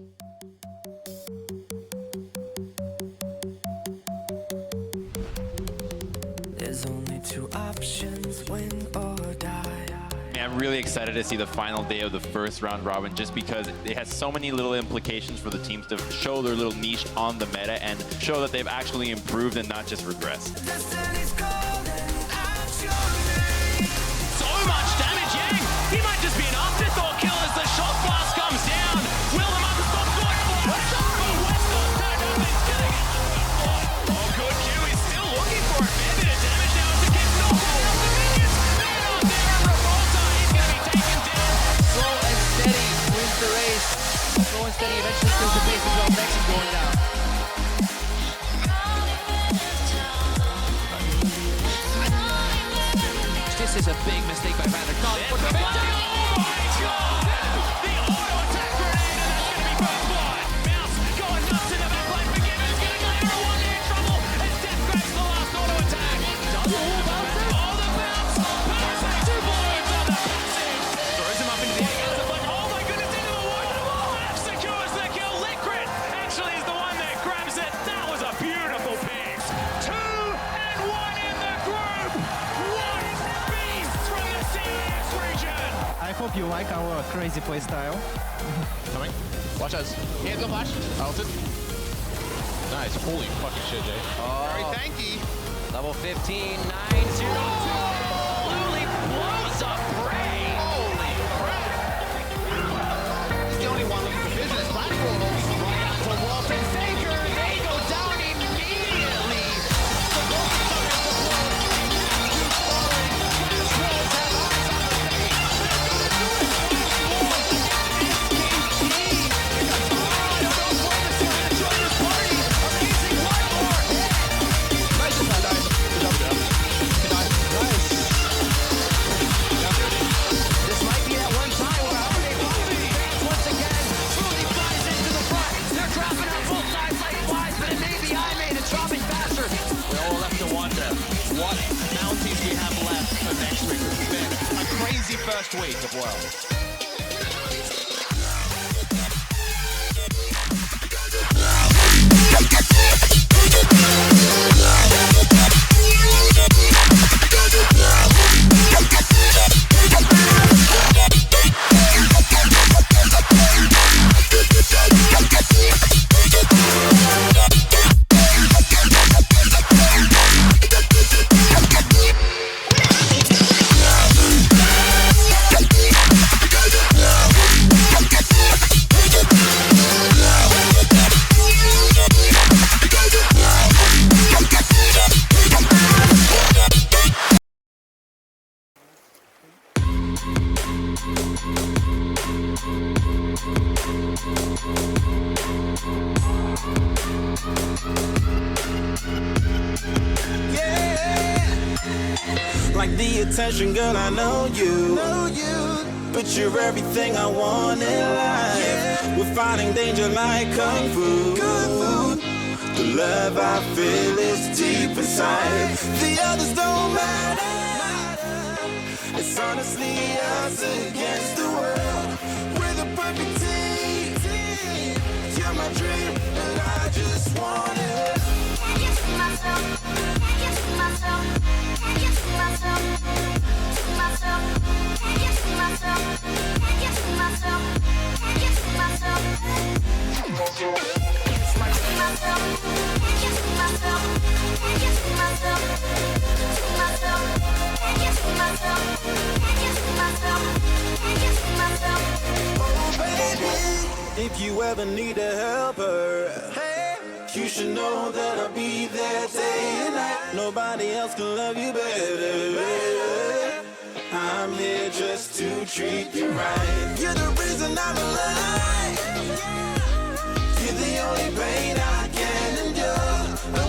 There's only 2 options, win or die. I'm really excited to see the final day of the first round robin just because it has so many little implications for the teams to show their little niche on the meta and show that they've actually improved and not just regressed. So much damage, Yang! He might just be an afterthought kill as the shot blast comes down. Will the mother stop going for it? But Westall turned up and it's gonna get the oh, good Q. He's still looking for a fair bit of damage now as it gets knocked out of the minions. They're not there and Revolta, he's gonna be taken down. Slow and steady wins the race. Slow and steady eventually kills the pace as well. Next is going down. This is a big mistake by Van der Kamp. Oh my god! The auto attack grenade, and that's gonna be first blood. Mouse going nuts in the back line. Forgiven's gonna get everyone in trouble as Death grabs the last auto attack. Does the wall bounce? Oh, the bounce! Perfect! 2 blows on the passive. Throws him up into the air. It's like, oh my goodness, into the wall. F secures the kill. Liquid actually is the one that grabs it. That was a beautiful pick. 2 and 1 in the group. What beast from the CIS region. I hope you like our crazy playstyle. Coming. Watch us. Hands on flash. Alton. Nice. Holy fucking shit, Jay. Very tanky. Level 15, 9-0. Literally blows up Bray. Holy crap. He's the only one looking for business. Platform right out to Wolf and Faker. They go down immediately. This might be that one time where Holiday Bobby once again truly flies into the front. They're dropping out both sides like flies, but it may be I made it dropping faster. We're all left to wonder what bounties we have left for next week. It's been a crazy first week of Worlds. Like the attention, girl, I know you. But you're everything I want in life. We're fighting danger like kung fu. The love I feel is deep inside. The others don't matter. It's honestly us against the world. We're the perfect team. You're my dream, and I just want it. Can't you see myself? Can't you see myself? Can't you see myself? See myself? Can't you see myself? Can't you see myself? Can't you see myself? See myself? Can't you see myself? Can't you see myself? See myself? Can't you see myself? Can't you see myself? Can't you see myself? Oh baby, if you ever need a helper, you should know that I'll be there day and night. Nobody else can love you better. I'm here just to treat you right. You're the reason I'm alive. You're the only pain I can endure.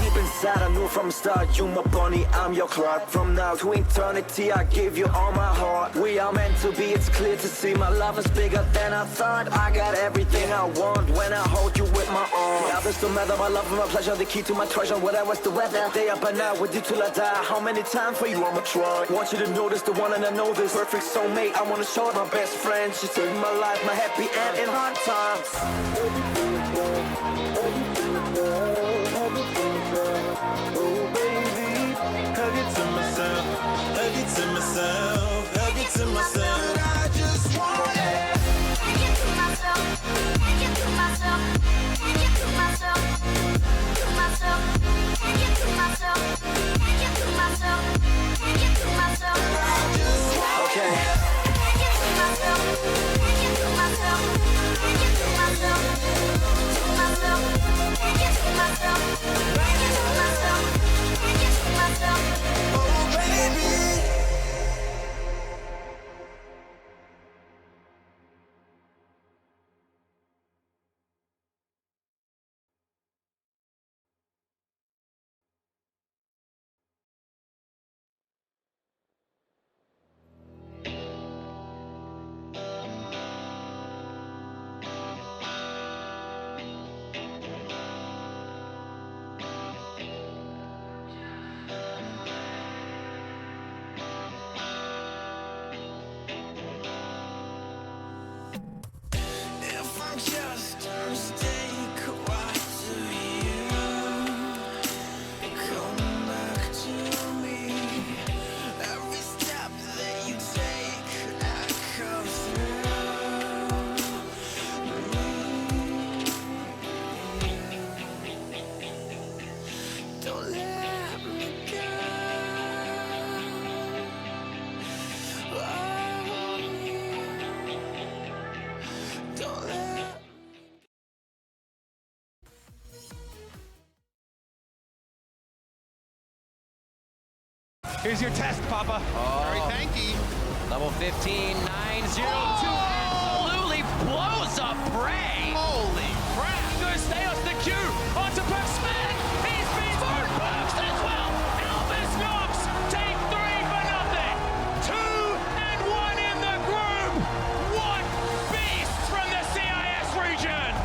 Deep inside, I knew from the start, you my bunny, I'm your Clark. From now to eternity, I give you all my heart. We are meant to be, it's clear to see. My love is bigger than I thought. I got everything I want when I hold you with my arms. Now this don't matter, my love and my pleasure, the key to my treasure. Whatever's the weather, day up and out with you till I die. How many times for you I'ma try? Want you to notice the one and I know this. Perfect soulmate, I wanna show it my best friend. She saved my life, my happy end in hard times. Oh baby, hug it to myself, hug it to myself, hug it to myself. I just want it. Hug it to myself, hug it to myself, hug it to myself, to myself, hug it to myself, hug it to myself, hug it to myself. I just want it. Okay. Hug it to myself, hug it to myself, hug it to myself, to myself, hug it to myself, hug it to myself, hug it to myself. Oh baby. If I just stay quiet to you, come back to me. Every step that you take, I come through. Don't let me go. Don't let. Here's your test, Papa. Very thanky. Level 15, 9-0. Absolutely blows up Bray. Holy crap. Goes Theos the Q onto Perksman. He's been for Perks as well. Elvis Knox take 3 for nothing. 2-1 in the group. What beasts from the CIS region.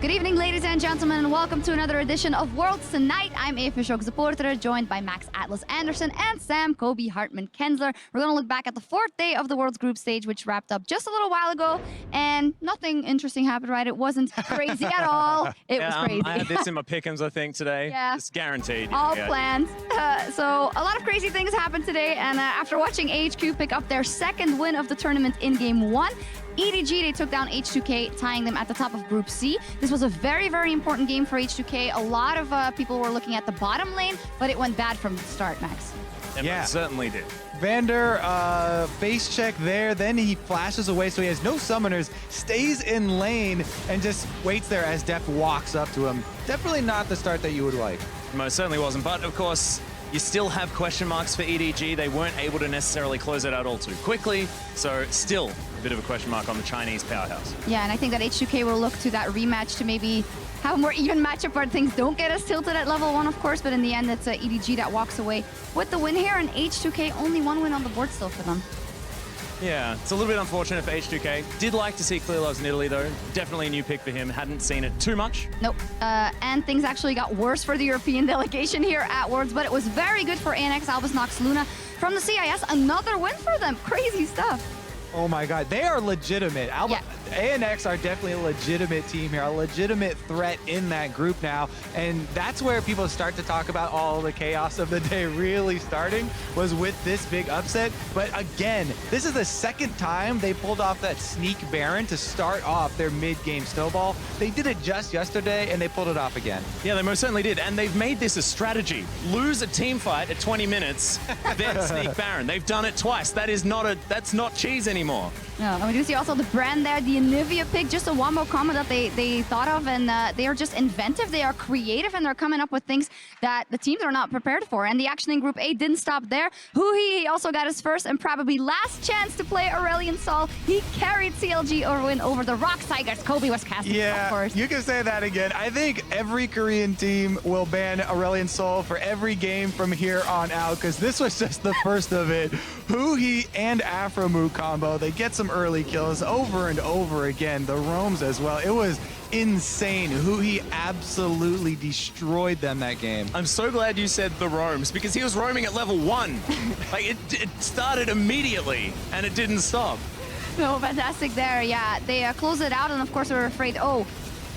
Good evening, ladies and gentlemen, and welcome to another edition of Worlds Tonight. I'm ePicSkillshot supporter, joined by Max Atlas Anderson and Sam Kobe Hartman Kensler. We're going to look back at the 4th day of the Worlds group stage, which wrapped up just a little while ago, and nothing interesting happened, right? It wasn't crazy at all. It was crazy. I had this in my pick'ems, I think, today. Yeah. It's guaranteed. All Yeah. planned. So a lot of crazy things happened today, and after watching AHQ pick up their 2nd win of the tournament in Game 1, EDG, they took down H2K, tying them at the top of Group C. This was a very, very important game for H2K. A lot of people were looking at the bottom lane, but it went bad from the start, Max. Yeah. Certainly did. Vander, face check there, then he flashes away, so he has no summoners, stays in lane, and just waits there as Def walks up to him. Definitely not the start that you would like. Most certainly wasn't, but of course, you still have question marks for EDG. They weren't able to necessarily close it out all too quickly, so still a bit of a question mark on the Chinese powerhouse. Yeah, and I think that H2K will look to that rematch to maybe have a more even matchup where things don't get as tilted at level 1, of course, but in the end, it's EDG that walks away with the win here, and H2K only 1 win on the board still for them. Yeah, it's a little bit unfortunate for H2K. Did like to see Clear Loves in Italy, though. Definitely a new pick for him. Hadn't seen it too much. Nope. And things actually got worse for the European delegation here at Worlds, but it was very good for ANX, Albus Nox Luna. From the CIS, another win for them. Crazy stuff. Oh my god, they are legitimate. ANX are definitely a legitimate team here, a legitimate threat in that group now, and that's where people start to talk about all the chaos of the day really starting, was with this big upset. But again, this is the 2nd time they pulled off that sneak Baron to start off their mid-game snowball. They did it just yesterday, and they pulled it off again. Yeah, they most certainly did, and they've made this a strategy. Lose a team fight at 20 minutes, then sneak Baron. They've done it twice. That's not cheese anymore. Yeah, and we do see also the brand there, the Nivea pick, just a one more comment that they thought of, and they are just inventive, they are creative, and they're coming up with things that the teams are not prepared for. And the action in Group A didn't stop there. Huhi also got his first and probably last chance to play Aurelion Sol. He carried CLG win over the Rock Tigers. Kobe was casting Yeah, first. you can say that again. I think every Korean team will ban Aurelion Sol for every game from here on out, because this was just the first of it. Huhi and Afromu combo, they get some early kills over and over again. The roams as well. It was insane. Huhi absolutely destroyed them that game. I'm so glad you said the roams, because he was roaming at level 1. Like, it started immediately, and it didn't stop. No, fantastic there. Yeah, they closed it out, and of course we were afraid,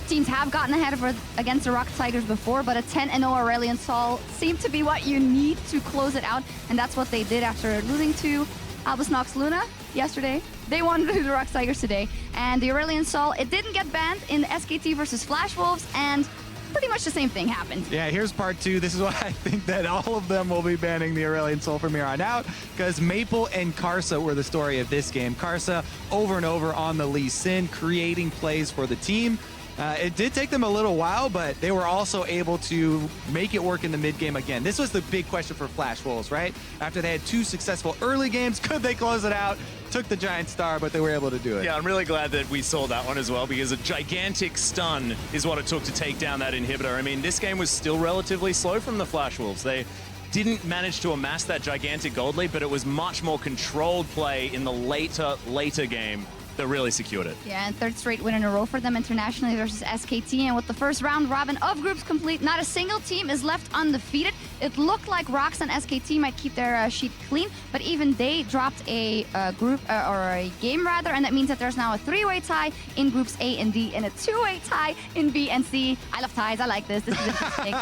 teams have gotten ahead against the Rock Tigers before, but a 10-0 Aurelion Sol seemed to be what you need to close it out, and that's what they did after losing to Albus Nox Luna yesterday. They won to the Rock Tigers today, and the Aurelion Sol, it didn't get banned in the SKT versus Flash Wolves, and pretty much the same thing happened. Yeah, here's part 2. This is why I think that all of them will be banning the Aurelion Sol from here on out, because Maple and Karsa were the story of this game. Karsa over and over on the Lee Sin, creating plays for the team. It did take them a little while, but they were also able to make it work in the mid game again. This was the big question for Flash Wolves, right? After they had 2 successful early games, could they close it out? Took the giant star, but they were able to do it. Yeah, I'm really glad that we saw that one as well, because a gigantic stun is what it took to take down that inhibitor. I mean, this game was still relatively slow from the Flash Wolves. They didn't manage to amass that gigantic gold lead, but it was much more controlled play in the later game that really secured it. Yeah, and third straight win in a row for them internationally versus SKT. And with the first round robin of groups complete, not a single team is left undefeated. It looked like Rox and SKT might keep their sheet clean, but even they dropped a group or a game rather, and that means that there's now a 3-way tie in groups A and D and a 2-way tie in B and C. I love ties. I like this. This is interesting.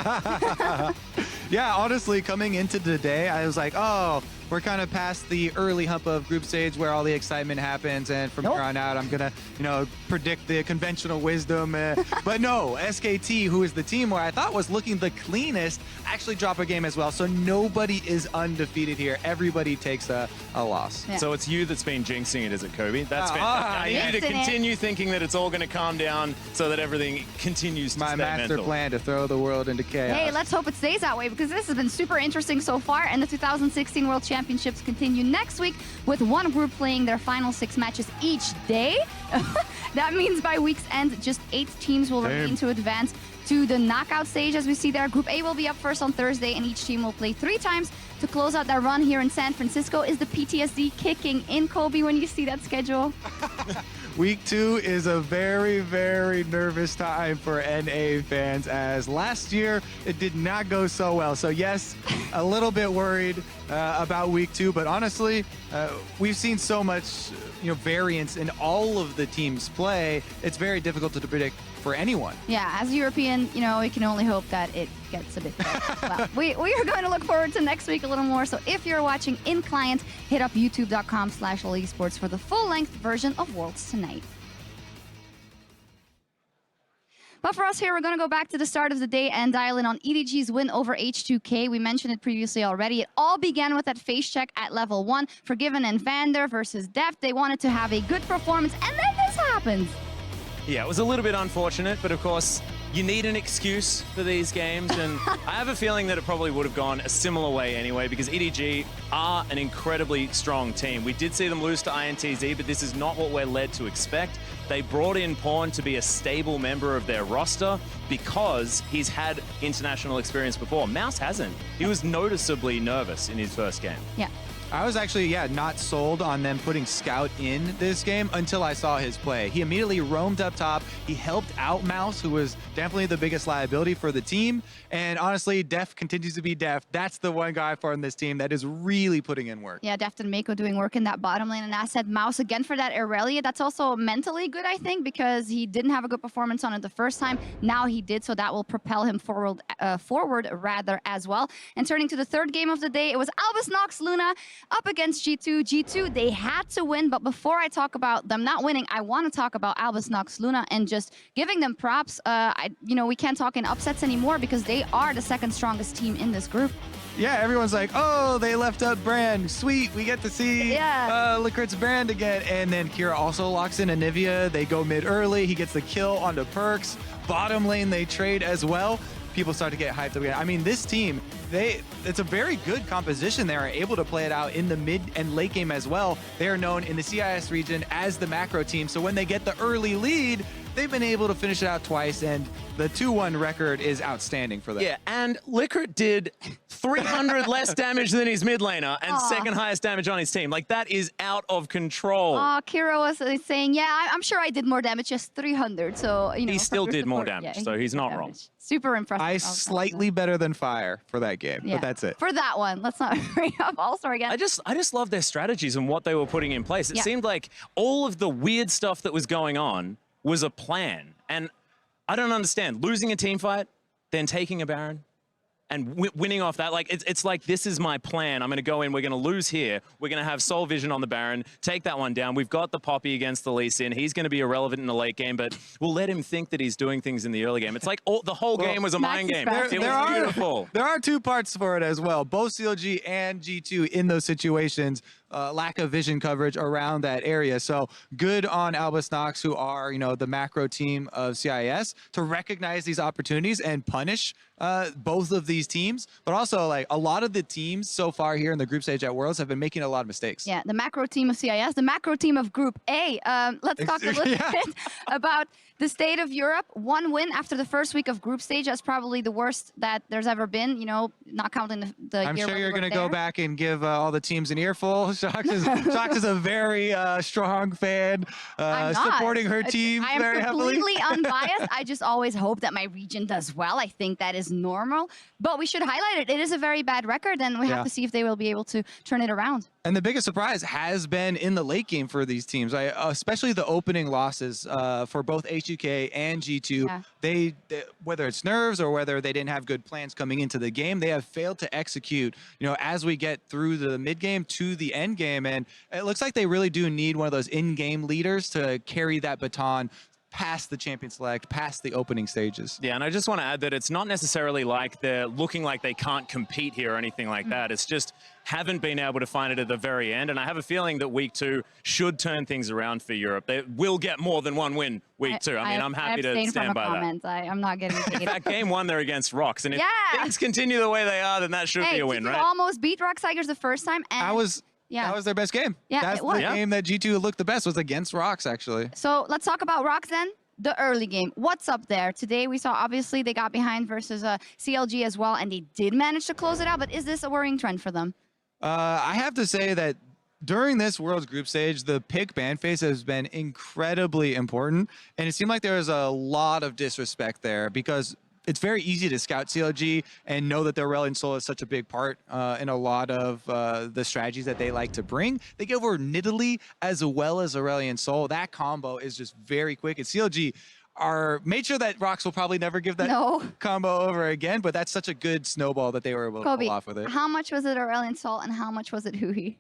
Yeah, honestly, coming into today, I was like, oh, we're kind of past the early hump of group stage where all the excitement happens, and from here on out, I'm gonna, predict the conventional wisdom. But no, SKT, who is the team where I thought was looking the cleanest, actually drop a game as well. So nobody is undefeated here. Everybody takes a loss. Yeah. So it's you that's been jinxing it, is it, Kobe? That's fantastic. I need you to continue thinking that it's all going to calm down so that everything continues to stay master mental. plan to throw the world into chaos. Hey, let's hope it stays that way, because this has been super interesting so far, and the 2016 World Championships continue next week with one group playing their final 6 matches each day. That means by week's end, just 8 teams will remain to advance to the knockout stage. As we see there, Group A will be up first on Thursday, and each team will play 3 times to close out their run here in San Francisco. Is the PTSD kicking in, Kobe, when you see that schedule? Week 2 is a very, very nervous time for NA fans, as last year it did not go so well. So yes, a little bit worried about week 2, but honestly, we've seen so much variance in all of the teams play. It's very difficult to predict for anyone. Yeah, as a European, we can only hope that it gets a bit better. Well, we are going to look forward to next week a little more. So if you're watching in client, hit up youtube.com/LoL eSports for the full-length version of Worlds Tonight. But for us here, we're going to go back to the start of the day and dial in on EDG's win over H2K. We mentioned it previously already. It all began with that face check at level 1. Forgiven and Vander versus Deft. They wanted to have a good performance, and then this happens. Yeah, it was a little bit unfortunate, but of course, you need an excuse for these games, and I have a feeling that it probably would have gone a similar way anyway, because EDG are an incredibly strong team. We did see them lose to INTZ, but this is not what we're led to expect. They brought in Pawn to be a stable member of their roster because he's had international experience before. Mouse hasn't. He was noticeably nervous in his first game. Yeah. I was actually, not sold on them putting Scout in this game until I saw his play. He immediately roamed up top. He helped out Mouse, who was definitely the biggest liability for the team. And honestly, Def continues to be Def. That's the one guy from this team that is really putting in work. Yeah, Deft and Mako doing work in that bottom lane. And as said, Mouse again for that Irelia. That's also mentally good, I think, because he didn't have a good performance on it the first time. Now he did, so that will propel him forward as well. And turning to the third game of the day, it was Albus Nox Luna up against G2. G2, they had to win, but before I talk about them not winning, I want to talk about Albus Nox Luna and just give giving them props. We can't talk in upsets anymore because they are the second strongest team in this group. Yeah, everyone's like, oh, they left up Brand. Sweet, we get to see Licrit's Brand again. And then Kira also locks in Anivia. They go mid early. He gets the kill onto Perks. Bottom lane, they trade as well. People start to get hyped again. I mean, this team, it's a very good composition. They are able to play it out in the mid and late game as well. They are known in the CIS region as the macro team. So when they get the early lead, they've been able to finish it out twice, and the 2-1 record is outstanding for them. Yeah, and Licrit did 300 less damage than his mid laner and second highest damage on his team. Like, that is out of control. Kira was saying, yeah, I'm sure I did more damage, just 300. So, he still did more damage, so he's not wrong. Super impressive. I slightly better than Fire for that game, but that's it. For that one, let's not bring up All-Star again. I just love their strategies and what they were putting in place. It seemed like all of the weird stuff that was going on was a plan. And I don't understand. Losing a team fight, then taking a Baron, and winning off that. Like, it's like, this is my plan. I'm going to go in. We're going to lose here. We're going to have Soul Vision on the Baron, take that one down. We've got the Poppy against the Lee Sin. He's going to be irrelevant in the late game, but we'll let him think that he's doing things in the early game. It's like the whole game was a mind game. It was beautiful. There are two parts for it as well. Both CLG and G2 in those situations, lack of vision coverage around that area. So good on Albus Nox, who are, the macro team of CIS, to recognize these opportunities and punish both of these teams. But also, like, a lot of the teams so far here in the group stage at Worlds have been making a lot of mistakes. Yeah, the macro team of CIS, the macro team of Group A. Let's talk a little bit about the state of Europe. 1 win after the first week of group stage. That's probably the worst that there's ever been, not counting the I'm year sure you're going to go back and give all the teams an earful. Shox is a very strong fan, supporting her team very heavily. I am completely unbiased. I just always hope that my region does well. I think that is normal. But we should highlight it. It is a very bad record, and we have to see if they will be able to turn it around. And the biggest surprise has been in the late game for these teams, especially the opening losses for both HUK and G2. Yeah. They, whether it's nerves or whether they didn't have good plans coming into the game, they have failed to execute, as we get through the mid game to the end game. And it looks like they really do need one of those in-game leaders to carry that baton past the champion select, past the opening stages. Yeah, and I just want to add that it's not necessarily like they're looking like they can't compete here or anything like that. It's just haven't been able to find it at the very end. And I have a feeling that week 2 should turn things around for Europe. They will get more than 1 win week 2. I mean, I'm happy to stand by that. I'm not getting paid. That game 1, they're against Rocks. And if things continue the way they are, then that should be a win, right? Almost beat Rocksigers the first time. And that was their best game. Yeah, that's the game that G2 looked the best, was against Rocks, actually. So let's talk about Rocks then. The early game. What's up there? Today we saw, obviously, they got behind versus CLG as well, and they did manage to close it out, but is this a worrying trend for them? I have to say that during this World's group stage, the pick ban phase has been incredibly important, and it seemed like there was a lot of disrespect there because it's very easy to scout CLG and know that their Aurelion Soul is such a big part in a lot of the strategies that they like to bring. They go over Nidalee as well as Aurelion Soul. That combo is just very quick. And CLG made sure that Rocks will probably never give that combo over again, but that's such a good snowball that they were able to pull off with it. How much was it Aurelion Soul and how much was it Huhi?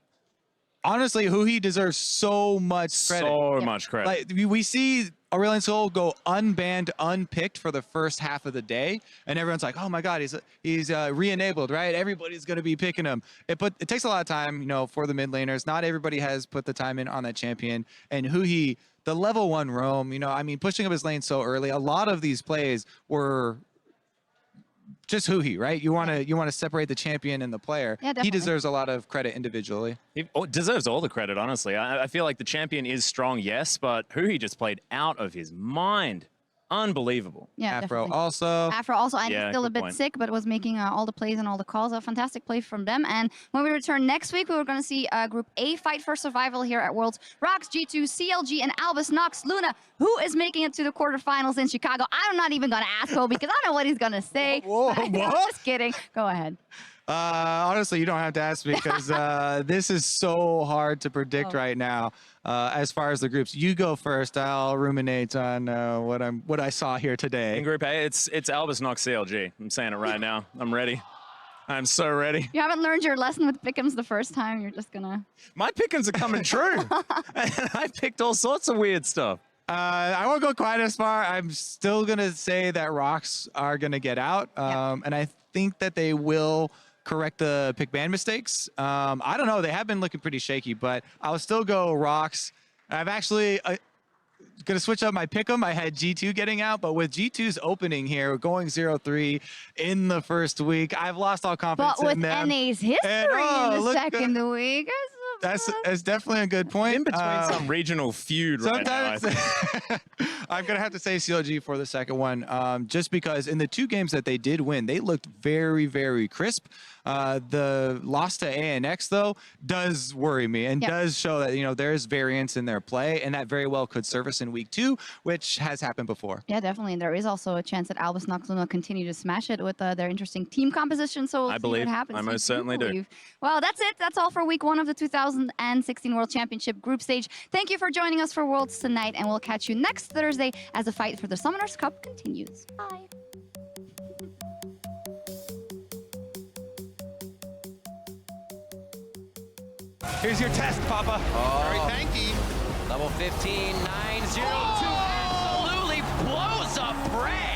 Honestly, Huhi deserves so much credit. So much credit. Like, we see Aurelion Soul go unbanned, unpicked for the first half of the day, and everyone's like, "Oh my God, he's re-enabled, right? Everybody's going to be picking him." It takes a lot of time, for the mid laners. Not everybody has put the time in on that champion, and Huhi, the level 1 roam, pushing up his lane so early. A lot of these plays were just Huhi, right? You want to separate the champion and the player. Yeah, definitely. He deserves a lot of credit individually. He deserves all the credit, honestly. I feel like the champion is strong, yes, but Huhi just played out of his mind. Unbelievable. Yeah, Afro definitely. also. Afro also, and Yeah, he's still a good bit point. sick, but was making all the plays and all the calls. A fantastic play from them. And when we return next week, we're going to see Group A fight for survival here at Worlds. Rocks, G2, CLG, and Albus Nox. Luna, who is making it to the quarterfinals in Chicago? I'm not even going to ask Kobe because I don't know what he's going to say. What? Just kidding. Go ahead. Honestly, you don't have to ask me because this is so hard to predict right now. As far as the groups, you go first. I'll ruminate on what I saw here today. In Group A, it's Albus Nox CLG. I'm saying it right now. I'm ready. I'm so ready. You haven't learned your lesson with pick'ems the first time. You're just going to... My pick'ems are coming true. I picked all sorts of weird stuff. I won't go quite as far. I'm still going to say that Rocks are going to get out. And I think that they will correct the pick ban mistakes. I don't know. They have been looking pretty shaky, but I'll still go Rocks. I've actually going to switch up my pick 'em. I had G2 getting out, but with G2's opening here, going 0-3 in the first week, I've lost all confidence But with in them. NA's history And, in the second week. That's definitely a good point. In between some regional feud right now. I Sometimes think. I'm going to have to say CLG for the second one, just because in the 2 games that they did win, they looked very, very crisp. The loss to ANX, though, does worry me and does show that, there's variance in their play, and that very well could surface in week 2, which has happened before. Yeah, definitely. And there is also a chance that Albus Nox will continue to smash it with their interesting team composition. So we'll I see believe. what happens. I You most certainly do. believe. Well, that's it. That's all for week 1 of the 2016 World Championship group stage. Thank you for joining us for Worlds tonight, and we'll catch you next Thursday as the fight for the Summoners Cup continues. Bye. Here's your test, Papa. Very tanky. Level 15, 902. Absolutely blows up Prey.